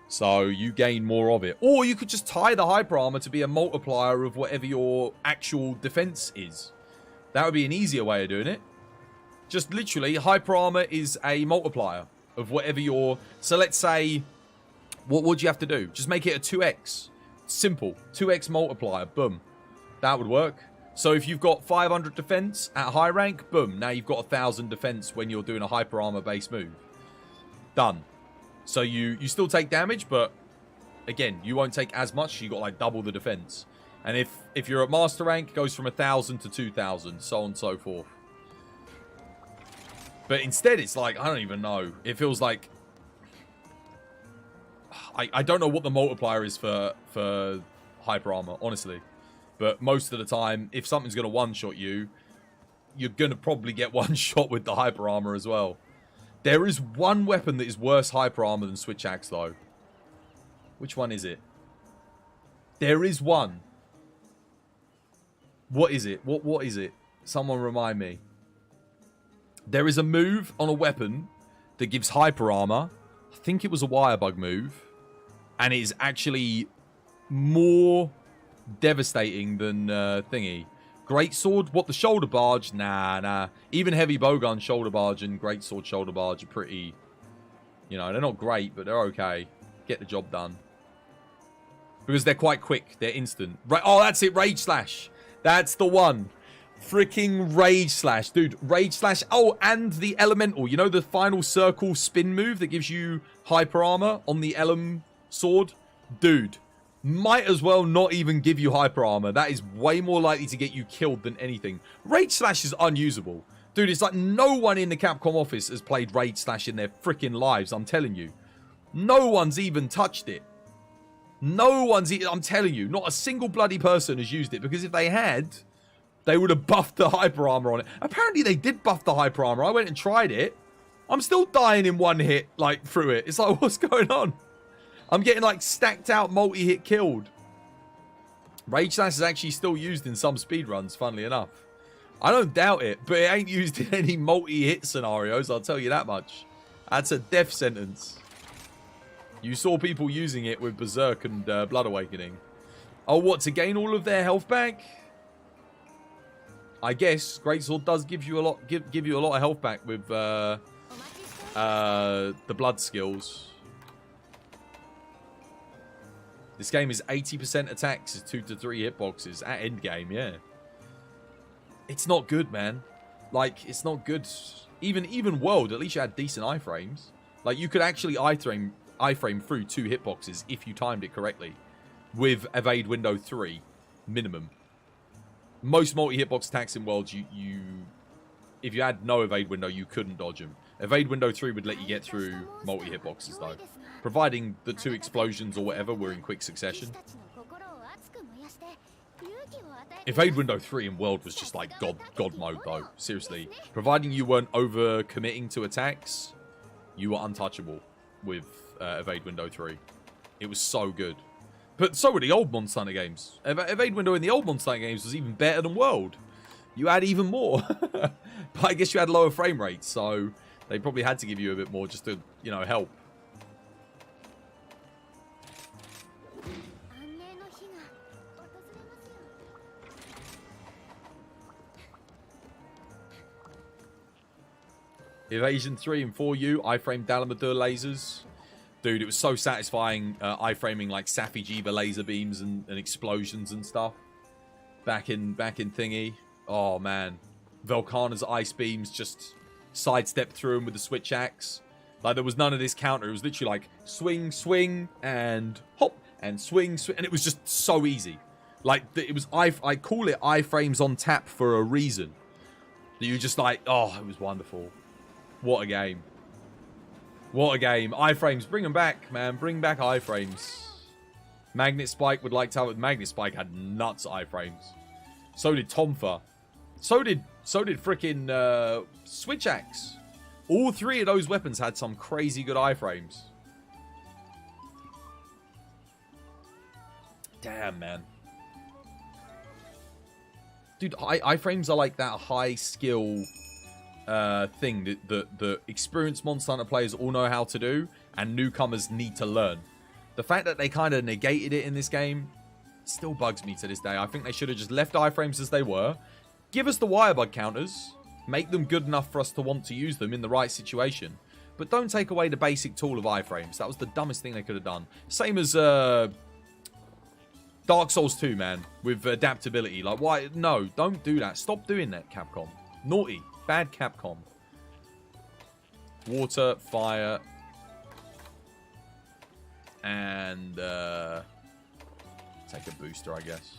So you gain more of it. Or you could just tie the hyper armor to be a multiplier of whatever your actual defense is. That would be an easier way of doing it. Just literally, hyper armor is a multiplier of whatever your... So let's say, what would you have to do? Just make it a 2x. Simple. 2x multiplier. Boom. That would work. So if you've got 500 defense at high rank, boom, now you've got 1,000 defense when you're doing a hyper armor based move. Done. So you still take damage, but again, you won't take as much. You got like double the defense. And if you're at master rank, it goes from 1,000 to 2,000, so on and so forth. But instead, it's like, I don't even know. It feels like... I don't know what the multiplier is for hyper armor, honestly. But most of the time, if something's going to one-shot you, you're going to probably get one shot with the hyper armor as well. There is one weapon that is worse hyper armor than Switch Axe, though. Which one is it? There is one. What is it? What is it? Someone remind me. There is a move on a weapon that gives hyper armor. I think it was a wire bug move. And it is actually more devastating than thingy. Greatsword? What, the shoulder barge? Nah. Even heavy bowgun shoulder barge and greatsword shoulder barge are pretty... You know, they're not great, but they're okay. Get the job done. Because they're quite quick. They're instant. Oh, that's it. Rage Slash. That's the one. Freaking Rage Slash. Dude, Rage Slash. Oh, and the Elemental. You know the final circle spin move that gives you hyper armor on the Elem sword? Dude, might as well not even give you hyper armor. That is way more likely to get you killed than anything. Rage Slash is unusable. Dude, it's like no one in the Capcom office has played Rage Slash in their freaking lives, I'm telling you. No one's even touched it. No one's... I'm telling you, not a single bloody person has used it, because if they had, they would have buffed the hyper armor on it. Apparently they did buff the hyper armor. I went and tried it. I'm still dying in one hit, like, through it. It's like, what's going on? I'm getting, like, stacked out multi-hit killed. Rage Slash is actually still used in some speedruns, funnily enough. I don't doubt it, but it ain't used in any multi-hit scenarios, I'll tell you that much. That's a death sentence. You saw people using it with Berserk and Blood Awakening. Oh, what, to gain all of their health back? I guess Greatsword does give you a lot, give you a lot of health back with the blood skills. This game is 80% attacks, 2 to 3 hitboxes at endgame, yeah. It's not good, man. Like, it's not good. Even World, at least you had decent iframes. Like, you could actually iframe through 2 hitboxes if you timed it correctly. With Evade Window 3, minimum. Most multi-hitbox attacks in Worlds, if you had no Evade Window, you couldn't dodge them. Evade Window 3 would let you get through multi-hitboxes, though. Providing the 2 explosions or whatever were in quick succession. Evade Window 3 in World was just like God mode, though. Seriously. Providing you weren't over-committing to attacks, you were untouchable with Evade Window 3. It was so good. But so were the old Monster Hunter games. Evade Window in the old Monster Hunter games was even better than World. You had even more. But I guess you had lower frame rates, so they probably had to give you a bit more just to, you know, help. Evasion 3 and 4U, iframe Dalamadur lasers. Dude, it was so satisfying iframing like Safi Jiva laser beams and explosions and stuff. Back in Thingy. Oh, man. Velkhana's ice beams just sidestepped through them with the Switch Axe. Like, there was none of this counter. It was literally like swing, swing, and hop, and swing, swing. And it was just so easy. Like, it was, I call it iframes on tap for a reason. That you just like, oh, it was wonderful. What a game. What a game. Iframes, bring them back, man. Bring back iframes. Magnet Spike would like to have it. Magnet Spike had nuts iframes. So did Tomfa. So did freaking Switch Axe. All 3 of those weapons had some crazy good iframes. Damn, man. Dude, iframes are like that high skill thing that the experienced Monster Hunter players all know how to do, and newcomers need to learn. The fact that they kind of negated it in this game still bugs me to this day. I think they should have just left iframes as they were. Give us the wire bug counters. Make them good enough for us to want to use them in the right situation. But don't take away the basic tool of iframes. That was the dumbest thing they could have done. Same as... Don't Dark Souls 2, man, with adaptability. Like, why? No, don't do that. Stop doing that, Capcom. Naughty. Bad Capcom. Water, fire, and take a booster, I guess.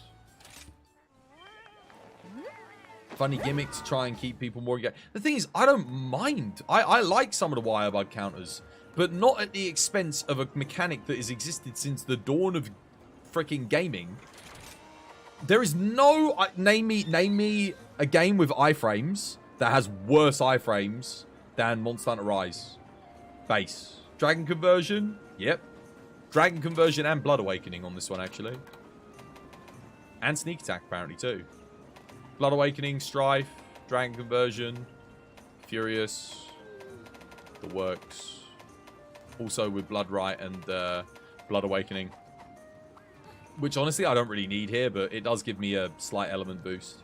Funny gimmick to try and keep people more engaged. The thing is, I don't mind. I like some of the wire bug counters, but not at the expense of a mechanic that has existed since the dawn of freaking gaming. There is no... name me a game with iframes that has worse iframes than Monster Hunter Rise. Base. Dragon Conversion? Yep. Dragon Conversion and Blood Awakening on this one, actually. And Sneak Attack, apparently, too. Blood Awakening, Strife, Dragon Conversion, Furious, the works. Also with Blood Right and Blood Awakening. Which, honestly, I don't really need here, but it does give me a slight element boost.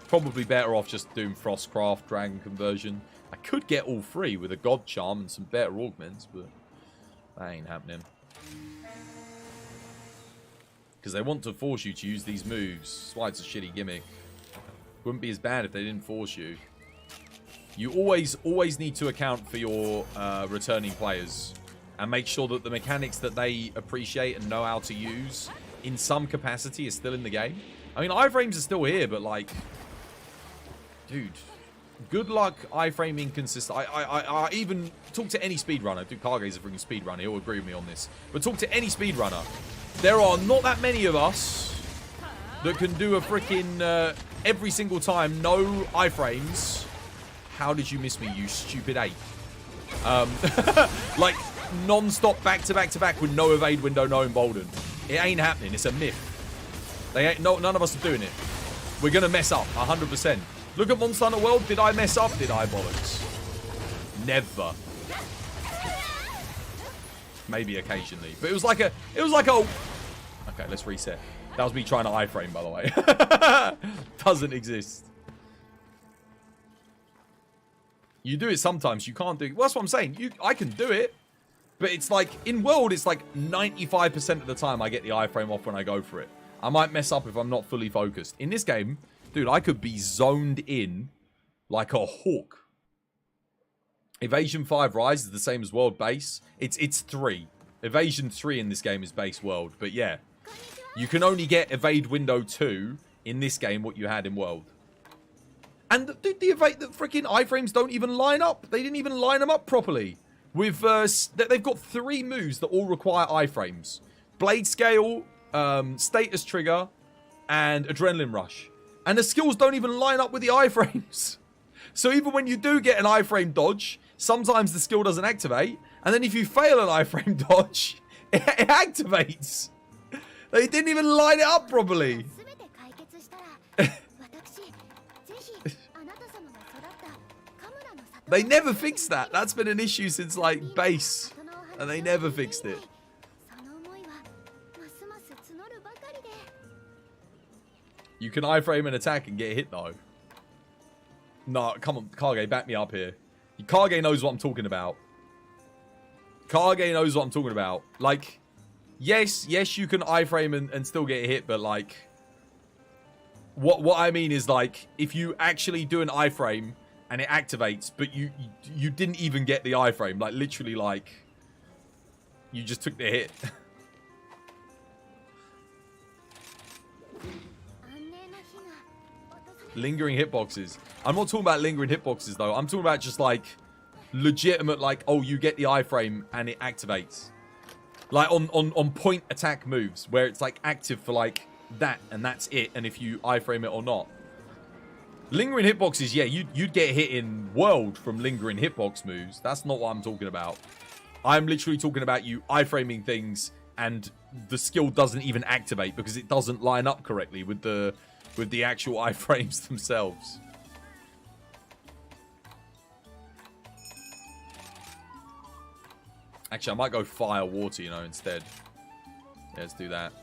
Probably better off just doing Frostcraft, Dragon Conversion. I could get all three with a God Charm and some better augments, but that ain't happening. Because they want to force you to use these moves. That's why it's a shitty gimmick. Wouldn't be as bad if they didn't force you. You always need to account for your returning players. And make sure that the mechanics that they appreciate and know how to use in some capacity is still in the game. I mean, iframes are still here, but like... Dude... Good luck iframing consistent. I even talk to any speedrunner. Dude, Kage's a freaking speedrunner. He'll agree with me on this. But talk to any speedrunner. There are not that many of us that can do a freaking every single time, no iframes. How did you miss me, you stupid ape? Like non-stop back-to-back-to-back with no evade window, no embolden. It ain't happening. It's a myth. None of us are doing it. We're gonna mess up 100%. Look at Monster Hunter World. Did I mess up? Did I, bollocks? Never. Maybe occasionally. But it was like a... Okay, let's reset. That was me trying to iframe, by the way. Doesn't exist. You do it sometimes. You can't do it. Well, that's what I'm saying. I can do it. But it's like... In World, it's like 95% of the time I get the iframe off when I go for it. I might mess up if I'm not fully focused. In this game... Dude, I could be zoned in like a hawk. Evasion 5 Rise is the same as World Base. It's 3. Evasion 3 in this game is base World. But yeah, you can only get Evade Window 2 in this game what you had in World. And the freaking iframes don't even line up. They didn't even line them up properly. With they've got 3 moves that all require iframes. Blade Scale, Status Trigger, and Adrenaline Rush. And the skills don't even line up with the iframes. So even when you do get an iframe dodge, sometimes the skill doesn't activate. And then if you fail an iframe dodge, it activates. They didn't even line it up properly. They never fixed that. That's been an issue since like base. And they never fixed it. You can iframe an attack and get hit, though. No, come on, Kage, back me up here. Kage knows what I'm talking about. Kage knows what I'm talking about. Like, yes, you can iframe and still get hit, but like... What I mean is, like, if you actually do an iframe and it activates, but you didn't even get the iframe. Like, literally, like... You just took the hit. Lingering hitboxes. I'm not talking about lingering hitboxes, though. I'm talking about just, like, legitimate, like, oh, you get the iframe and it activates. Like, on point attack moves, where it's, like, active for, like, that, and that's it, and if you iframe it or not. Lingering hitboxes, yeah, you'd get hit in World from lingering hitbox moves. That's not what I'm talking about. I'm literally talking about you iframing things, and the skill doesn't even activate because it doesn't line up correctly with the actual iframes themselves. Actually, I might go fire water, you know, instead. Yeah, let's do that.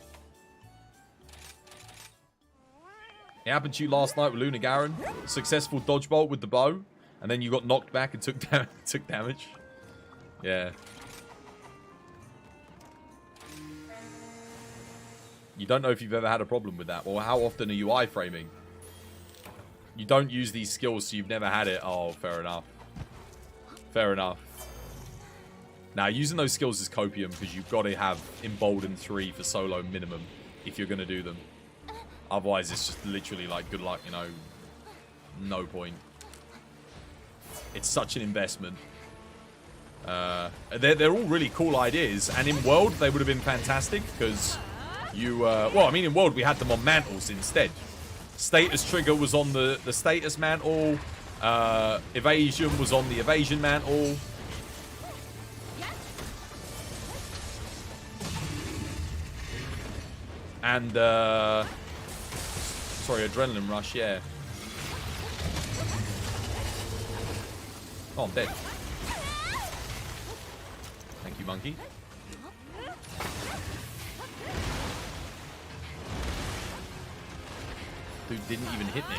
It happened to you last night with Luna Garen. Successful dodge bolt with the bow. And then you got knocked back and took damage. Yeah. You don't know if you've ever had a problem with that. Or how often are you iframing? You don't use these skills, so you've never had it. Oh, fair enough. Fair enough. Now, using those skills is copium because you've got to have Emboldened 3 for solo minimum if you're going to do them. Otherwise, it's just literally like, good luck, you know. No point. It's such an investment. They're all really cool ideas. And in World, they would have been fantastic because you... well, I mean, in World, we had them on mantles instead. Status trigger was on the status mantle. Evasion was on the evasion mantle. And, sorry, adrenaline rush, yeah. Oh, I'm dead. Thank you, monkey. Dude didn't even hit me.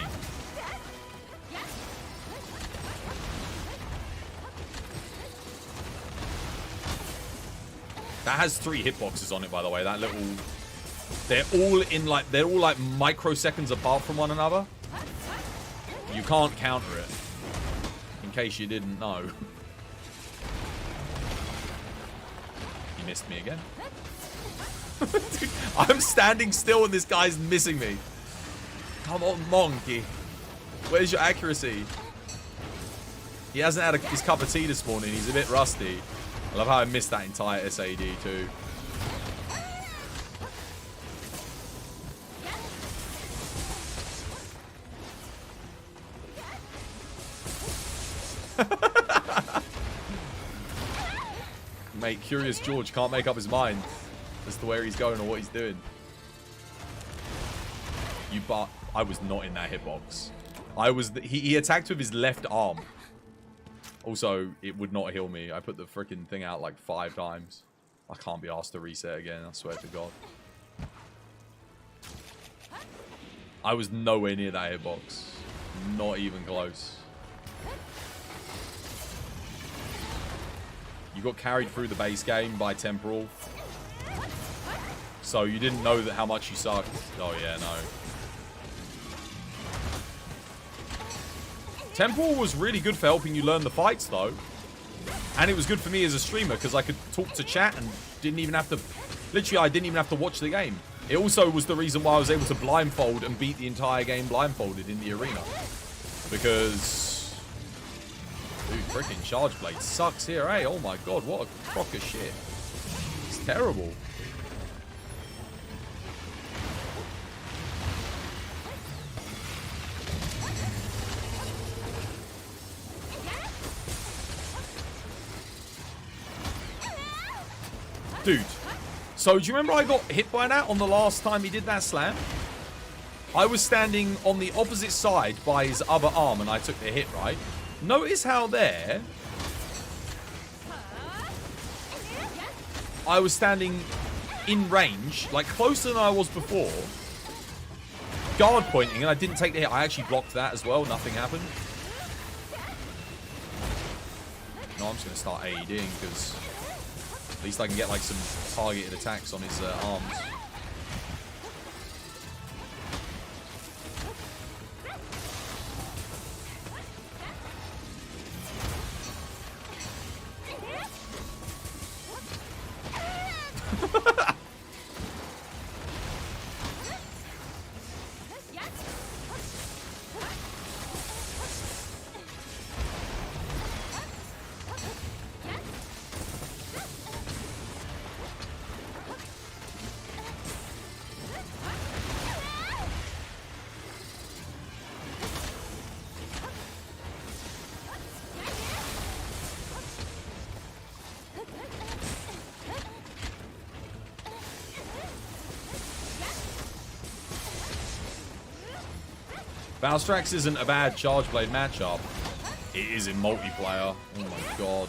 That has 3 hitboxes on it, by the way. That little... They're all like microseconds apart from one another. You can't counter it. In case you didn't know. He missed me again. Dude, I'm standing still and this guy's missing me. Come on, monkey. Where's your accuracy? He hasn't had his cup of tea this morning. He's a bit rusty. I love how I missed that entire SAD too. Mate, Curious George can't make up his mind as to where he's going or what he's doing. I was not in that hitbox. He attacked with his left arm. Also, it would not heal me. I put the freaking thing out like 5 times. I can't be asked to reset again, I swear to God. I was nowhere near that hitbox. Not even close. You got carried through the base game by Temporal. So you didn't know that how much you sucked. Oh yeah, no. Temporal was really good for helping you learn the fights though. And it was good for me as a streamer because I could talk to chat and didn't even have to... Literally, I didn't even have to watch the game. It also was the reason why I was able to blindfold and beat the entire game blindfolded in the arena. Because... Dude, freaking Charge Blade sucks here, eh? Oh my god, what a crock of shit. It's terrible. Dude, so do you remember I got hit by that on the last time he did that slam? I was standing on the opposite side by his other arm and I took the hit, right? Notice how there, I was standing in range, like closer than I was before, guard pointing, and I didn't take the hit. I actually blocked that as well. Nothing happened. No, I'm just going to start AEDing because at least I can get like some targeted attacks on his arms. Valstrax isn't a bad Charge Blade matchup. It is in multiplayer. Oh my god.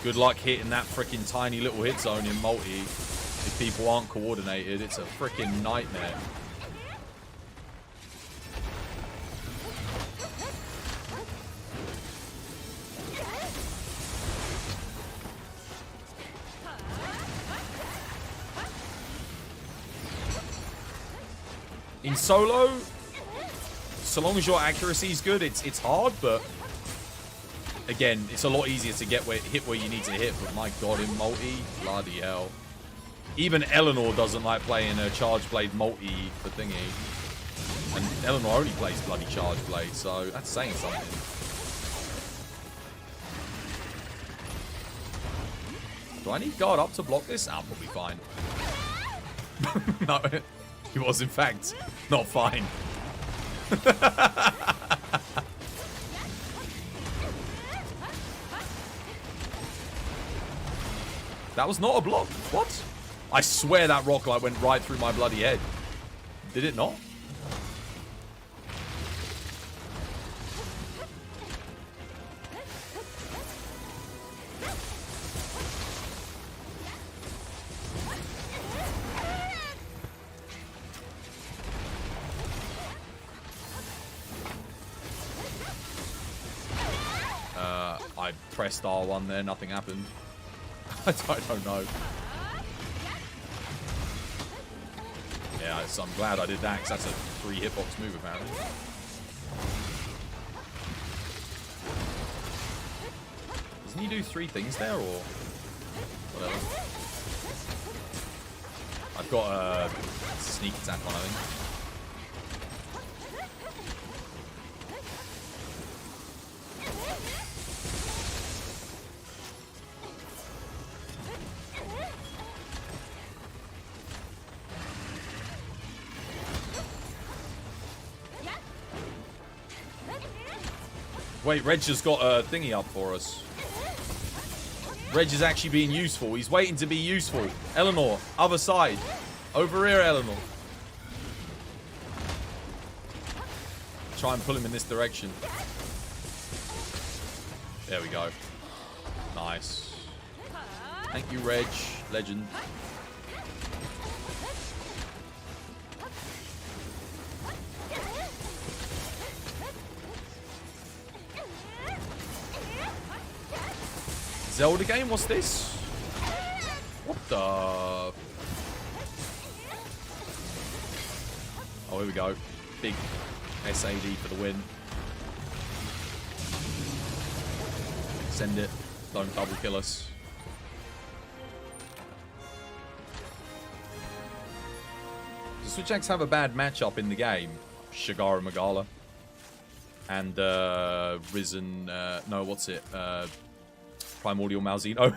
Good luck hitting that freaking tiny little hit zone in multi. If people aren't coordinated, it's a freaking nightmare. In solo, so long as your accuracy is good, it's hard, but again, it's a lot easier to get hit where you need to hit. But my god, in multi, bloody hell. Even Eleanor doesn't like playing a charge blade multi for thingy. And Eleanor only plays bloody charge blade, so that's saying something. Do I need guard up to block this? I'll probably fine. No, he was in fact not fine. That was not a block. What? I swear that rock light went right through my bloody head. Did it not? I pressed R1 there, nothing happened. I don't know. Yeah, so I'm glad I did that, because that's a 3 hitbox move apparently. Doesn't he do 3 things there, or whatever? I've got a sneak attack on, I think. Wait, Reg just got a thingy up for us. Reg is actually being useful. He's waiting to be useful. Eleanor, other side. Over here, Eleanor. Try and pull him in this direction. There we go. Nice. Thank you, Reg. Legend. Zelda game? What's this? What the? Oh, here we go. Big SAD for the win. Send it. Don't double kill us. The Switch X have a bad matchup in the game. Shigara Magala. And Risen... no, what's it? Primordial Malzeno.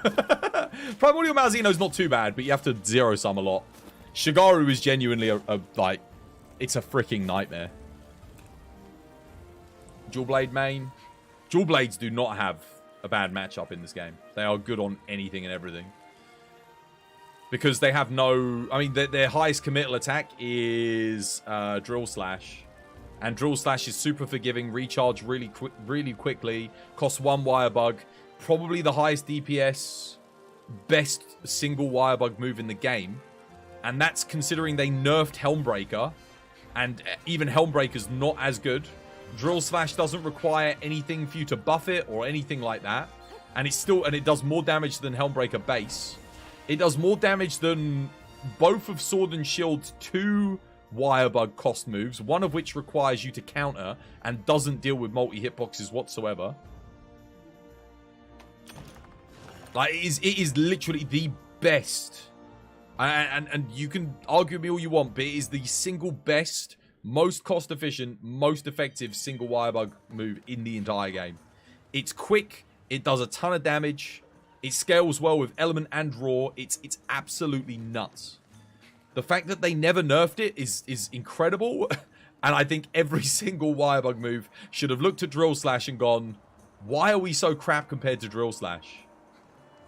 Primordial Malzeno's not too bad, but you have to zero sum a lot. Shigaru is genuinely like, it's a freaking nightmare. Dual Blade main. Dual Blades do not have a bad matchup in this game. They are good on anything and everything. Because they have no... I mean, their highest committal attack is Drill Slash. And Drill Slash is super forgiving, recharge really quickly, costs 1 wire bug. Probably the highest DPS, best single wire bug move in the game. And that's considering they nerfed Helmbreaker. And even Helmbreaker's not as good. Drill Slash doesn't require anything for you to buff it or anything like that. And it does more damage than Helmbreaker base. It does more damage than both of Sword and Shield's 2 wire bug cost moves, one of which requires you to counter and doesn't deal with multi-hitboxes whatsoever. Like, it is literally the best. And you can argue with me all you want, but it is the single best, most cost-efficient, most effective single wire bug move in the entire game. It's quick. It does a ton of damage. It scales well with element and raw. It's absolutely nuts. The fact that they never nerfed it is incredible. And I think every single wire bug move should have looked at Drill Slash and gone, why are we so crap compared to Drill Slash?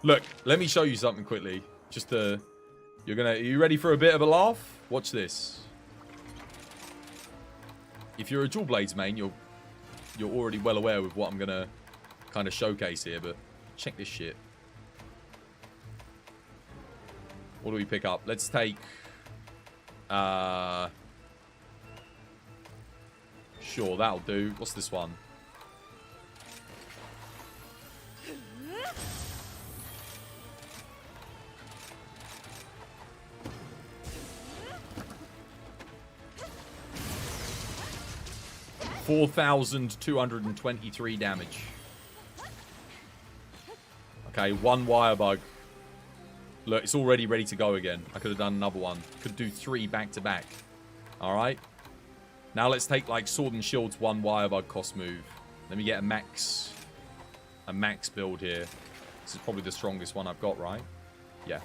Look, let me show you something quickly. Just to... Are you ready for a bit of a laugh? Watch this. If you're a Dual Blades main, you're already well aware with what I'm going to kind of showcase here, but check this shit. What do we pick up? Let's take... Sure, that'll do. What's this one? 4,223 damage. Okay, 1 wire bug. Look, it's already ready to go again. I could have done another one. Could do 3 back to back. Alright. Now let's take like Sword and Shield's 1 wire bug cost move. Let me get a max build here. This is probably the strongest one I've got, right? Yeah.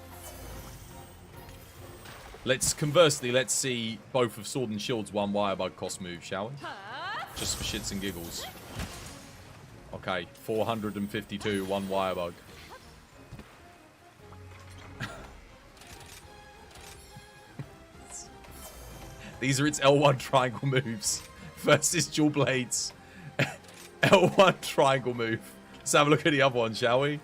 Conversely, let's see both of Sword and Shield's 1 wire bug cost move, shall we? Just for shits and giggles. Okay, 452, 1 wire bug. These are its L1 triangle moves. Versus dual blades. L1 triangle move. Let's have a look at the other one, shall we?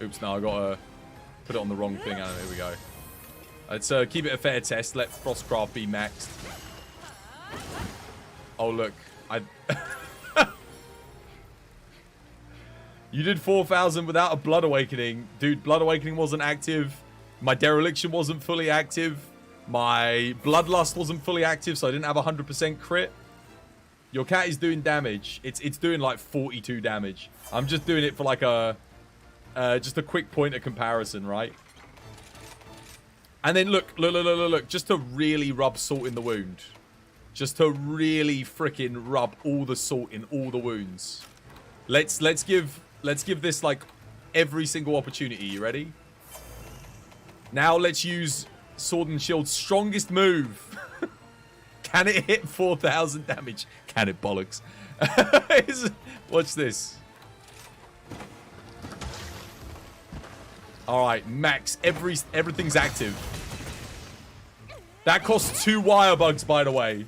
Oops, no, I gotta put it on the wrong thing. Here we go. Let's keep it a fair test. Let Frostcraft be maxed. Oh, look. You did 4,000 without a Blood Awakening. Dude, Blood Awakening wasn't active. My Dereliction wasn't fully active. My Bloodlust wasn't fully active, so I didn't have 100% crit. Your cat is doing damage. It's doing like 42 damage. I'm just doing it for like just a quick point of comparison, right? And then look. Just to really rub salt in the wound. Just to really freaking rub all the salt in all the wounds. Let's give this like every single opportunity. You ready? Now let's use Sword and Shield's strongest move. Can it hit 4,000 damage? Can it, bollocks? Watch this. Alright, max. Everything's active. That costs 2 wire bugs, by the way.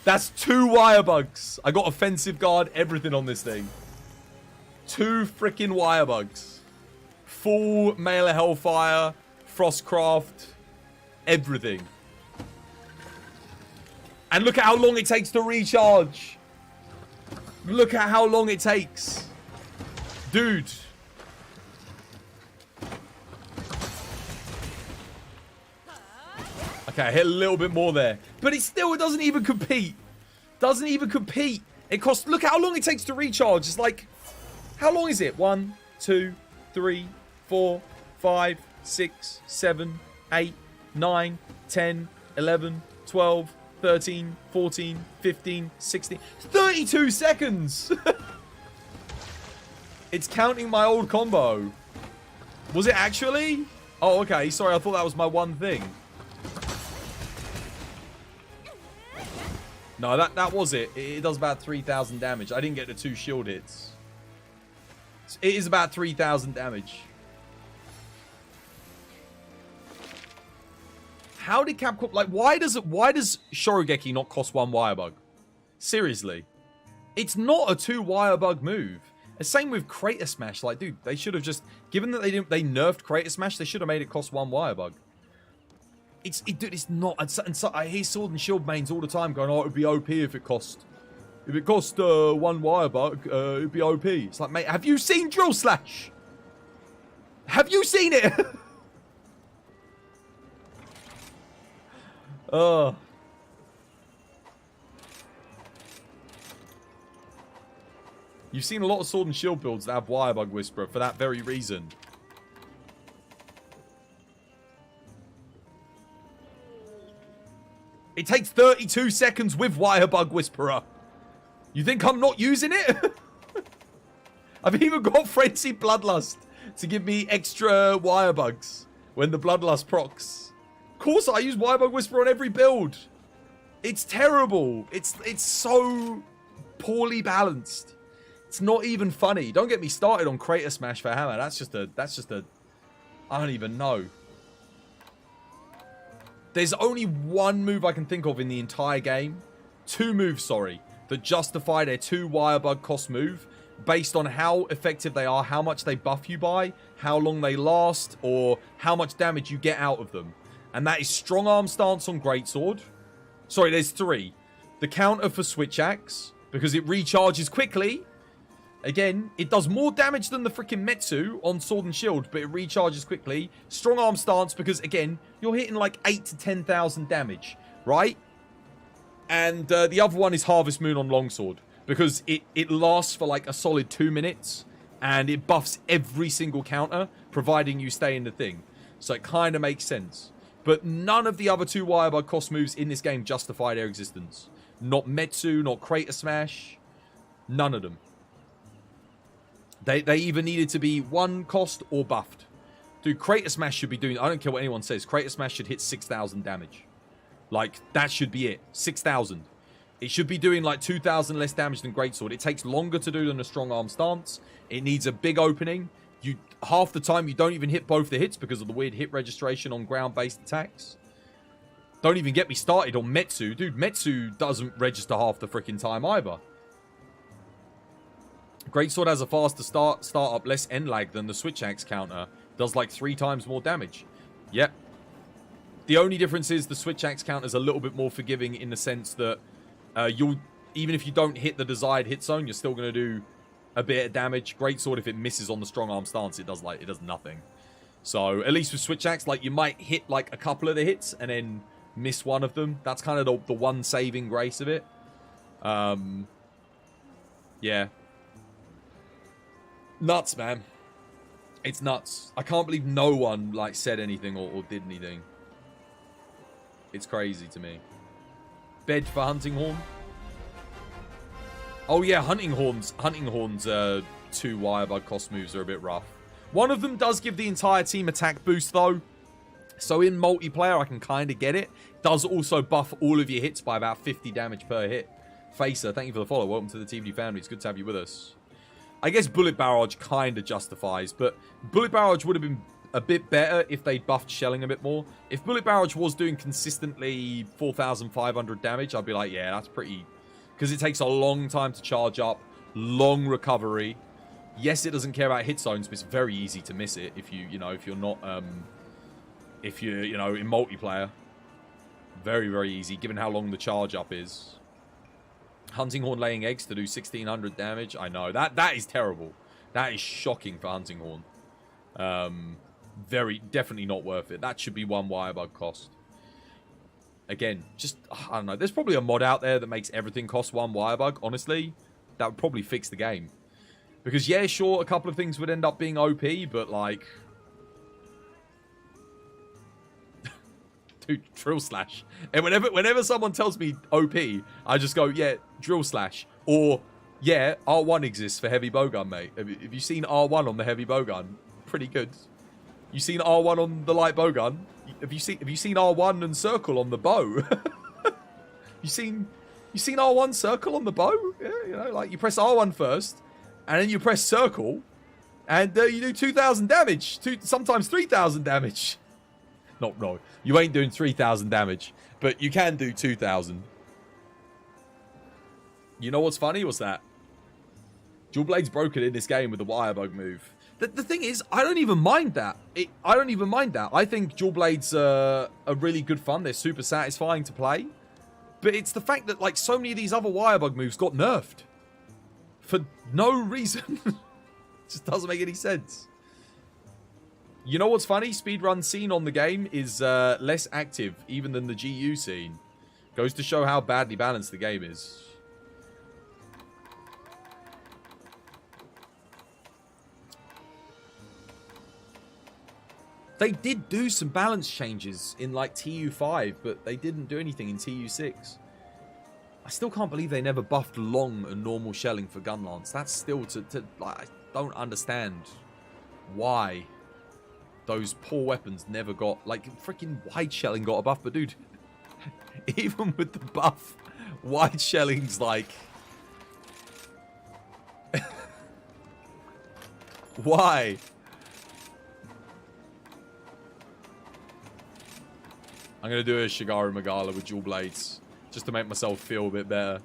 That's 2 wire bugs. I got offensive guard, everything on this thing. 2 freaking wire bugs. Full Mail of Hellfire, Frostcraft, everything. And look at how long it takes to recharge. Look at how long it takes. Dude. Okay, I hit a little bit more there. But it doesn't even compete. Doesn't even compete. It costs... Look how long it takes to recharge. It's like... How long is it? 1, 2, 3, 4, 5, 6, 7, 8, 9, 10, 11, 12, 13, 14, 15, 16... 32 seconds! It's counting my old combo. Was it actually? Oh, okay. Sorry, I thought that was my one thing. No, that was it. It does about 3,000 damage. I didn't get the 2 shield hits. It is about 3,000 damage. How did Capcom... Like, why does Shorogeki not cost 1 wire bug? Seriously. It's not a 2 wire bug move. The same with Crater Smash. Like, dude, they should have just... Given that they nerfed Crater Smash, they should have made it cost 1 wire bug. Dude, it's not. And so I hear Sword and Shield mains all the time going, oh, it would be OP if it cost 1 wire bug, it'd be OP. It's like, mate, have you seen Drill Slash? Have you seen it? Oh. You've seen a lot of Sword and Shield builds that have wire bug Whisperer for that very reason. It takes 32 seconds with Wire Bug Whisperer. You think I'm not using it? I've even got Frenzy Bloodlust to give me extra Wire Bugs when the Bloodlust procs. Of course, I use Wire Bug Whisperer on every build. It's terrible. It's so poorly balanced. It's not even funny. Don't get me started on Crater Smash for Hammer. That's just a... I don't even know. There's only one move I can think of in the entire game. 2 moves, sorry, that justify their 2 wire bug cost move based on how effective they are, how much they buff you by, how long they last, or how much damage you get out of them. And that is Strong Arm Stance on Greatsword. Sorry, there's 3. The counter for Switch Axe, because it recharges quickly. Again, it does more damage than the freaking Metsu on Sword and Shield, but it recharges quickly. Strong Arm Stance, because, again, you're hitting like 8 to 10,000 damage. right? And the other one is Harvest Moon on Longsword. Because it lasts for like a solid 2 minutes. And it buffs every single counter, providing you stay in the thing. So it kind of makes sense. But none of the other 2 Wirebug cost moves in this game justify their existence. Not Metsu, not Crater Smash. None of them. They either needed to be 1 cost or buffed. Dude, Crater Smash should be doing... I don't care what anyone says. Crater Smash should hit 6,000 damage. Like, that should be it. 6,000. It should be doing like 2,000 less damage than Greatsword. It takes longer to do than a strong arm stance. It needs a big opening. Half the time you don't even hit both the hits because of the weird hit registration on ground-based attacks. Don't even get me started on Metsu. Dude, Metsu doesn't register half the freaking time either. Greatsword has a faster start-up, less end lag than the Switch Axe counter. Does like 3 times more damage. Yep. The only difference is the Switch Axe counter is a little bit more forgiving in the sense that even if you don't hit the desired hit zone, you're still going to do a bit of damage. Greatsword, if it misses on the strong arm stance, it does nothing. So at least with Switch Axe, like you might hit like a couple of the hits and then miss one of them. That's kind of the one saving grace of it. Yeah. Nuts, man. It's nuts. I can't believe no one like said anything or did anything. It's crazy to me. Bed for Hunting Horn. Oh yeah, Hunting Horn's 2 Wirebug cost moves are a bit rough. One of them does give the entire team attack boost though. So in multiplayer I can kind of get it. Does also buff all of your hits by about 50 damage per hit. Facer, thank you for the follow. Welcome to the TVD family. It's good to have you with us. I guess Bullet Barrage kind of justifies, but Bullet Barrage would have been a bit better if they buffed Shelling a bit more. If Bullet Barrage was doing consistently 4,500 damage, I'd be like, yeah, that's pretty... Because it takes a long time to charge up, long recovery. Yes, it doesn't care about hit zones, but it's very easy to miss it if you're not, in multiplayer. Very, very easy, given how long the charge up is. Hunting Horn laying eggs to do 1,600 damage. I know. That is terrible. That is shocking for Hunting Horn. Definitely not worth it. That should be 1 Wirebug cost. Again, just, I don't know. There's probably a mod out there that makes everything cost 1 Wirebug. Honestly, that would probably fix the game. Because, yeah, sure, a couple of things would end up being OP, but, like... Dude, Drill Slash. And whenever someone tells me OP, I just go, yeah, Drill Slash. Or, yeah, R1 exists for heavy bowgun, mate. Have you seen R1 on the heavy bowgun? Pretty good. You seen R1 on the light bowgun? Have you seen R1 and circle on the bow? you seen R1 circle on the bow? Yeah, like you press R1 first, and then you press circle, and you do 2,000 damage. Sometimes 3,000 damage. No, you ain't doing 3,000 damage, but you can do 2,000. You know what's funny? What's that? Dual Blade's broken in this game with the Wirebug move. The thing is, I don't even mind that. I think Dual Blades are really good fun. They're super satisfying to play. But it's the fact that, like, so many of these other Wirebug moves got nerfed. For no reason. Just doesn't make any sense. You know what's funny? Speedrun scene on the game is less active even than the GU scene. Goes to show how badly balanced the game is. They did do some balance changes in like TU5, but they didn't do anything in TU6. I still can't believe they never buffed long and normal shelling for Gunlance. That's still like, I don't understand why those poor weapons never got, like, freaking wide shelling got a buff. But dude, even with the buff, wide shelling's like... Why? I'm going to do a Shigaru Magala with dual blades, just to make myself feel a bit better.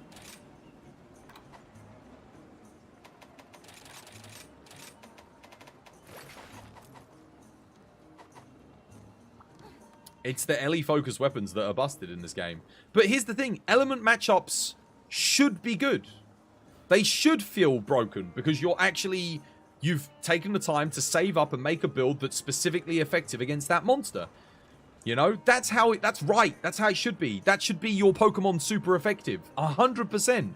It's the LE focus weapons that are busted in this game. But here's the thing, element matchups should be good. They should feel broken because you've taken the time to save up and make a build that's specifically effective against that monster. You know, that's right. That's how it should be. That should be your Pokemon super effective. 100%.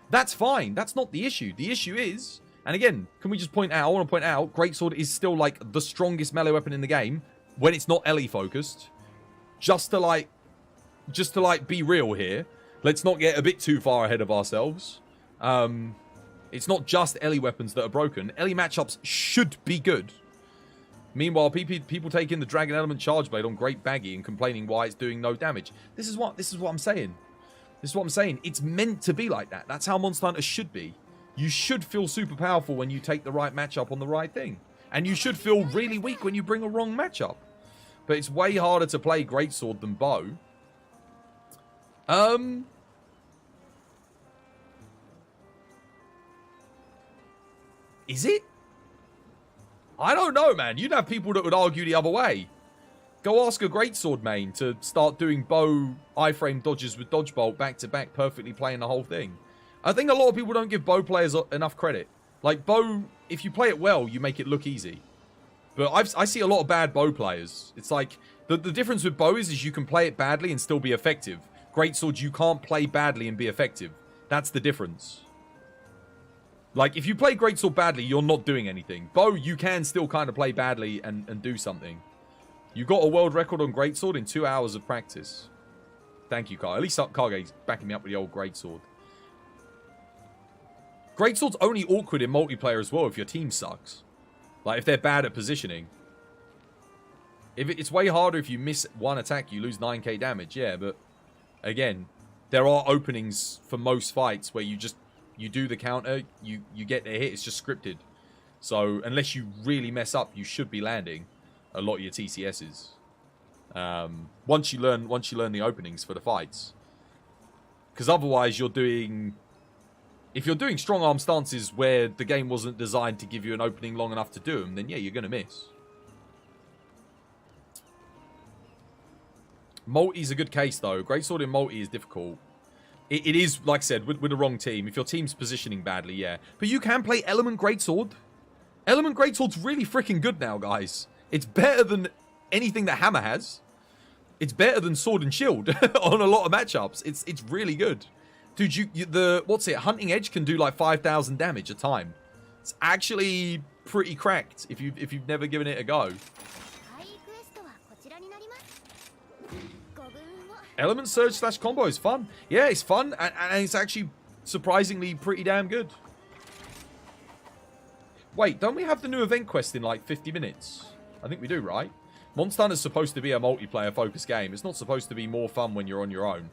That's fine. That's not the issue. The issue is, and again, can we just point out, I want to point out, Greatsword is still like the strongest melee weapon in the game when it's not Ellie focused. Just to like be real here. Let's not get a bit too far ahead of ourselves. It's not just Ellie weapons that are broken. Ellie matchups should be good. Meanwhile, people taking the Dragon Element Charge Blade on Great Baggy and complaining why it's doing no damage. This is what I'm saying. This is what I'm saying. It's meant to be like that. That's how Monster Hunter should be. You should feel super powerful when you take the right matchup on the right thing. And you should feel really weak when you bring a wrong matchup. But it's way harder to play Greatsword than Bow. Is it? I don't know, man. You'd have people that would argue the other way. Go ask a Greatsword main to start doing Bow iframe dodges with Dodge Bolt back to back, perfectly playing the whole thing. I think a lot of people don't give Bow players enough credit. Like, Bow, if you play it well, you make it look easy. But I see a lot of bad Bow players. It's like, the difference with Bow is you can play it badly and still be effective. Greatsword, you can't play badly and be effective. That's the difference. Like, if you play Greatsword badly, you're not doing anything. Bow, you can still kind of play badly and do something. You got a world record on Greatsword in 2 hours of practice. Thank you, Carl. At least Cargate's backing me up with the old Greatsword. Greatsword's only awkward in multiplayer as well if your team sucks. Like, if they're bad at positioning. It's way harder if you miss one attack, you lose 9k damage. Yeah, but again, there are openings for most fights where you do the counter, you get the hit, it's just scripted. So, unless you really mess up, you should be landing a lot of your TCSs. Once you learn the openings for the fights. Because otherwise you're doing... If you're doing strong arm stances where the game wasn't designed to give you an opening long enough to do them, then yeah, you're going to miss. Multi's a good case though. Greatsword in multi is difficult. It is, like I said, with the wrong team. If your team's positioning badly, yeah. But you can play Element Greatsword. Element Greatsword's really freaking good now, guys. It's better than anything that Hammer has. It's better than Sword and Shield on a lot of matchups. It's really good. Dude, what's it? Hunting Edge can do like 5,000 damage a time. It's actually pretty cracked if you've never given it a go. Element Surge / combo is fun. Yeah, it's fun, and it's actually surprisingly pretty damn good. Wait, don't we have the new event quest in like 50 minutes? I think we do, right? Monster Hunter is supposed to be a multiplayer-focused game. It's not supposed to be more fun when you're on your own.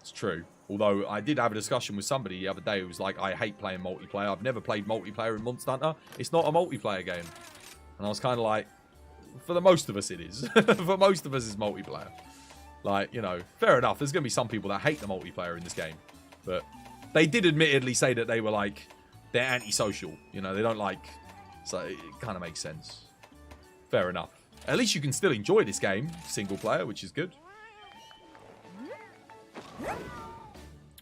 It's true. Although, I did have a discussion with somebody the other day who was like, I hate playing multiplayer. I've never played multiplayer in Monster Hunter. It's not a multiplayer game. And I was kind of like, for the most of us it is. For most of us it's multiplayer. Like, you know, fair enough. There's going to be some people that hate the multiplayer in this game. But they did admittedly say that they were like, they're antisocial. You know, they don't like... So it kind of makes sense. Fair enough. At least you can still enjoy this game, single player, which is good.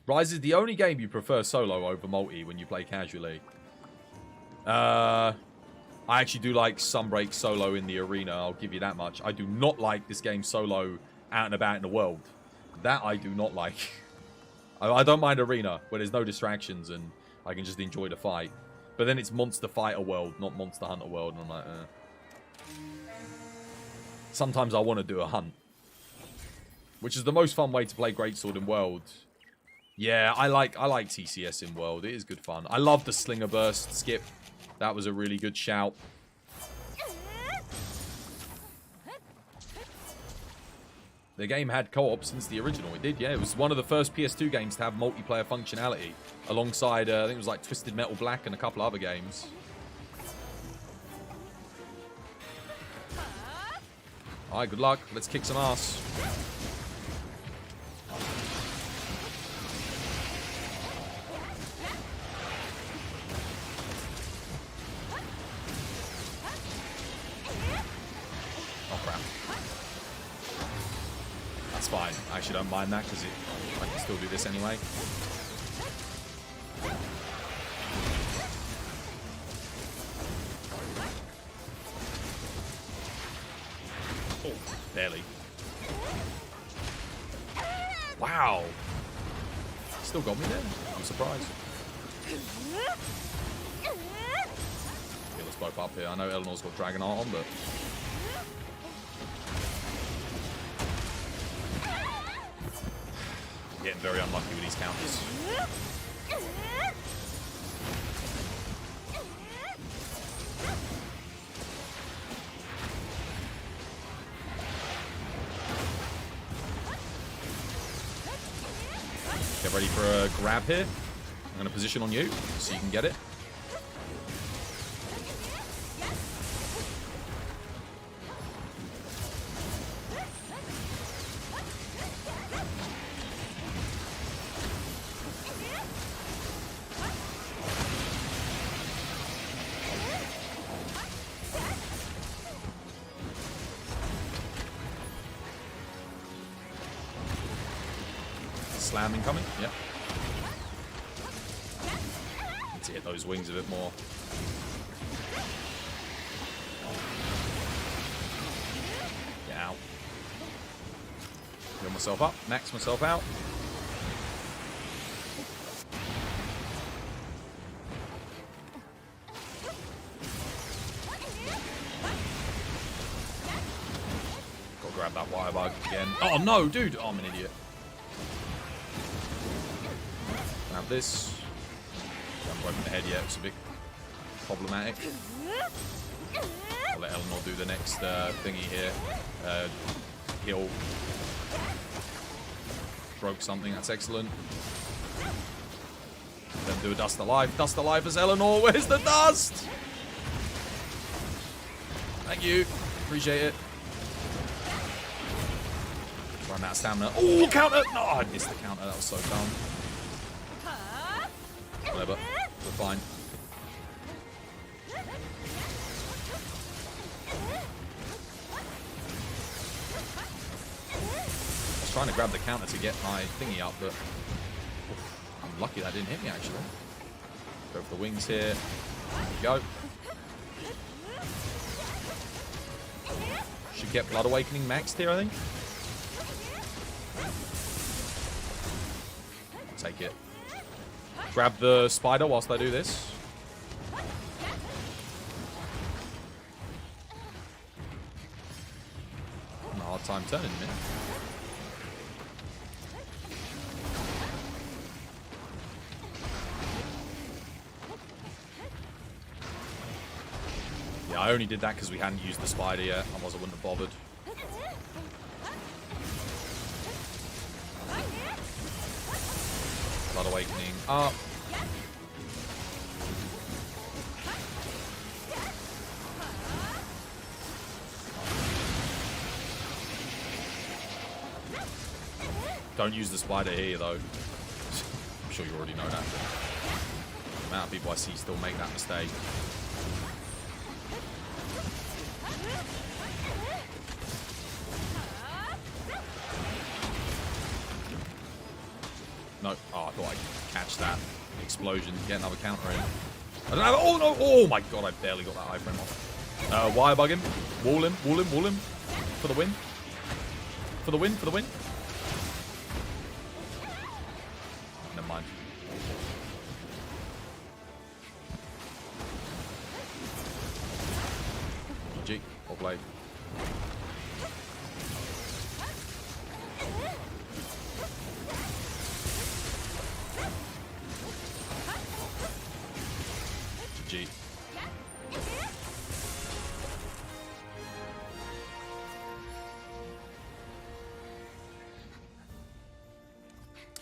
Rise is the only game you prefer solo over multi when you play casually. I actually do like Sunbreak solo in the arena, I'll give you that much. I do not like this game solo out and about in the world. That I do not like. I don't mind arena, where there's no distractions and I can just enjoy the fight. But then it's Monster Fighter World, not Monster Hunter World, and I'm like, Sometimes I want to do a hunt. Which is the most fun way to play Greatsword in World. Yeah, I like TCS in World. It is good fun. I love the Slinger Burst skip. That was a really good shout. The game had co-op since the original. It did, yeah. It was one of the first PS2 games to have multiplayer functionality. Alongside, I think it was like Twisted Metal Black and a couple other games. Alright, good luck. Let's kick some ass. Oh, crap. That's fine. I actually don't mind that because I can still do this anyway. Oh, barely. Wow. Still got me there. I'm surprised. Get us both up here. I know Eleanor's got Dragon Art on, but... Getting very unlucky with these counters. Get ready for a grab here. I'm going to position on you so you can get it. Slam incoming, yeah. Need to hit those wings a bit more. Get out. Heal myself up, max myself out. Gotta grab that wire bug again. Oh no, dude! Oh, I'm an idiot. Grab this. Don't open the head yet, it's a bit problematic. I'll let Eleanor do the next thingy here. Heal. Broke something, that's excellent. Then do a Dust Alive. Dust Alive as Eleanor, where's the dust? Thank you, appreciate it. Run out of stamina. Oh, counter! No, I missed the counter, that was so dumb. Whatever, we're fine. I was trying to grab the counter to get my thingy up, but I'm lucky that didn't hit me actually. Go for the wings here. There we go. Should get Blood Awakening maxed here, I think. I'll take it. Grab the spider whilst I do this. I'm having a hard time turning it. Yeah, I only did that because we hadn't used the spider yet. Otherwise I wouldn't have bothered. Blood Awakening up. Don't use the spider here though. I'm sure you already know that. The amount of people I see still make that mistake. No. Oh, I thought I'd catch that explosion, get another counter in. I don't have. Oh no! Oh my god! I barely got that iframe off. Wire bug him. Wall him. Wall him. Wall him. For the win. For the win. For the win. Never mind. GG. Well played. GG.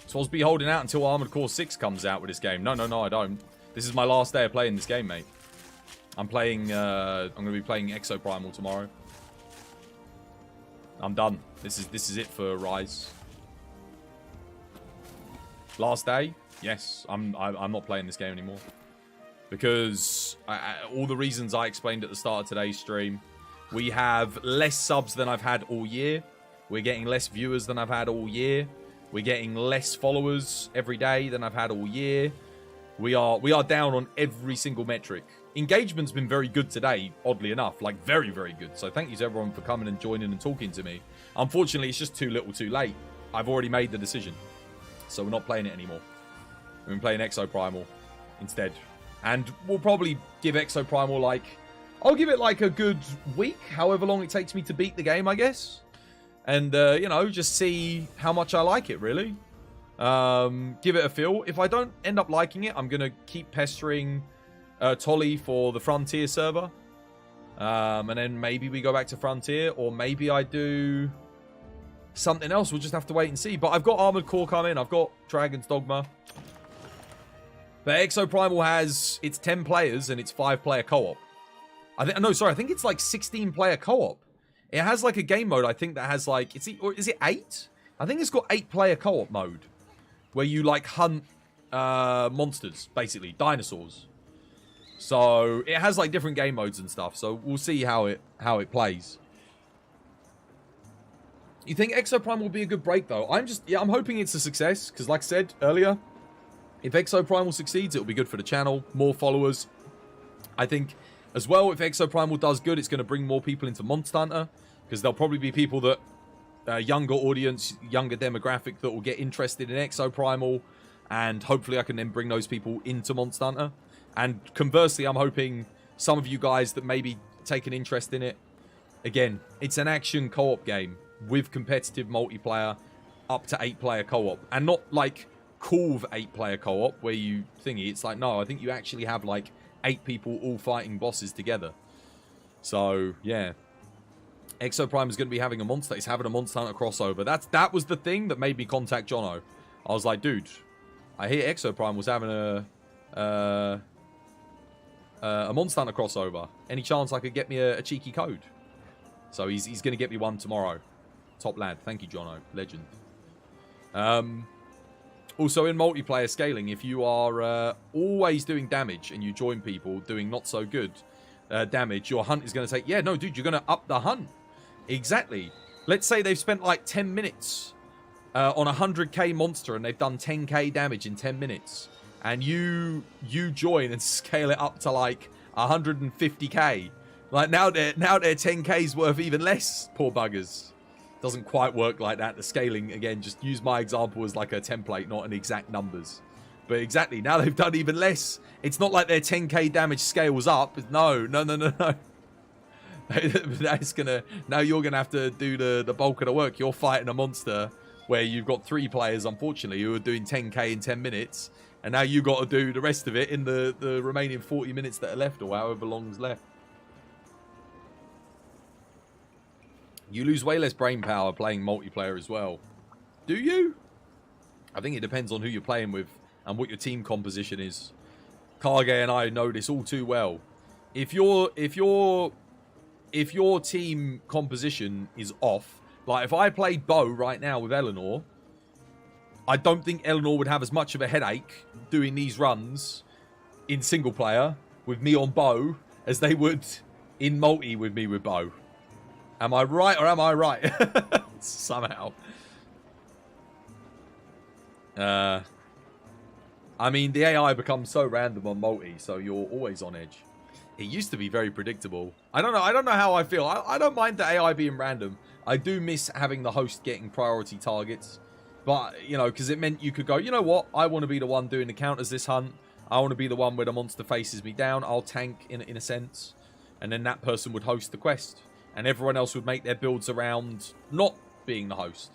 Supposed to be holding out until Armored Core 6 comes out with this game. No, I don't. This is my last day of playing this game, mate. I'm playing, I'm going to be playing Exo Primal tomorrow. I'm done. This is it for Rise. Last day? Yes. I'm not playing this game anymore. Because all the reasons I explained at the start of today's stream. We have less subs than I've had all year. We're getting less viewers than I've had all year. We're getting less followers every day than I've had all year. We are down on every single metric. Engagement's been very good today, oddly enough. Like, very, very good. So thank you to everyone for coming and joining and talking to me. Unfortunately, it's just too little too late. I've already made the decision. So we're not playing it anymore. We've been playing Exoprimal instead. And we'll probably give Exoprimal like... I'll give it like a good week, however long it takes me to beat the game, I guess. And, you know, just see how much I like it, really. Give it a feel. If I don't end up liking it, I'm going to keep pestering Tolly for the Frontier server. And then maybe we go back to Frontier, or maybe I do something else. We'll just have to wait and see. But I've got Armored Core coming. I've got Dragon's Dogma. But Exoprimal has... It's 10 players and it's 5-player co-op. I think it's like 16-player co-op. It has like a game mode, I think, that has like... Or is it 8? I think it's got 8-player co-op mode. Where you like hunt monsters, basically. Dinosaurs. So it has like different game modes and stuff. So we'll see how it plays. You think Exoprimal will be a good break though? I'm hoping it's a success. Because like I said earlier, if Exoprimal succeeds, it'll be good for the channel. More followers. I think... As well, if Exoprimal does good, it's going to bring more people into Monster Hunter. Because there'll probably be people that... younger audience, younger demographic that will get interested in Exoprimal. And hopefully I can then bring those people into Monster Hunter. And conversely, I'm hoping some of you guys that maybe take an interest in it. Again, it's an action co-op game with competitive multiplayer up to 8-player co-op. And not like cool 8-player co-op where you thingy. It's like, no, I think you actually have like... 8 people all fighting bosses together. So, yeah. Exoprime is going to be having a monster. It's having a Monster Hunter crossover. That was the thing that made me contact Jono. I was like, dude, I hear Exoprime was having a Monster Hunter crossover. Any chance I could get me a cheeky code? So he's going to get me one tomorrow. Top lad. Thank you, Jono. Legend. Also, in multiplayer scaling, if you are always doing damage and you join people doing not so good damage, your hunt is going to take... Yeah, no, dude, you're going to up the hunt. Exactly. Let's say they've spent like 10 minutes on a 100k monster and they've done 10k damage in 10 minutes. And you join and scale it up to like 150k. Like now their 10k's worth even less, poor buggers. Doesn't quite work like that. The scaling, again, just use my example as like a template, not an exact numbers. But exactly, now they've done even less. It's not like their 10k damage scales up. No. That's gonna... Now you're gonna have to do the bulk of the work. You're fighting a monster where you've got 3 players, unfortunately, who are doing 10k in 10 minutes. And now you've got to do the rest of it in the remaining 40 minutes that are left, or however long's left. You lose way less brain power playing multiplayer as well. Do you? I think it depends on who you're playing with and what your team composition is. Kage and I know this all too well. If your team composition is off, like if I played Bo right now with Eleanor, I don't think Eleanor would have as much of a headache doing these runs in single player with me on Bo as they would in multi with me with Bo. Am I right or am I right? Somehow. I mean, the AI becomes so random on multi, so you're always on edge. It used to be very predictable. I don't know how I feel. I don't mind the AI being random. I do miss having the host getting priority targets. But, you know, because it meant you could go, you know what? I want to be the one doing the counters this hunt. I want to be the one where the monster faces me down. I'll tank in a sense. And then that person would host the quest. And everyone else would make their builds around not being the host.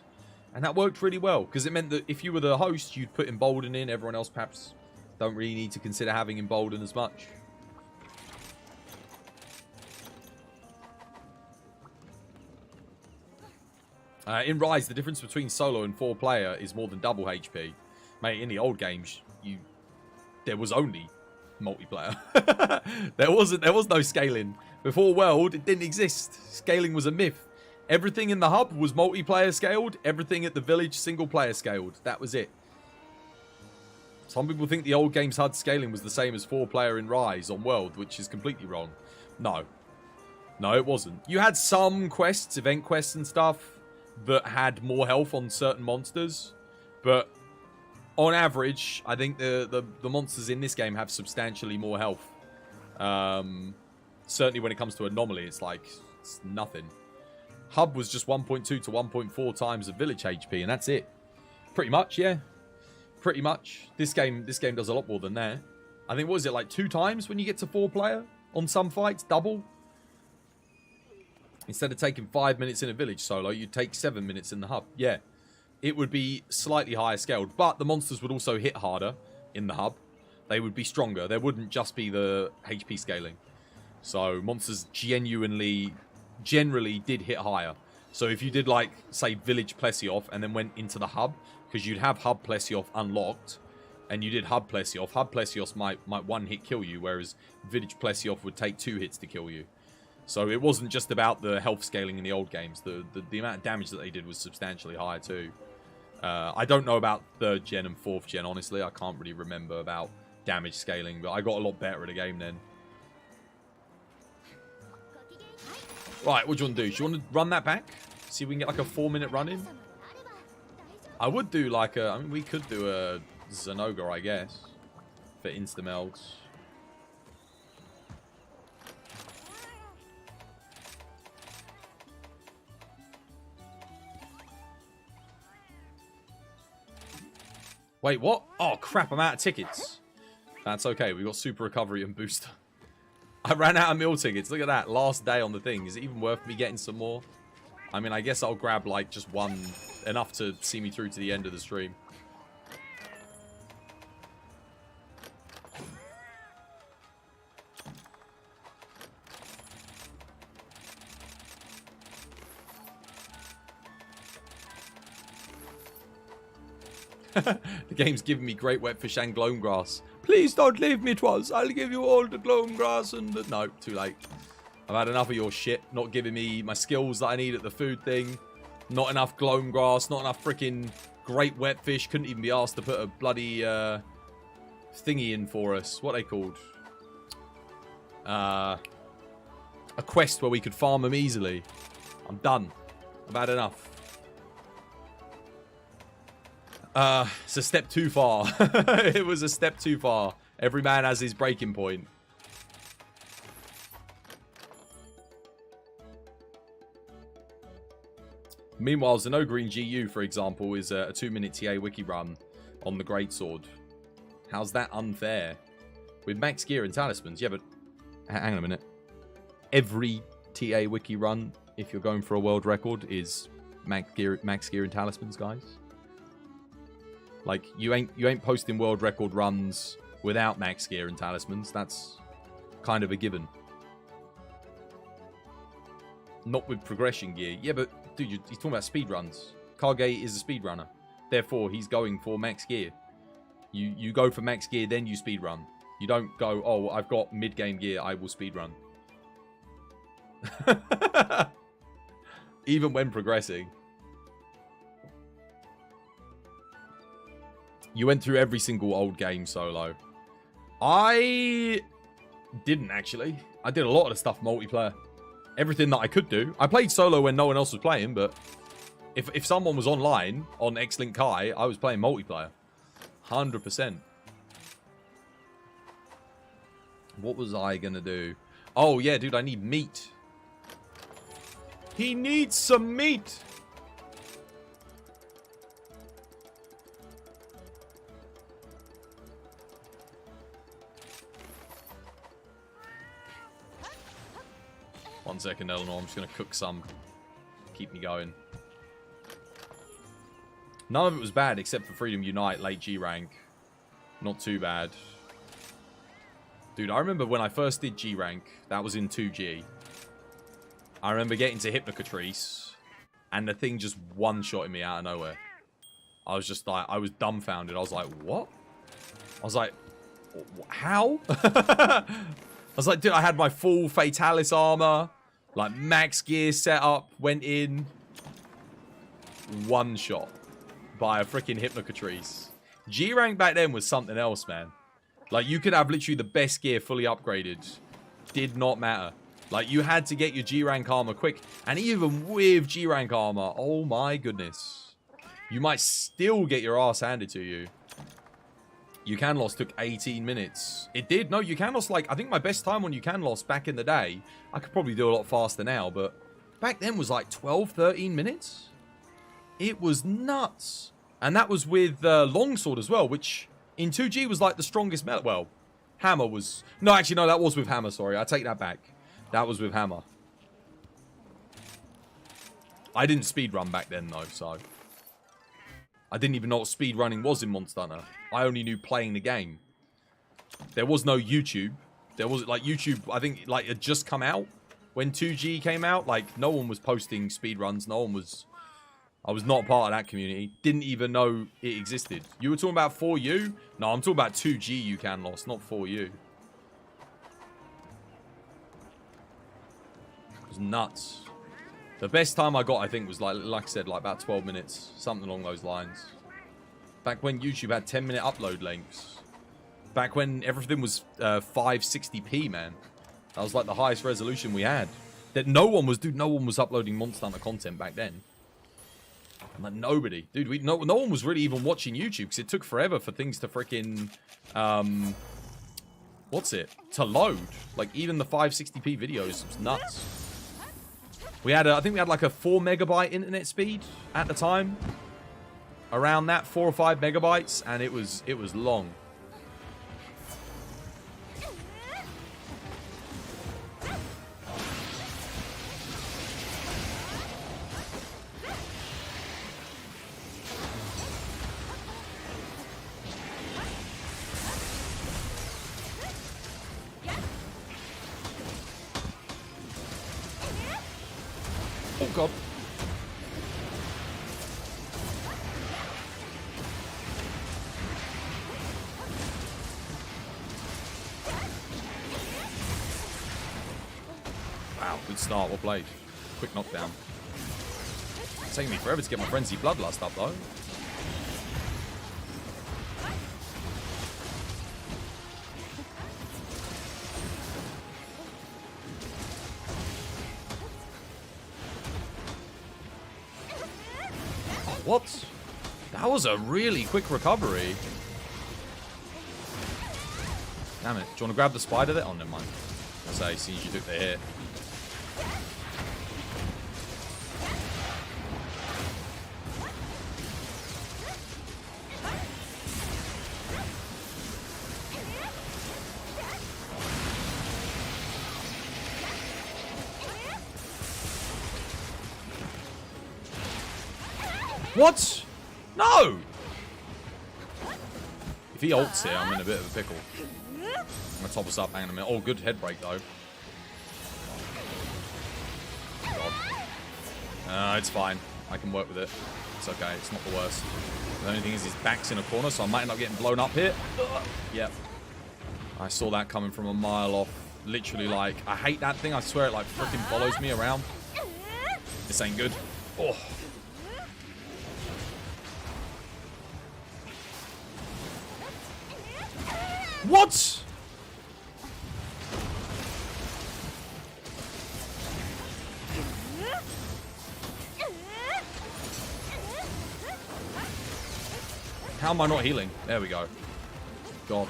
And that worked really well. Because it meant that if you were the host, you'd put Embolden in. Everyone else perhaps don't really need to consider having Embolden as much. In Rise, the difference between solo and 4-player is more than double HP. Mate, in the old games, there was only multiplayer. there was no scaling. Before World, it didn't exist. Scaling was a myth. Everything in the hub was multiplayer scaled. Everything at the village, single player scaled. That was it. Some people think the old game's HUD scaling was the same as 4-player in Rise on World, which is completely wrong. No, it wasn't. You had some quests, event quests and stuff, that had more health on certain monsters, but on average, I think the monsters in this game have substantially more health. Certainly when it comes to Anomaly, it's like it's nothing. Hub was just 1.2 to 1.4 times the village HP, and that's it. Pretty much, yeah. Pretty much. This game does a lot more than that. I think, what is it, like 2 times when you get to 4-player on some fights? Double? Instead of taking 5 minutes in a village solo, you'd take 7 minutes in the hub. Yeah. It would be slightly higher scaled, but the monsters would also hit harder in the hub. They would be stronger. There wouldn't just be the HP scaling. So monsters generally did hit higher. So if you did, like, say, Village Plesioth and then went into the hub, because you'd have Hub Plesioth unlocked, and you did Hub Plesioth might one-hit kill you, whereas Village Plesioth would take 2 hits to kill you. So it wasn't just about the health scaling in the old games. The amount of damage that they did was substantially higher too. I don't know about 3rd gen and 4th gen, honestly. I can't really remember about damage scaling, but I got a lot better at the game then. Right, what do you want to do? Do you want to run that back? See if we can get like a 4-minute run in? I would do like a... I mean, we could do a Zenoga, I guess. For insta-melds. Wait, what? Oh, crap, I'm out of tickets. That's okay, we got Super Recovery and Booster. I ran out of meal tickets. Look at that. Last day on the thing. Is it even worth me getting some more? I mean, I guess I'll grab, like, just one. Enough to see me through to the end of the stream. The game's giving me great wetfish and gloam grass. Please don't leave me, Twas. I'll give you all the gloam grass and the... No, too late. I've had enough of your shit. Not giving me my skills that I need at the food thing. Not enough gloam grass. Not enough freaking great wetfish. Couldn't even be asked to put a bloody thingy in for us. What are they called? A quest where we could farm them easily. I'm done. I've had enough. It's a step too far. It was a step too far. Every man has his breaking point. Meanwhile, Xenogreen GU, for example, is a 2-minute TA wiki run on the Greatsword. How's that unfair? With max gear and talismans. Yeah, but hang on a minute. Every TA wiki run, if you're going for a world record, is max gear and talismans, guys. Like, you ain't posting world record runs without max gear and talismans. That's kind of a given. Not with progression gear. Yeah, but, dude, he's talking about speed runs. Kage is a speedrunner. Therefore, he's going for max gear. You go for max gear, then you speed run. You don't go, oh, I've got mid-game gear, I will speed run. Even when progressing. You went through every single old game solo. I didn't, actually. I did a lot of the stuff multiplayer. Everything that I could do. I played solo when no one else was playing, but if someone was online on X-Link Kai, I was playing multiplayer. 100%. What was I gonna do? Oh, yeah, dude, I need meat. He needs some meat. One second, Eleanor. I'm just going to cook some. Keep me going. None of it was bad except for Freedom Unite, late G rank. Not too bad. Dude, I remember when I first did G rank, that was in 2G. I remember getting to Hypnocatrice, and the thing just one-shotted me out of nowhere. I was just like, I was dumbfounded. I was like, what? I was like, how? I was like, dude, I had my full Fatalis armor, like max gear setup, went in, one shot by a freaking Hypnocatrice. G rank back then was something else, man. Like, you could have literally the best gear fully upgraded. Did not matter. Like, you had to get your G rank armor quick. And even with G rank armor, oh my goodness. You might still get your ass handed to you. Ucanlos took 18 minutes. It did. No, Ucanlos, like, I think my best time on Ucanlos back in the day, I could probably do a lot faster now, but back then was like 12, 13 minutes. It was nuts. And that was with Longsword as well, which in 2G was like the strongest metal. Well, Hammer was... No, actually, no, that was with Hammer, sorry. I take that back. That was with Hammer. I didn't speedrun back then, though, so... I didn't even know what speedrunning was in Monster Hunter. I only knew playing the game. There was no YouTube. There was, like, YouTube, I think, like, it had just come out when 2G came out. Like, no one was posting speedruns. No one was... I was not part of that community. Didn't even know it existed. You were talking about 4U? No, I'm talking about 2G you can lost, not 4U. It was nuts. The best time I got, I think, was like I said, like about 12 minutes. Something along those lines. Back when YouTube had 10-minute upload lengths. Back when everything was 560p, man. That was like the highest resolution we had. That no one was, dude, no one was uploading Monster Hunter content back then. Like, nobody. Dude, no one was really even watching YouTube because it took forever for things to freaking, to load. Like, even the 560p videos was nuts. We had, I think we had like a 4 megabyte internet speed at the time. Around that, 4 or 5 megabytes, and it was long. Oh, God. Wow, good start. Well played. Quick knockdown. It's taking me forever to get my Frenzy Bloodlust up, though. What? That was a really quick recovery. Damn it. Do you want to grab the spider there? Oh, never mind. I say, as soon as you took the hit. What? No! If he ults here, I'm in a bit of a pickle. I'm gonna top us up. Hang on a minute. Oh, good head break, though. God. It's fine. I can work with it. It's okay. It's not the worst. The only thing is his back's in a corner, so I might end up getting blown up here. Yep. I saw that coming from a mile off. Literally, like, I hate that thing. I swear it, like, freaking follows me around. This ain't good. Oh. What? How am I not healing? There we go. God.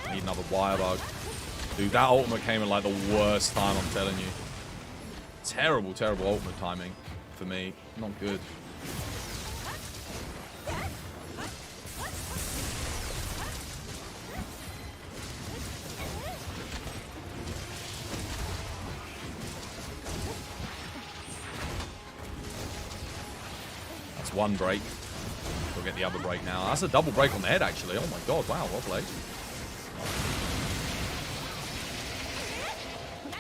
I need another wire bug. Dude, that ultimate came at like the worst time, I'm telling you. Terrible, terrible ultimate timing for me. Not good. One break. We'll get the other break now. That's a double break on the head, actually. Oh my god, wow, well played.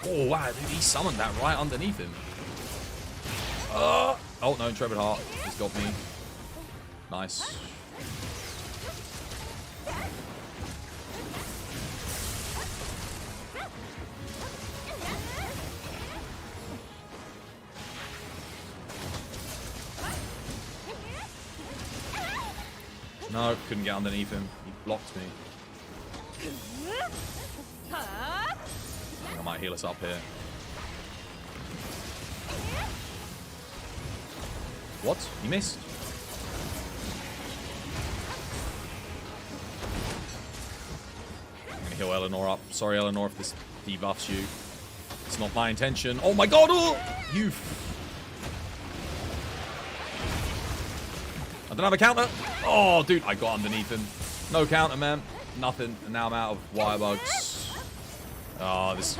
Oh, wow, dude, he summoned that right underneath him. Oh, no, Trevor Hart has got me. Nice. No, couldn't get underneath him. He blocked me. I think I might heal us up here. What? He missed. I'm gonna heal Eleanor up. Sorry, Eleanor, if this debuffs you. It's not my intention. Oh my god! Oh, you... I don't have a counter. Oh, dude, I got underneath him. No counter, man. Nothing. And now I'm out of wire bugs. Oh, this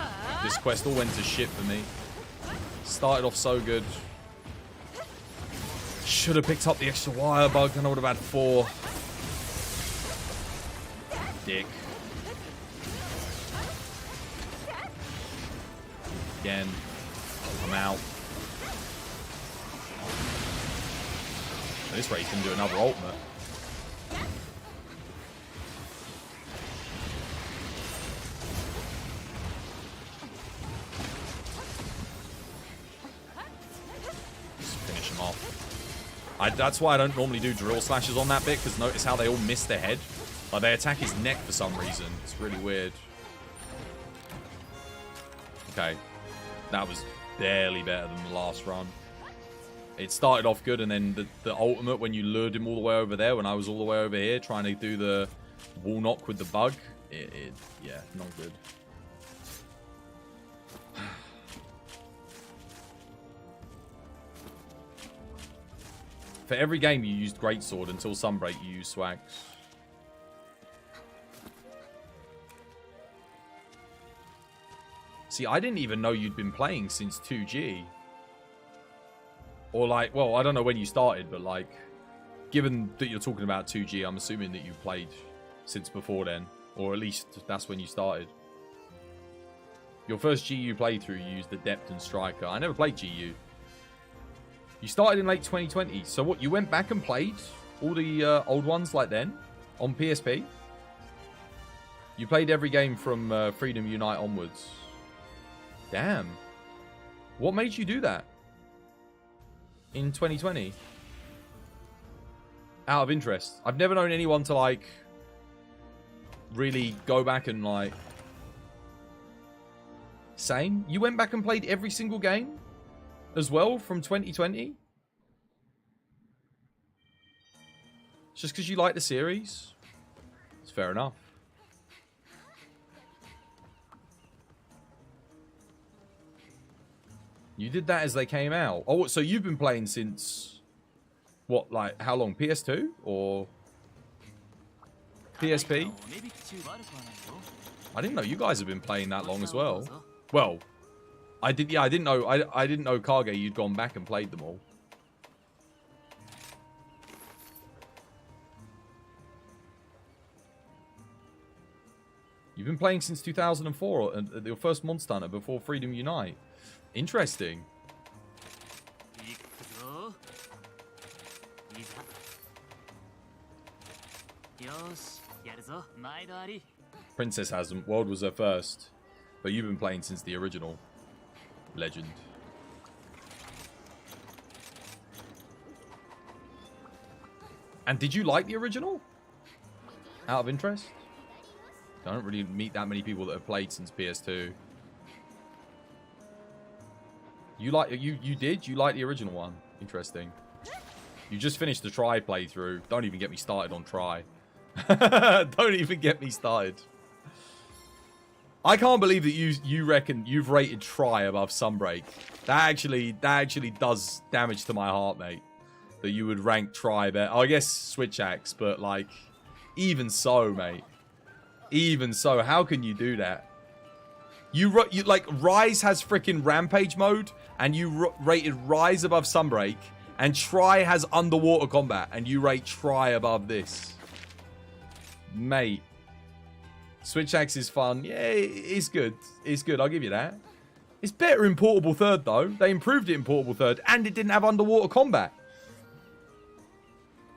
quest all went to shit for me. Started off so good. Should have picked up the extra wire bug and I would have had 4. Dick. Again. I'm out. At this rate, he's going to do another ultimate. Just finish him off. That's why I don't normally do drill slashes on that bit, because notice how they all miss the head. Like, they attack his neck for some reason. It's really weird. Okay. That was barely better than the last run. It started off good, and then the ultimate, when you lured him all the way over there, when I was all the way over here, trying to do the wall knock with the bug, yeah, not good. For every game you used Greatsword until Sunbreak, you used Swags. See, I didn't even know you'd been playing since 2G. Or like, well, I don't know when you started, but like, given that you're talking about 2G, I'm assuming that you've played since before then. Or at least that's when you started. Your first GU playthrough, you used Adept and Striker. I never played GU. You started in late 2020. So what, you went back and played all the old ones like then? On PSP? You played every game from Freedom Unite onwards. Damn. What made you do that? In 2020? Out of interest. I've never known anyone to, like, really go back and, like... Same? You went back and played every single game? As well, from 2020? It's just because you like the series? It's fair enough. You did that as they came out. Oh, so you've been playing since... What, like, how long? PS2? Or... PSP? I didn't know you guys have been playing that long as well. Well, I didn't know. I didn't know Kage you'd gone back and played them all. You've been playing since 2004, your first Monster Hunter before Freedom Unite. Interesting. Princess hasn't. World was her first. But you've been playing since the original. Legend. And did you like the original? Out of interest? I don't really meet that many people that have played since PS2. You did? You like the original one? Interesting. You just finished the Try playthrough. Don't even get me started on Try. Don't even get me started. I can't believe that you reckon you've rated Try above Sunbreak. That actually does damage to my heart, mate. That you would rank Try better. Oh, I guess Switch Axe, but like, even so, mate. Even so, how can you do that? You like, Rise has freaking Rampage mode, and you rated Rise above Sunbreak, and Try has underwater combat, and you rate Try above this. Mate. Switch Axe is fun. Yeah, it's good. It's good, I'll give you that. It's better in Portable Third, though. They improved it in Portable Third, and it didn't have underwater combat.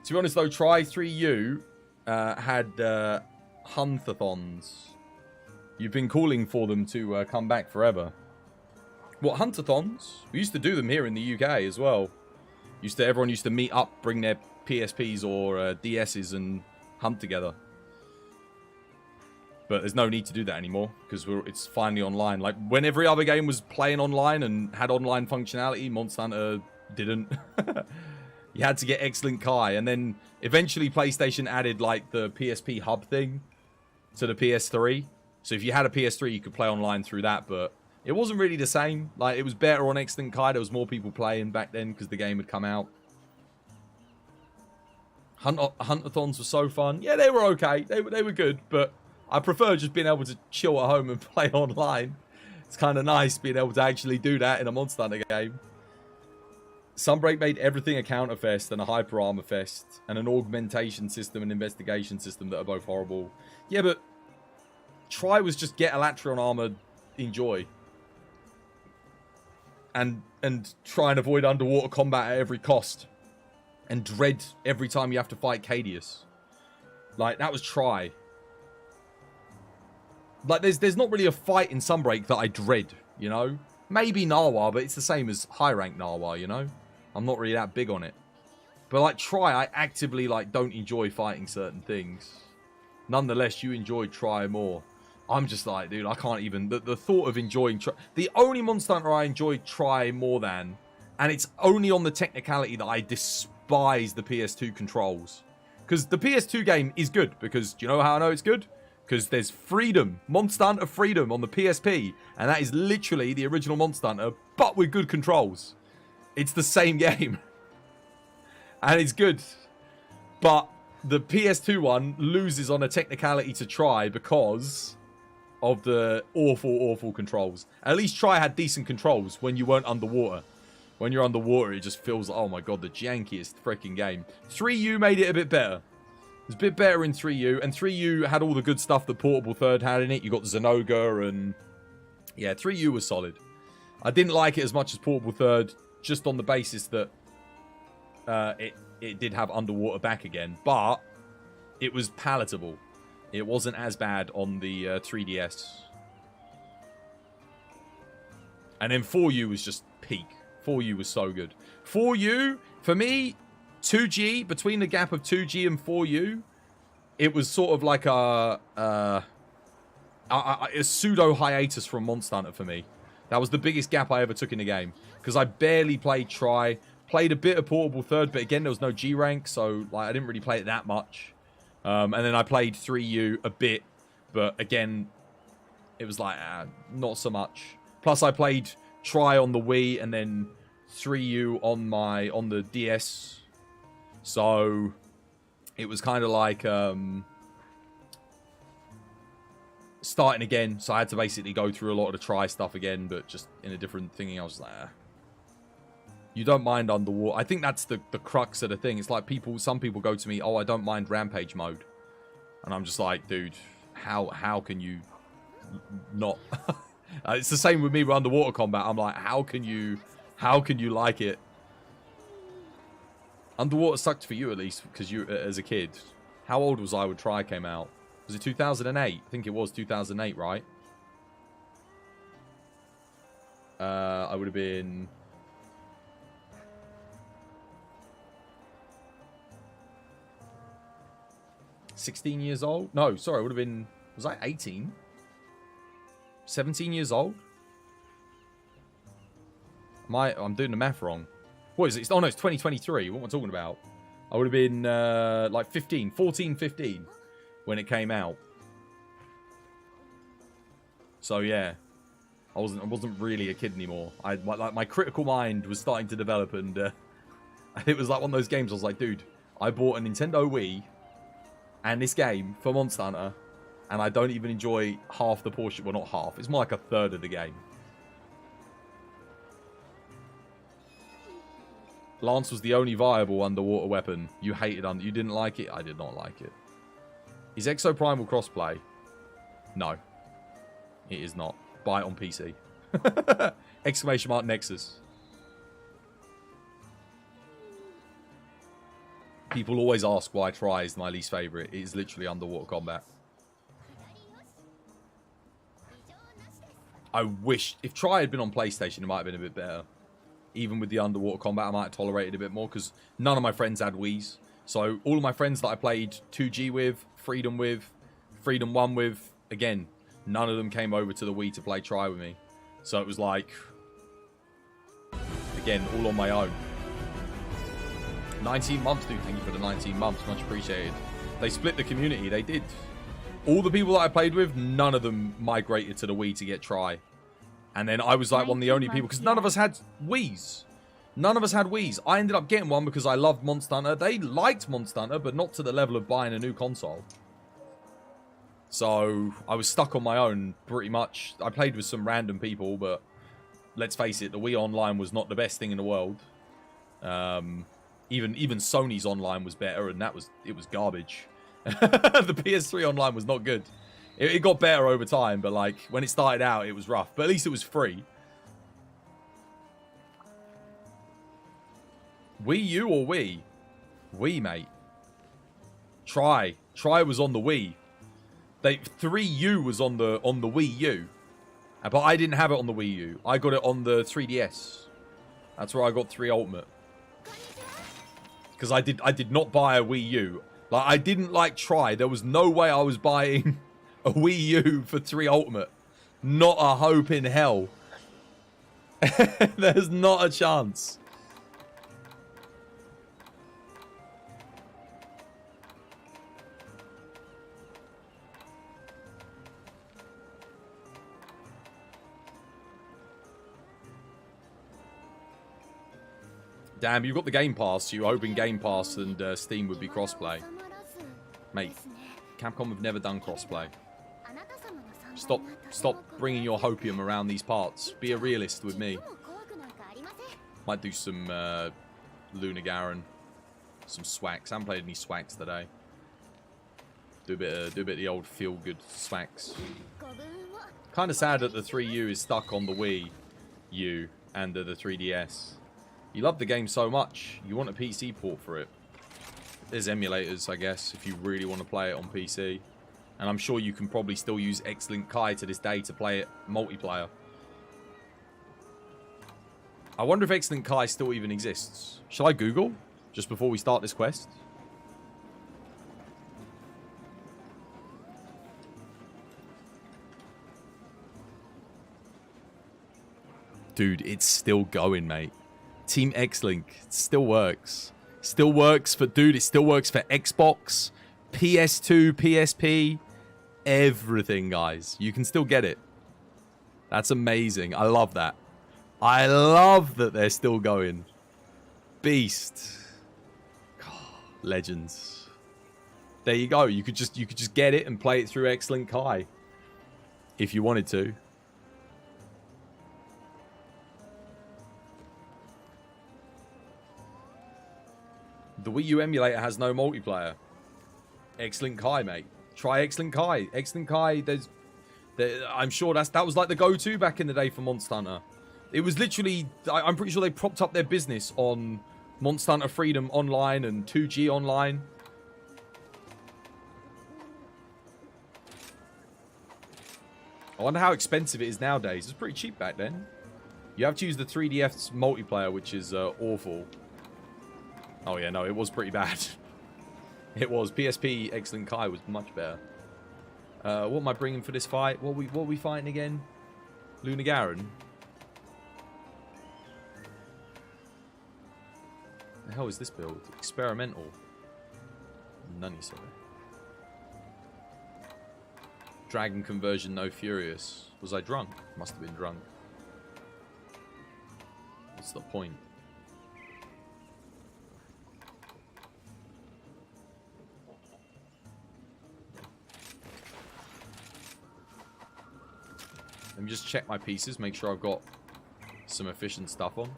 To be honest, though, Try 3U had Huntathons. You've been calling for them to come back forever. What, Huntathons? We used to do them here in the UK as well. Everyone used to meet up, bring their PSPs or DSs and hunt together. But there's no need to do that anymore because it's finally online. Like, when every other game was playing online and had online functionality, Monster Hunter didn't. You had to get Excellent Kai, and then eventually PlayStation added like the PSP hub thing to the PS3. So if you had a PS3, you could play online through that, but It wasn't really the same. Like, it was better on Extant Kai. There was more people playing back then because the game had come out. Huntathons were so fun. Yeah, they were okay. They were good, but I prefer just being able to chill at home and play online. It's kind of nice being able to actually do that in a Monster Hunter game. Sunbreak made everything a counter fest and a hyper armor fest and an augmentation system and investigation system that are both horrible. Yeah, but Try was just get Elatrion armor, enjoy. And try and avoid underwater combat at every cost. And dread every time you have to fight Cadius. Like, that was Try. Like, there's not really a fight in Sunbreak that I dread, you know? Maybe Narwa, but it's the same as high rank Narwa, you know? I'm not really that big on it. But like Try, I actively like don't enjoy fighting certain things. Nonetheless, you enjoy Try more. I'm just like, dude, I can't even... The thought of enjoying Try... The only Monster Hunter I enjoy Try more than, and it's only on the technicality that I despise the PS2 controls. Because the PS2 game is good, because do you know how I know it's good? Because there's Freedom, Monster Hunter Freedom on the PSP, and that is literally the original Monster Hunter, but with good controls. It's the same game. And it's good. But the PS2 one loses on a technicality to Try because of the awful, awful controls. At least Try had decent controls when you weren't underwater. When you're underwater, it just feels like, oh my god, the jankiest freaking game. 3U made it a bit better. It was a bit better in 3U. And 3U had all the good stuff that Portable Third had in it. You got Zenoga and... yeah, 3U was solid. I didn't like it as much as Portable Third, just on the basis that it did have underwater back again, but it was palatable. It wasn't as bad on the 3DS. And then 4U was just peak. 4U was so good. 4U, for me, 2G, between the gap of 2G and 4U, it was sort of like a pseudo hiatus from Monster Hunter for me. That was the biggest gap I ever took in the game. Because I barely played Try. Played a bit of Portable Third, but again, there was no G rank, so like I didn't really play it that much. And then I played 3U a bit, but again, it was like, not so much. Plus, I played Try on the Wii, and then 3U on the DS. So, it was kind of like... starting again, so I had to basically go through a lot of the Try stuff again, but just in a different thingy. I was like, you don't mind underwater. I think that's the crux of the thing. It's like some people go to me, oh, I don't mind Rampage mode. And I'm just like, dude, how can you not? It's the same with me with underwater combat. I'm like, how can you like it? Underwater sucked for you, at least, because you, as a kid. How old was I when Try came out? Was it 2008? I think it was 2008, right? I would have been... 16 years old? No, sorry, I would have been... Was I 18? 17 years old? I'm doing the math wrong. What is it? Oh, no, it's 2023. What am I talking about? I would have been like 15, 14, 15 when it came out. So, yeah. I wasn't really a kid anymore. My critical mind was starting to develop, and it was like one of those games I was like, dude, I bought a Nintendo Wii and this game for Monster Hunter, and I don't even enjoy half the portion. Well, not half. It's more like a third of the game. Lance was the only viable underwater weapon. You hated you didn't like it? I did not like it. Is Exoprimal crossplay? No. It is not. Buy it on PC. Exclamation mark Nexus. People always ask why Try is my least favourite. It is literally underwater combat. I wish... If Try had been on PlayStation, it might have been a bit better. Even with the underwater combat, I might have tolerated it a bit more, because none of my friends had Wiis. So all of my friends that I played 2G with, Freedom 1 with, again, none of them came over to the Wii to play Try with me. So it was like, again, all on my own. 19 months, dude. Thank you for the 19 months. Much appreciated. They split the community. They did. All the people that I played with, none of them migrated to the Wii to get Try. And then I was like one of the only people, because none of us had Wiis. None of us had Wiis. I ended up getting one because I loved Monster Hunter. They liked Monster Hunter, but not to the level of buying a new console. So I was stuck on my own pretty much. I played with some random people, but let's face it, the Wii Online was not the best thing in the world. Even Sony's Online was better, and it was garbage. The PS3 Online was not good. It got better over time, but like when it started out, it was rough. But at least it was free. Wii U or Wii? Wii, mate. Try was on the Wii. 3U was on the Wii U. But I didn't have it on the Wii U. I got it on the 3DS. That's where I got 3 Ultimate. Because I did not buy a Wii U. Like, I didn't like try. There was no way I was buying a Wii U for 3 Ultimate. Not a hope in hell. There's not a chance. Damn, you've got the Game Pass, so you were hoping Game Pass and Steam would be crossplay. Mate, Capcom have never done crossplay. Stop bringing your hopium around these parts. Be a realist with me. Might do some Luna Garen, some swacks. I haven't played any swacks today. Do a bit of the old feel-good swacks. Kind of sad that the 3U is stuck on the Wii U and the 3DS. You love the game so much, you want a PC port for it. There's emulators, I guess, if you really want to play it on PC. And I'm sure you can probably still use X-Link Kai to this day to play it multiplayer. I wonder if X-Link Kai still even exists. Shall I Google just before we start this quest? Dude, it's still going, mate. Team X-Link, it still works. Still works for, dude, it still works for Xbox, PS2, PSP, everything, guys. You can still get it. That's amazing. I love that. I love that they're still going. Beast. Oh, legends. There you go. You could just get it and play it through X-Link Kai if you wanted to. The Wii U emulator has no multiplayer. X-Link Kai, mate. Try X-Link Kai. X-Link Kai, I'm sure that was like the go-to back in the day for Monster Hunter. It was literally, I'm pretty sure they propped up their business on Monster Hunter Freedom Online and 2G Online. I wonder how expensive it is nowadays. It's pretty cheap back then. You have to use the 3DS multiplayer, which is awful. Oh yeah, no, it was pretty bad. It was. PSP X-Link Kai was much better. What am I bringing for this fight? What are we fighting again? Luna Garen? The hell is this build? Experimental. None, sorry. Dragon conversion, no furious. Was I drunk? Must have been drunk. What's the point? Let me just check my pieces, make sure I've got some efficient stuff on.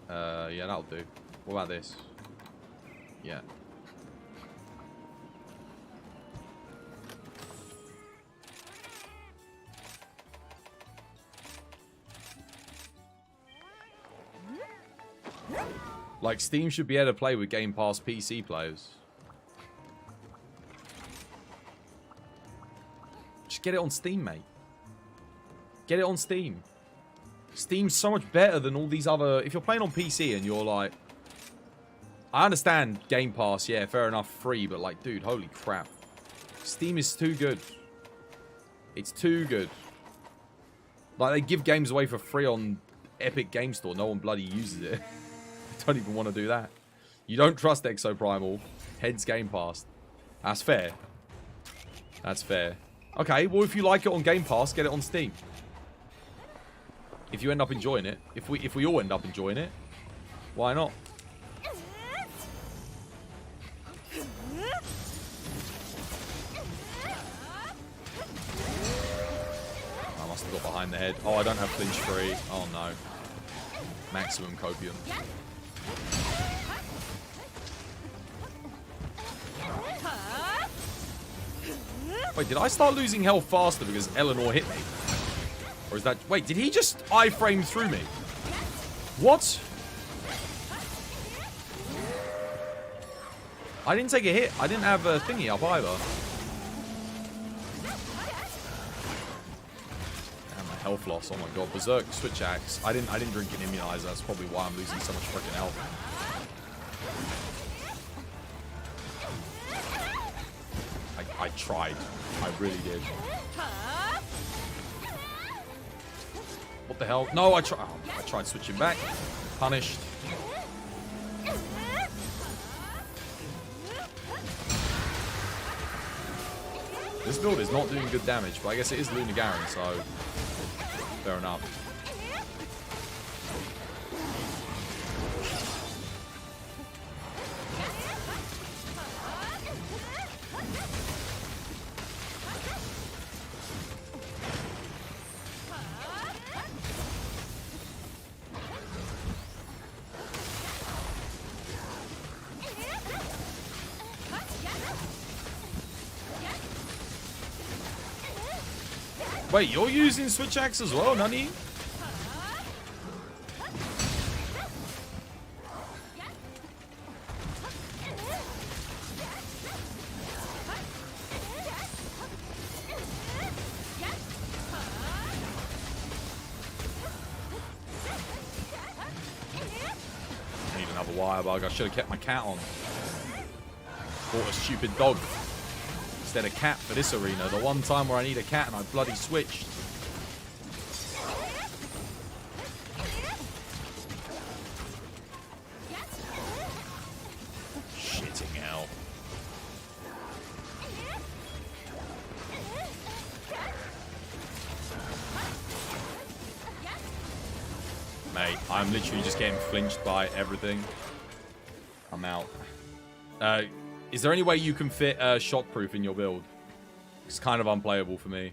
Yeah, that'll do. What about this? Yeah. Like, Steam should be able to play with Game Pass PC players. Just get it on Steam, mate. Get it on Steam. Steam's so much better than all these other... If you're playing on PC and you're like... I understand Game Pass, yeah, fair enough, free, but like, dude, holy crap. Steam is too good. It's too good. Like, they give games away for free on Epic Game Store. No one bloody uses it. I don't even want to do that. You don't trust Exoprimal, hence Game Pass. That's fair. That's fair. Okay, well, if you like it on Game Pass, get it on Steam. If you end up enjoying it. If we all end up enjoying it, why not? I must have got behind the head. Oh, I don't have flinch free. Oh, no. Maximum copium. Wait, did I start losing health faster because Eleanor hit me? Or is that... Wait, did he just iframe through me? What? I didn't take a hit. I didn't have a thingy up either. And my health loss. Oh my god. Berserk switch axe. I didn't drink an immunizer. That's probably why I'm losing so much freaking health. I tried. I really did. What the hell? No, I tried switching back. Punished. This build is not doing good damage, but I guess it is Luna Garen, so fair enough. Wait, you're using switch axe as well, Nani? I need another wire bug. I should have kept my cat on. Bought a stupid dog instead of cat for this arena. The one time where I need a cat and I bloody switched. Shitting hell. Mate, I'm literally just getting flinched by everything. I'm out. Is there any way you can fit shockproof in your build? It's kind of unplayable for me.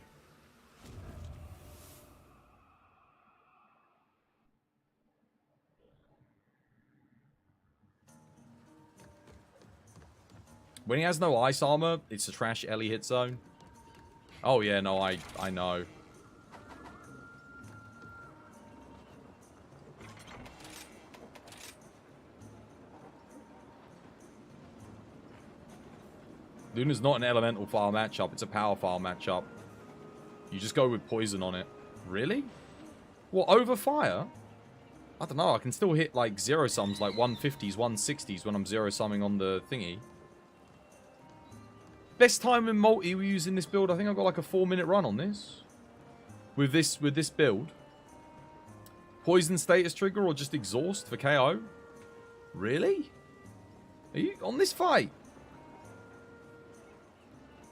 When he has no ice armor, it's a trash Ellie hit zone. Oh yeah, no, I know. Luna's not an elemental file matchup, it's a power file matchup. You just go with poison on it. Really? What, over fire? I don't know, I can still hit like zero sums, like 150s, 160s when I'm zero summing on the thingy. Best time in multi we're using this build, I think I've got like a 4-minute run on this. With this build. Poison status trigger or just exhaust for KO? Really? Are you on this fight?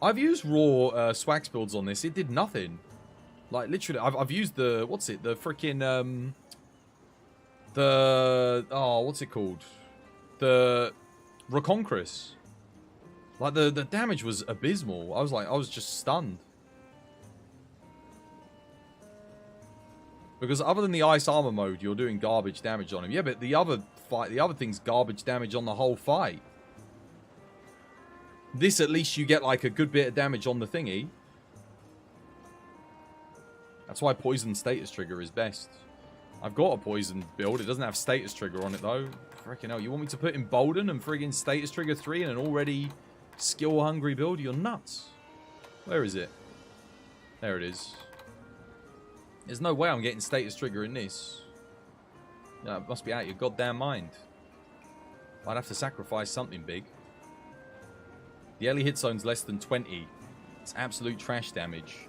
I've used raw Swax builds on this. It did nothing. Like, literally, I've used the... What's it? The freaking... Oh, what's it called? The Reconquerus. Like, the damage was abysmal. I was just stunned. Because other than the ice armor mode, you're doing garbage damage on him. Yeah, but the other thing's garbage damage on the whole fight. This, at least, you get, like, a good bit of damage on the thingy. That's why poison status trigger is best. I've got a poison build. It doesn't have status trigger on it, though. Freaking hell. You want me to put in Bolden and friggin' status trigger 3 in an already skill-hungry build? You're nuts. Where is it? There it is. There's no way I'm getting status trigger in this. No, it must be out of your goddamn mind. I'd have to sacrifice something big. The Ellie hit zone's less than 20. It's absolute trash damage.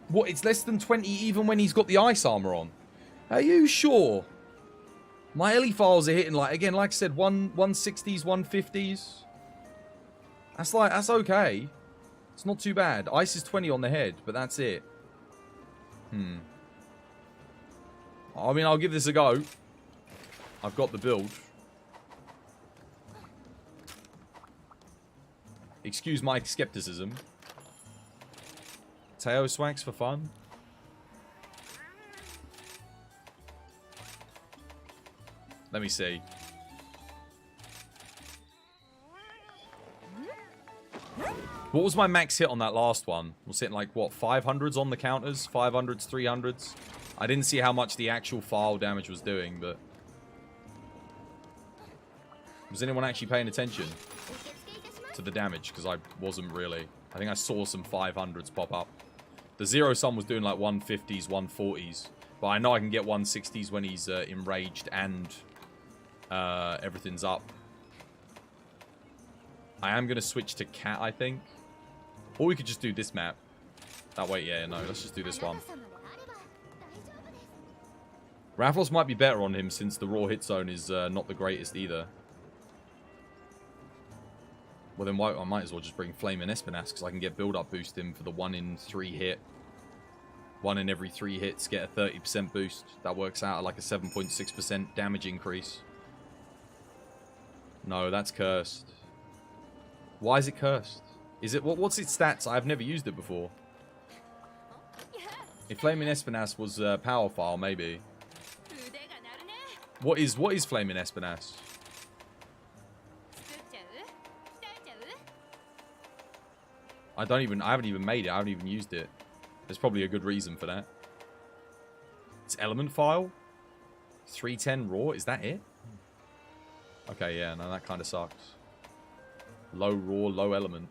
What? It's less than 20 even when he's got the ice armor on? Are you sure? My Ellie files are hitting, like, again, like I said, 160s, 150s. That's okay. It's not too bad. Ice is 20 on the head, but that's it. I mean, I'll give this a go. I've got the build. Excuse my skepticism. Teo swags for fun. Let me see. What was my max hit on that last one? Was it like, what, 500s on the counters? 500s, 300s? I didn't see how much the actual file damage was doing, but... Was anyone actually paying attention to the damage? Because I wasn't really. I think I saw some 500s pop up. The zero sum was doing like 150s, 140s. But I know I can get 160s when he's enraged and everything's up. I am going to switch to cat, I think. Or we could just do this map. That way, yeah, no, let's just do this one. Raffles might be better on him since the raw hit zone is not the greatest either. Well, then I might as well just bring Flame and Espinas because I can get build-up boost him for the 1 in 3 hit. 1 in every 3 hits, get a 30% boost. That works out at like a 7.6% damage increase. No, that's cursed. Why is it cursed? Is it what's its stats? I've never used it before. If Flaming Espinas was power file, maybe. What is Flaming Espinas? I haven't even made it. I haven't even used it. There's probably a good reason for that. It's element file. 310 raw. Is that it? Okay, yeah, no, that kind of sucks. Low raw, low element.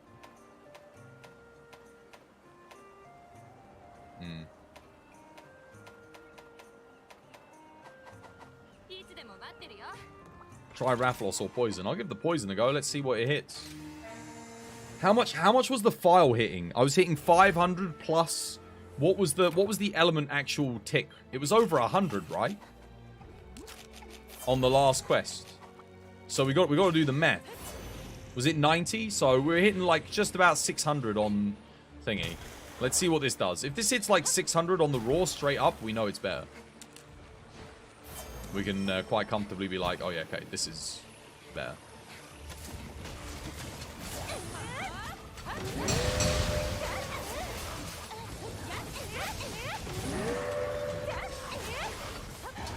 Try Rafflos or Poison. I'll give the Poison a go. Let's see what it hits. How much was the file hitting? I was hitting 500 plus. What was the element actual tick? It was over 100, right? On the last quest. So we got to do the math. Was it 90? So we're hitting like just about 600 on thingy. Let's see what this does. If this hits like 600 on the raw straight up, we know it's better. We can quite comfortably be like, oh yeah, okay, this is better.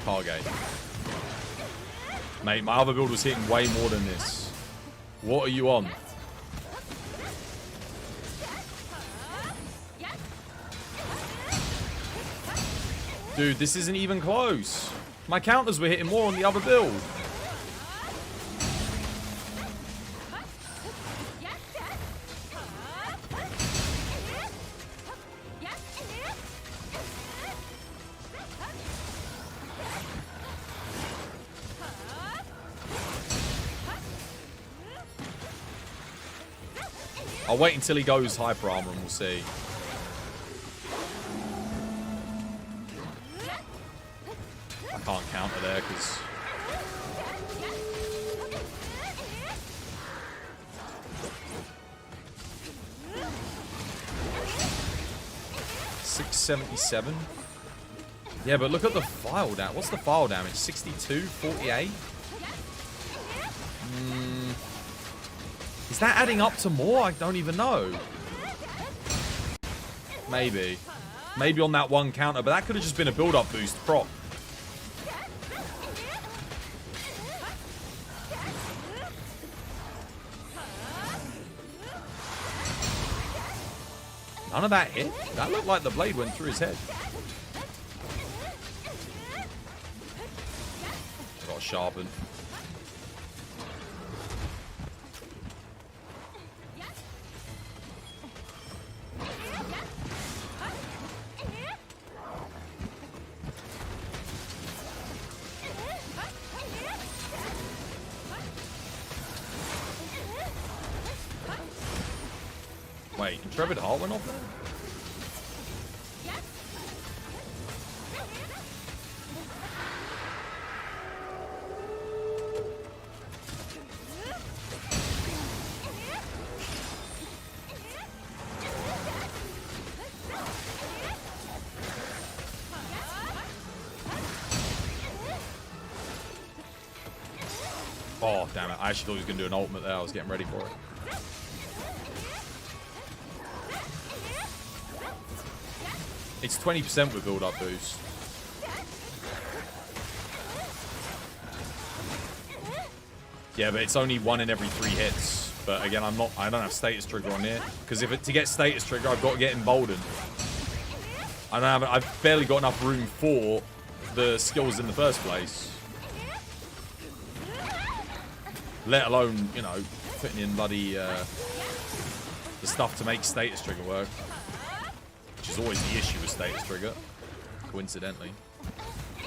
Cargate. Mate, my other build was hitting way more than this. What are you on? Dude, this isn't even close. My counters were hitting more on the other build. I'll wait until he goes hyper armor and we'll see. I can't counter there because... $677. Yeah, but look at the file damage. What's the file damage? 62, 48? Is that adding up to more? I don't even know. Maybe. Maybe on that one counter, but that could have just been a build-up boost prop. None of that hit. That looked like the blade went through his head. Got sharpened. Wait, Trevor Hart went off there? Oh, damn it. I actually thought he was going to do an ultimate there. I was getting ready for it. It's 20% with build-up boost. Yeah, but it's only 1 in every 3 hits. But again, I don't have status trigger on here. Because to get status trigger, I've got to get emboldened. I've barely got enough room for the skills in the first place. Let alone, you know, putting in bloody the stuff to make status trigger work. Which is always the issue with status trigger, coincidentally. I'm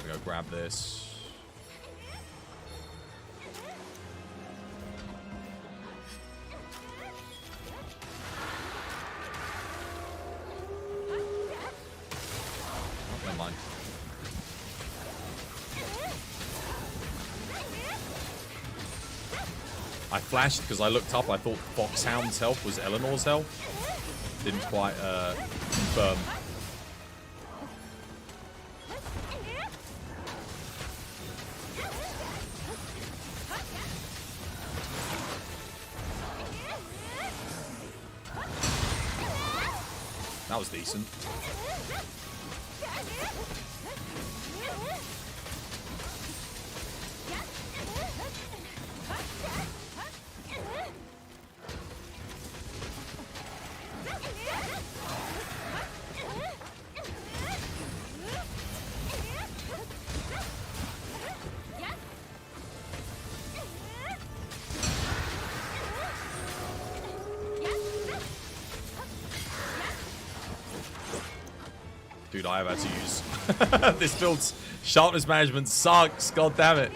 gonna go grab this. Oh, never mind. I flashed because I looked up. I thought Foxhound's health was Eleanor's health. Didn't quite confirm. That was decent. Dude, I have had to use this build's sharpness management sucks. God damn it.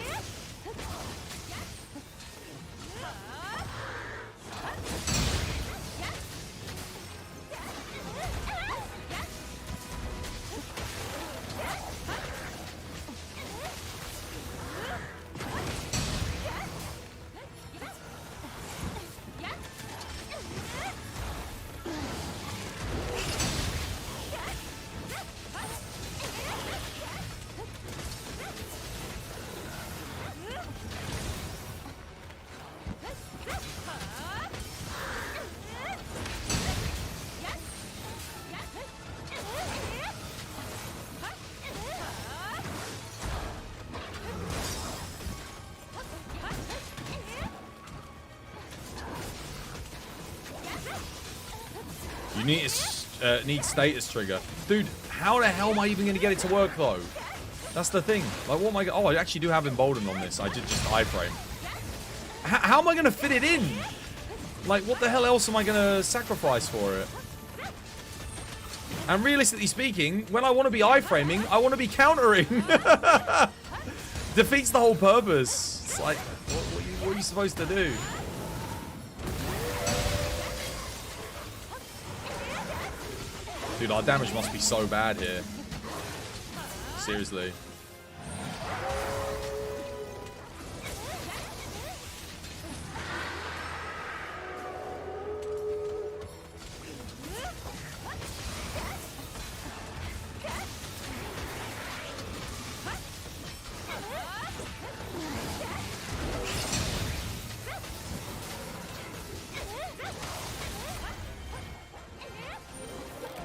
You need status trigger. Dude, how the hell am I even going to get it to work, though? That's the thing. Like, what am I... Oh, I actually do have emboldened on this. I did just iframe. How am I going to fit it in? Like, what the hell else am I going to sacrifice for it? And realistically speaking, when I want to be iframing, I want to be countering. Defeats the whole purpose. It's like, what are you supposed to do? Dude, our damage must be so bad here. Seriously.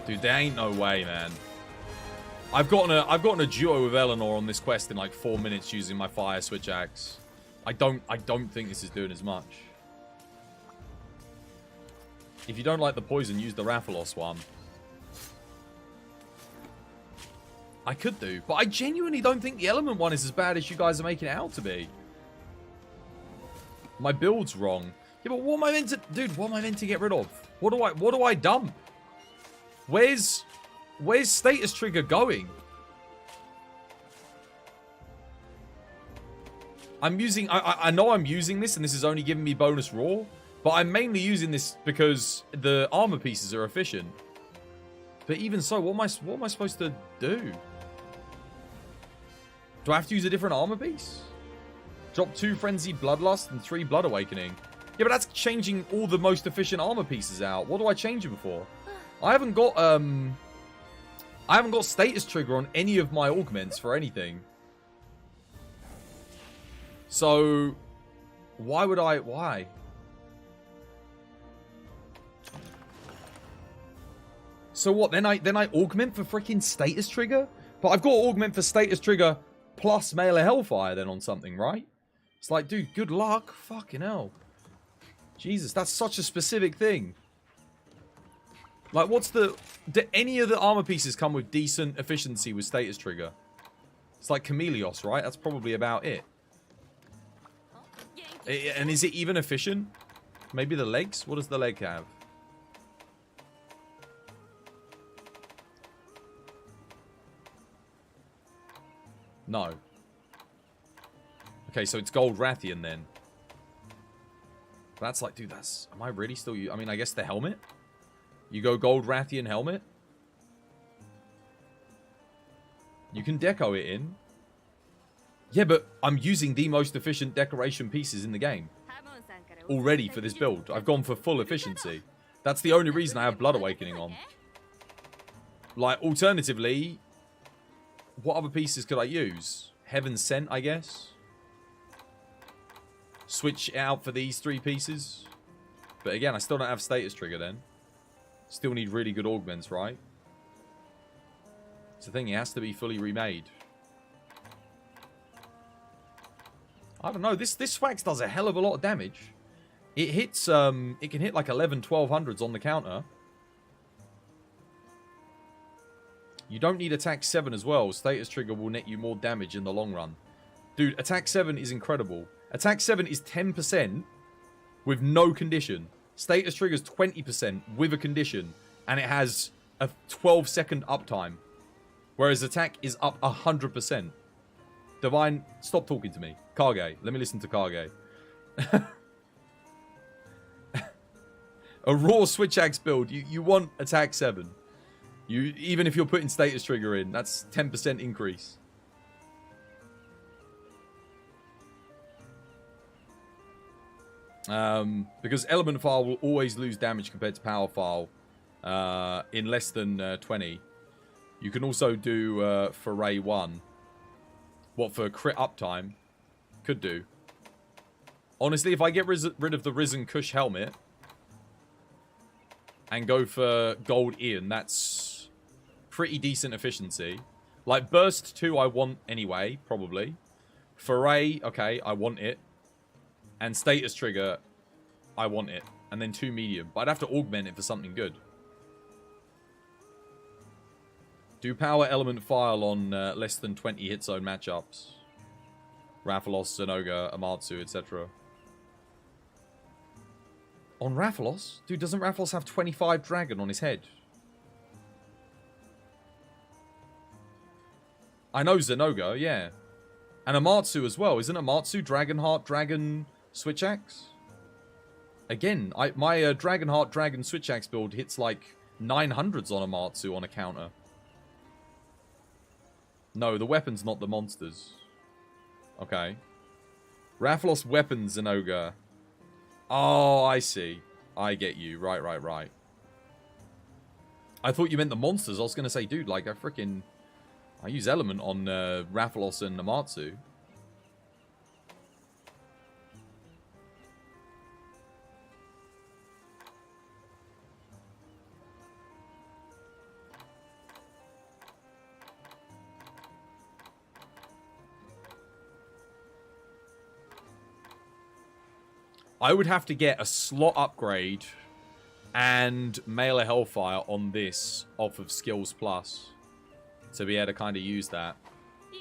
Dude, there ain't no way, man. I've gotten a duo with Eleanor on this quest in like 4 minutes using my fire switch axe. I don't think this is doing as much. If you don't like the poison, use the Rathalos one. I could do, but I genuinely don't think the element one is as bad as you guys are making it out to be. My build's wrong. Yeah, but what am I meant to... Dude, what am I meant to get rid of? What do I dump? Where's status trigger going? I'm using... I know I'm using this, and this is only giving me bonus raw, but I'm mainly using this because the armor pieces are efficient. But even so, what am I supposed to do? Do I have to use a different armor piece? Drop 2 Frenzied Bloodlust and 3 Blood Awakening. Yeah, but that's changing all the most efficient armor pieces out. What do I change them for? I haven't got status trigger on any of my augments for anything. So, why would I... Why? So what? Then I augment for freaking status trigger? But I've got to augment for status trigger plus Mail of Hellfire then on something, right? It's like, dude, good luck. Fucking hell. Jesus, that's such a specific thing. Like, what's the... Do any of the armor pieces come with decent efficiency with status trigger? It's like Chameleos, right? That's probably about it. And is it even efficient? Maybe the legs? What does the leg have? No. Okay, so it's Gold Rathian then. That's like, dude, that's... Am I really still... I mean, I guess the helmet? You go Gold Rathian helmet? You can deco it in. Yeah, but I'm using the most efficient decoration pieces in the game. Already for this build. I've gone for full efficiency. That's the only reason I have Blood Awakening on. Like, alternatively... What other pieces could I use? Heaven Sent, I guess. Switch it out for these 3 pieces. But again, I still don't have status trigger then. Still need really good augments, right? It's the thing, it has to be fully remade. I don't know, this Swax does a hell of a lot of damage. It hits, it can hit like 11-1200s on the counter. You don't need attack 7 as well. Status trigger will net you more damage in the long run. Dude, attack 7 is incredible. Attack 7 is 10% with no condition. Status trigger is 20% with a condition. And it has a 12-second uptime. Whereas attack is up 100%. Divine, stop talking to me. Kage, let me listen to Kage. A raw switch axe build. You want attack 7. Even if you're putting status trigger in, that's 10% increase. Because element file will always lose damage compared to power file in less than 20. You can also do foray 1. What for crit uptime? Could do. Honestly, if I get rid of the Risen Kush helmet and go for Gold Ian, that's pretty decent efficiency. Like, Burst 2 I want anyway, probably. Foray, okay, I want it. And Status Trigger, I want it. And then 2 medium. But I'd have to augment it for something good. Do power element file on less than 20 hit zone matchups. Rathalos, Zenoga, Amatsu, etc. On Rathalos? Dude, doesn't Rathalos have 25 dragon on his head? I know Zenoga, yeah. And Amatsu as well. Isn't Amatsu Dragonheart Dragon Switch Axe? Again, my Dragonheart Dragon Switch Axe build hits like 900s on Amatsu on a counter. No, the weapon's not the monsters. Okay. Rathalos weapon Zenoga. Oh, I see. I get you. Right. I thought you meant the monsters. I was going to say, dude, like, I use element on Rathalos and Amatsu. I would have to get a slot upgrade and Mail of Hellfire on this off of Skills Plus to be able to kind of use that.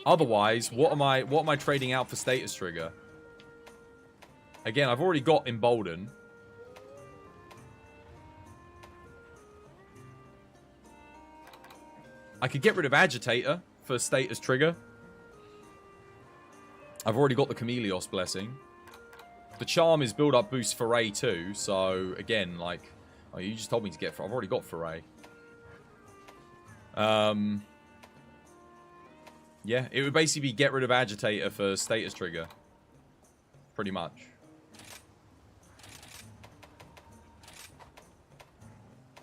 Otherwise, what am I trading out for Status Trigger? Again, I've already got Embolden. I could get rid of Agitator for Status Trigger. I've already got the Chameleos Blessing. The Charm is build-up boost Foray too, so again, like... Oh, you just told me to get... I've already got Foray. Yeah, it would basically be get rid of Agitator for Status Trigger. Pretty much.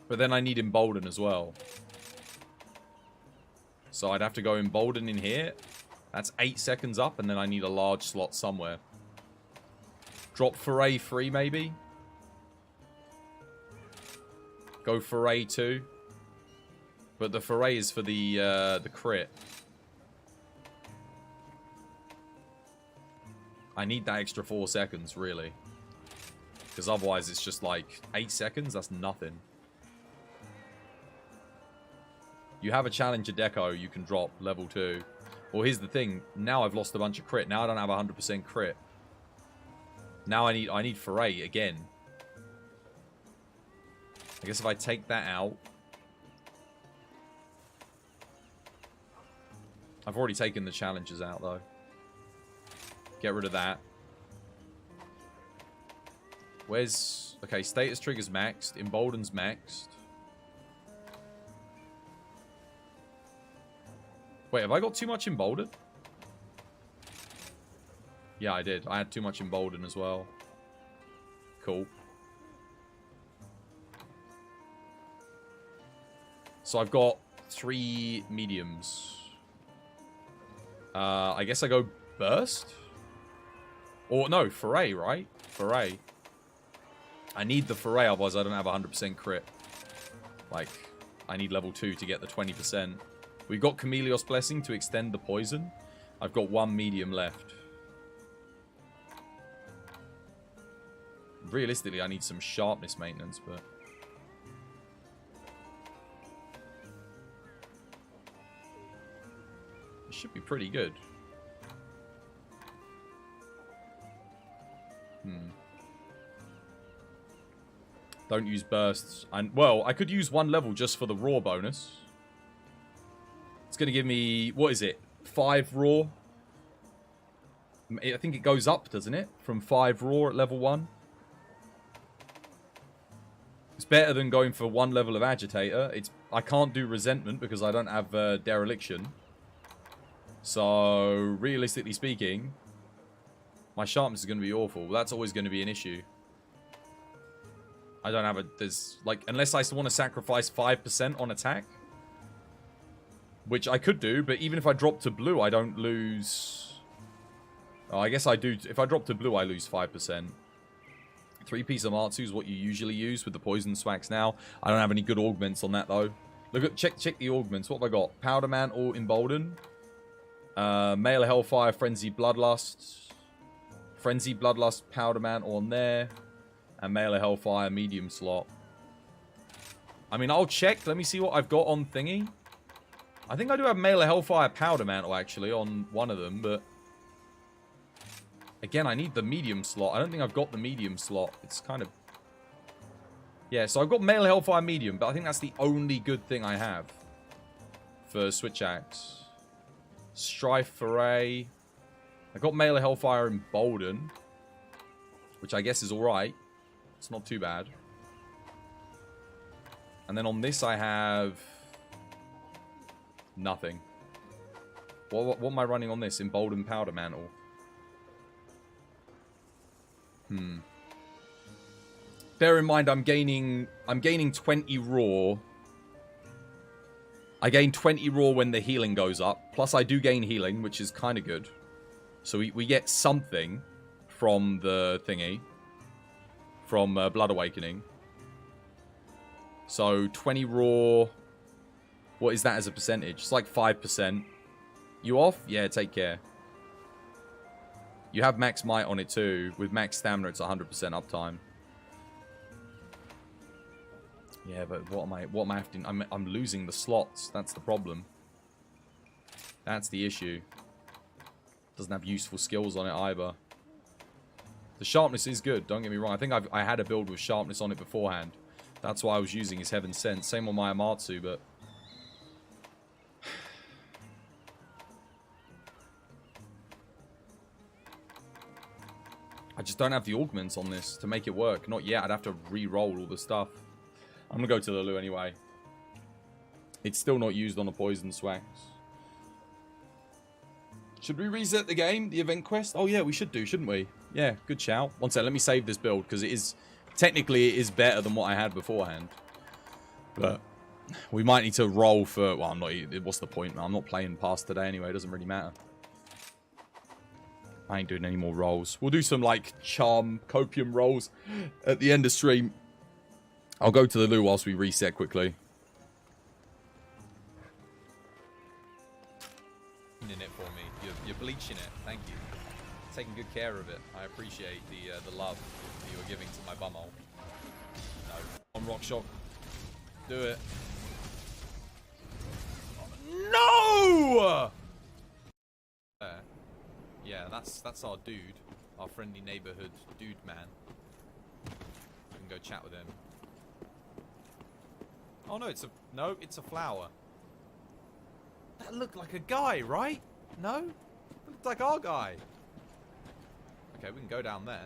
But then I need Embolden as well. So I'd have to go Embolden in here. That's 8 seconds up, and then I need a large slot somewhere. Drop Foray 3, maybe. Go Foray 2. But the Foray is for the crit. I need that extra 4 seconds, really. Because otherwise it's just like 8 seconds, that's nothing. You have a Challenger Deco you can drop level 2. Well, here's the thing. Now I've lost a bunch of crit. Now I don't have 100% crit. Now I need Foray again. I guess if I take that out... I've already taken the challenges out, though. Get rid of that. Where's... Okay, status trigger's maxed. Embolden's maxed. Wait, have I got too much Embolden? Yeah, I did. I had too much Embolden as well. Cool. So I've got 3 mediums. I guess I go Burst? Or, no, Foray, right? Foray. I need the Foray, otherwise I don't have 100% crit. Like, I need level 2 to get the 20%. We've got Chameleos Blessing to extend the poison. I've got 1 medium left. Realistically, I need some sharpness maintenance, but... it should be pretty good. Don't use bursts. Well, I could use 1 level just for the raw bonus. It's going to give me... what is it? 5 raw? I think it goes up, doesn't it? From 5 raw at level 1. It's better than going for 1 level of agitator. I can't do resentment because I don't have dereliction. So, realistically speaking, my sharpness is going to be awful. That's always going to be an issue. I don't have a... there's... like, unless I want to sacrifice 5% on attack. Which I could do, but even if I drop to blue, I don't lose... oh, I guess I do. If I drop to blue, I lose 5%. 3-piece Amatsu is what you usually use with the poison swags now. I don't have any good augments on that, though. Look at... check the augments. What have I got? Powder Mantle, Embolden. Male Hellfire, Frenzy Bloodlust. Frenzy Bloodlust, Powder Mantle on there. And Male Hellfire, medium slot. I mean, I'll check. Let me see what I've got on thingy. I think I do have Male Hellfire Powder Mantle, actually, on one of them, but... again, I need the medium slot. I don't think I've got the medium slot. It's kind of... yeah, so I've got Male Hellfire medium, but I think that's the only good thing I have for Switch Axe. Strife Foray. I got Male Hellfire Embolden, which I guess is alright. It's not too bad. And then on this I have... nothing. What am I running on this? Embolden Powder Mantle. Bear in mind I'm gaining 20 raw. I gain 20 raw when the healing goes up. Plus I do gain healing, which is kind of good. So we get something from the thingy. From Blood Awakening. So 20 raw. What is that as a percentage? It's like 5%. You off? Yeah, take care. You have max might on it too. With max stamina, it's 100% uptime. Yeah, but what am I having? I'm losing the slots. That's the problem. That's the issue. Doesn't have useful skills on it either. The sharpness is good, don't get me wrong. I think I had a build with sharpness on it beforehand. That's why I was using his Heaven Sent. Same on my Amatsu, but... I just don't have the augments on this to make it work. Not yet. I'd have to re-roll all the stuff. I'm going to go to the loo anyway. It's still not used on the poison swags. Should we reset the game? The event quest? Oh, yeah, we should do, shouldn't we? Yeah, good shout. One sec, let me save this build, because it is... technically, it is better than what I had beforehand. But we might need to roll for... well, I'm not... what's the point, man? I'm not playing past today anyway. It doesn't really matter. I ain't doing any more rolls. We'll do some, like, charm, copium rolls at the end of stream. I'll go to the loo whilst we reset quickly. In it for me. You're bleaching it. Thank you. Taking good care of it. I appreciate the love that you're giving to my bumhole. No. On Rock Shock. Do it. No! Yeah, that's our dude. Our friendly neighborhood dude man. We can go chat with him. Oh no, it's a flower. That looked like a guy, right? No? It looked like our guy. Okay, we can go down there.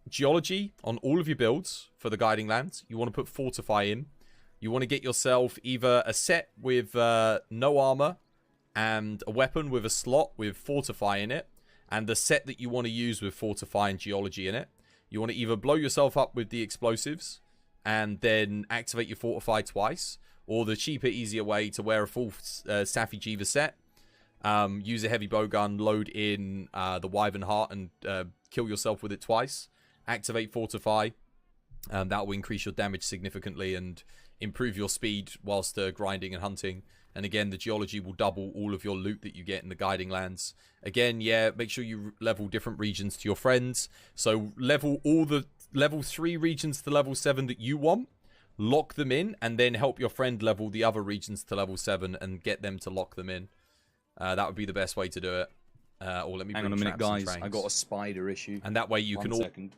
Geology on all of your builds for the guiding lands. You want to put fortify in. You want to get yourself either a set with no armor and a weapon with a slot with fortify in it, and the set that you want to use with fortify and geology in it. You want to either blow yourself up with the explosives and then activate your fortify twice, or the cheaper, easier way to wear a full Safi Jiva set. Use a heavy bowgun, load in the Wyvern Heart, and kill yourself with it twice. Activate Fortify. That will increase your damage significantly and improve your speed whilst grinding and hunting. And again, the geology will double all of your loot that you get in the guiding lands. Again, yeah, make sure you level different regions to your friends. So level all the level 3 regions to level 7 that you want. Lock them in, and then help your friend level the other regions to level 7 and get them to lock them in. That would be the best way to do it. Or let me hang on a minute, guys. I got a spider issue. And that way you can all... Second.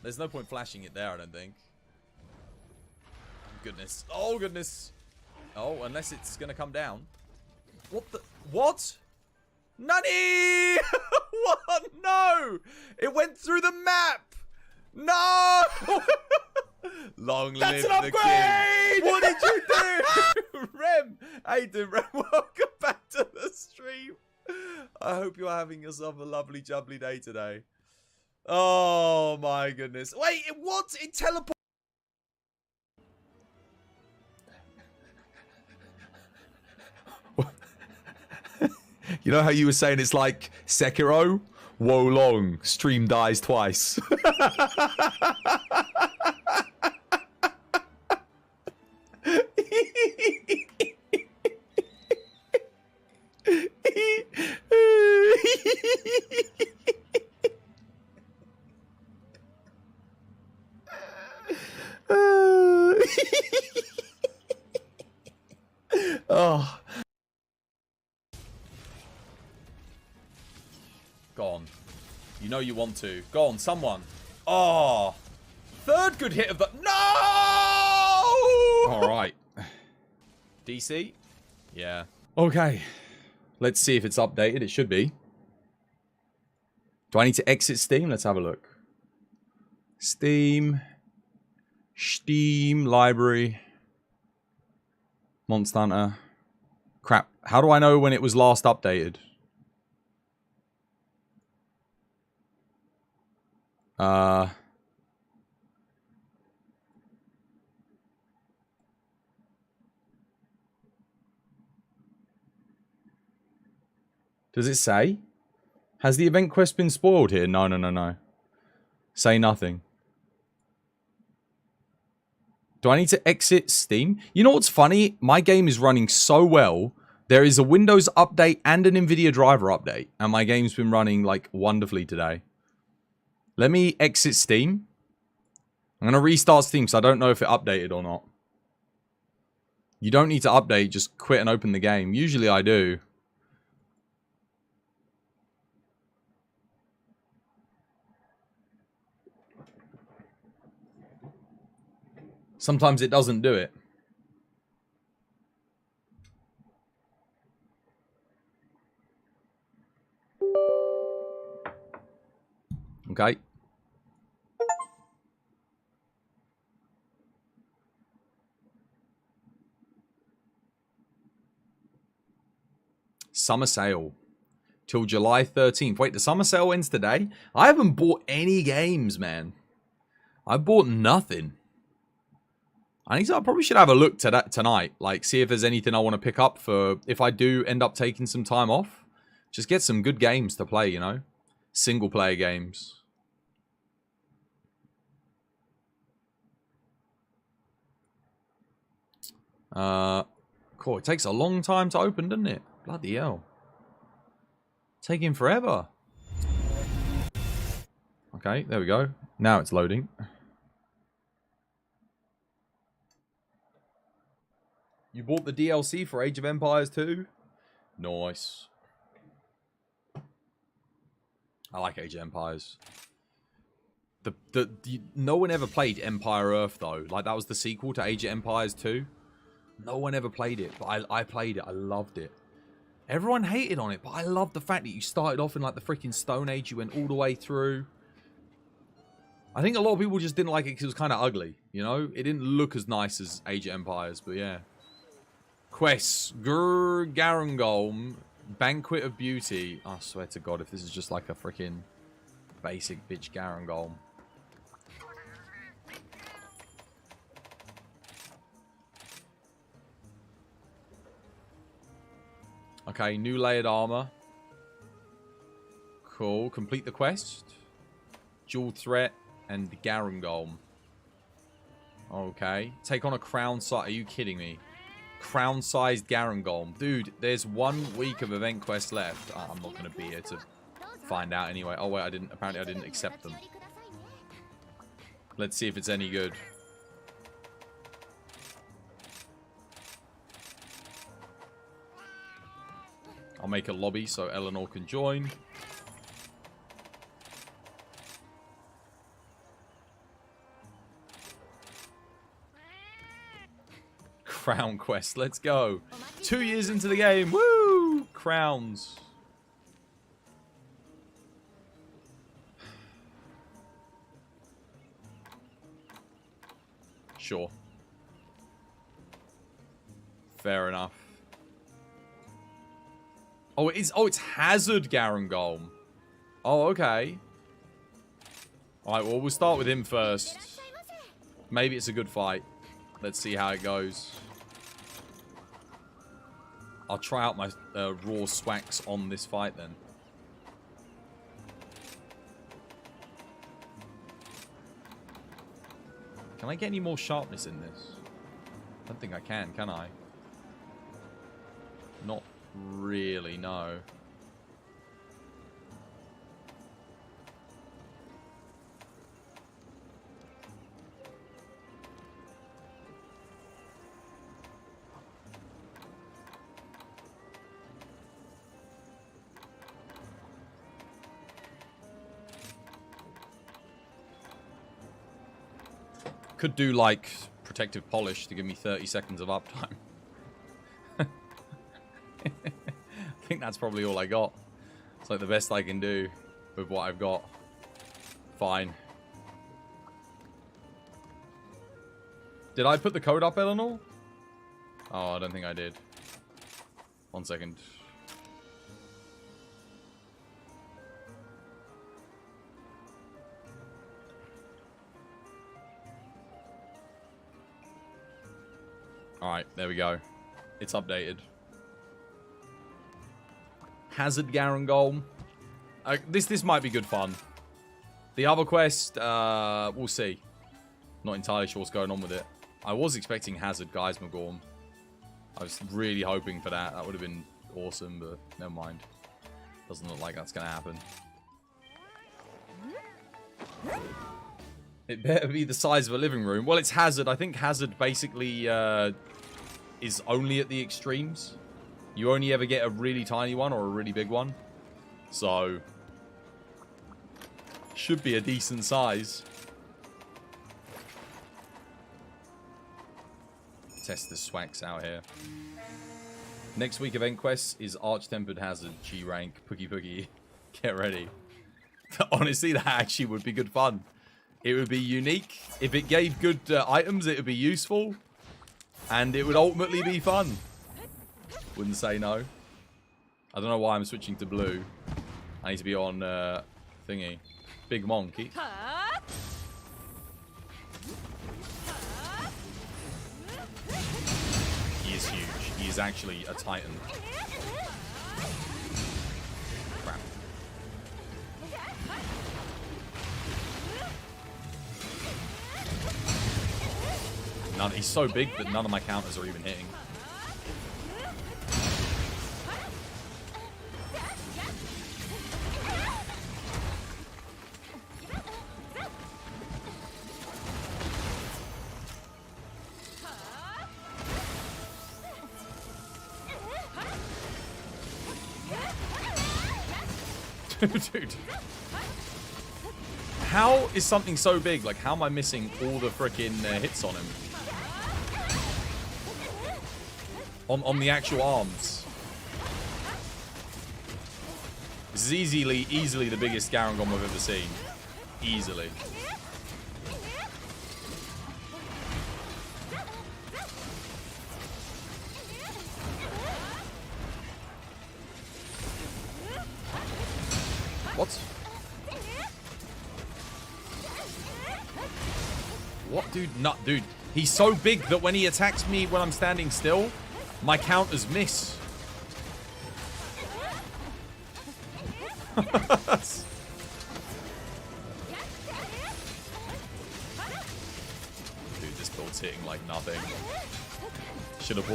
There's no point flashing it there, I don't think. Goodness. Oh, goodness. Oh, unless it's going to come down. What the... What? Nani! What? No! It went through the map! No! Long live the king. What did you do? Rem! How you doing, Rem? Welcome back to the stream. I hope you're having yourself a lovely, jubbly day today. Oh, my goodness. Wait, what? It teleported. You know how you were saying it's like Sekiro? Wo long, stream dies twice. Oh. Go on. You know you want to. Go on, someone. Oh. Third good hit of the... No! All right. DC? Yeah. Okay. Let's see if it's updated. It should be. Do I need to exit Steam? Let's have a look. Steam. Steam library. Monster Hunter. Crap. How do I know when it was last updated? Does it say? Has the event quest been spoiled here? No, no, no, no. Say nothing. Do I need to exit Steam? You know what's funny? My game is running so well. There is a Windows update and an NVIDIA driver update. And my game's been running, like, wonderfully today. Let me exit Steam. I'm going to restart Steam because I don't know if it updated or not. You don't need to update. Just quit and open the game. Usually I do. Sometimes it doesn't do it. Okay. Summer sale. Till July 13th. Wait, the summer sale ends today? I haven't bought any games, man. I bought nothing. I probably should have a look tonight. Like, see if there's anything I want to pick up for if I do end up taking some time off. Just get some good games to play, you know? Single player games. Cool. It takes a long time to open, doesn't it? Bloody hell. Taking forever. Okay, there we go. Now it's loading. You bought the DLC for Age of Empires 2? Nice. I like Age of Empires. No one ever played Empire Earth, though. Like, that was the sequel to Age of Empires 2. No one ever played it, but I played it. I loved it. Everyone hated on it, but I loved the fact that you started off in, like, the freaking Stone Age. You went all the way through. I think a lot of people just didn't like it because it was kind of ugly, you know? It didn't look as nice as Age of Empires, but yeah. Quests. Garangolm. Banquet of Beauty. I swear to God, if this is just like a freaking basic bitch Garangolm. Okay, new layered armor. Cool. Complete the quest. Dual threat and Garangolm. Okay. Take on a crown size. Are you kidding me? Crown-sized Garangolm. Dude, there's 1 week of event quests left. I'm not going to be here to find out anyway. Oh, wait, apparently I didn't accept them. Let's see if it's any good. I'll make a lobby so Eleanor can join. Crown quest, let's go. 2 years into the game, woo! Crowns. Sure. Fair enough. Oh, it's Hazard Garangolm. Oh, okay. Alright, well, we'll start with him first. Maybe it's a good fight. Let's see how it goes. I'll try out my raw swax on this fight then. Can I get any more sharpness in this? I don't think I can I? Not really, no. Could do, like, protective polish to give me 30 seconds of uptime. I think that's probably all I got. It's like the best I can do with what I've got. Fine. Did I put the code up, Eleanor? Oh, I don't think I did. 1 second. Alright, there we go. It's updated. Hazard Garangolm. This might be good fun. The other quest, we'll see. Not entirely sure what's going on with it. I was expecting Hazard Geismagorm. I was really hoping for that. That would have been awesome, but never mind. Doesn't look like that's going to happen. It better be the size of a living room. Well, it's Hazard. I think Hazard basically is only at the extremes. You only ever get a really tiny one or a really big one. So, should be a decent size. Test the swax out here. Next week event quest is Arch-Tempered Hazard, G rank, Pookie Pookie. Get ready. Honestly, that actually would be good fun. It would be unique. If it gave good items, it would be useful. And it would ultimately be fun. Wouldn't say no. I don't know why I'm switching to blue. I need to be on thingy. Big monkey. He is huge. He is actually a titan. Crap. He's so big that none of my counters are even hitting. Dude. How is something so big? Like, how am I missing all the freaking hits on him? On the actual arms. This is easily the biggest Garangom I've ever seen. Easily. What? What, dude? No, dude. He's so big that when he attacks me when I'm standing still, my counters miss. Dude, this build's hitting like nothing. Should have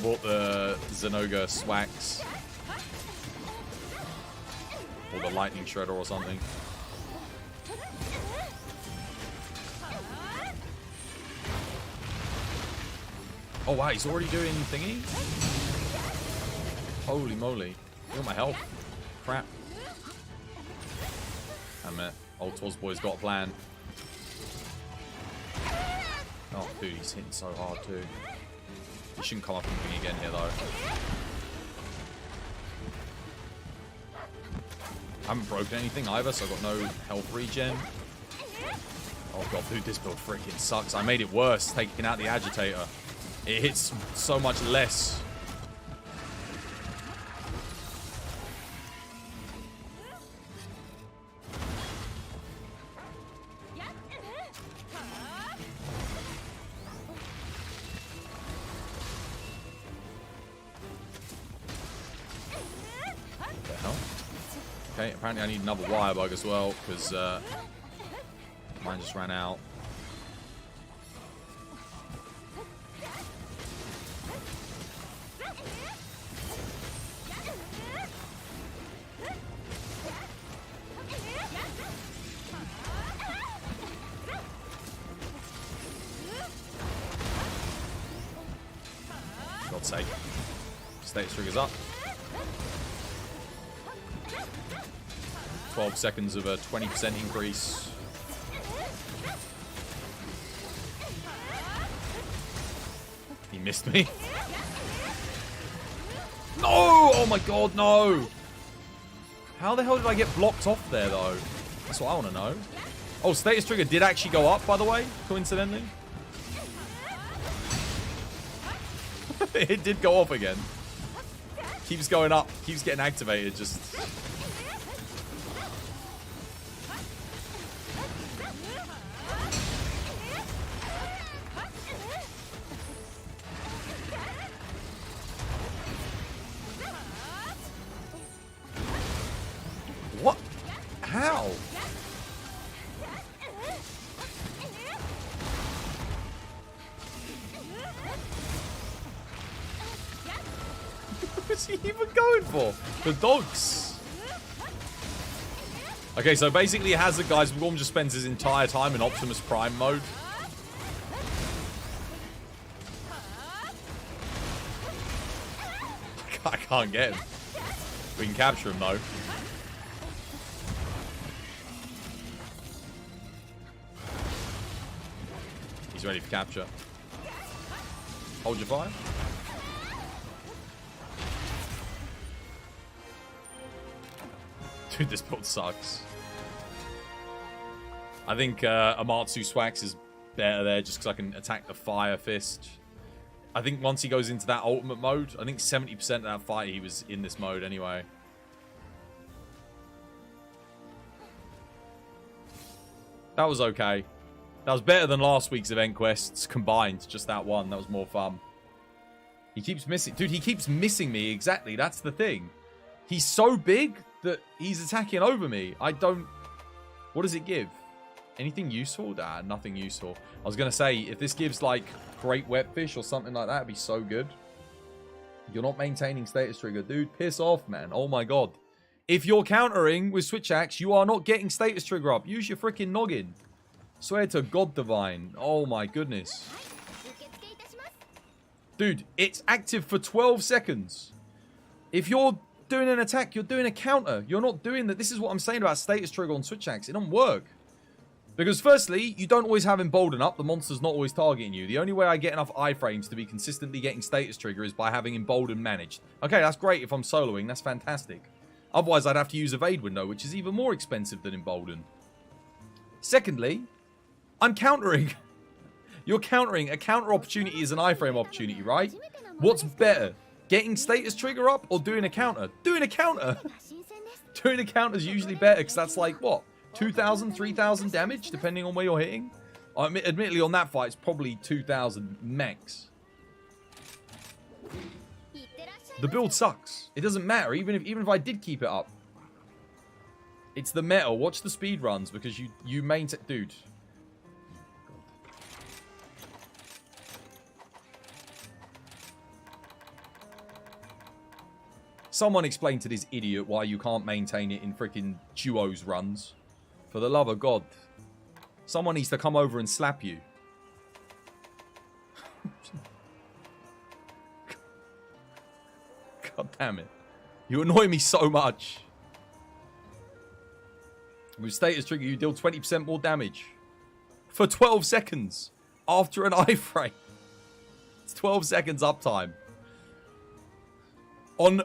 bought the Zenoga Swax. Or the Lightning Shredder or something. Oh wow, he's already doing thingy? Holy moly. Look at my health. Crap. Damn it. Old Twozboy's got a plan. Oh dude, he's hitting so hard too. He shouldn't come up and thingy again here though. I haven't broken anything either, so I've got no health regen. Oh god, dude, this build freaking sucks. I made it worse taking out the agitator. It hits so much less. What the hell? Okay, apparently I need another wire bug as well, because mine just ran out. God's sake. Status triggers up. 12 seconds of a 20% increase. He missed me. No! Oh my god, no! How the hell did I get blocked off there, though? That's what I want to know. Oh, status trigger did actually go up, by the way, coincidentally. It did go off again. Keeps going up, keeps getting activated, just... What? How? What's he even going for? The dogs. Okay, so basically Hazard Guys Gorm just spends his entire time in Optimus Prime mode. I can't get him. We can capture him though. He's ready for capture. Hold your fire. Dude, this build sucks. I think Amatsu Swax is better there just because I can attack the Fire Fist. I think once he goes into that ultimate mode, I think 70% of that fight he was in this mode anyway. That was okay. That was better than last week's event quests combined. Just that one. That was more fun. He keeps missing. Dude, he keeps missing me. Exactly. That's the thing. He's so big that he's attacking over me. I don't... What does it give? Anything useful? Nah, nothing useful. I was going to say, if this gives, like, great wet fish or something like that, it'd be so good. You're not maintaining status trigger. Dude, piss off, man. Oh, my God. If you're countering with Switch Axe, you are not getting status trigger up. Use your freaking noggin. Swear to God Divine. Oh, my goodness. Dude, it's active for 12 seconds. If you're doing an attack, you're doing a counter. You're not doing that. This is what I'm saying about status trigger on Switch Axe. It don't work. Because firstly, you don't always have Embolden up. The monster's not always targeting you. The only way I get enough iframes to be consistently getting status trigger is by having Embolden managed. Okay, that's great if I'm soloing. That's fantastic. Otherwise, I'd have to use Evade Window, which is even more expensive than Embolden. Secondly, I'm countering. You're countering. A counter opportunity is an iframe opportunity, right? What's better? Getting status trigger up or doing a counter? Doing a counter. Doing a counter is usually better because that's like, what? 2,000, 3,000 damage, depending on where you're hitting. Admittedly, on that fight, it's probably 2,000 max. The build sucks. It doesn't matter, even if I did keep it up. It's the metal. Watch the speed runs because you maintain... Dude. Someone explain to this idiot why you can't maintain it in freaking duos runs. For the love of God. Someone needs to come over and slap you. God damn it. You annoy me so much. With status trigger, you deal 20% more damage. For 12 seconds. After an iframe. It's 12 seconds uptime. On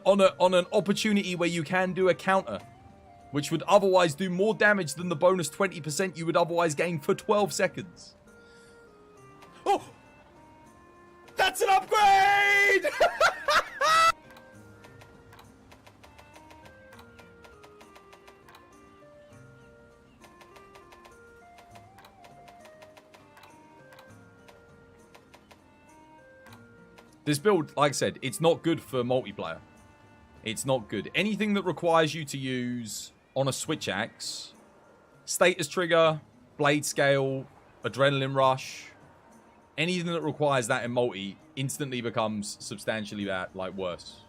an opportunity where you can do a counter. Which would otherwise do more damage than the bonus 20% you would otherwise gain for 12 seconds. Oh! That's an upgrade! This build, like I said, it's not good for multiplayer. It's not good. Anything that requires you to use... on a Switch Axe, status trigger, blade scale, adrenaline rush, anything that requires that in multi instantly becomes substantially bad, like worse.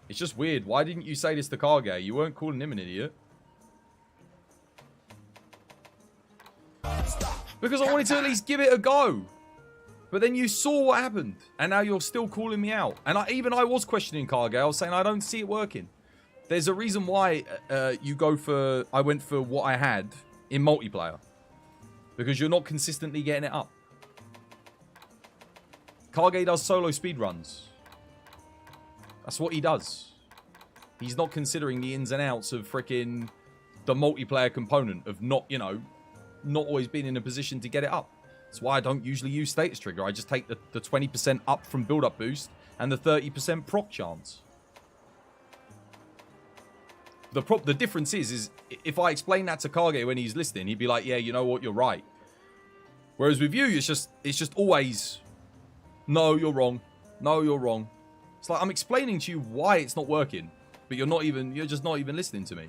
It's just weird. Why didn't you say this to Kage? You weren't calling him an idiot. Because I wanted to at least give it a go. But then you saw what happened, and now you're still calling me out. And I was questioning Kage. I was saying I don't see it working. There's a reason why I went for what I had in multiplayer. Because you're not consistently getting it up. Kage does solo speedruns. That's what he does. He's not considering the ins and outs of freaking the multiplayer component of not always being in a position to get it up. That's why I don't usually use status trigger. I just take the 20% up from build-up boost and the 30% proc chance. The difference is if I explain that to Kage when he's listening, he'd be like, yeah, you know what, you're right. Whereas with you, it's just always, no, you're wrong. No, you're wrong. It's like I'm explaining to you why it's not working, but you're just not even listening to me.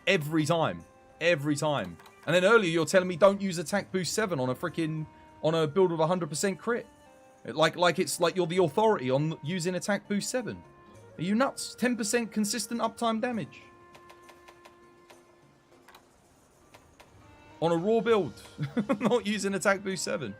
Every time. Every time. And then earlier you're telling me don't use attack boost 7 on a build with 100% crit. Like it's like you're the authority on using attack boost 7. Are you nuts? 10% consistent uptime damage. On a raw build. Not using attack boost 7.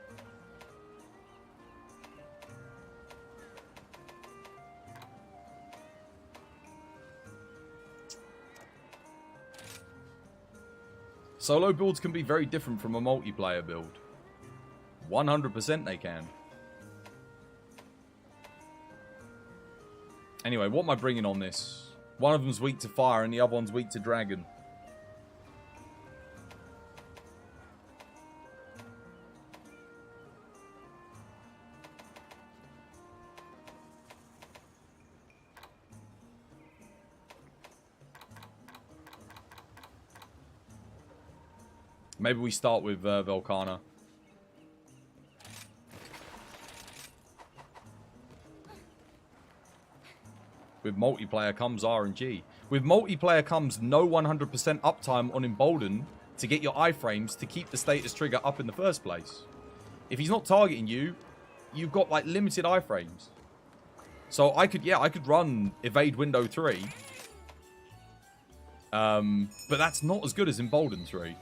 Solo builds can be very different from a multiplayer build. 100% they can. Anyway, what am I bringing on this? One of them's weak to fire and the other one's weak to dragon. Maybe we start with Volcana. With multiplayer comes RNG. With multiplayer comes no 100% uptime on Embolden to get your iframes to keep the status trigger up in the first place. If he's not targeting you, you've got like limited iframes. So I could run Evade Window 3. But that's not as good as Embolden 3.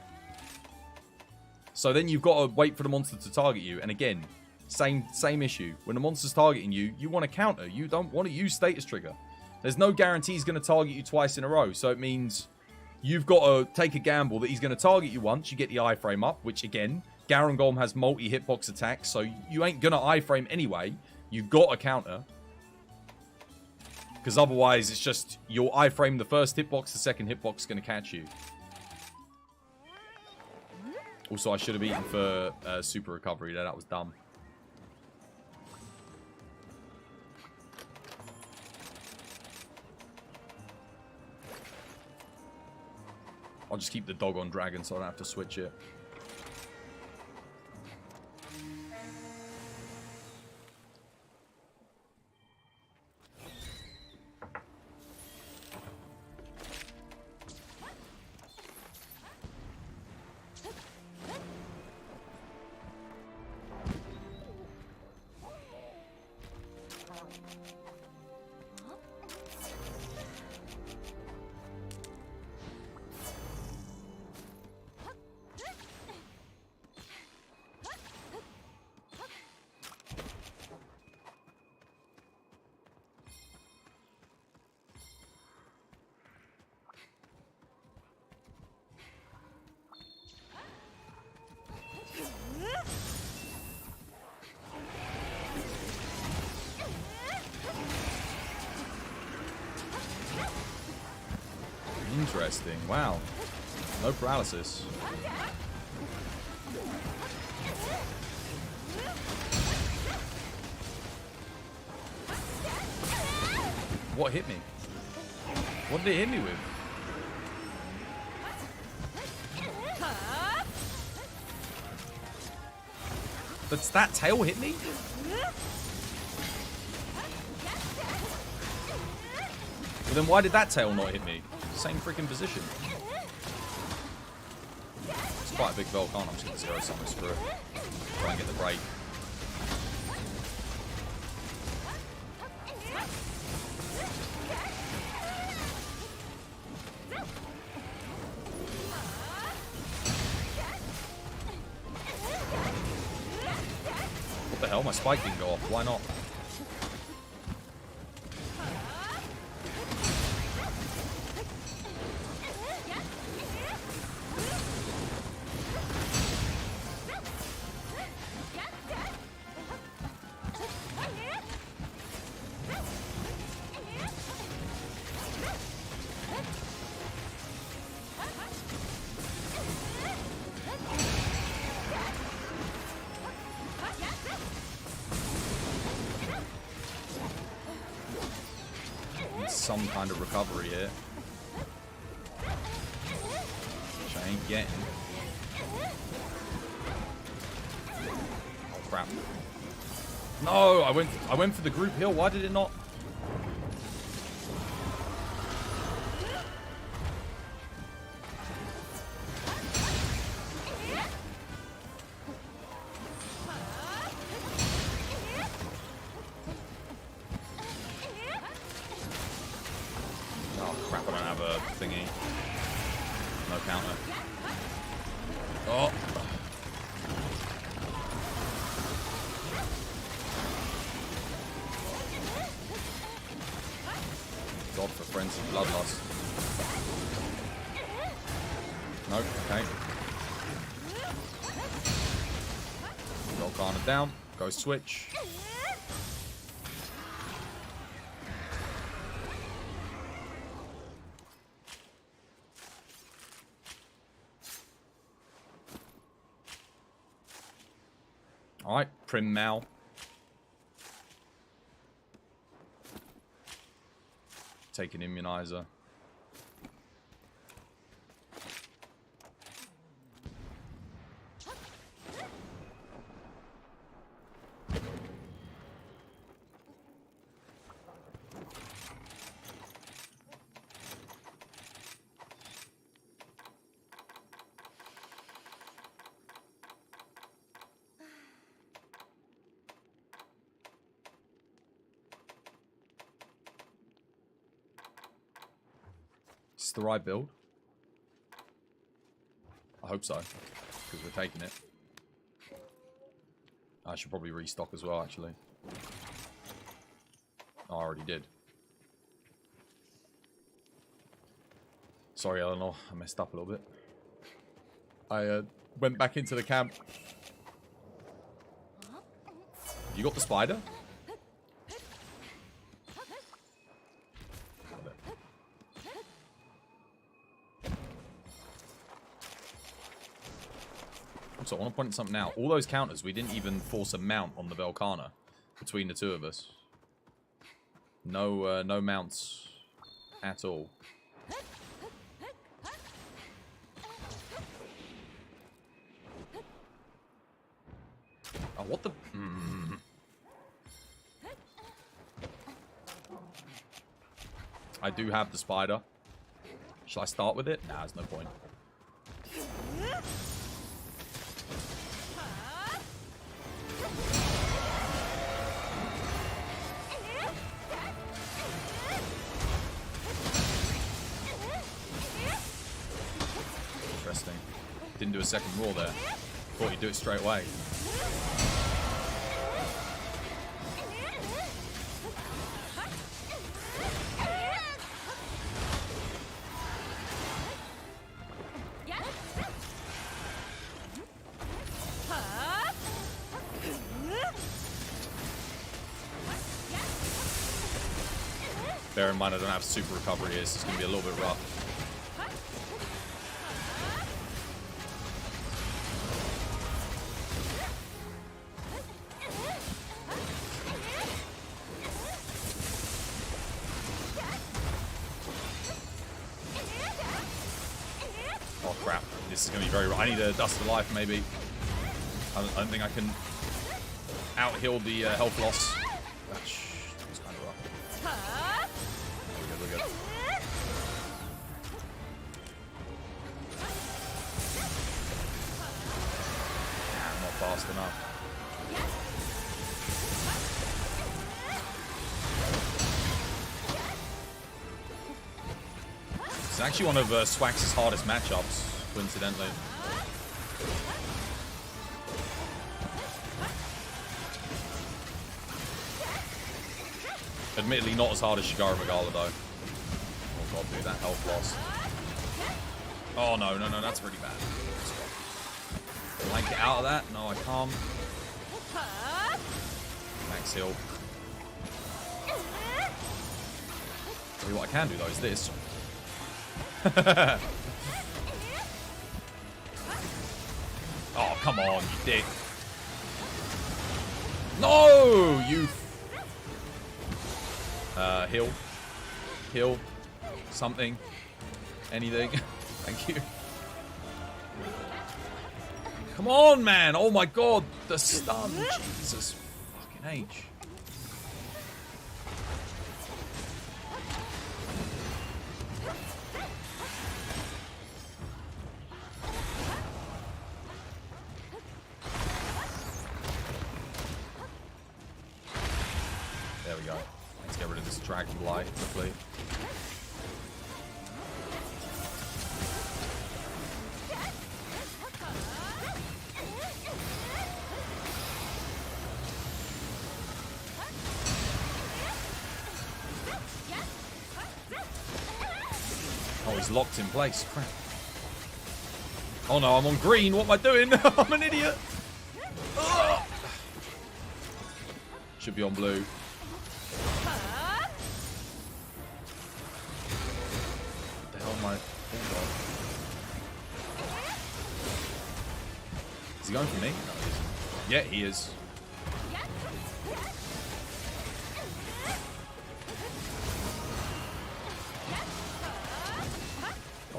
So then you've got to wait for the monster to target you. And again, same issue. When the monster's targeting you, you want to counter. You don't want to use status trigger. There's no guarantee he's going to target you twice in a row. So it means you've got to take a gamble that he's going to target you once. You get the iframe up, which again, Garangolm has multi-hitbox attacks. So you ain't going to iframe anyway. You've got a counter. Because otherwise, it's just you'll iframe the first hitbox, the second hitbox is going to catch you. Also, I should have eaten for super recovery there. That was dumb. I'll just keep the dog on dragon so I don't have to switch it. Interesting. Wow. No paralysis. What hit me? What did it hit me with? But that tail hit me? Well, then why did that tail not hit me? Same freaking position. It's quite a big Volcano. I'm just going to zero summon screw it. Try and get the break. What the hell? My spike didn't go off. Why not? Some kind of recovery here. Which I ain't getting. Oh crap. No, I went for the group heal. Why did it not? Down, go switch. All right, Prim Mal. Take an immunizer. Is this the right build? I hope so, because we're taking it. I should probably restock as well, actually. Oh, I already did. Sorry, Eleanor. I messed up a little bit. I went back into the camp. You got the spider? So I want to point something out. All those counters, we didn't even force a mount on the Velkhana between the two of us. No, no mounts at all. Oh, what the? I do have the spider. Shall I start with it? Nah, there's no point. Interesting. Didn't do a second roar there. Thought you'd do it straight away. Bear in mind I don't have super recovery here, so it's going to be a little bit rough. Oh crap, this is going to be very rough. I need a Dust of Life maybe. I don't think I can out-heal the health loss. That's kind of rough. We're good. I'm not fast enough. It's actually one of Swax's hardest matchups, coincidentally. Admittedly, not as hard as Shigara Magala, though. Oh god, dude, that health loss. Oh, no, that's really bad. Can I get out of that? No, I can't. Max heal. Tell you what I can do, though, is this. Oh, come on, you dick. No, you... Heal. Something. Anything. Thank you. Come on, man. Oh my god. The stun. Jesus fucking H. There we go. Let's get rid of this Dragon Blight quickly. Oh, he's locked in place. Crap. Oh no, I'm on green. What am I doing? I'm an idiot. Ugh. Should be on blue. What the hell am I? Oh, is he going for me? No, he isn't. Yeah, he is.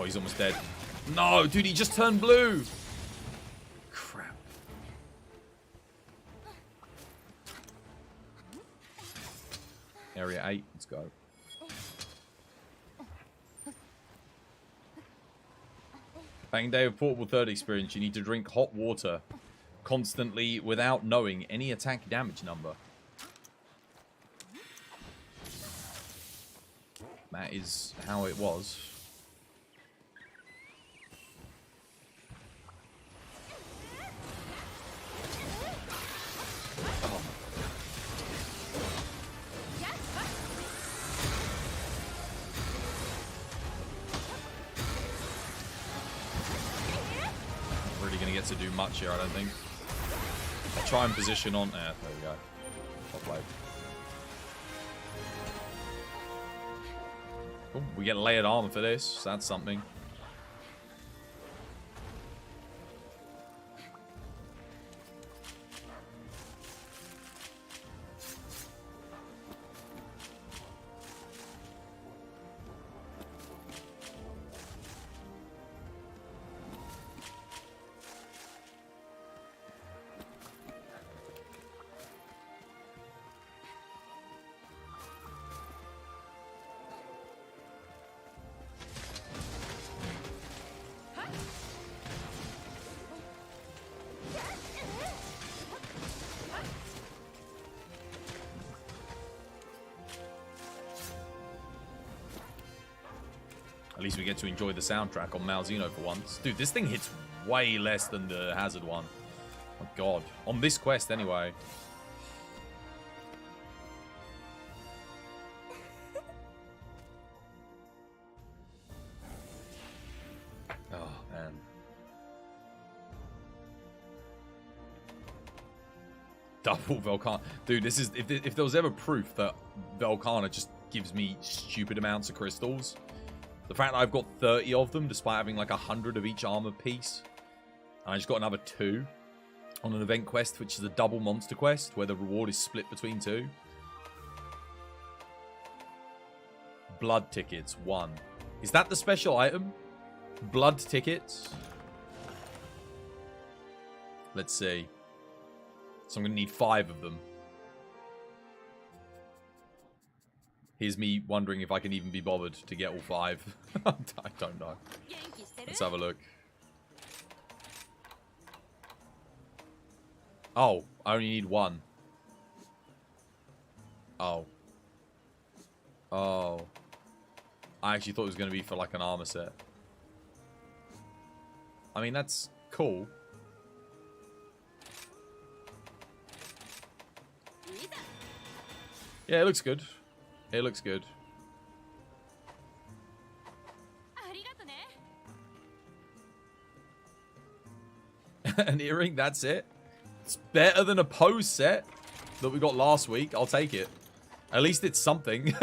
Oh, he's almost dead. No, dude, he just turned blue. Crap. Area 8, let's go. Bang day of portable third experience. You need to drink hot water constantly without knowing any attack damage number. That is how it was. get to do much here, I don't think. I'll try and position on... there we go. Top plate. Ooh, we get layered armor for this, so that's something. At least we get to enjoy the soundtrack on Malzeno for once. Dude, this thing hits way less than the Hazard one. Oh god. On this quest, anyway. Oh, man. Double Velkhana. Dude, this is... If there was ever proof that Velkhana just gives me stupid amounts of crystals... The fact that I've got 30 of them, despite having like 100 of each armor piece. And I just got another 2 on an event quest, which is a double monster quest, where the reward is split between 2. Blood tickets, 1. Is that the special item? Blood tickets? Let's see. So I'm going to need 5 of them. Here's me wondering if I can even be bothered to get all 5. I don't know. Let's have a look. Oh, I only need 1. Oh. Oh. I actually thought it was going to be for like an armor set. I mean, that's cool. Yeah, it looks good. It looks good. An earring, that's it. It's better than a pose set that we got last week. I'll take it. At least it's something.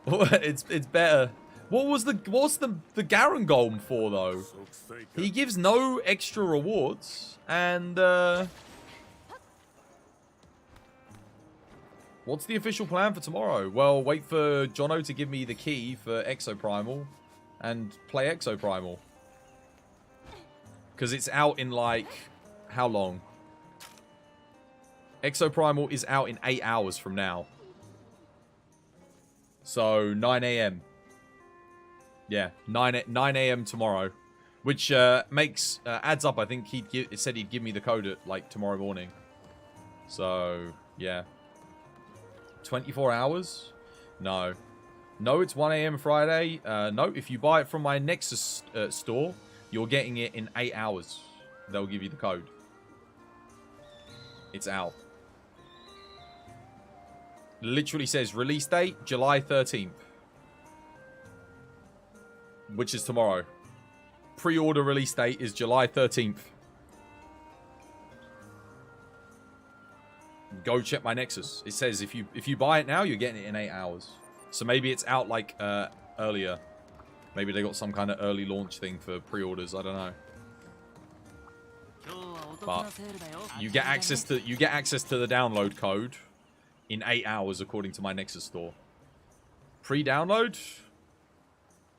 It's better. What's the Garangolm for though? He gives no extra rewards and what's the official plan for tomorrow? Well, wait for Jono to give me the key for Exoprimal and play Exoprimal. Because it's out in like... how long? Exoprimal is out in 8 hours from now. So, 9 AM. Yeah, 9 AM tomorrow. Which makes... adds up, I think it said he'd give me the code at like tomorrow morning. So, yeah. 24 hours? No. No, it's 1 AM Friday. No, if you buy it from my Nexus store, you're getting it in 8 hours. They'll give you the code. It's out. Literally says release date, July 13th. Which is tomorrow. Pre-order release date is July 13th. Go check my Nexus. It says if you buy it now, you're getting it in 8 hours. So maybe it's out like earlier. Maybe they got some kind of early launch thing for pre-orders. I don't know. But you get access to the download code in 8 hours according to my Nexus store. Pre-download?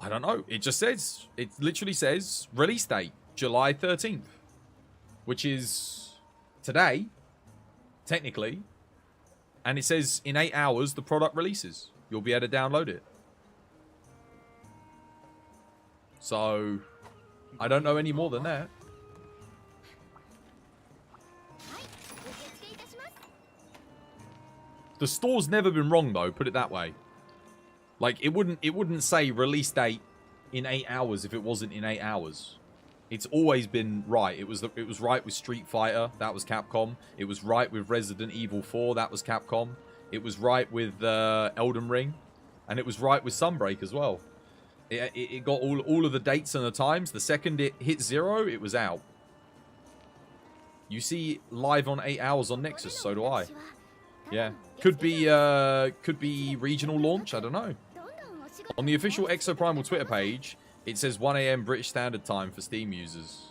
I don't know. It just says, it literally says release date July 13th, which is today. Technically. And it says in 8 hours the product releases. You'll be able to download it. So, I don't know any more than that. The store's never been wrong though, put it that way. Like it wouldn't say release date in 8 hours if it wasn't in 8 hours. It's always been right. It was right with Street Fighter. That was Capcom. It was right with Resident Evil 4. That was Capcom. It was right with Elden Ring. And it was right with Sunbreak as well. It got all of the dates and the times. The second it hit 0, it was out. You see live on 8 hours on Nexus, so do I. Yeah. Could be regional launch, I don't know. On the official Exoprimal Twitter page, it says 1 AM British Standard Time for Steam users.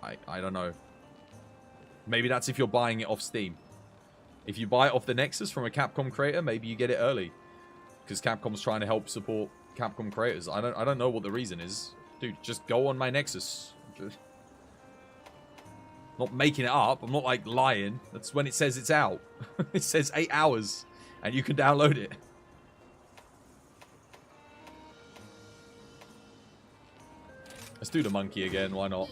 I don't know. Maybe that's if you're buying it off Steam. If you buy it off the Nexus from a Capcom creator, maybe you get it early. Because Capcom's trying to help support Capcom creators. I don't know what the reason is. Dude, just go on my Nexus. Not making it up. I'm not like lying. That's when it says it's out. It says 8 hours and you can download it. Let's do the monkey again. Why not?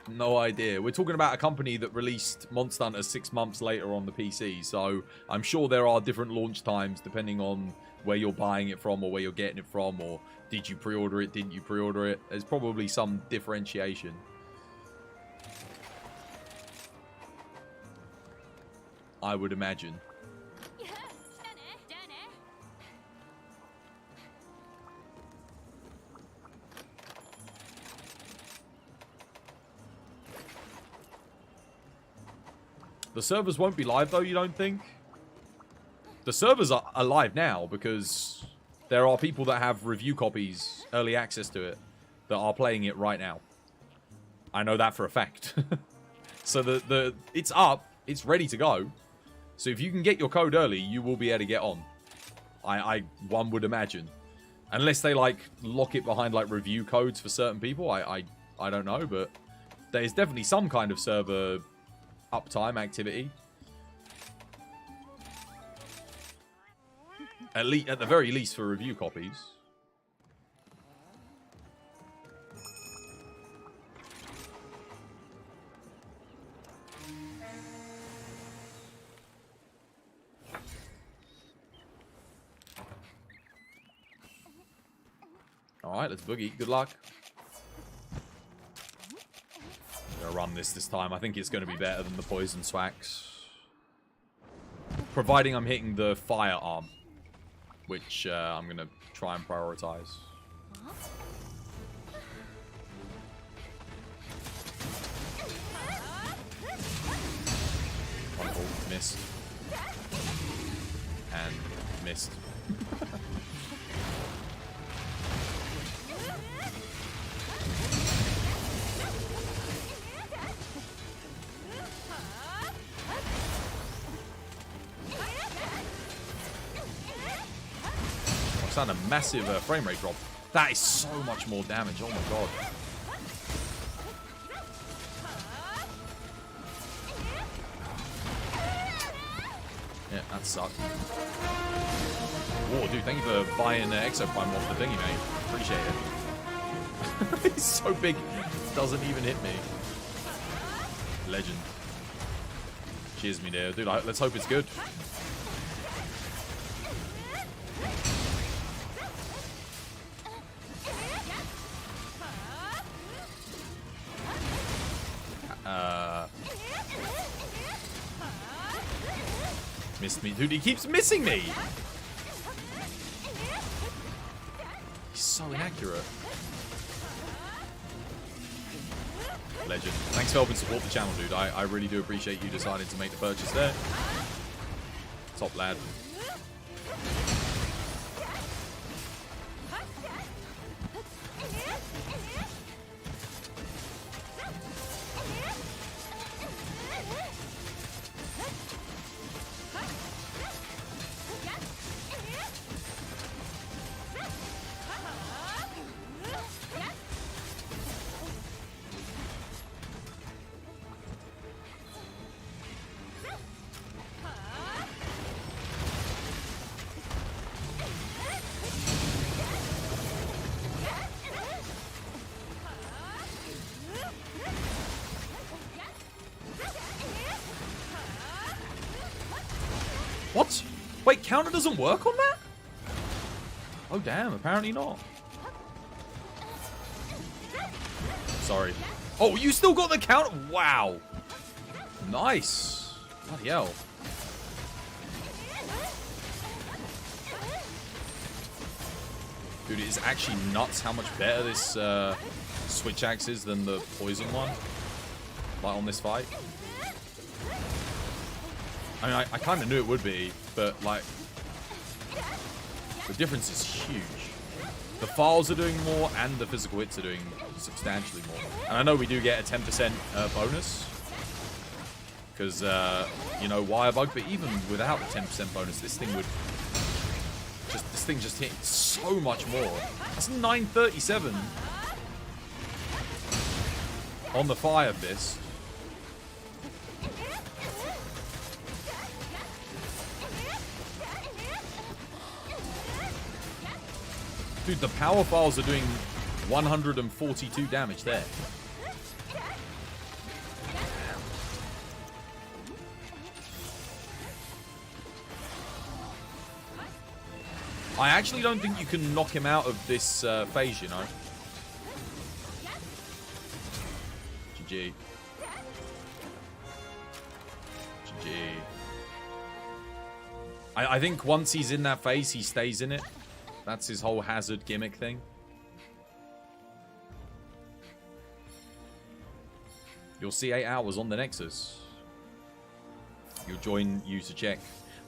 No idea. We're talking about a company that released Monster Hunter 6 months later on the PC, so I'm sure there are different launch times depending on where you're buying it from or where you're getting it from, or did you pre-order it, didn't you pre-order it? There's probably some differentiation. I would imagine. The servers won't be live, though, you don't think? The servers are live now because there are people that have review copies, early access to it, that are playing it right now. I know that for a fact. So it's up. It's ready to go. So if you can get your code early, you will be able to get on. One would imagine. Unless they, like, lock it behind, like, review codes for certain people. I don't know, but there's definitely some kind of server uptime activity. At the very least for review copies. Alright, let's boogie. Good luck. I'm going to run this time. I think it's going to be better than the poison swax. Providing I'm hitting the firearm. Which I'm going to try and prioritize. Wonderful. Missed. And missed. A massive frame rate drop. That is so much more damage. Oh my god. Yeah, that sucked. Whoa, dude, thank you for buying Exoprime off the thingy, mate. Appreciate it. He's so big, doesn't even hit me. Legend. Cheers me there. Dude, let's hope it's good. Missed me. Dude, he keeps missing me! He's so inaccurate. Legend. Thanks for helping support the channel, dude. I really do appreciate you deciding to make the purchase there. Top lad. What? Wait, counter doesn't work on that? Oh, damn. Apparently not. Sorry. Oh, you still got the counter? Wow. Nice. Bloody hell. Dude, it is actually nuts how much better this switch axe is than the poison one. Like on this fight. I mean, I kind of knew it would be, but like, the difference is huge. The files are doing more, and the physical hits are doing substantially more. And I know we do get a 10% bonus. Because, you know, wire bug, but even without the 10% bonus, this thing just hit so much more. That's 937 on the Fire Fist. Dude, the power files are doing 142 damage there. I actually don't think you can knock him out of this phase, you know. GG. GG. I think once he's in that phase, he stays in it. That's his whole hazard gimmick thing. You'll see 8 hours on the Nexus. You'll join you to check.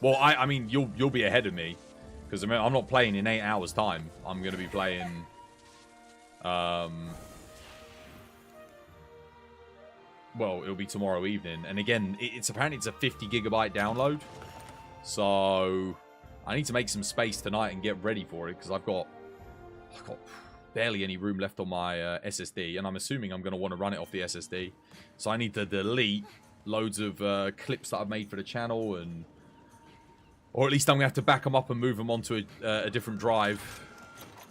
Well, I mean, you'll be ahead of me. Because I'm not playing in 8 hours' time. I'm going to be playing... well, it'll be tomorrow evening. And again, apparently it's a 50 gigabyte download. So... I need to make some space tonight and get ready for it. Because I've got barely any room left on my SSD. And I'm assuming I'm going to want to run it off the SSD. So I need to delete loads of clips that I've made for the channel and... Or at least I'm going to have to back them up and move them onto a different drive.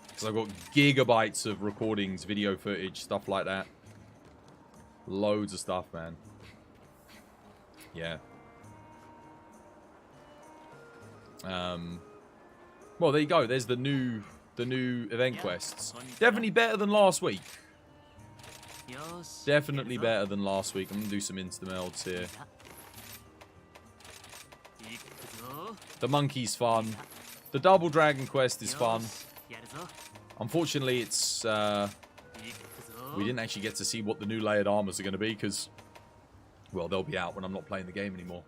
Because I've got gigabytes of recordings, video footage, stuff like that. Loads of stuff, man. Yeah. Well, there you go. There's the new event quests. Definitely better than last week. Definitely better than last week. I'm going to do some insta-melds here. The monkey's fun. The double dragon quest is fun. Unfortunately, it's... we didn't actually get to see what the new layered armors are going to be, because... Well, they'll be out when I'm not playing the game anymore.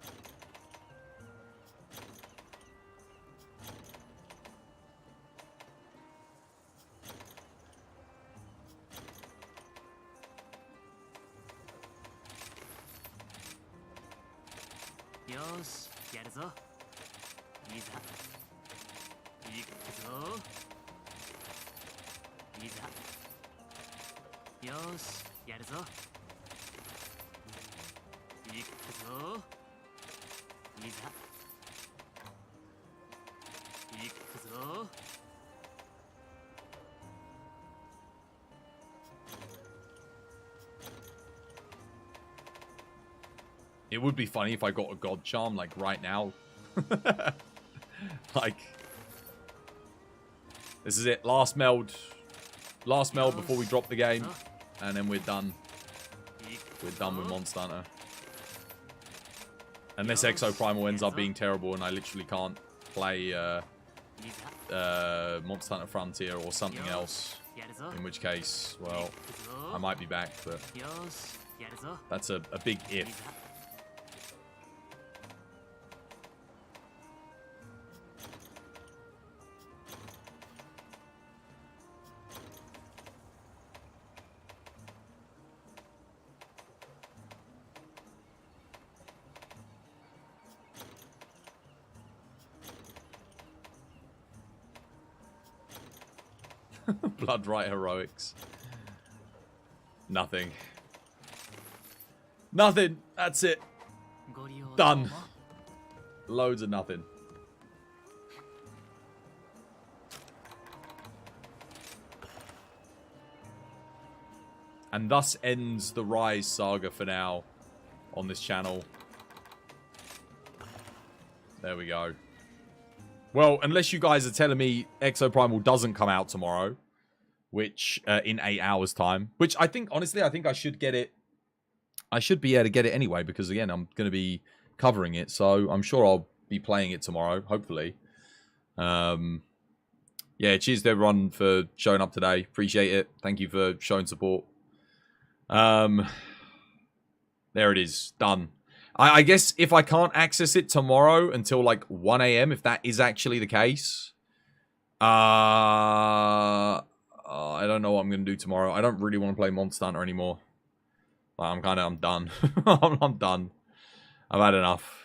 It would be funny if I got a god charm, like, right now. Like, this is it. Last meld. Last meld before we drop the game. And then we're done. We're done with Monster Hunter. Unless Exo Primal ends up being terrible and I literally can't play Monster Hunter Frontier or something else. In which case, well, I might be back, but that's a big if. Blood Right Heroics. Nothing. Nothing. That's it. Done. Loads of nothing. And thus ends the Rise saga for now on this channel. There we go. Well, unless you guys are telling me Exo Primal doesn't come out tomorrow, which in 8 hours time, which I think, honestly, I think I should get it. I should be able to get it anyway, because again, I'm going to be covering it, so I'm sure I'll be playing it tomorrow, hopefully. Yeah, cheers to everyone for showing up today. Appreciate it. Thank you for showing support. There it is. Done. I guess if I can't access it tomorrow until like 1 a.m., if that is actually the case, I don't know what I'm going to do tomorrow. I don't really want to play Monster Hunter anymore. Like, I'm done. I'm done. I've had enough.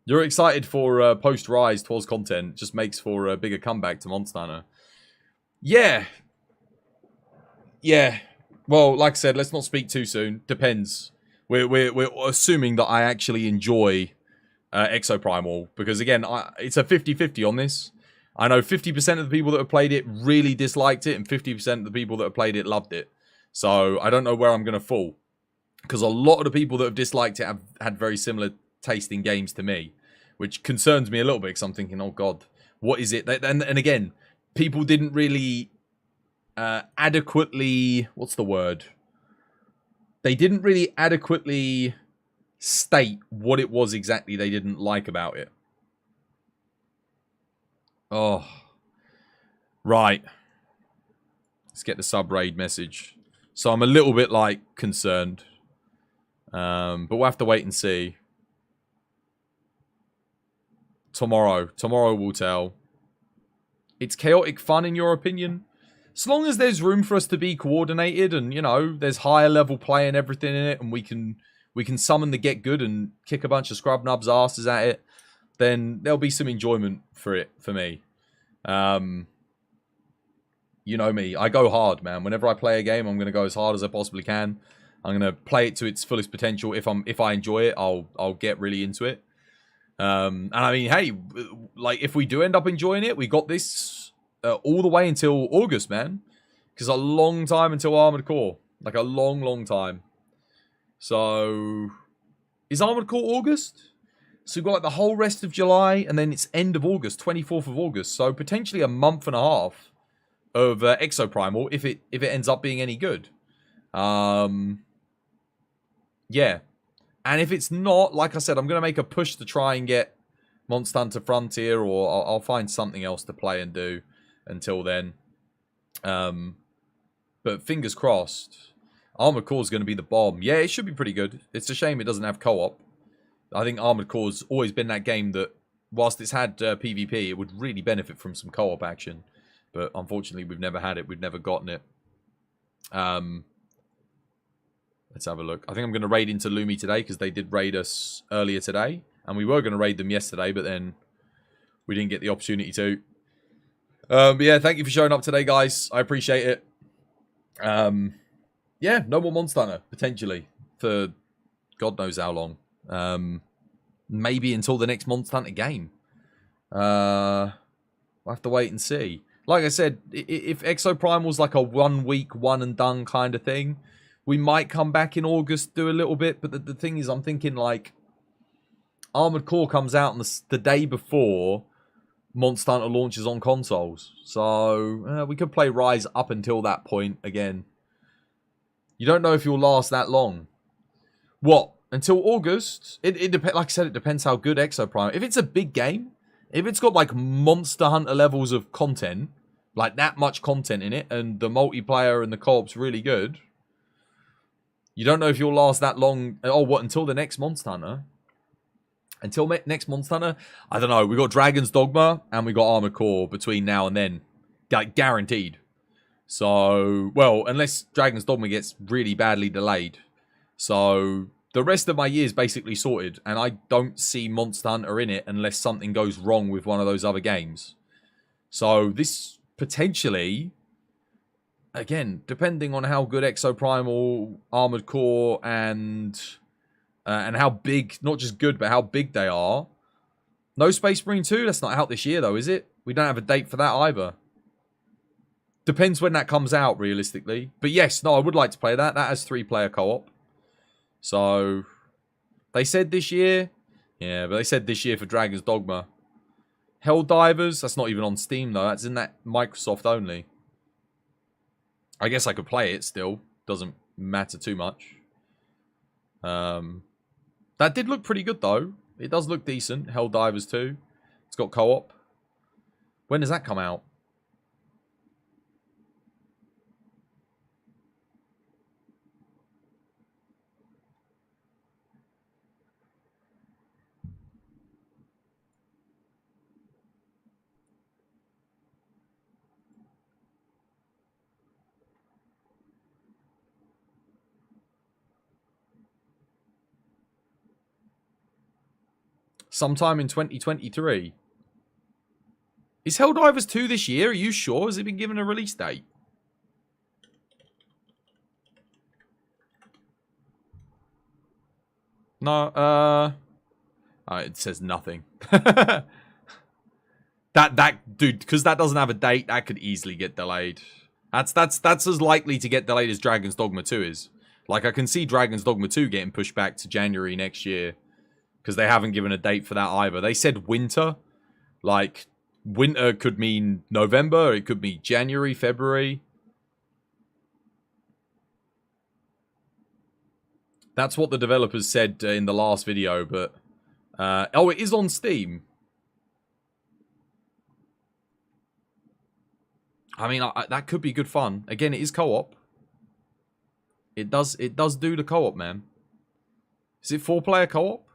You're excited for post-Rise Twas content. Just makes for a bigger comeback to Monster Hunter. Yeah. Yeah. Well, like I said, let's not speak too soon. Depends. We're assuming that I actually enjoy Exoprimal. Because, again, it's a 50-50 on this. I know 50% of the people that have played it really disliked it. And 50% of the people that have played it loved it. So, I don't know where I'm going to fall. Because a lot of the people that have disliked it have had very similar taste in games to me, which concerns me a little bit because I'm thinking, oh god, what is it? And again, people didn't really adequately, what's the word? They didn't really adequately state what it was exactly they didn't like about it. Oh, right. Let's get the sub-raid message. So I'm a little bit like concerned, but we'll have to wait and see. Tomorrow will tell. It's chaotic fun in your opinion? As long as there's room for us to be coordinated and, you know, there's higher level play and everything in it and we can summon the get good and kick a bunch of scrub nubs asses at it, then there'll be some enjoyment for it for me. You know me, I go hard, man. Whenever I play a game, I'm going to go as hard as I possibly can. I'm going to play it to its fullest potential. If I enjoy it, I'll get really into it. And I mean, hey, like if we do end up enjoying it, we got this all the way until August, man. Because a long time until Armored Core, like a long time. So, is Armored Core August? So we've got like the whole rest of July, and then it's end of August, 24th of August. So potentially a month and a half of Exoprimal if it ends up being any good. Yeah. And if it's not, like I said, I'm going to make a push to try and get Monster Hunter Frontier, or I'll find something else to play and do until then. But fingers crossed. Armored Core is going to be the bomb. Yeah, it should be pretty good. It's a shame it doesn't have co-op. I think Armored Core's always been that game that, whilst it's had PvP, it would really benefit from some co-op action. But unfortunately, we've never had it. We've never gotten it. Let's have a look. I think I'm going to raid into Lumi today because they did raid us earlier today. And we were going to raid them yesterday, but then we didn't get the opportunity to. But yeah, thank you for showing up today, guys. I appreciate it. Yeah, no more Monster Hunter, potentially, for God knows how long. Maybe until the next Monster Hunter game. We'll have to wait and see. Like I said, if Exoprimal's like a 1 week, one and done kind of thing, we might come back in August, do a little bit. But the thing is, I'm thinking like Armored Core comes out on the day before Monster Hunter launches on consoles. So we could play Rise up until that point again. You don't know if you'll last that long. What? Until August? It depends. Like I said, it depends how good Exoprimal. If it's a big game, if it's got like Monster Hunter levels of content, like that much content in it, and the multiplayer and the co-op's really good, you don't know if you'll last that long. Oh, what? Until the next Monster Hunter? Until next Monster Hunter? I don't know. We got Dragon's Dogma and we got Armored Core between now and then. Like, guaranteed. So, well, unless Dragon's Dogma gets really badly delayed. So, the rest of my year is basically sorted. And I don't see Monster Hunter in it unless something goes wrong with one of those other games. So, this potentially, again, depending on how good Exoprimal, Armored Core, and how big, not just good, but how big they are. No Space Marine 2? That's not out this year, though, is it? We don't have a date for that either. Depends when that comes out, realistically. But yes, no, I would like to play that. That has 3-player co-op. So, they said this year. Yeah, but they said this year for Dragon's Dogma. Helldivers, that's not even on Steam, though. That's in that Microsoft only. I guess I could play it still. Doesn't matter too much. That That did look pretty good, though. It does look decent. Helldivers 2. It's got co-op. When does that come out? Sometime in 2023. Is Helldivers 2 this year? Are you sure? Has it been given a release date? No, it says nothing. that dude, because that doesn't have a date, that could easily get delayed. That's as likely to get delayed as Dragon's Dogma 2 is. Like, I can see Dragon's Dogma 2 getting pushed back to January next year. Because they haven't given a date for that either. They said winter. Like, winter could mean November. It could be January, February. That's what the developers said in the last video. But, oh, it is on Steam. I mean, that could be good fun. Again, it is co-op. It does do the co-op, man. Is it 4-player co-op?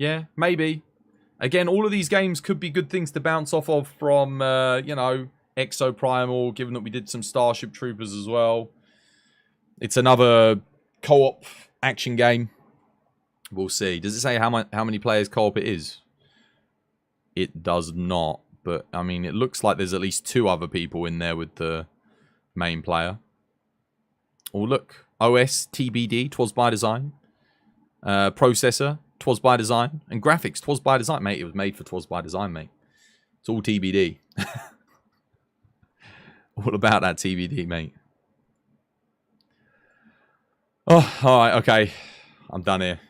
Yeah, maybe. Again, all of these games could be good things to bounce off of from, you know, Exo Primal, given that we did some Starship Troopers as well. It's another co-op action game. We'll see. Does it say how many players co-op it is? It does not. But, I mean, it looks like there's at least 2 other people in there with the main player. Oh, look. OS, TBD, 'twas by design. Processor. 'Twas by design. And graphics, 'twas by design. Mate, it was made for 'twas by design, mate. It's all TBD. All about that TBD, mate. Oh, alright, okay. I'm done here.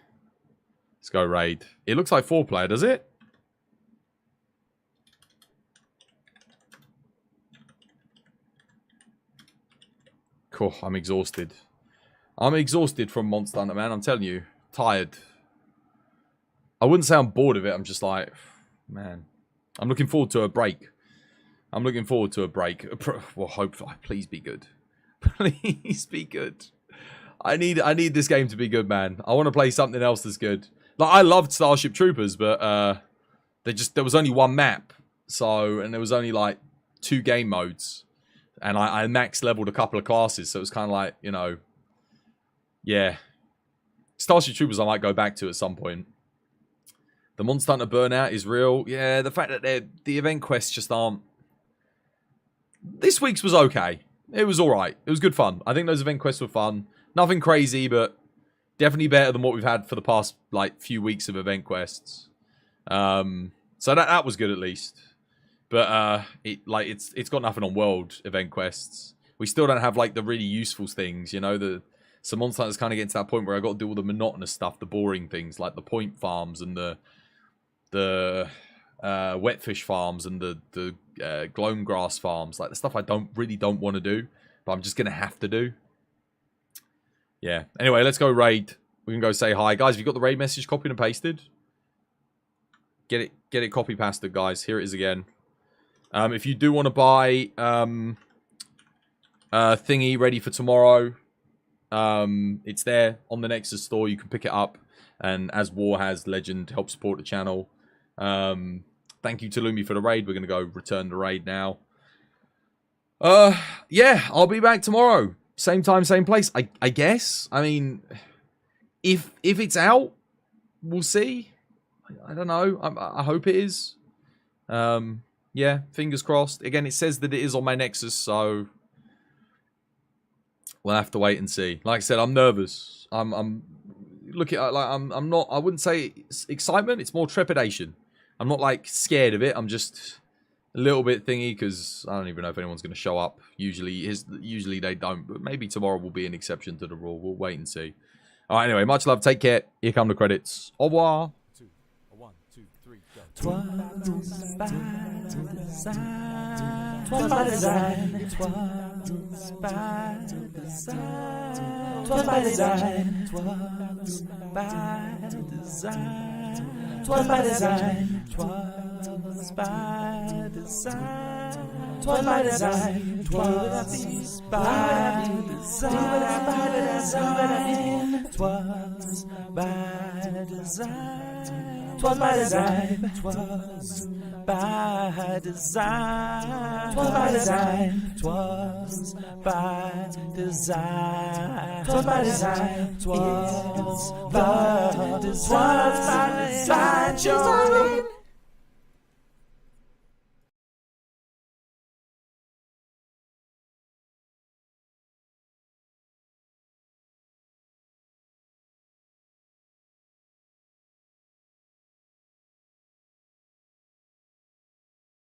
Let's go raid. It looks like 4-player, does it? Cool, I'm exhausted. I'm exhausted from Monster Hunter, man. I'm telling you. Tired. I wouldn't say I'm bored of it. I'm just like, man. I'm looking forward to a break. I'm looking forward to a break. Well, hopefully, please be good. Please be good. I need this game to be good, man. I want to play something else that's good. Like, I loved Starship Troopers, but there was only 1 map. So, and there was only like 2 game modes. And I max leveled a couple of classes, so it was kind of like, you know, yeah. Starship Troopers I might go back to at some point. The Monster Hunter burnout is real. Yeah, the fact that the event quests just aren't... This week's was okay. It was alright. It was good fun. I think those event quests were fun. Nothing crazy, but definitely better than what we've had for the past, like, few weeks of event quests. So that was good at least. But, it's got nothing on world event quests. We still don't have, like, the really useful things, you know? So Monster Hunter's kind of getting to that point where I got to do all the monotonous stuff, the boring things, like the point farms and the wetfish farms and the gloam grass farms, like the stuff I don't want to do, but I'm just gonna have to do. Yeah. Anyway, let's go raid. We can go say hi, guys. Have you got the raid message copied and pasted? Get it copy pasted, guys. Here it is again. If you do want to buy thingy ready for tomorrow, it's there on the Nexus store. You can pick it up, and as War has Legend help support the channel. Thank you to Lumi for the raid. We're gonna go return the raid now. Yeah, I'll be back tomorrow, same time, same place. I guess. I mean, if it's out, we'll see. I don't know. I hope it is. Yeah, fingers crossed. Again, it says that it is on my Nexus, so we'll have to wait and see. Like I said, I'm nervous. I'm looking at, like, I'm not. I wouldn't say it's excitement. It's more trepidation. I'm not like scared of it. I'm just a little bit thingy because I don't even know if anyone's going to show up. Usually they don't, but maybe tomorrow will be an exception to the rule. We'll wait and see. All right. Anyway, much love. Take care. Here come the credits. Au revoir. 1, 2, 3, go. 'Twas by design. 'twas by design, 'twas by design, 'twas by design, 'twas by design, 'twas by design, 'twas by design, 'twas by design, 'twas by design, 'twas by design, 'twas by design, 'twas by design, 'twas by design, 'twas by design, 'twas by design, 'twas by design, 'twas by design,